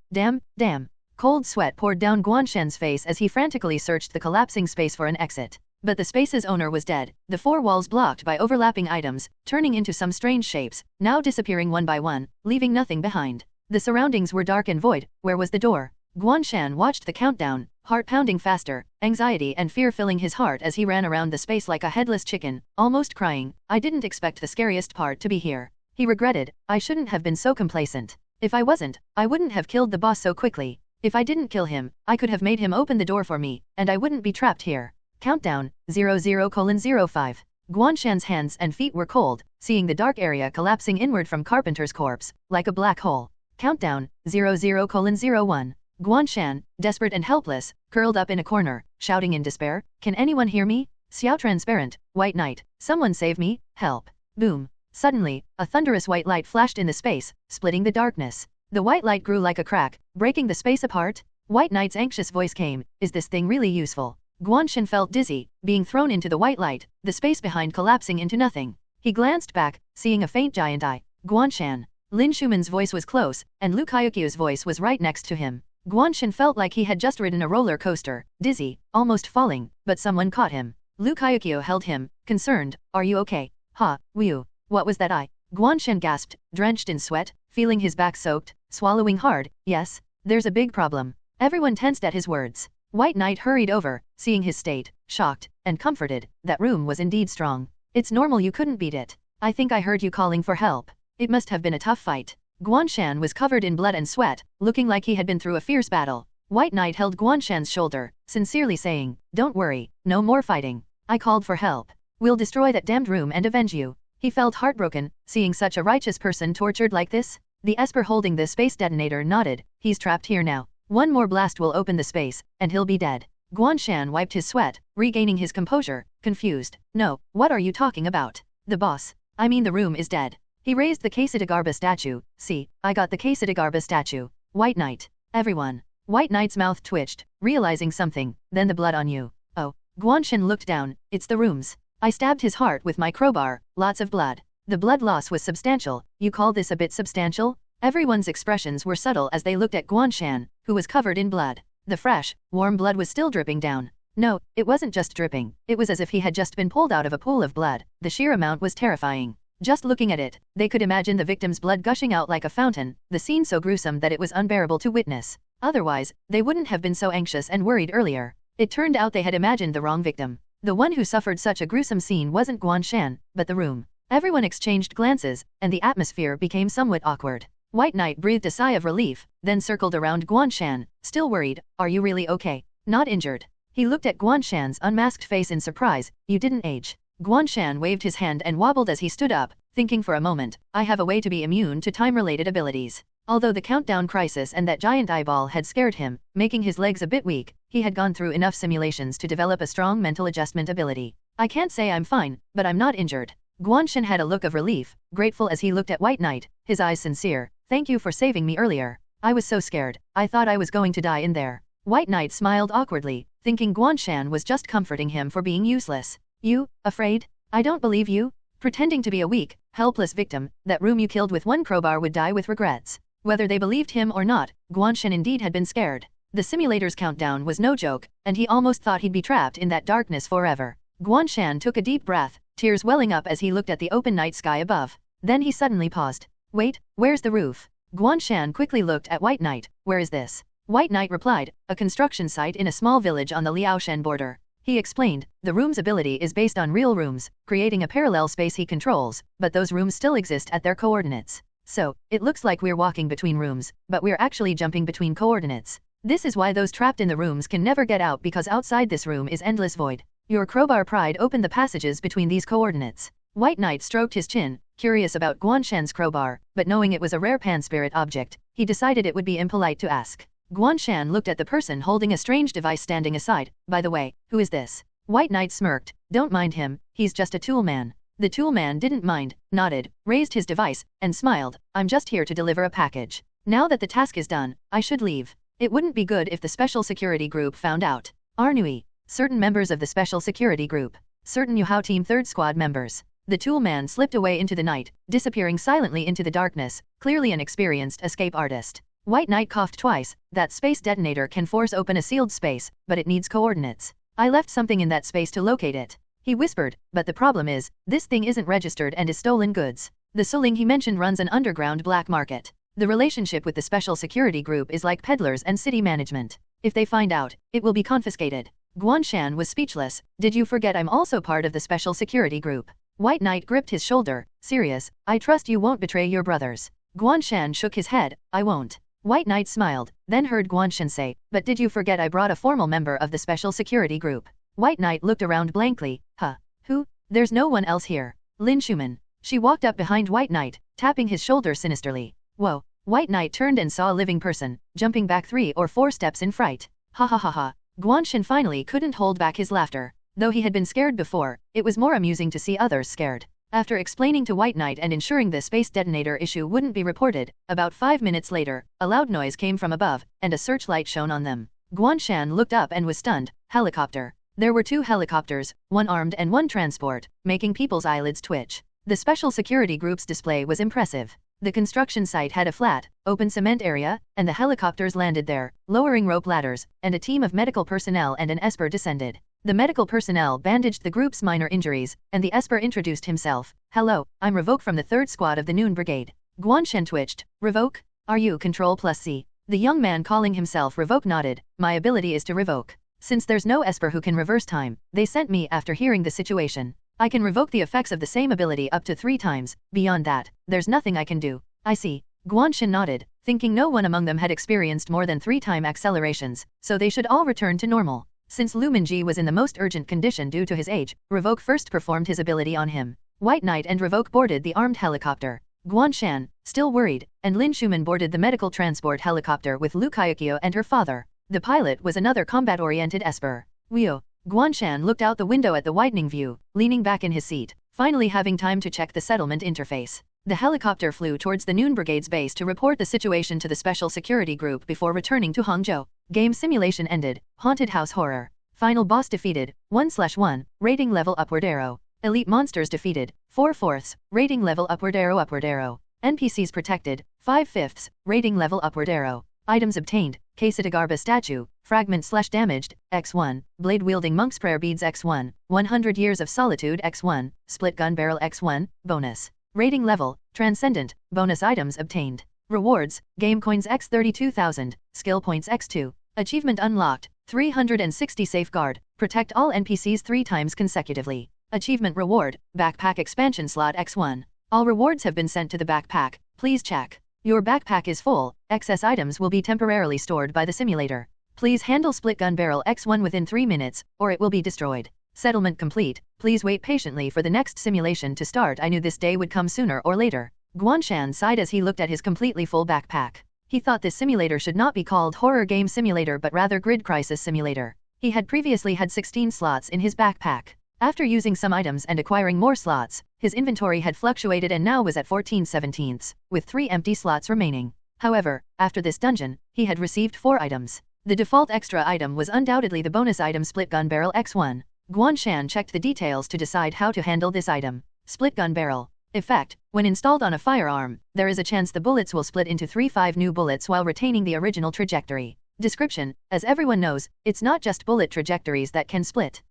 Cold sweat poured down Guan Shan's face as he frantically searched the collapsing space for an exit. But the space's owner was dead, the four walls blocked by overlapping items, turning into some strange shapes, now disappearing one by one, leaving nothing behind. The surroundings were dark and void. Where was the door? Guan Shan watched the countdown, heart pounding faster, anxiety and fear filling his heart as he ran around the space like a headless chicken, almost crying. I didn't expect the scariest part to be here. He regretted, I shouldn't have been so complacent. If I wasn't, I wouldn't have killed the boss so quickly. If I didn't kill him, I could have made him open the door for me, and I wouldn't be trapped here. Countdown, 00:05. Guan Shan's hands and feet were cold, seeing the dark area collapsing inward from Carpenter's corpse, like a black hole. Countdown, 00:01. Guan Shan, desperate and helpless, curled up in a corner, shouting in despair, can anyone hear me? Xiao transparent, white knight, someone save me, help. Boom. Suddenly, a thunderous white light flashed in the space, splitting the darkness. The white light grew like a crack, breaking the space apart. White Knight's anxious voice came, is this thing really useful? Guan Shan felt dizzy, being thrown into the white light, the space behind collapsing into nothing. He glanced back, seeing a faint giant eye. Guan Shan. Lin Schumann's voice was close, and Lu Kaiokyo's voice was right next to him. Guan Shan felt like he had just ridden a roller coaster, dizzy, almost falling, but someone caught him. Lu Kaiokyo held him, concerned, are you okay? Ha, Wu. What was that eye? Guan Shan gasped, drenched in sweat, feeling his back soaked, swallowing hard. Yes, there's a big problem. Everyone tensed at his words. White Knight hurried over, seeing his state, shocked, and comforted. That room was indeed strong. It's normal you couldn't beat it. I think I heard you calling for help. It must have been a tough fight. Guan Shan was covered in blood and sweat, looking like he had been through a fierce battle. White Knight held Guan Shan's shoulder, sincerely saying, don't worry, no more fighting. I called for help. We'll destroy that damned room and avenge you. He felt heartbroken, seeing such a righteous person tortured like this. The Esper holding the space detonator nodded, he's trapped here now. One more blast will open the space, and he'll be dead. Guan Shan wiped his sweat, regaining his composure, confused. No, what are you talking about? The boss. I mean the room is dead. He raised the Quesadagarba statue. See, I got the Quesadagarba statue. White Knight. Everyone. White Knight's mouth twitched, realizing something, then the blood on you. Oh. Guan Shan looked down, it's the rooms. I stabbed his heart with my crowbar, lots of blood. The blood loss was substantial. You call this a bit substantial? Everyone's expressions were subtle as they looked at Guan Shan, who was covered in blood. The fresh, warm blood was still dripping down. No, it wasn't just dripping. It was as if he had just been pulled out of a pool of blood. The sheer amount was terrifying. Just looking at it, they could imagine the victim's blood gushing out like a fountain, the scene so gruesome that it was unbearable to witness. Otherwise, they wouldn't have been so anxious and worried earlier. It turned out they had imagined the wrong victim. The one who suffered such a gruesome scene wasn't Guan Shan, but the room. Everyone exchanged glances, and the atmosphere became somewhat awkward. White Knight breathed a sigh of relief, then circled around Guan Shan, still worried, are you really okay? Not injured. He looked at Guan Shan's unmasked face in surprise, you didn't age. Guan Shan waved his hand and wobbled as he stood up, thinking for a moment, I have a way to be immune to time-related abilities. Although the countdown crisis and that giant eyeball had scared him, making his legs a bit weak, he had gone through enough simulations to develop a strong mental adjustment ability. I can't say I'm fine, but I'm not injured. Guan Shan had a look of relief, grateful as he looked at White Knight, his eyes sincere. Thank you for saving me earlier. I was so scared, I thought I was going to die in there. White Knight smiled awkwardly, thinking Guan Shan was just comforting him for being useless. You, afraid? I don't believe you. Pretending to be a weak, helpless victim, that room you killed with one crowbar would die with regrets. Whether they believed him or not, Guan Shan indeed had been scared. The simulator's countdown was no joke, and he almost thought he'd be trapped in that darkness forever. Guan Shan took a deep breath, tears welling up as he looked at the open night sky above. Then he suddenly paused. Wait, where's the roof? Guan Shan quickly looked at White Knight. Where is this? White Knight replied, a construction site in a small village on the Liaoshan border. He explained, the room's ability is based on real rooms, creating a parallel space he controls, but those rooms still exist at their coordinates. So, it looks like we're walking between rooms, but we're actually jumping between coordinates. This is why those trapped in the rooms can never get out because outside this room is endless void. Your crowbar pried open the passages between these coordinates. White Knight stroked his chin, curious about Guan Shan's crowbar, but knowing it was a rare pan-spirit object, he decided it would be impolite to ask. Guan Shan looked at the person holding a strange device standing aside. By the way, who is this? White Knight smirked. Don't mind him, he's just a tool man. The tool man didn't mind, nodded, raised his device, and smiled. I'm just here to deliver a package. Now that the task is done, I should leave. It wouldn't be good if the special security group found out. Arnui. Certain members of the special security group. Certain Yuhao Team 3rd Squad members. The tool man slipped away into the night, disappearing silently into the darkness, clearly an experienced escape artist. White Knight coughed twice. That space detonator can force open a sealed space, but it needs coordinates. I left something in that space to locate it. He whispered, but the problem is, this thing isn't registered and is stolen goods. The Suling he mentioned runs an underground black market. The relationship with the special security group is like peddlers and city management. If they find out, it will be confiscated. Guan Shan was speechless. Did you forget I'm also part of the special security group? White Knight gripped his shoulder. Serious, I trust you won't betray your brothers. Guan Shan shook his head. I won't. White Knight smiled, then heard Guan Shan say, but did you forget I brought a formal member of the special security group? White Knight looked around blankly. Huh? Who? There's no one else here. Lin Schumann. She walked up behind White Knight, tapping his shoulder sinisterly. Whoa. White Knight turned and saw a living person, jumping back 3 or 4 steps in fright. Ha ha ha ha. Guan Shan finally couldn't hold back his laughter. Though he had been scared before, it was more amusing to see others scared. After explaining to White Knight and ensuring the space detonator issue wouldn't be reported, about 5 minutes later, a loud noise came from above, and a searchlight shone on them. Guan Shan looked up and was stunned. Helicopter. There were 2 helicopters, one armed and one transport, making people's eyelids twitch. The special security group's display was impressive. The construction site had a flat, open cement area, and the helicopters landed there, lowering rope ladders, and a team of medical personnel and an esper descended. The medical personnel bandaged the group's minor injuries, and the esper introduced himself. Hello, I'm Revoke from the 3rd Squad of the Noon Brigade. Guan Shan twitched. Revoke? Are you Control+C? The young man calling himself Revoke nodded. My ability is to revoke. Since there's no esper who can reverse time, they sent me after hearing the situation. I can revoke the effects of the same ability up to 3 times, beyond that, there's nothing I can do. I see. Guan Shan nodded, thinking no one among them had experienced more than 3-time accelerations, so they should all return to normal. Since Lu Minji was in the most urgent condition due to his age, Revoke first performed his ability on him. White Knight and Revoke boarded the armed helicopter. Guan Shan, still worried, and Lin Schumann boarded the medical transport helicopter with Lu Kayukyo and her father. The pilot was another combat-oriented esper. Wio. Guan Shan looked out the window at the widening view, leaning back in his seat, finally having time to check the settlement interface. The helicopter flew towards the Noon Brigade's base to report the situation to the special security group before returning to Hangzhou. Game simulation ended. Haunted house horror. Final boss defeated. 1/1. Rating level upward arrow. Elite monsters defeated. 4/4. Rating level upward arrow upward arrow. NPCs protected. 5/5. Rating level upward arrow. Items obtained. Kesetagarba statue. Fragment/damaged. X1. Blade wielding monk's prayer beads X1. 100 years of solitude X1. Split gun barrel X1. Bonus. Rating level. Transcendent. Bonus items obtained. Rewards, game coins x 32,000, skill points x2. Achievement unlocked, 360 safeguard, protect all NPCs 3 times consecutively. Achievement reward, backpack expansion slot x1. All rewards have been sent to the backpack, please check. Your backpack is full, excess items will be temporarily stored by the simulator. Please handle split gun barrel x1 within 3 minutes, or it will be destroyed. Settlement complete, please wait patiently for the next simulation to start. I knew this day would come sooner or later. Guan Shan sighed as he looked at his completely full backpack. He thought this simulator should not be called Horror Game Simulator but rather Grid Crisis Simulator. He had previously had 16 slots in his backpack. After using some items and acquiring more slots, his inventory had fluctuated and now was at 14/17, with 3 empty slots remaining. However, after this dungeon, he had received 4 items. The default extra item was undoubtedly the bonus item Split Gun Barrel X1. Guan Shan checked the details to decide how to handle this item. Split Gun Barrel. Effect, when installed on a firearm, there is a chance the bullets will split into 3-5 new bullets while retaining the original trajectory. Description, as everyone knows, it's not just bullet trajectories that can split.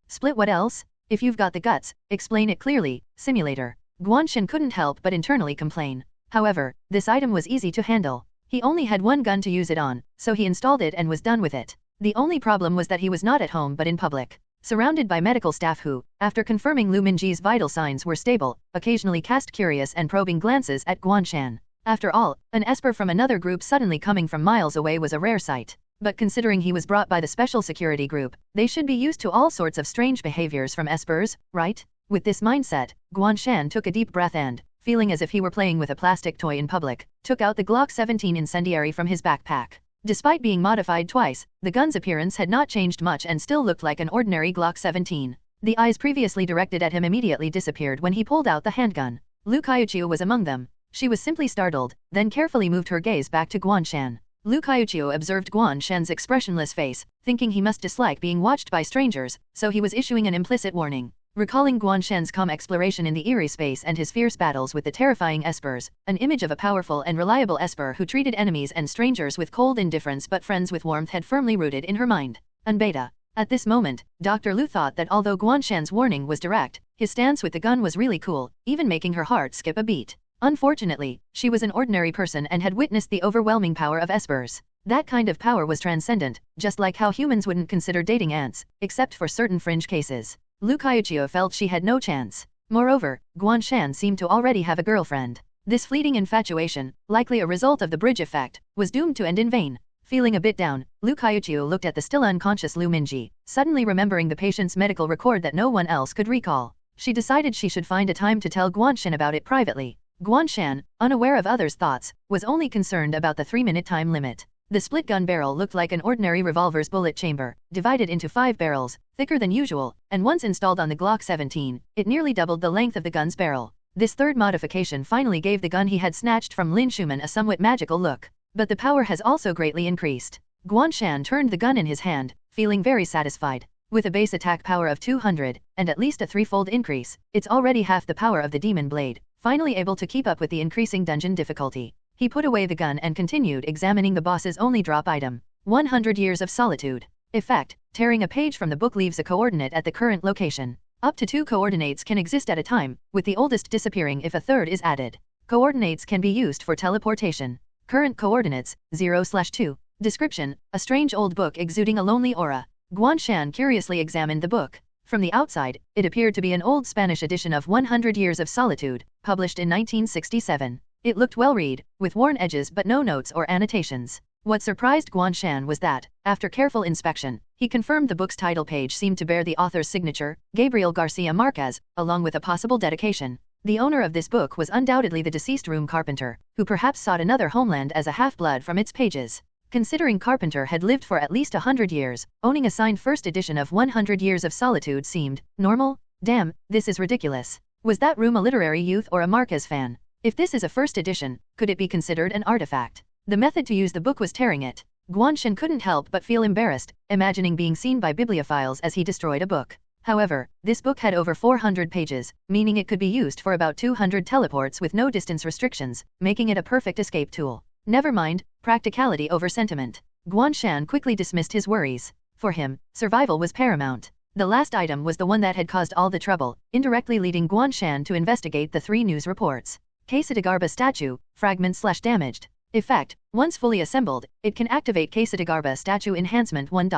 Split what else? If you've got the guts, explain it clearly, simulator. Guan Shan couldn't help but internally complain. However, this item was easy to handle. He only had one gun to use it on, so he installed it and was done with it. The only problem was that he was not at home but in public. Surrounded by medical staff who, after confirming Lu Minji's vital signs were stable, occasionally cast curious and probing glances at Guan Shan. After all, an esper from another group suddenly coming from miles away was a rare sight. But considering he was brought by the special security group, they should be used to all sorts of strange behaviors from espers, right? With this mindset, Guan Shan took a deep breath and, feeling as if he were playing with a plastic toy in public, took out the Glock 17 incendiary from his backpack. Despite being modified twice, the gun's appearance had not changed much and still looked like an ordinary Glock 17. The eyes previously directed at him immediately disappeared when he pulled out the handgun. Lu Kayuchiu was among them. She was simply startled, then carefully moved her gaze back to Guan Shan. Lu Kayuchiu observed Guan Shan's expressionless face, thinking he must dislike being watched by strangers, so he was issuing an implicit warning. Recalling Guan Shan's calm exploration in the eerie space and his fierce battles with the terrifying espers, an image of a powerful and reliable esper who treated enemies and strangers with cold indifference but friends with warmth had firmly rooted in her mind. Beta. At this moment, Dr. Lu thought that although Guan Shan's warning was direct, his stance with the gun was really cool, even making her heart skip a beat. Unfortunately, she was an ordinary person and had witnessed the overwhelming power of espers. That kind of power was transcendent, just like how humans wouldn't consider dating ants, except for certain fringe cases. Lu Kaiuchio felt she had no chance. Moreover, Guan Shan seemed to already have a girlfriend. This fleeting infatuation, likely a result of the bridge effect, was doomed to end in vain. Feeling a bit down, Lu Kaiuchio looked at the still unconscious Lu Minji, suddenly remembering the patient's medical record that no one else could recall. She decided she should find a time to tell Guan Shan about it privately. Guan Shan, unaware of others' thoughts, was only concerned about the 3-minute time limit. The split gun barrel looked like an ordinary revolver's bullet chamber, divided into 5 barrels, thicker than usual, and once installed on the Glock 17, it nearly doubled the length of the gun's barrel. This third modification finally gave the gun he had snatched from Lin Schumann a somewhat magical look. But the power has also greatly increased. Guan Shan turned the gun in his hand, feeling very satisfied. With a base attack power of 200, and at least a 3-fold increase, it's already half the power of the demon blade, finally able to keep up with the increasing dungeon difficulty. He put away the gun and continued examining the boss's only drop item. 100 Years of Solitude. Effect: tearing a page from the book leaves a coordinate at the current location. Up to 2 coordinates can exist at a time, with the oldest disappearing if a third is added. Coordinates can be used for teleportation. Current coordinates, 0/2. Description: a strange old book exuding a lonely aura. Guan Shan curiously examined the book. From the outside, it appeared to be an old Spanish edition of 100 Years of Solitude, published in 1967. It looked well-read, with worn edges but no notes or annotations. What surprised Guan Shan was that, after careful inspection, he confirmed the book's title page seemed to bear the author's signature, Gabriel Garcia Marquez, along with a possible dedication. The owner of this book was undoubtedly the deceased room carpenter, who perhaps sought another homeland as a half-blood from its pages. Considering Carpenter had lived for at least 100 years, owning a signed first edition of 100 Years of Solitude seemed normal. Damn, this is ridiculous. Was that room a literary youth or a Marquez fan? If this is a first edition, could it be considered an artifact? The method to use the book was tearing it. Guan Shan couldn't help but feel embarrassed, imagining being seen by bibliophiles as he destroyed a book. However, this book had over 400 pages, meaning it could be used for about 200 teleports with no distance restrictions, making it a perfect escape tool. Never mind, practicality over sentiment. Guan Shan quickly dismissed his worries. For him, survival was paramount. The last item was the one that had caused all the trouble, indirectly leading Guan Shan to investigate the 3 news reports. Quesadagarba statue, fragment/damaged. Effect: once fully assembled, it can activate Quesadagarba statue enhancement 1.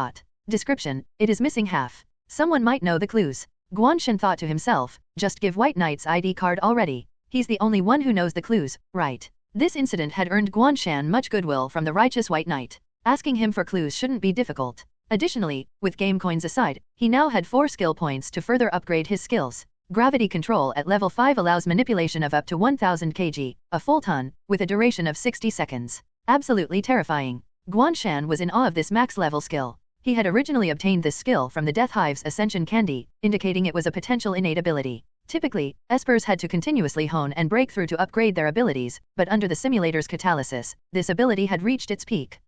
Description: it is missing half. Someone might know the clues. Guan Shan thought to himself, just give White Knight's ID card already. He's the only one who knows the clues, right? This incident had earned Guan Shan much goodwill from the righteous White Knight. Asking him for clues shouldn't be difficult. Additionally, with game coins aside, he now had 4 skill points to further upgrade his skills. Gravity control at level 5 allows manipulation of up to 1000 kg, a full ton, with a duration of 60 seconds. Absolutely terrifying. Guan Shan was in awe of this max level skill. He had originally obtained this skill from the Death Hive's Ascension Candy, indicating it was a potential innate ability. Typically, espers had to continuously hone and break through to upgrade their abilities, but under the simulator's catalysis, this ability had reached its peak.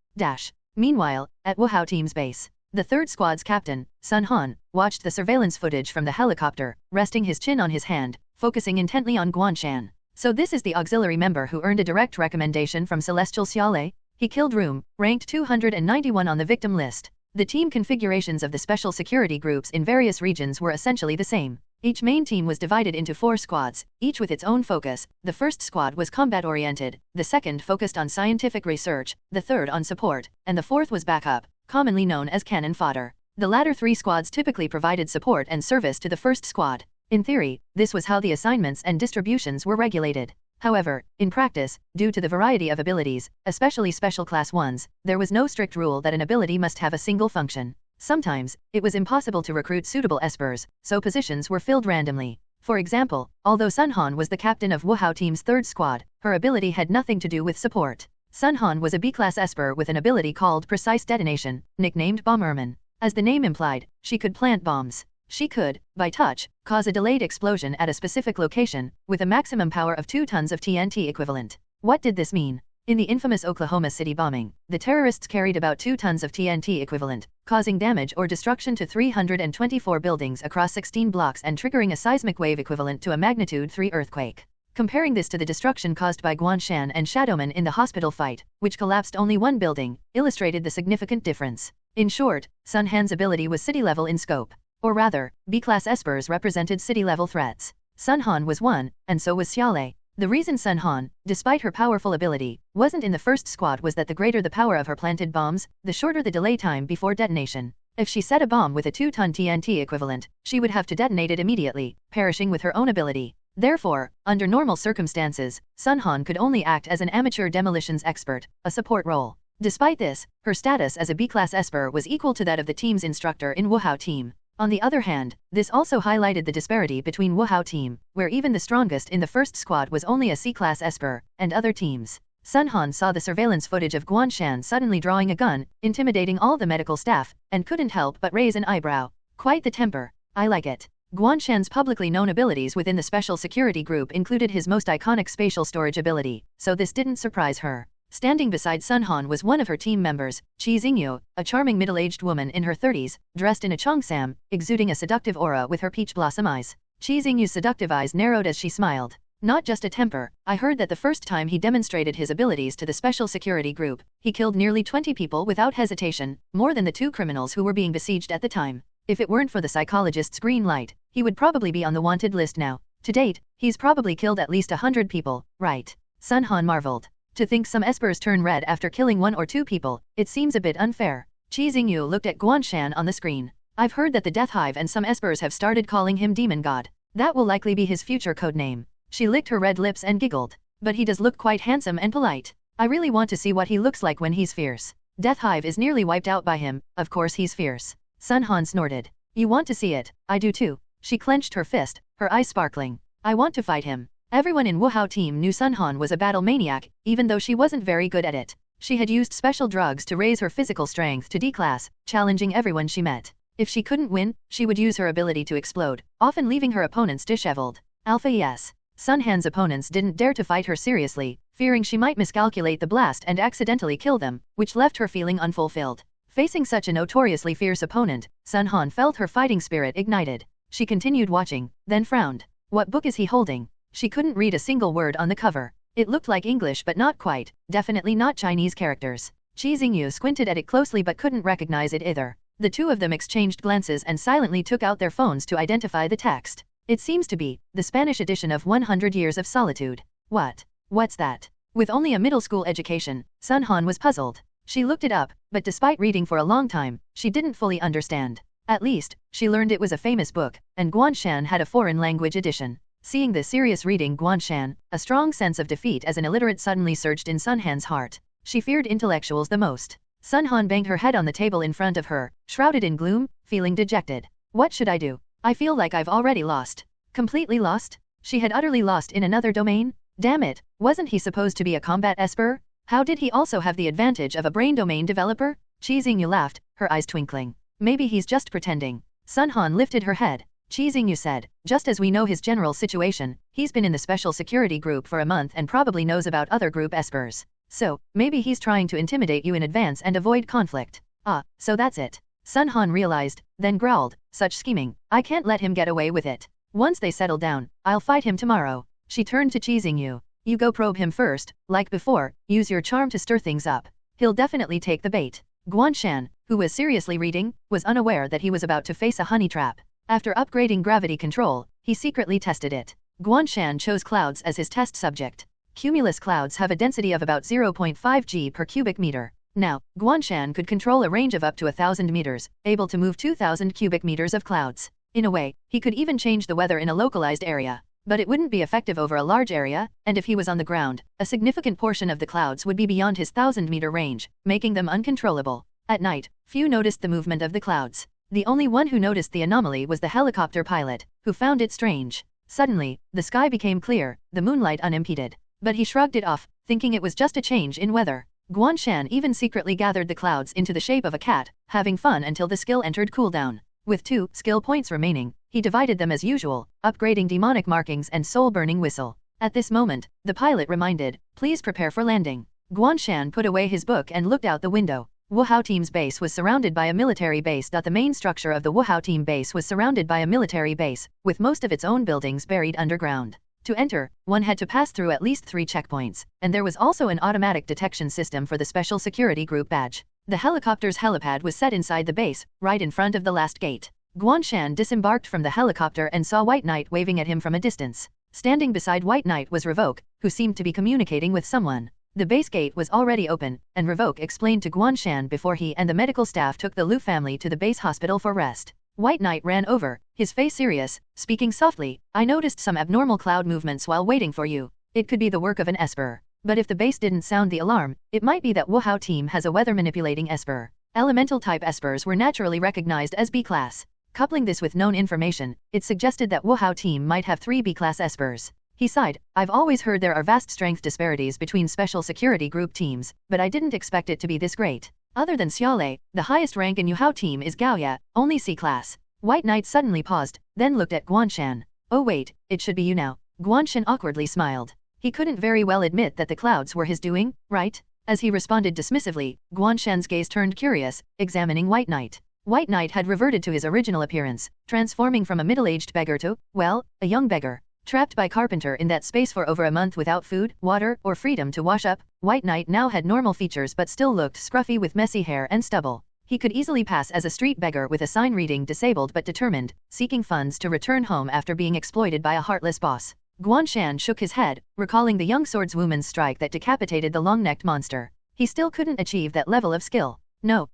Meanwhile, at Wuhao Team's base, the 3rd Squad's captain, Sun Han, watched the surveillance footage from the helicopter, resting his chin on his hand, focusing intently on Guan Shan. So this is the auxiliary member who earned a direct recommendation from Celestial Xiaolei? He killed Room, ranked 291 on the victim list. The team configurations of the special security groups in various regions were essentially the same. Each main team was divided into 4 squads, each with its own focus. The first squad was combat-oriented, the second focused on scientific research, the third on support, and the fourth was backup, commonly known as cannon fodder. The latter 3 squads typically provided support and service to the first squad. In theory, this was how the assignments and distributions were regulated. However, in practice, due to the variety of abilities, especially special class ones, there was no strict rule that an ability must have a single function. Sometimes, it was impossible to recruit suitable espers, so positions were filled randomly. For example, although Sun Han was the captain of Wuhao Team's 3rd squad, her ability had nothing to do with support. Sun Han was a B-class esper with an ability called Precise Detonation, nicknamed Bomberman. As the name implied, she could plant bombs. She could, by touch, cause a delayed explosion at a specific location, with a maximum power of 2 tons of TNT equivalent. What did this mean? In the infamous Oklahoma City bombing, the terrorists carried about 2 tons of TNT equivalent, causing damage or destruction to 324 buildings across 16 blocks and triggering a seismic wave equivalent to a magnitude 3 earthquake. Comparing this to the destruction caused by Guan Shan and Shadowman in the hospital fight, which collapsed only 1 building, illustrated the significant difference. In short, Sun Han's ability was city-level in scope. Or rather, B-class espers represented city-level threats. Sun Han was one, and so was Xiaolei. The reason Sun Han, despite her powerful ability, wasn't in the first squad was that the greater the power of her planted bombs, the shorter the delay time before detonation. If she set a bomb with a 2-ton TNT equivalent, she would have to detonate it immediately, perishing with her own ability. Therefore, under normal circumstances, Sun Han could only act as an amateur demolitions expert, a support role. Despite this, her status as a B-class Esper was equal to that of the team's instructor in Wuhao team. On the other hand, this also highlighted the disparity between Wuhao team, where even the strongest in the first squad was only a C-class Esper, and other teams. Sun Han saw the surveillance footage of Guan Shan suddenly drawing a gun, intimidating all the medical staff, and couldn't help but raise an eyebrow. Quite the temper. I like it. Guan Shan's publicly known abilities within the special security group included his most iconic spatial storage ability, so this didn't surprise her. Standing beside Sun Han was one of her team members, Qi Xingyu, a charming middle-aged woman in her 30s, dressed in a cheongsam, exuding a seductive aura with her peach blossom eyes. Qi Xingyu's seductive eyes narrowed as she smiled. Not just a temper, I heard that the first time he demonstrated his abilities to the special security group, he killed nearly 20 people without hesitation, more than the 2 criminals who were being besieged at the time. If it weren't for the psychologist's green light, he would probably be on the wanted list now. To date, he's probably killed at least 100 people, right? Sun Han marveled. To think some espers turn red after killing 1 or 2 people, it seems a bit unfair. Qi Xingyu looked at Guan Shan on the screen. I've heard that the Death Hive and some espers have started calling him Demon God. That will likely be his future codename. She licked her red lips and giggled. But he does look quite handsome and polite. I really want to see what he looks like when he's fierce. Death Hive is nearly wiped out by him, of course he's fierce. Sun Han snorted. You want to see it? I do too. She clenched her fist, her eyes sparkling. I want to fight him. Everyone in Wuhao team knew Sun Han was a battle maniac, even though she wasn't very good at it. She had used special drugs to raise her physical strength to D-class, challenging everyone she met. If she couldn't win, she would use her ability to explode, often leaving her opponents disheveled. Alpha yes. Sun Han's opponents didn't dare to fight her seriously, fearing she might miscalculate the blast and accidentally kill them, which left her feeling unfulfilled. Facing such a notoriously fierce opponent, Sun Han felt her fighting spirit ignited. She continued watching, then frowned. What book is he holding? She couldn't read a single word on the cover. It looked like English but not quite, definitely not Chinese characters. Qi Xingyu squinted at it closely but couldn't recognize it either. The 2 of them exchanged glances and silently took out their phones to identify the text. It seems to be the Spanish edition of 100 Years of Solitude. What's that? With only a middle school education, Sun Han was puzzled. She looked it up, but despite reading for a long time, she didn't fully understand. At least, she learned it was a famous book, and Guan Shan had a foreign language edition. Seeing the serious reading Guan Shan, a strong sense of defeat as an illiterate suddenly surged in Sun Han's heart. She feared intellectuals the most. Sun Han banged her head on the table in front of her, shrouded in gloom, feeling dejected. What should I do? I feel like I've already lost. Completely lost? She had utterly lost in another domain? Damn it, wasn't he supposed to be a combat esper? How did he also have the advantage of a brain domain developer? Qi Xingyu laughed, her eyes twinkling. Maybe he's just pretending. Sun Han lifted her head. Qi Xingyu said, just as we know his general situation, he's been in the special security group for a month and probably knows about other group espers. So, maybe he's trying to intimidate you in advance and avoid conflict. Ah, so that's it. Sun Han realized, then growled, such scheming, I can't let him get away with it. Once they settle down, I'll fight him tomorrow. She turned to Qi Xingyu. You go probe him first, like before, use your charm to stir things up. He'll definitely take the bait. Guan Shan, who was seriously reading, was unaware that he was about to face a honey trap. After upgrading gravity control, he secretly tested it. Guan Shan chose clouds as his test subject. Cumulus clouds have a density of about 0.5 g per cubic meter. Now, Guan Shan could control a range of up to 1,000 meters, able to move 2,000 cubic meters of clouds. In a way, he could even change the weather in a localized area. But it wouldn't be effective over a large area, and if he was on the ground, a significant portion of the clouds would be beyond his 1,000-meter range, making them uncontrollable. At night, few noticed the movement of the clouds. The only one who noticed the anomaly was the helicopter pilot, who found it strange. Suddenly, the sky became clear, the moonlight unimpeded. But he shrugged it off, thinking it was just a change in weather. Guan Shan even secretly gathered the clouds into the shape of a cat, having fun until the skill entered cooldown. With 2 skill points remaining, he divided them as usual, upgrading demonic markings and soul-burning whistle. At this moment, the pilot reminded, please prepare for landing. Guan Shan put away his book and looked out the window. Wuhao team's base was surrounded by a military base. The main structure of the Wuhao team base was surrounded by a military base, with most of its own buildings buried underground. To enter, one had to pass through at least 3 checkpoints, and there was also an automatic detection system for the Special Security Group badge. The helicopter's helipad was set inside the base, right in front of the last gate. Guan Shan disembarked from the helicopter and saw White Knight waving at him from a distance. Standing beside White Knight was Revoke, who seemed to be communicating with someone. The base gate was already open, and Revoke explained to Guan Shan before he and the medical staff took the Lu family to the base hospital for rest. White Knight ran over, his face serious, speaking softly. I noticed some abnormal cloud movements while waiting for you. It could be the work of an Esper. But if the base didn't sound the alarm, it might be that Wuhao team has a weather-manipulating Esper. Elemental-type Espers were naturally recognized as B-class. Coupling this with known information, it suggested that Wuhao team might have 3 B-class Espers. He sighed. I've always heard there are vast strength disparities between special security group teams, but I didn't expect it to be this great. Other than Xiaolei, the highest rank in Yuhao team is Gaoya, only C-class. White Knight suddenly paused, then looked at Guan Shan. Oh wait, it should be you now. Guan Shan awkwardly smiled. He couldn't very well admit that the clouds were his doing, right? As he responded dismissively, Guan Shan's gaze turned curious, examining White Knight. White Knight had reverted to his original appearance, transforming from a middle-aged beggar to, well, a young beggar. Trapped by Carpenter in that space for over a month without food, water, or freedom to wash up, White Knight now had normal features but still looked scruffy with messy hair and stubble. He could easily pass as a street beggar with a sign reading disabled but determined, seeking funds to return home after being exploited by a heartless boss. Guan Shan shook his head, recalling the young swordswoman's strike that decapitated the long-necked monster. He still couldn't achieve that level of skill. No,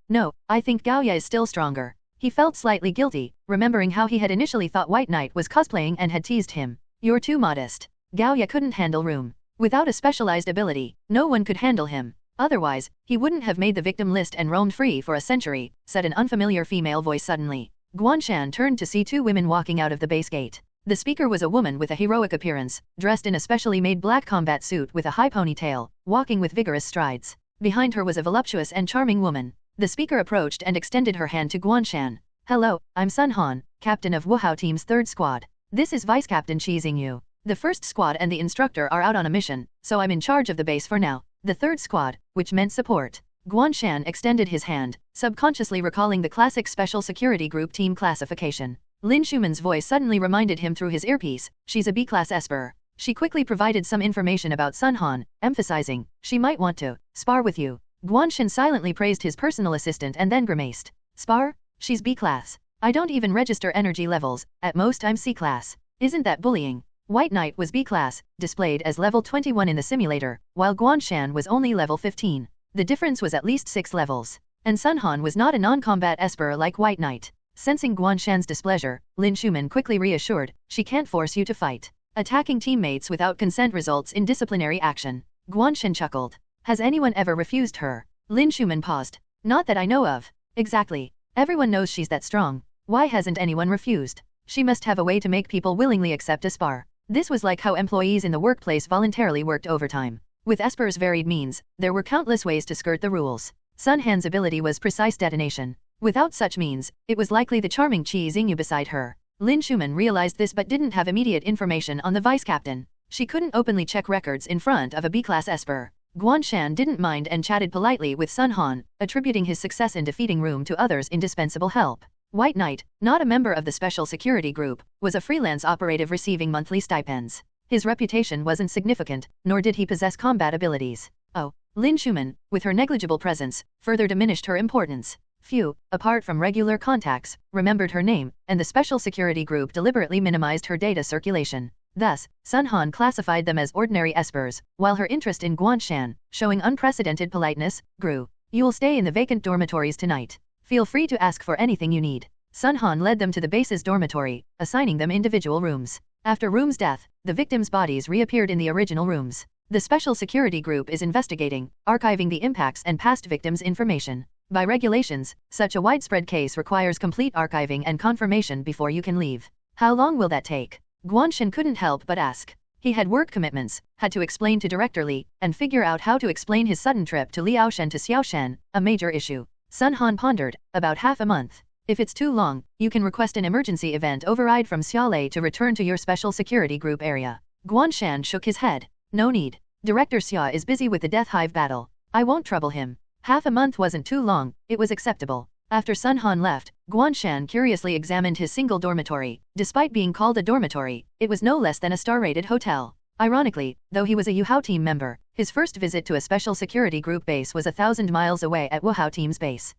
I think Gaoya is still stronger. He felt slightly guilty, remembering how he had initially thought White Knight was cosplaying and had teased him. You're too modest. Gaoya couldn't handle room. Without a specialized ability, no one could handle him. Otherwise, he wouldn't have made the victim list and roamed free for a century, said an unfamiliar female voice suddenly. Guan Shan turned to see 2 women walking out of the base gate. The speaker was a woman with a heroic appearance, dressed in a specially made black combat suit with a high ponytail, walking with vigorous strides. Behind her was a voluptuous and charming woman. The speaker approached and extended her hand to Guan Shan. Hello, I'm Sun Han, captain of Wuhao team's 3rd squad. This is Vice Captain Shi Xingyu. The 1st squad and the instructor are out on a mission, so I'm in charge of the base for now. The 3rd squad, which meant support. Guan Shan extended his hand, subconsciously recalling the classic special security group team classification. Lin Schumann's voice suddenly reminded him through his earpiece, she's a B-class Esper. She quickly provided some information about Sun Han, emphasizing, she might want to spar with you. Guan Shan silently praised his personal assistant and then grimaced. Spar? She's B-class. I don't even register energy levels, at most I'm C-class. Isn't that bullying? White Knight was B-class, displayed as level 21 in the simulator, while Guan Shan was only level 15. The difference was at least 6 levels. And Sun Han was not a non-combat Esper like White Knight. Sensing Guan Shan's displeasure, Lin Schumann quickly reassured, she can't force you to fight. Attacking teammates without consent results in disciplinary action. Guan Shan chuckled. Has anyone ever refused her? Lin Schumann paused. Not that I know of. Exactly. Everyone knows she's that strong. Why hasn't anyone refused? She must have a way to make people willingly accept a spar. This was like how employees in the workplace voluntarily worked overtime. With Esper's varied means, there were countless ways to skirt the rules. Sun Han's ability was precise detonation. Without such means, it was likely the charming Qi Xingyu beside her. Lin Schumann realized this but didn't have immediate information on the vice captain. She couldn't openly check records in front of a B-class Esper. Guan Shan didn't mind and chatted politely with Sun Han, attributing his success in defeating Room to others' indispensable help. White Knight, not a member of the special security group, was a freelance operative receiving monthly stipends. His reputation wasn't significant, nor did he possess combat abilities. Oh, Lin Schumann, with her negligible presence, further diminished her importance. Few, apart from regular contacts, remembered her name, and the special security group deliberately minimized her data circulation. Thus, Sun Han classified them as ordinary Espers, while her interest in Guan Shan, showing unprecedented politeness, grew. You'll stay in the vacant dormitories tonight. Feel free to ask for anything you need. Sun Han led them to the base's dormitory, assigning them individual rooms. After Room's death, the victims' bodies reappeared in the original rooms. The special security group is investigating, archiving the impacts and past victims' information. By regulations, such a widespread case requires complete archiving and confirmation before you can leave. How long will that take? Guan Shan couldn't help but ask. He had work commitments, had to explain to Director Li, and figure out how to explain his sudden trip to Liaoshen to Xiaoshen, a major issue. Sun Han pondered, about half a month. If it's too long, you can request an emergency event override from Xiaolei to return to your special security group area. Guan Shan shook his head. No need. Director Xia is busy with the Death Hive battle. I won't trouble him. Half a month wasn't too long, it was acceptable. After Sun Han left, Guan Shan curiously examined his single dormitory. Despite being called a dormitory, it was no less than a star-rated hotel. Ironically, though he was a Yuhao team member, his first visit to a special security group base was 1,000 miles away at Wuhao team's base.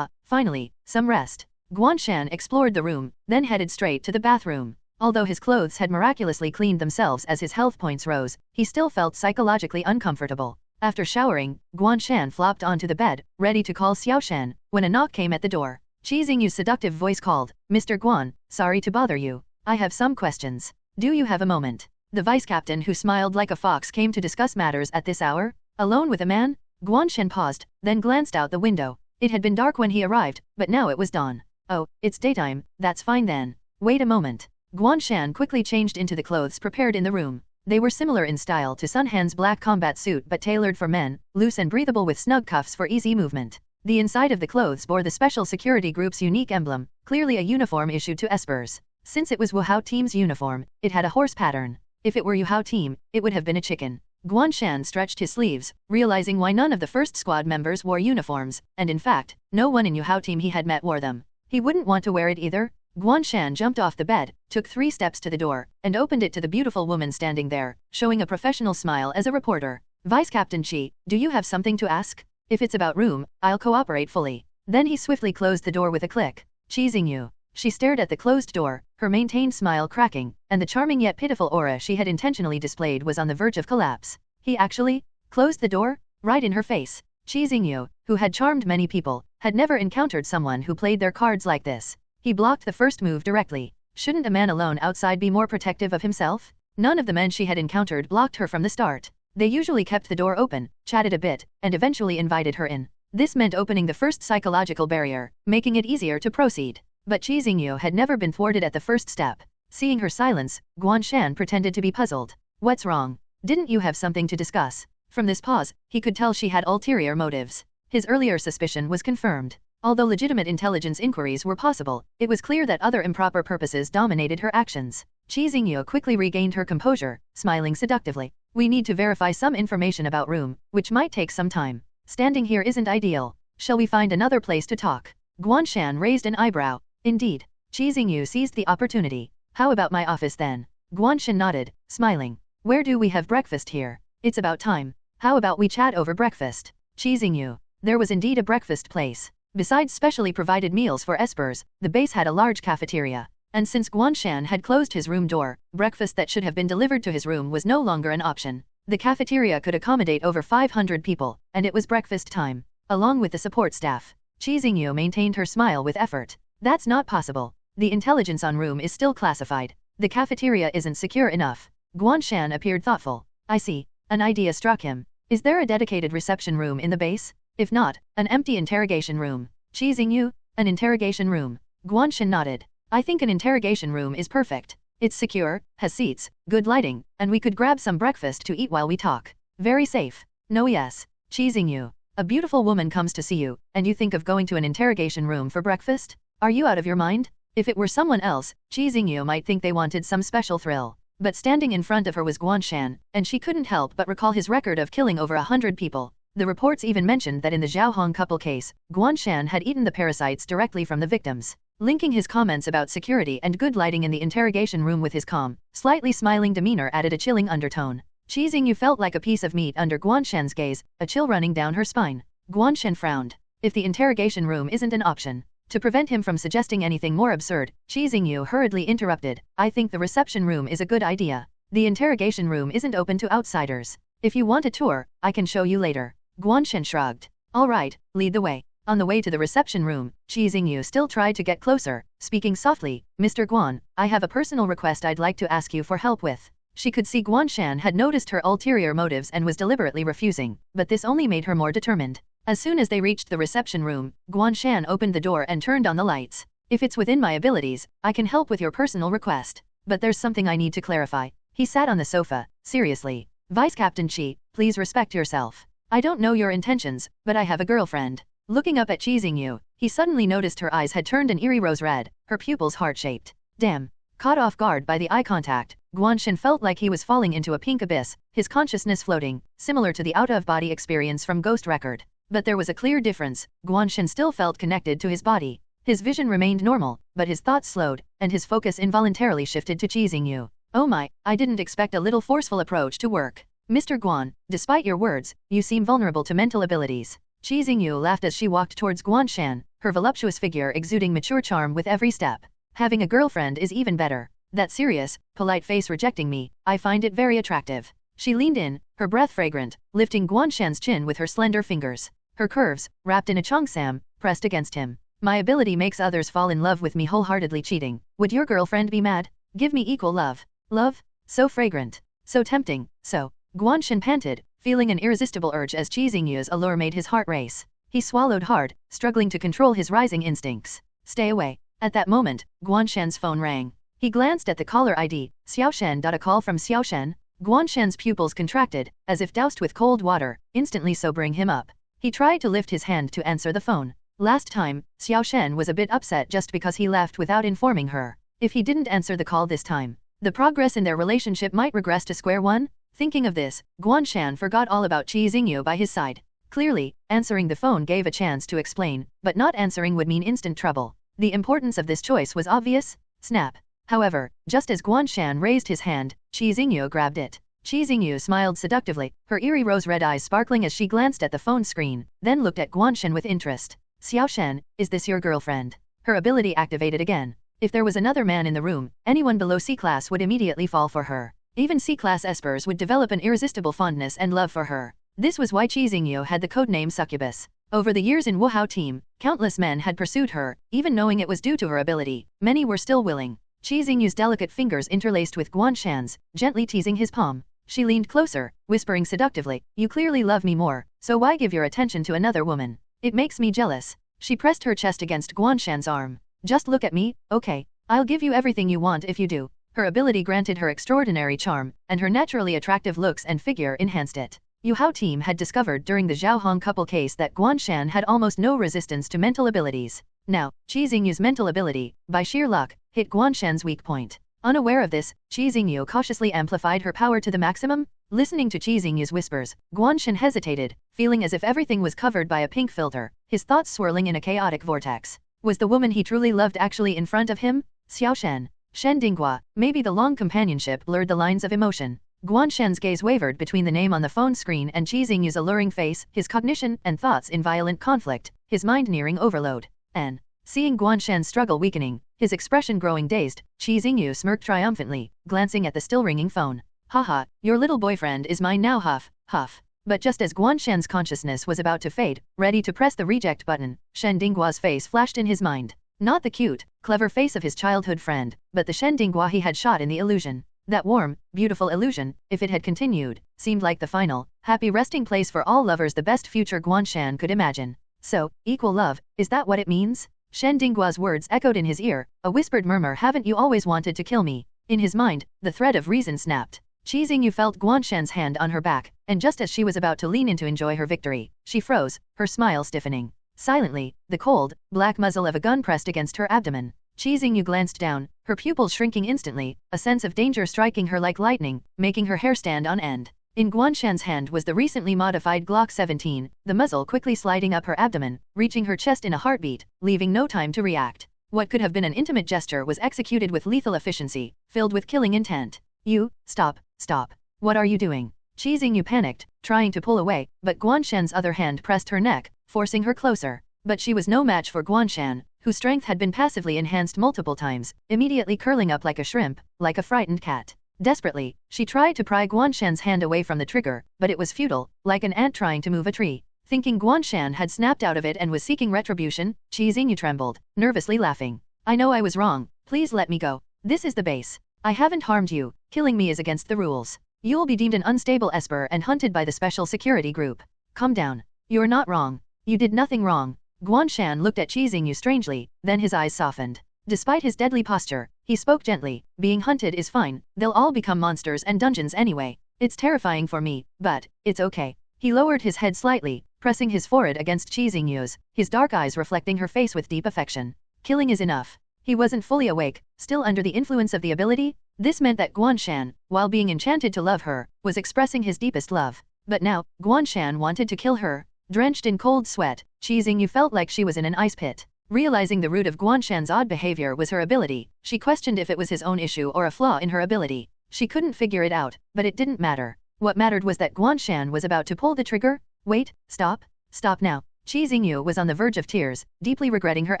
Finally, some rest. Guan Shan explored the room, then headed straight to the bathroom. Although his clothes had miraculously cleaned themselves as his health points rose, he still felt psychologically uncomfortable. After showering, Guan Shan flopped onto the bed, ready to call Xiao Shan, when a knock came at the door. Qi Xingyu's seductive voice called, "Mr. Guan, sorry to bother you. I have some questions. Do you have a moment?" The vice captain who smiled like a fox came to discuss matters at this hour? Alone with a man? Guan Shan paused, then glanced out the window. It had been dark when he arrived, but now it was dawn. "Oh, it's daytime, that's fine then. Wait a moment." Guan Shan quickly changed into the clothes prepared in the room. They were similar in style to Sun Han's black combat suit but tailored for men, loose and breathable with snug cuffs for easy movement. The inside of the clothes bore the Special Security Group's unique emblem, clearly a uniform issued to espers. Since it was Wuhao Team's uniform, it had a horse pattern. If it were Wuhao Team, it would have been a chicken. Guan Shan stretched his sleeves, realizing why none of the first squad members wore uniforms, and in fact, no one in Wuhao Team he had met wore them. He wouldn't want to wear it either. Guan Shan jumped off the bed, took 3 steps to the door, and opened it to the beautiful woman standing there, showing a professional smile as a reporter. "Vice Captain Qi, do you have something to ask? If it's about room, I'll cooperate fully." Then he swiftly closed the door with a click. "Qi Xingyu." She stared at the closed door, her maintained smile cracking, and the charming yet pitiful aura she had intentionally displayed was on the verge of collapse. He actually closed the door? Right in her face. Qi Xingyu, who had charmed many people, had never encountered someone who played their cards like this. He blocked the first move directly. Shouldn't a man alone outside be more protective of himself? None of the men she had encountered blocked her from the start. They usually kept the door open, chatted a bit, and eventually invited her in. This meant opening the first psychological barrier, making it easier to proceed. But Qi Xingyu had never been thwarted at the first step. Seeing her silence, Guan Shan pretended to be puzzled. "What's wrong? Didn't you have something to discuss?" From this pause, he could tell she had ulterior motives. His earlier suspicion was confirmed. Although legitimate intelligence inquiries were possible, it was clear that other improper purposes dominated her actions. Qi Xingyu quickly regained her composure, smiling seductively. "We need to verify some information about room, which might take some time. Standing here isn't ideal. Shall we find another place to talk?" Guan Shan raised an eyebrow. "Indeed." Qi Xingyu seized the opportunity. "How about my office then?" Guan Shan nodded, smiling. "Where do we have breakfast here? It's about time. How about we chat over breakfast?" Qi Xingyu. There was indeed a breakfast place. Besides specially provided meals for espers, the base had a large cafeteria. And since Guan Shan had closed his room door, breakfast that should have been delivered to his room was no longer an option. The cafeteria could accommodate over 500 people, and it was breakfast time. Along with the support staff. Qi Xingyu maintained her smile with effort. "That's not possible. The intelligence on room is still classified. The cafeteria isn't secure enough." Guan Shan appeared thoughtful. "I see." An idea struck him. "Is there a dedicated reception room in the base? If not, an empty interrogation room." Qi Xingyu, an interrogation room. Guan Shan nodded. "I think an interrogation room is perfect. It's secure, has seats, good lighting, and we could grab some breakfast to eat while we talk. Very safe." "No, yes." Qi Xingyu. "A beautiful woman comes to see you, and you think of going to an interrogation room for breakfast? Are you out of your mind?" If it were someone else, Qi Xingyu might think they wanted some special thrill. But standing in front of her was Guan Shan, and she couldn't help but recall his record of killing over 100 people. The reports even mentioned that in the Zhaohong couple case, Guan Shan had eaten the parasites directly from the victims. Linking his comments about security and good lighting in the interrogation room with his calm, slightly smiling demeanor added a chilling undertone. Qi Xingyu felt like a piece of meat under Guan Shan's gaze, a chill running down her spine. Guan Shan frowned. If the interrogation room isn't an option. To prevent him from suggesting anything more absurd, Qi Xingyu hurriedly interrupted. "I think the reception room is a good idea. The interrogation room isn't open to outsiders. If you want a tour, I can show you later." Guan Shan shrugged. "All right, lead the way." On the way to the reception room, Qi Xingyu still tried to get closer, speaking softly. "Mr. Guan, I have a personal request I'd like to ask you for help with." She could see Guan Shan had noticed her ulterior motives and was deliberately refusing, but this only made her more determined. As soon as they reached the reception room, Guan Shan opened the door and turned on the lights. "If it's within my abilities, I can help with your personal request. But there's something I need to clarify." He sat on the sofa, seriously. "Vice Captain Qi, please respect yourself. I don't know your intentions, but I have a girlfriend." Looking up at Qi Xingyu, he suddenly noticed her eyes had turned an eerie rose red, her pupils heart-shaped. Damn. Caught off guard by the eye contact, Guan Shan felt like he was falling into a pink abyss, his consciousness floating, similar to the out-of-body experience from Ghost Record. But there was a clear difference. Guan Shan still felt connected to his body. His vision remained normal, but his thoughts slowed, and his focus involuntarily shifted to Qi Xingyu. "Oh my, I didn't expect a little forceful approach to work. Mr. Guan, despite your words, you seem vulnerable to mental abilities." Qi Xingyu laughed as she walked towards Guan Shan, her voluptuous figure exuding mature charm with every step. "Having a girlfriend is even better." That serious, polite face rejecting me, I find it very attractive. She leaned in, her breath fragrant, lifting Guan Shan's chin with her slender fingers. Her curves, wrapped in a cheongsam, pressed against him. My ability makes others fall in love with me wholeheartedly cheating. Would your girlfriend be mad? Give me equal love. Love? So fragrant. So tempting, so. Guan Shan panted, feeling an irresistible urge as Qi Xingyu's allure made his heart race. He swallowed hard, struggling to control his rising instincts. Stay away. At that moment, Guan Shan's phone rang. He glanced at the caller ID, Xiao Shen. A call from Xiao Shen. Guan Shan's pupils contracted, as if doused with cold water, instantly sobering him up. He tried to lift his hand to answer the phone. Last time, Xiao Shen was a bit upset just because he left without informing her. If he didn't answer the call this time, the progress in their relationship might regress to square one. Thinking of this, Guan Shan forgot all about Qi Xingyu by his side. Clearly, answering the phone gave a chance to explain, but not answering would mean instant trouble. The importance of this choice was obvious. Snap. However, just as Guan Shan raised his hand, Qi Xingyu grabbed it. Qi Xingyu smiled seductively, her eerie rose-red eyes sparkling as she glanced at the phone screen, then looked at Guan Shan with interest. Xiao Shen, is this your girlfriend? Her ability activated again. If there was another man in the room, anyone below C-class would immediately fall for her. Even C-class espers would develop an irresistible fondness and love for her. This was why Qi Xingyu had the codename Succubus. Over the years in Wuhao team, countless men had pursued her, even knowing it was due to her ability. Many were still willing. Qi Xingyu's delicate fingers interlaced with Guan Shan's, gently teasing his palm. She leaned closer, whispering seductively, "You clearly love me more, so why give your attention to another woman? It makes me jealous." She pressed her chest against Guan Shan's arm. "Just look at me, okay? I'll give you everything you want if you do." Her ability granted her extraordinary charm, and her naturally attractive looks and figure enhanced it. Yuhao team had discovered during the Zhaohong couple case that Guan Shan had almost no resistance to mental abilities. Now, Qi Xingyu's mental ability, by sheer luck, hit Guan Shan's weak point. Unaware of this, Qi Xingyu cautiously amplified her power to the maximum. Listening to Qi Xingyu's whispers, Guan Shan hesitated, feeling as if everything was covered by a pink filter, his thoughts swirling in a chaotic vortex. Was the woman he truly loved actually in front of him? Xiao Shen. Shen Dinghua. Maybe the long companionship blurred the lines of emotion. Guan Shan's gaze wavered between the name on the phone screen and Qi Xingyu's alluring face, his cognition and thoughts in violent conflict, his mind nearing overload. And, seeing Guan Shan's struggle weakening, his expression growing dazed, Qi Xingyu smirked triumphantly, glancing at the still ringing phone. "Haha, your little boyfriend is mine now, huff, huff." But just as Guan Shan's consciousness was about to fade, ready to press the reject button, Shen Dinghua's face flashed in his mind. Not the cute, clever face of his childhood friend, but the Shen Dinghua he had shot in the illusion. That warm, beautiful illusion, if it had continued, seemed like the final, happy resting place for all lovers, the best future Guan Shan could imagine. So, equal love, is that what it means? Shen Dinghua's words echoed in his ear, a whispered murmur, "Haven't you always wanted to kill me?" In his mind, the thread of reason snapped. Qi Xingyu felt Guan Shan's hand on her back, and just as she was about to lean in to enjoy her victory, she froze, her smile stiffening. Silently, the cold, black muzzle of a gun pressed against her abdomen. Qi Xingyu glanced down, her pupils shrinking instantly, a sense of danger striking her like lightning, making her hair stand on end. In Guan Shan's hand was the recently modified Glock 17, the muzzle quickly sliding up her abdomen, reaching her chest in a heartbeat, leaving no time to react. What could have been an intimate gesture was executed with lethal efficiency, filled with killing intent. "You, stop, stop. What are you doing?" Qi Xingyu panicked, trying to pull away, but Guan Shan's other hand pressed her neck, forcing her closer. But she was no match for Guan Shan, whose strength had been passively enhanced multiple times, immediately curling up like a shrimp, like a frightened cat. Desperately, she tried to pry Guan Shan's hand away from the trigger, but it was futile, like an ant trying to move a tree. Thinking Guan Shan had snapped out of it and was seeking retribution, Qi Xingyu trembled, nervously laughing. "I know I was wrong, please let me go. This is the base. I haven't harmed you, killing me is against the rules. You'll be deemed an unstable esper and hunted by the special security group. Calm down. You're not wrong. You did nothing wrong." Guan Shan looked at Qi Xingyu strangely, then his eyes softened. Despite his deadly posture, he spoke gently, "Being hunted is fine, they'll all become monsters and dungeons anyway. It's terrifying for me, but it's okay." He lowered his head slightly, pressing his forehead against Qi Xingyu's, his dark eyes reflecting her face with deep affection. Killing is enough. He wasn't fully awake, still under the influence of the ability. This meant that Guan Shan, while being enchanted to love her, was expressing his deepest love. But now, Guan Shan wanted to kill her. Drenched in cold sweat, Qi Xingyu felt like she was in an ice pit. Realizing the root of Guan Shan's odd behavior was her ability, she questioned if it was his own issue or a flaw in her ability. She couldn't figure it out, but it didn't matter. What mattered was that Guan Shan was about to pull the trigger. "Wait, stop, stop now." Qi Xingyu was on the verge of tears, deeply regretting her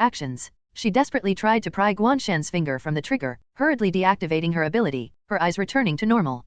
actions. She desperately tried to pry Guan Shan's finger from the trigger, hurriedly deactivating her ability, her eyes returning to normal.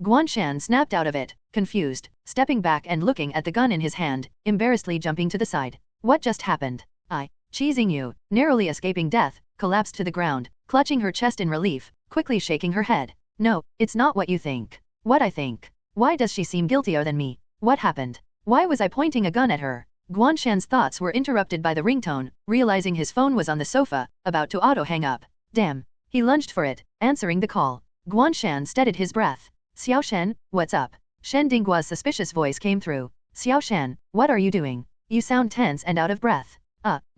Guan Shan snapped out of it, confused, stepping back and looking at the gun in his hand, embarrassedly jumping to the side. What just happened? Qi Xingyu, narrowly escaping death, collapsed to the ground, clutching her chest in relief, quickly shaking her head. No, it's not what you think. What I think. Why does she seem guiltier than me? What happened? Why was I pointing a gun at her? Guan Shan's thoughts were interrupted by the ringtone, realizing his phone was on the sofa, about to auto-hang up. Damn. He lunged for it, answering the call. Guan Shan steadied his breath. Xiao Shen, what's up? Shen Dinggua's suspicious voice came through. Xiao Shen, what are you doing? You sound tense and out of breath.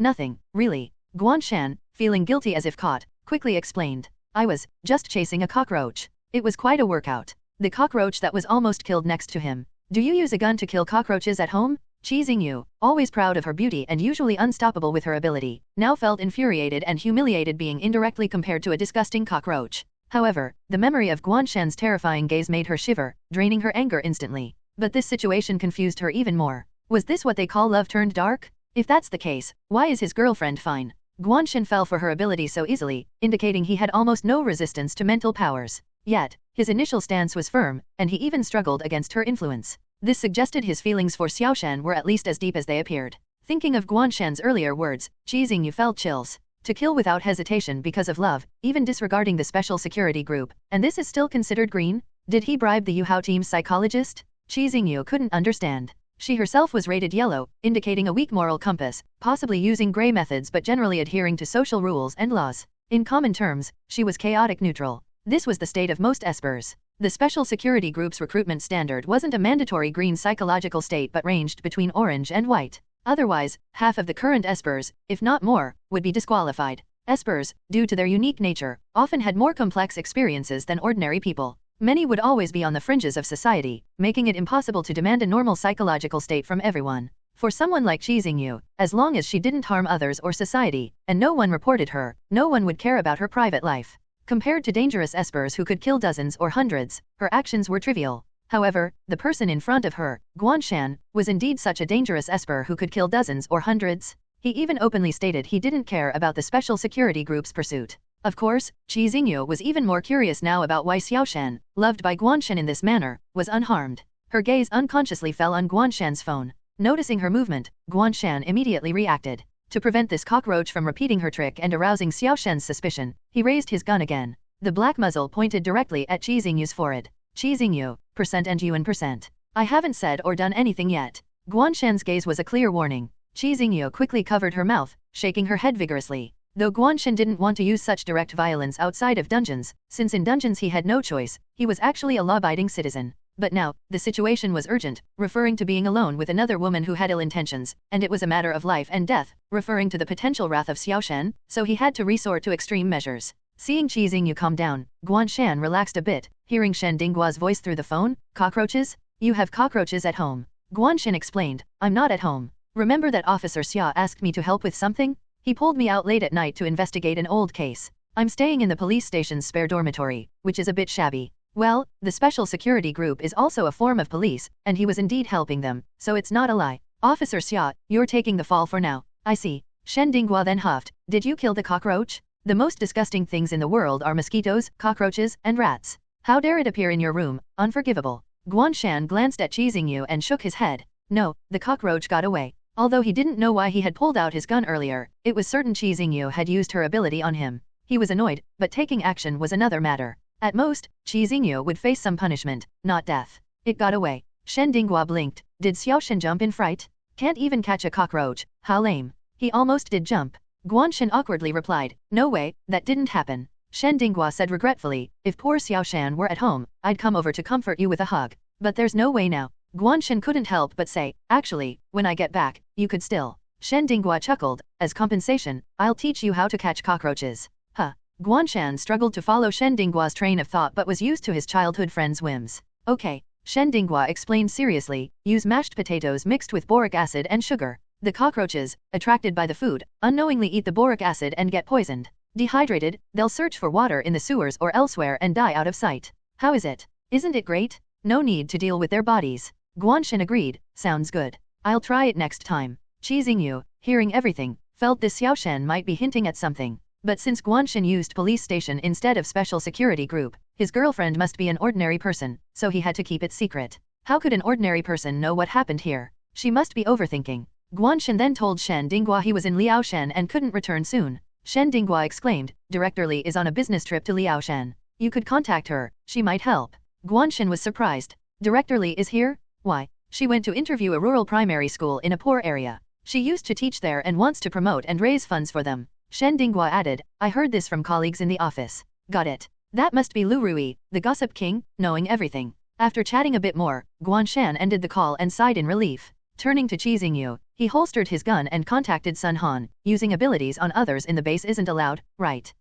Nothing, really. Guan Shan, feeling guilty as if caught, quickly explained. I was just chasing a cockroach. It was quite a workout. The cockroach that was almost killed next to him. Do you use a gun to kill cockroaches at home? Qi Xingyu, always proud of her beauty and usually unstoppable with her ability, now felt infuriated and humiliated being indirectly compared to a disgusting cockroach. However, the memory of Guan Shan's terrifying gaze made her shiver, draining her anger instantly. But this situation confused her even more. Was this what they call love turned dark? If that's the case, why is his girlfriend fine? Guan Shan fell for her ability so easily, indicating he had almost no resistance to mental powers. Yet, his initial stance was firm, and he even struggled against her influence. This suggested his feelings for Xiao Shan were at least as deep as they appeared. Thinking of Guan Shan's earlier words, Qi Xingyu felt chills. To kill without hesitation because of love, even disregarding the special security group, and this is still considered green? Did he bribe the Yuhao team's psychologist? Qi Xingyu couldn't understand. She herself was rated yellow, indicating a weak moral compass, possibly using grey methods but generally adhering to social rules and laws. In common terms, she was chaotic neutral. This was the state of most espers. The special security group's recruitment standard wasn't a mandatory green psychological state but ranged between orange and white. Otherwise, half of the current espers, if not more, would be disqualified. Espers, due to their unique nature, often had more complex experiences than ordinary people. Many would always be on the fringes of society, making it impossible to demand a normal psychological state from everyone. For someone like Qi Xingyu, as long as she didn't harm others or society, and no one reported her, no one would care about her private life. Compared to dangerous espers who could kill dozens or hundreds, her actions were trivial. However, the person in front of her, Guan Shan, was indeed such a dangerous esper who could kill dozens or hundreds. He even openly stated he didn't care about the special security group's pursuit. Of course, Qi Xingyu was even more curious now about why Xiao Shan, loved by Guan Shan in this manner, was unharmed. Her gaze unconsciously fell on Guan Shan's phone. Noticing her movement, Guan Shan immediately reacted. To prevent this cockroach from repeating her trick and arousing Xiao Shan's suspicion, he raised his gun again. The black muzzle pointed directly at Qi Xingyu's forehead. Qi Xingyu, % and Yuan %. I haven't said or done anything yet. Guan Shan's gaze was a clear warning. Qi Xingyu quickly covered her mouth, shaking her head vigorously. Though Guan Shan didn't want to use such direct violence outside of dungeons, since in dungeons he had no choice, he was actually a law-abiding citizen. But now, the situation was urgent, referring to being alone with another woman who had ill intentions, and it was a matter of life and death, referring to the potential wrath of Xiao Shan, so he had to resort to extreme measures. Seeing Qi Xingyu calm down, Guan Shan relaxed a bit, hearing Shen Dinggua's voice through the phone. Cockroaches? You have cockroaches at home. Guan Shan explained, I'm not at home. Remember that Officer Xia asked me to help with something? He pulled me out late at night to investigate an old case. I'm staying in the police station's spare dormitory, which is a bit shabby. Well, the special security group is also a form of police, and he was indeed helping them, so it's not a lie. Officer Xia, you're taking the fall for now. I see. Shen Dinggua then huffed. Did you kill the cockroach? The most disgusting things in the world are mosquitoes, cockroaches, and rats. How dare it appear in your room? Unforgivable. Guan Shan glanced at Qi Xingyu and shook his head. No, the cockroach got away. Although he didn't know why he had pulled out his gun earlier, it was certain Qi Xingyu had used her ability on him. He was annoyed, but taking action was another matter. At most, Qi Xingyu would face some punishment, not death. It got away. Shen Dinggua blinked. Did Xiao Shen jump in fright? Can't even catch a cockroach. How lame. He almost did jump. Guan Shan awkwardly replied, no way, that didn't happen. Shen Dinggua said regretfully, if poor Xiao Shan were at home, I'd come over to comfort you with a hug. But there's no way now. Guan Shan couldn't help but say, actually, when I get back, you could still. Shen Dinggua chuckled, as compensation, I'll teach you how to catch cockroaches. Huh. Guan Shan struggled to follow Shen Dinggua's train of thought but was used to his childhood friend's whims. Okay. Shen Dinggua explained seriously, use mashed potatoes mixed with boric acid and sugar. The cockroaches, attracted by the food, unknowingly eat the boric acid and get poisoned. Dehydrated, they'll search for water in the sewers or elsewhere and die out of sight. How is it? Isn't it great? No need to deal with their bodies. Guan Shan agreed, sounds good. I'll try it next time. Qi Xingyu, hearing everything, felt this Xiao Shen might be hinting at something. But since Guan Shan used police station instead of special security group, his girlfriend must be an ordinary person, so he had to keep it secret. How could an ordinary person know what happened here? She must be overthinking. Guan Shan then told Shen Dinghua he was in Liaoshan and couldn't return soon. Shen Dinghua exclaimed, Director Li is on a business trip to Liaoshan. You could contact her, she might help. Guan Shan was surprised. Director Li is here? Why? She went to interview a rural primary school in a poor area. She used to teach there and wants to promote and raise funds for them. Shen Dinghua added, I heard this from colleagues in the office. Got it. That must be Lu Rui, the gossip king, knowing everything. After chatting a bit more, Guan Shan ended the call and sighed in relief. Turning to Qi Xingyu, he holstered his gun and contacted Sun Han. Using abilities on others in the base isn't allowed, right?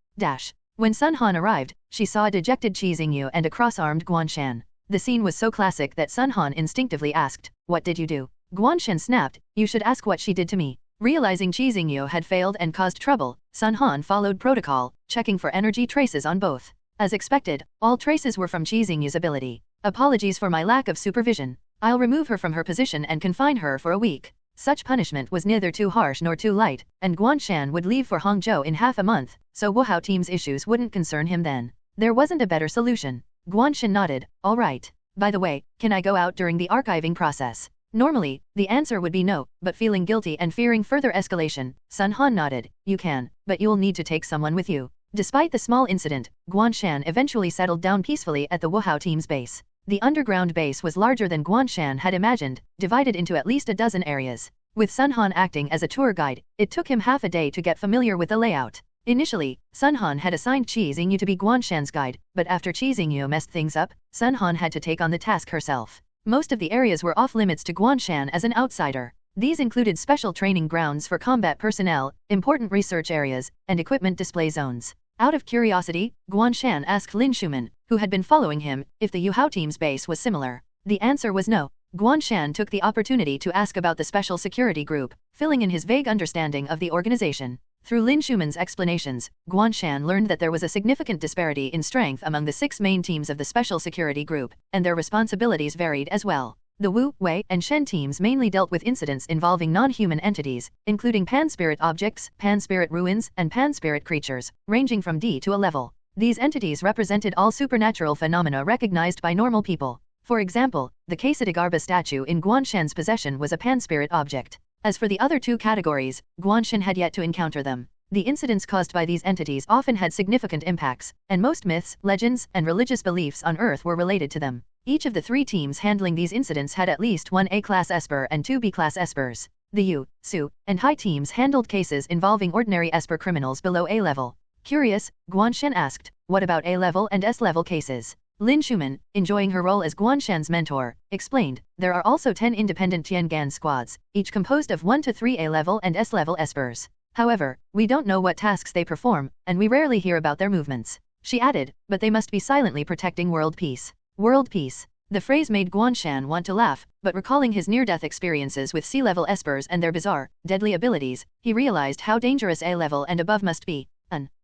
When Sun Han arrived, she saw a dejected Qi Xingyu and a cross-armed Guan Shan. The scene was so classic that Sun Han instinctively asked, What did you do? Guan Shan snapped, You should ask what she did to me. Realizing Qi Xingyu had failed and caused trouble, Sun Han followed protocol, checking for energy traces on both. As expected, all traces were from Qi Xingyu's ability. Apologies for my lack of supervision. I'll remove her from her position and confine her for a week. Such punishment was neither too harsh nor too light, and Guan Shan would leave for Hangzhou in half a month, so Wuhao team's issues wouldn't concern him then. There wasn't a better solution. Guan Shan nodded, all right. By the way, can I go out during the archiving process? Normally, the answer would be no, but feeling guilty and fearing further escalation, Sun Han nodded, you can, but you'll need to take someone with you. Despite the small incident, Guan Shan eventually settled down peacefully at the Wuhao team's base. The underground base was larger than Guan Shan had imagined, divided into at least a dozen areas. With Sun Han acting as a tour guide, it took him half a day to get familiar with the layout. Initially, Sun Han had assigned Qi Xingyu to be Guan Shan's guide, but after Qi Xingyu messed things up, Sun Han had to take on the task herself. Most of the areas were off-limits to Guan Shan as an outsider. These included special training grounds for combat personnel, important research areas, and equipment display zones. Out of curiosity, Guan Shan asked Lin Schumann, who had been following him, if the Yuhao team's base was similar. The answer was no. Guan Shan took the opportunity to ask about the special security group, filling in his vague understanding of the organization. Through Lin Schumann's explanations, Guan Shan learned that there was a significant disparity in strength among the 6 main teams of the special security group, and their responsibilities varied as well. The Wu, Wei, and Shen teams mainly dealt with incidents involving non-human entities, including pan-spirit objects, pan-spirit ruins, and pan-spirit creatures, ranging from D to a level. These entities represented all supernatural phenomena recognized by normal people. For example, the Quesadagarba statue in Guan Shan's possession was a pan-spirit object. As for the other 2 categories, Guan Shan had yet to encounter them. The incidents caused by these entities often had significant impacts, and most myths, legends, and religious beliefs on Earth were related to them. Each of the 3 teams handling these incidents had at least 1 A-class Esper and 2 B-class Espers. The Yu, Su, and Hai teams handled cases involving ordinary Esper criminals below A-level. Curious, Guan Shan asked, what about A-level and S-level cases? Lin Schumann, enjoying her role as Guan Shan's mentor, explained, there are also 10 independent Tiangan squads, each composed of 1 to 3 A-level and S-level Espers. However, we don't know what tasks they perform, and we rarely hear about their movements. She added, but they must be silently protecting world peace. World peace. The phrase made Guan Shan want to laugh, but recalling his near-death experiences with C-level Espers and their bizarre, deadly abilities, he realized how dangerous A-level and above must be.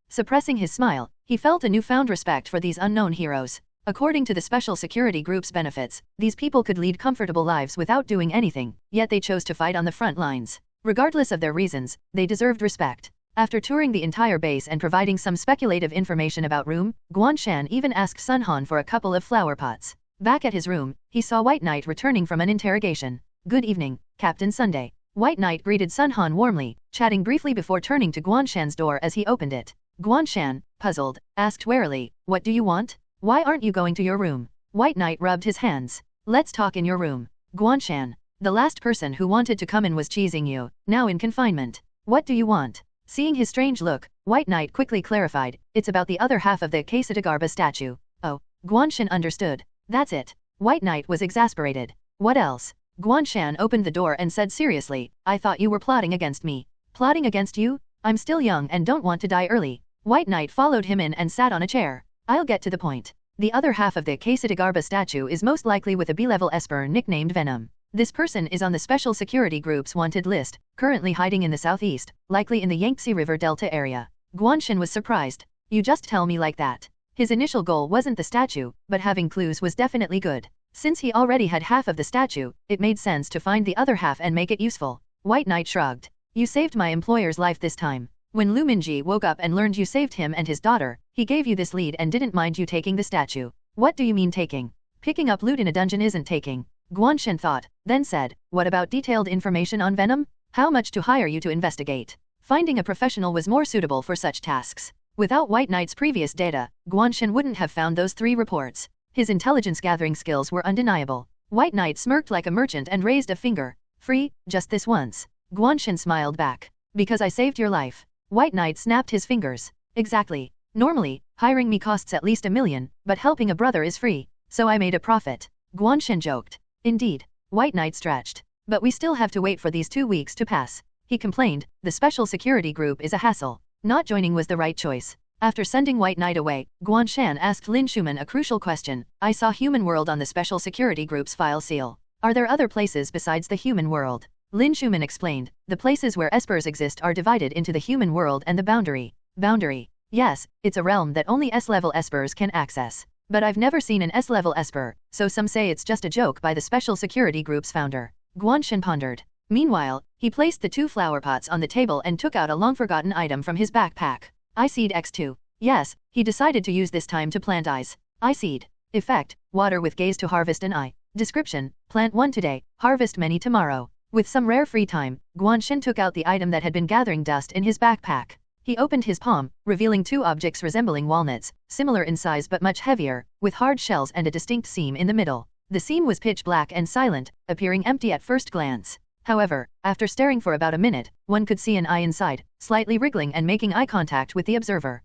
Suppressing his smile, he felt a newfound respect for these unknown heroes. According to the Special Security Group's benefits, these people could lead comfortable lives without doing anything, yet they chose to fight on the front lines. Regardless of their reasons, they deserved respect. After touring the entire base and providing some speculative information about room, Guan Shan even asked Sun Han for a couple of flower pots. Back at his room, he saw White Knight returning from an interrogation. Good evening, Captain Sunday. White Knight greeted Sun Han warmly, chatting briefly before turning to Guan Shan's door as he opened it. Guan Shan, puzzled, asked warily, what do you want? Why aren't you going to your room? White Knight rubbed his hands. Let's talk in your room. Guan Shan. The last person who wanted to come in was Qi Xingyu, now in confinement. What do you want? Seeing his strange look, White Knight quickly clarified, it's about the other half of the Quesadagarba statue. Oh, Guan Shan understood. That's it. White Knight was exasperated. What else? Guan Shan opened the door and said seriously, I thought you were plotting against me. Plotting against you? I'm still young and don't want to die early. White Knight followed him in and sat on a chair. I'll get to the point. The other half of the Quesadagarba statue is most likely with a B-level Esper nicknamed Venom. This person is on the Special Security Group's wanted list, currently hiding in the southeast, likely in the Yangtze River Delta area. Guan Shan was surprised. You just tell me like that. His initial goal wasn't the statue, but having clues was definitely good. Since he already had half of the statue, it made sense to find the other half and make it useful. White Knight shrugged. You saved my employer's life this time. When Lu Minji woke up and learned you saved him and his daughter, he gave you this lead and didn't mind you taking the statue. What do you mean taking? Picking up loot in a dungeon isn't taking. Guan Shan thought, then said, what about detailed information on Venom? How much to hire you to investigate? Finding a professional was more suitable for such tasks. Without White Knight's previous data, Guan Shan wouldn't have found those 3 reports. His intelligence gathering skills were undeniable. White Knight smirked like a merchant and raised a finger. Free, just this once. Guan Shan smiled back. Because I saved your life. White Knight snapped his fingers. Exactly. Normally, hiring me costs at least $1 million, but helping a brother is free, so I made a profit. Guan Shan joked. Indeed. White Knight stretched. But we still have to wait for these 2 weeks to pass. He complained, the special security group is a hassle. Not joining was the right choice. After sending White Knight away, Guan Shan asked Lin Schumann a crucial question. I saw Human World on the special security group's file seal. Are there other places besides the Human World? Lin Schumann explained, the places where espers exist are divided into the Human World and the Boundary. Boundary. Yes, it's a realm that only S-level espers can access. But I've never seen an S-level esper, so some say it's just a joke by the special security group's founder. Guan Shan pondered. Meanwhile, he placed the 2 flower pots on the table and took out a long-forgotten item from his backpack. I-Seed X2. Yes, he decided to use this time to plant eyes. I-Seed. Effect, water with gaze to harvest an eye. Description, plant 1 today, harvest many tomorrow. With some rare free time, Guan Shan took out the item that had been gathering dust in his backpack. He opened his palm, revealing 2 objects resembling walnuts, similar in size but much heavier, with hard shells and a distinct seam in the middle. The seam was pitch black and silent, appearing empty at first glance. However, after staring for about a minute, one could see an eye inside, slightly wriggling and making eye contact with the observer.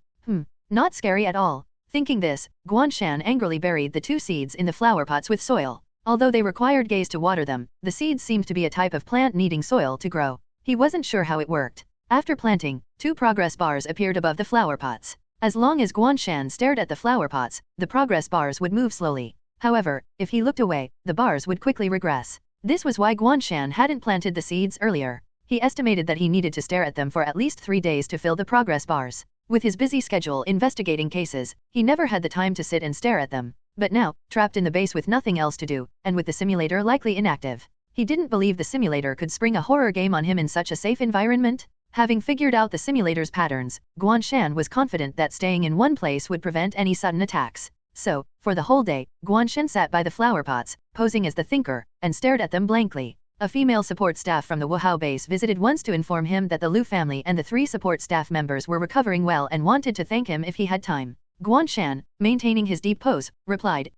Not scary at all. Thinking this, Guan Shan angrily buried the 2 seeds in the flower pots with soil. Although they required gaze to water them, the seeds seemed to be a type of plant needing soil to grow. He wasn't sure how it worked. After planting, 2 progress bars appeared above the flower pots. As long as Guan Shan stared at the flower pots, the progress bars would move slowly. However, if he looked away, the bars would quickly regress. This was why Guan Shan hadn't planted the seeds earlier. He estimated that he needed to stare at them for at least 3 days to fill the progress bars. With his busy schedule investigating cases, he never had the time to sit and stare at them. But now, trapped in the base with nothing else to do, and with the simulator likely inactive, he didn't believe the simulator could spring a horror game on him in such a safe environment. Having figured out the simulator's patterns, Guan Shan was confident that staying in one place would prevent any sudden attacks. So, for the whole day, Guan Shan sat by the flower pots, posing as the thinker, and stared at them blankly. A female support staff from the Wuhao base visited once to inform him that the Lu family and the 3 support staff members were recovering well and wanted to thank him if he had time. Guan Shan, maintaining his deep pose, replied,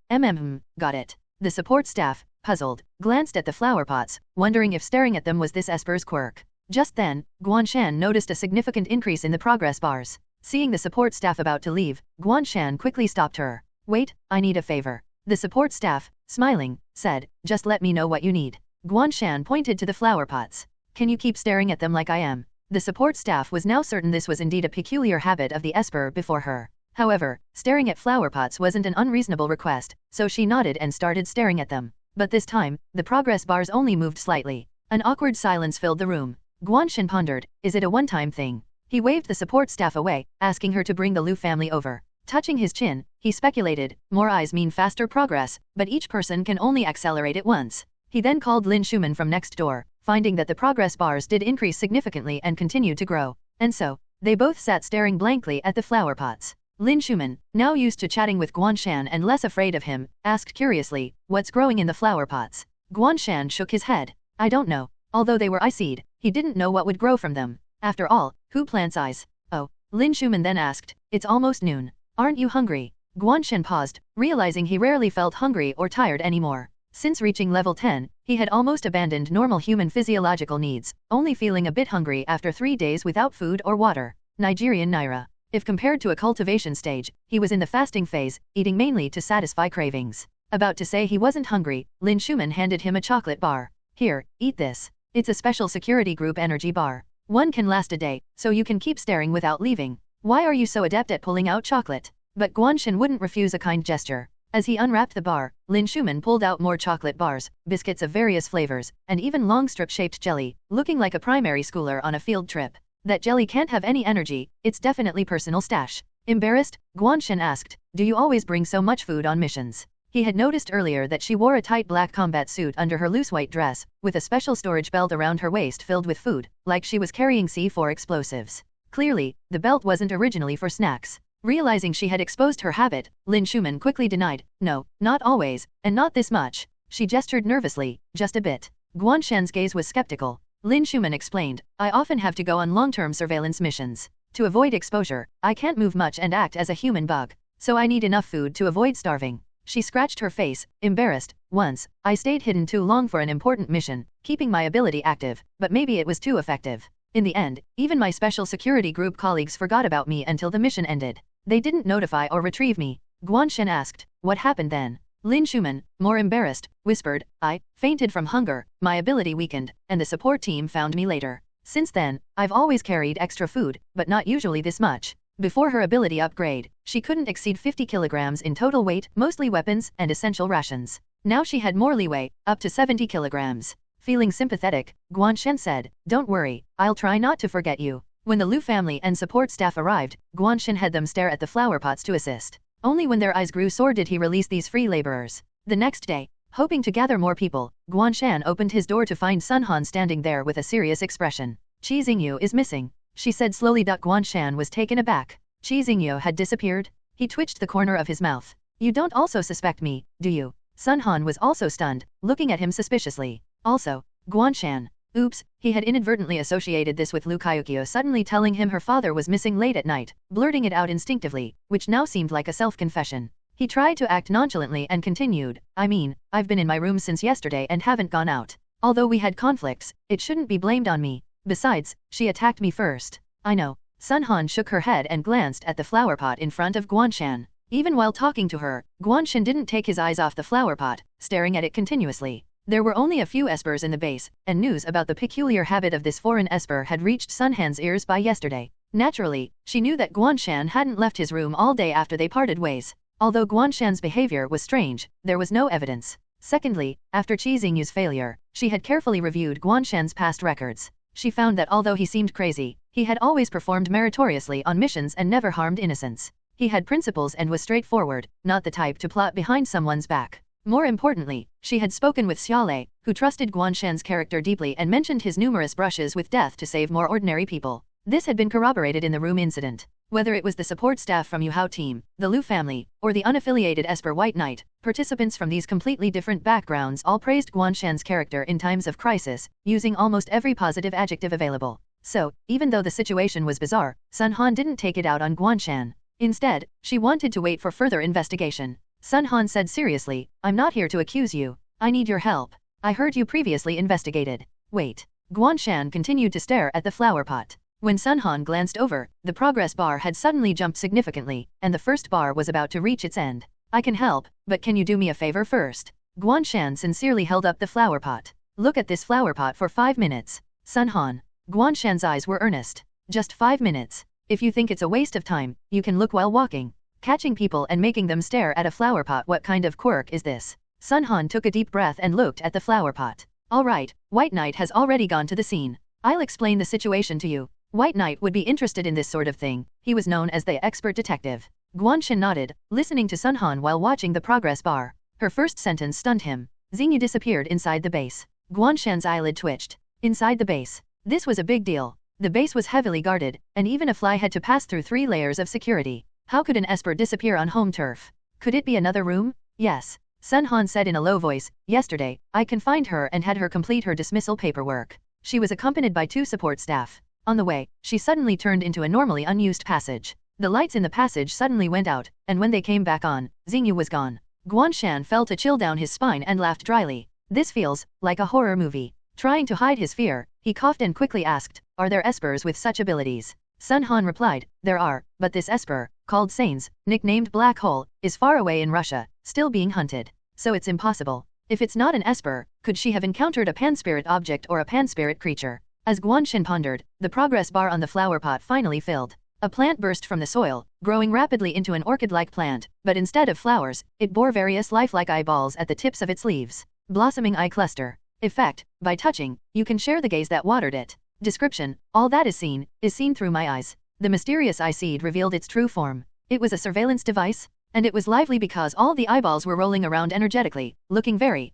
got it. The support staff, puzzled, glanced at the flower pots, wondering if staring at them was this esper's quirk. Just then, Guan Shan noticed a significant increase in the progress bars. Seeing the support staff about to leave, Guan Shan quickly stopped her. Wait, I need a favor. The support staff, smiling, said, just let me know what you need. Guan Shan pointed to the flower pots. Can you keep staring at them like I am? The support staff was now certain this was indeed a peculiar habit of the esper before her. However, staring at flower pots wasn't an unreasonable request, so she nodded and started staring at them. But this time, the progress bars only moved slightly. An awkward silence filled the room. Guan Shan pondered, is it a one-time thing? He waved the support staff away, asking her to bring the Lu family over. Touching his chin, he speculated, more eyes mean faster progress, but each person can only accelerate it once. He then called Lin Schumann from next door, finding that the progress bars did increase significantly and continued to grow. And so, they both sat staring blankly at the flower pots. Lin Schumann, now used to chatting with Guan Shan and less afraid of him, asked curiously, what's growing in the flower pots? Guan Shan shook his head. I don't know. Although they were eye-seed, he didn't know what would grow from them. After all, who plants eyes? Oh. Lin Schumann then asked, it's almost noon. Aren't you hungry? Guan Shan paused, realizing he rarely felt hungry or tired anymore. Since reaching level 10, he had almost abandoned normal human physiological needs, only feeling a bit hungry after 3 days without food or water. Nigerian Naira. If compared to a cultivation stage, he was in the fasting phase, eating mainly to satisfy cravings. About to say he wasn't hungry, Lin Schumann handed him a chocolate bar. Here, eat this. It's a special security group energy bar. One can last a day, so you can keep staring without leaving. Why are you so adept at pulling out chocolate? But Guan Shan wouldn't refuse a kind gesture. As he unwrapped the bar, Lin Schumann pulled out more chocolate bars, biscuits of various flavors, and even long strip-shaped jelly, looking like a primary schooler on a field trip. That jelly can't have any energy, it's definitely personal stash. Embarrassed, Guan Shan asked, do you always bring so much food on missions? He had noticed earlier that she wore a tight black combat suit under her loose white dress, with a special storage belt around her waist filled with food, like she was carrying C4 explosives. Clearly, the belt wasn't originally for snacks. Realizing she had exposed her habit, Lin Schumann quickly denied, "No, not always, and not this much." She gestured nervously, "Just a bit." Guan Shan's gaze was skeptical. Lin Schumann explained, "I often have to go on long-term surveillance missions. To avoid exposure, I can't move much and act as a human bug, so I need enough food to avoid starving." She scratched her face, embarrassed. "Once, I stayed hidden too long for an important mission, keeping my ability active, but maybe it was too effective. In the end, even my special security group colleagues forgot about me until the mission ended. They didn't notify or retrieve me." Guan Shan asked, "What happened then?" Lin Schumann, more embarrassed, whispered, "I fainted from hunger, my ability weakened, and the support team found me later. Since then, I've always carried extra food, but not usually this much." Before her ability upgrade, she couldn't exceed 50 kilograms in total weight, mostly weapons and essential rations. Now she had more leeway, up to 70 kilograms. Feeling sympathetic, Guan Shan said, "Don't worry, I'll try not to forget you." When the Liu family and support staff arrived, Guan Shan had them stare at the flower pots to assist. Only when their eyes grew sore did he release these free laborers. The next day, hoping to gather more people, Guan Shan opened his door to find Sun Han standing there with a serious expression. "Qi Xingyu is missing," she said slowly. Guan Shan was taken aback. Qi Xingyu had disappeared? He twitched the corner of his mouth. "You don't also suspect me, do you?" Sun Han was also stunned, looking at him suspiciously. Also, Guan Shan. Oops, he had inadvertently associated this with Liu Kyukyo suddenly telling him her father was missing late at night, blurting it out instinctively, which now seemed like a self-confession. He tried to act nonchalantly and continued, "I mean, I've been in my room since yesterday and haven't gone out. Although we had conflicts, it shouldn't be blamed on me. Besides, she attacked me first." "I know." Sun Han shook her head and glanced at the flower pot in front of Guan Shan. Even while talking to her, Guan Shan didn't take his eyes off the flower pot, staring at it continuously. There were only a few espers in the base, and news about the peculiar habit of this foreign esper had reached Sun Han's ears by yesterday. Naturally, she knew that Guan Shan hadn't left his room all day after they parted ways. Although Guan Shan's behavior was strange, there was no evidence. Secondly, after Qi Xingyu's failure, she had carefully reviewed Guan Shan's past records. She found that although he seemed crazy, he had always performed meritoriously on missions and never harmed innocents. He had principles and was straightforward, not the type to plot behind someone's back. More importantly, she had spoken with Xiaolei, who trusted Guan Shan's character deeply and mentioned his numerous brushes with death to save more ordinary people. This had been corroborated in the room incident. Whether it was the support staff from Yu Hao team, the Liu family, or the unaffiliated Esper White Knight, participants from these completely different backgrounds all praised Guan Shan's character in times of crisis, using almost every positive adjective available. So, even though the situation was bizarre, Sun Han didn't take it out on Guan Shan. Instead, she wanted to wait for further investigation. Sun Han said seriously, "I'm not here to accuse you. I need your help. I heard you previously investigated." "Wait." Guan Shan continued to stare at the flower pot. When Sun Han glanced over, the progress bar had suddenly jumped significantly, and the first bar was about to reach its end. "I can help, but can you do me a favor first?" Guan Shan sincerely held up the flower pot. "Look at this flower pot for 5 minutes." Sun Han. Guan Shan's eyes were earnest. "Just 5 minutes. If you think it's a waste of time, you can look while walking. Catching people and making them stare at a flower pot, what kind of quirk is this?" Sun Han took a deep breath and looked at the flower pot. "All right, White Knight has already gone to the scene. I'll explain the situation to you." White Knight would be interested in this sort of thing. He was known as the expert detective. Guan Shan nodded, listening to Sun Han while watching the progress bar. Her first sentence stunned him. Xingyu disappeared inside the base. Guan Shan's eyelid twitched. Inside the base. This was a big deal. The base was heavily guarded, and even a fly had to pass through 3 layers of security. How could an esper disappear on home turf? Could it be another room? Yes. Sun Han said in a low voice, "Yesterday, I confined her and had her complete her dismissal paperwork. She was accompanied by 2 support staff. On the way, she suddenly turned into a normally unused passage. The lights in the passage suddenly went out, and when they came back on, Xingyu was gone." Guan Shan felt a chill down his spine and laughed dryly. "This feels like a horror movie." Trying to hide his fear, he coughed and quickly asked, "Are there espers with such abilities?" Sun Han replied, "There are, but this esper, called Sains, nicknamed Black Hole, is far away in Russia, still being hunted. So it's impossible. If it's not an esper, could she have encountered a panspirit object or a panspirit creature?" As Guan Shan pondered, the progress bar on the flower pot finally filled. A plant burst from the soil, growing rapidly into an orchid-like plant, but instead of flowers, it bore various lifelike eyeballs at the tips of its leaves. Blossoming eye cluster. Effect: by touching, you can share the gaze that watered it. Description: all that is seen through my eyes. The mysterious eye seed revealed its true form. It was a surveillance device? And it was lively because all the eyeballs were rolling around energetically, looking very,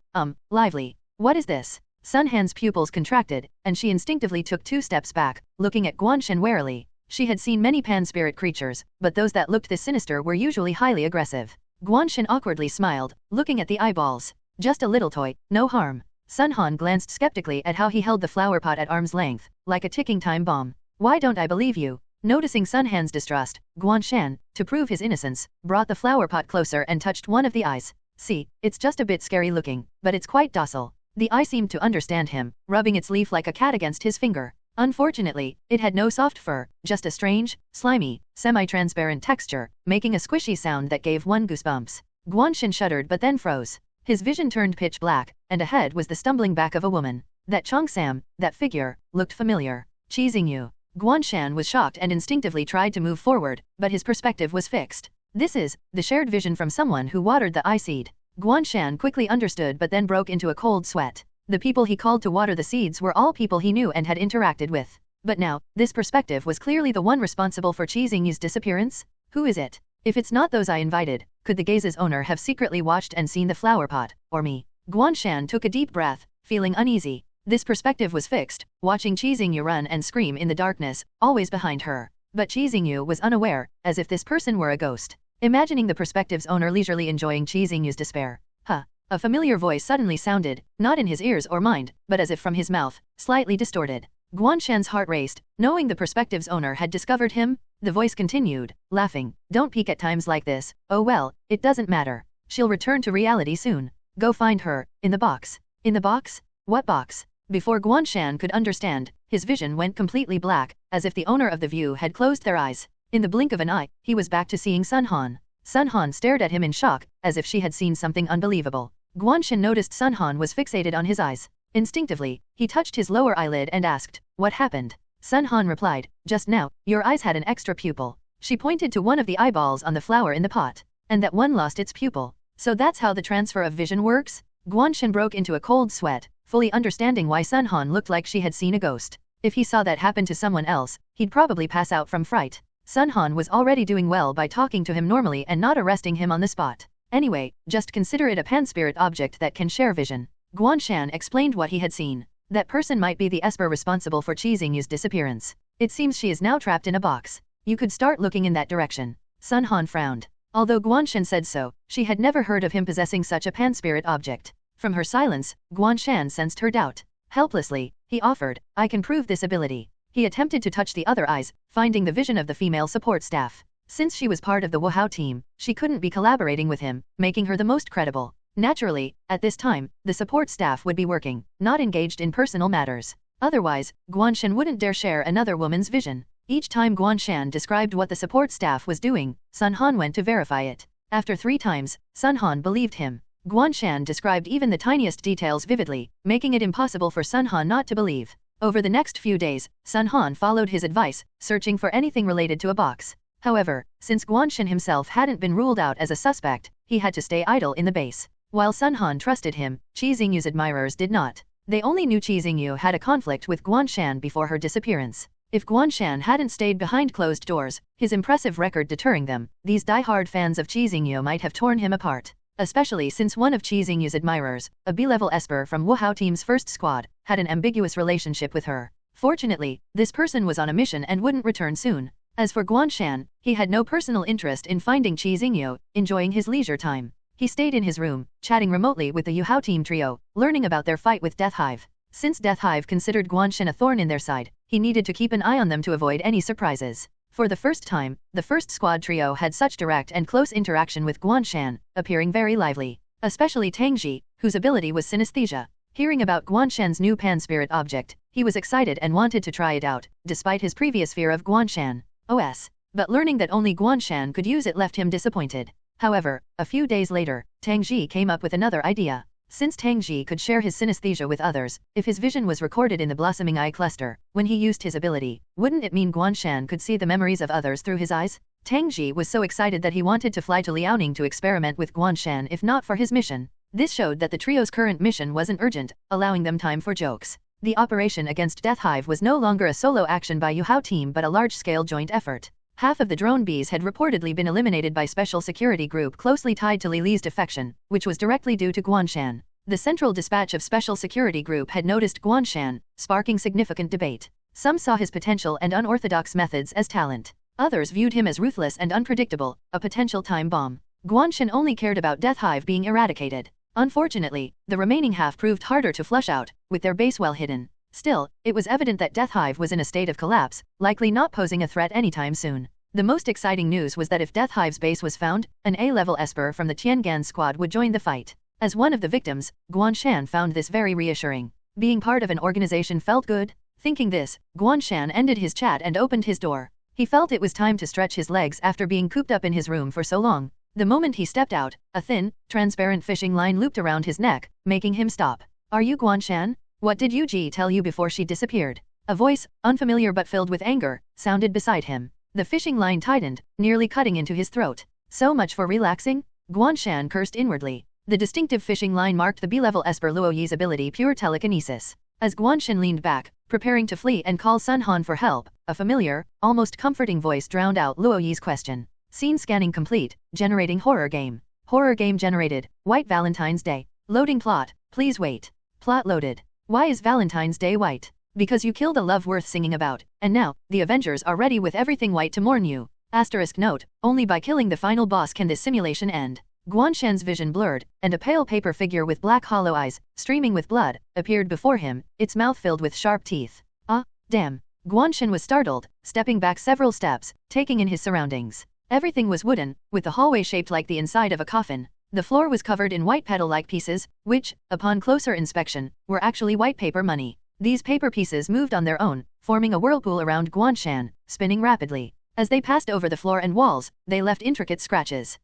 lively. What is this? Sun Han's pupils contracted, and she instinctively took 2 steps back, looking at Guan Shan warily. She had seen many pan-spirit creatures, but those that looked this sinister were usually highly aggressive. Guan Shan awkwardly smiled, looking at the eyeballs. Just a little toy, no harm. Sun Han glanced skeptically at how he held the flower pot at arm's length, like a ticking time bomb. Why don't I believe you? Noticing Sun Han's distrust, Guan Shan, to prove his innocence, brought the flower pot closer and touched one of the eyes. See, it's just a bit scary looking, but it's quite docile. The eye seemed to understand him, rubbing its leaf like a cat against his finger. Unfortunately, it had no soft fur, just a strange, slimy, semi-transparent texture, making a squishy sound that gave one goosebumps. Guan Shan shuddered but then froze. His vision turned pitch black, and ahead was the stumbling back of a woman. That Chong Sam, that figure, looked familiar. Cheesing you. Guan Shan was shocked and instinctively tried to move forward, but his perspective was fixed. This is the shared vision from someone who watered the eye seed. Guan Shan quickly understood but then broke into a cold sweat. The people he called to water the seeds were all people he knew and had interacted with. But now, this perspective was clearly the one responsible for Cheesing Yu's disappearance? Who is it? If it's not those I invited, could the gaze's owner have secretly watched and seen the flower pot, or me? Guan Shan took a deep breath, feeling uneasy. This perspective was fixed, watching Cheesing Yu run and scream in the darkness, always behind her. But Cheesing Yu was unaware, as if this person were a ghost. Imagining the perspective's owner leisurely enjoying Cheesing Yu's despair. Huh. A familiar voice suddenly sounded, not in his ears or mind, but as if from his mouth, slightly distorted. Guan Shan's heart raced, knowing the perspective's owner had discovered him. The voice continued, laughing. Don't peek at times like this. Oh well, it doesn't matter. She'll return to reality soon. Go find her, in the box. In the box? What box? Before Guan Shan could understand, his vision went completely black, as if the owner of the view had closed their eyes. In the blink of an eye, he was back to seeing Sun Han. Sun Han stared at him in shock, as if she had seen something unbelievable. Guan Shan noticed Sun Han was fixated on his eyes. Instinctively, he touched his lower eyelid and asked, "What happened?" Sun Han replied, "Just now, your eyes had an extra pupil." She pointed to one of the eyeballs on the flower in the pot. "And that one lost its pupil. So that's how the transfer of vision works?" Guan Shan broke into a cold sweat, fully understanding why Sun Han looked like she had seen a ghost. If he saw that happen to someone else, he'd probably pass out from fright. Sun Han was already doing well by talking to him normally and not arresting him on the spot. Anyway, just consider it a pan-spirit object that can share vision. Guan Shan explained what he had seen. That person might be the esper responsible for Cheesing Yu's disappearance. It seems she is now trapped in a box. You could start looking in that direction. Sun Han frowned. Although Guan Shan said so, she had never heard of him possessing such a pan-spirit object. From her silence, Guan Shan sensed her doubt. Helplessly, he offered, "I can prove this ability." He attempted to touch the other eyes, finding the vision of the female support staff. Since she was part of the Wuhao team, she couldn't be collaborating with him, making her the most credible. Naturally, at this time, the support staff would be working, not engaged in personal matters. Otherwise, Guan Shan wouldn't dare share another woman's vision. Each time Guan Shan described what the support staff was doing, Sun Han went to verify it. After 3 times, Sun Han believed him. Guan Shan described even the tiniest details vividly, making it impossible for Sun Han not to believe. Over the next few days, Sun Han followed his advice, searching for anything related to a box. However, since Guan Shan himself hadn't been ruled out as a suspect, he had to stay idle in the base. While Sun Han trusted him, Cheesing Yu's admirers did not. They only knew Cheesing Yu had a conflict with Guan Shan before her disappearance. If Guan Shan hadn't stayed behind closed doors, his impressive record deterring them, these die-hard fans of Cheesing Yu might have torn him apart. Especially since one of Cheesing Yu's admirers, a B-level esper from Wuhao team's first squad, had an ambiguous relationship with her. Fortunately, this person was on a mission and wouldn't return soon. As for Guan Shan, he had no personal interest in finding Cheesing Yu, enjoying his leisure time. He stayed in his room, chatting remotely with the Wuhao team trio, learning about their fight with Death Hive. Since Death Hive considered Guan Shan a thorn in their side, he needed to keep an eye on them to avoid any surprises. For the first time, the first squad trio had such direct and close interaction with Guan Shan, appearing very lively. Especially Tang Ji, whose ability was synesthesia. Hearing about Guan Shan's new pan-spirit object, he was excited and wanted to try it out, despite his previous fear of Guan Shan. But learning that only Guan Shan could use it left him disappointed. However, a few days later, Tang Ji came up with another idea. Since Tang Ji could share his synesthesia with others, if his vision was recorded in the blossoming eye cluster, when he used his ability, wouldn't it mean Guan Shan could see the memories of others through his eyes? Tang Ji was so excited that he wanted to fly to Liaoning to experiment with Guan Shan if not for his mission. This showed that the trio's current mission wasn't urgent, allowing them time for jokes. The operation against Death Hive was no longer a solo action by Wuhao team but a large-scale joint effort. Half of the drone bees had reportedly been eliminated by special security group closely tied to Li Li's defection, which was directly due to Guan Shan. The Central Dispatch of Special Security Group had noticed Guan Shan, sparking significant debate. Some saw his potential and unorthodox methods as talent. Others viewed him as ruthless and unpredictable, a potential time bomb. Guan Shan only cared about Death Hive being eradicated. Unfortunately, the remaining half proved harder to flush out, with their base well hidden. Still, it was evident that Death Hive was in a state of collapse, likely not posing a threat anytime soon. The most exciting news was that if Death Hive's base was found, an A-level Esper from the Tiangan squad would join the fight. As one of the victims, Guan Shan found this very reassuring. Being part of an organization felt good. Thinking this, Guan Shan ended his chat and opened his door. He felt it was time to stretch his legs after being cooped up in his room for so long. The moment he stepped out, a thin, transparent fishing line looped around his neck, making him stop. "Are you Guan Shan? What did Yu Ji tell you before she disappeared?" A voice, unfamiliar but filled with anger, sounded beside him. The fishing line tightened, nearly cutting into his throat. So much for relaxing? Guan Shan cursed inwardly. The distinctive fishing line marked the B-level Esper Luo Yi's ability pure telekinesis. As Guan Shan leaned back, preparing to flee and call Sun Han for help, a familiar, almost comforting voice drowned out Luo Yi's question. Scene scanning complete, generating horror game. Horror game generated, White Valentine's Day. Loading plot, please wait. Plot loaded. Why is Valentine's Day white? Because you killed a love worth singing about, and now, the Avengers are ready with everything white to mourn you. Asterisk note, only by killing the final boss can this simulation end. Guan Shan's vision blurred, and a pale paper figure with black hollow eyes, streaming with blood, appeared before him, its mouth filled with sharp teeth. Ah, damn. Guan Shan was startled, stepping back several steps, taking in his surroundings. Everything was wooden, with the hallway shaped like the inside of a coffin. The floor was covered in white petal-like pieces, which, upon closer inspection, were actually white paper money. These paper pieces moved on their own, forming a whirlpool around Guan Shan, spinning rapidly. As they passed over the floor and walls, they left intricate scratches.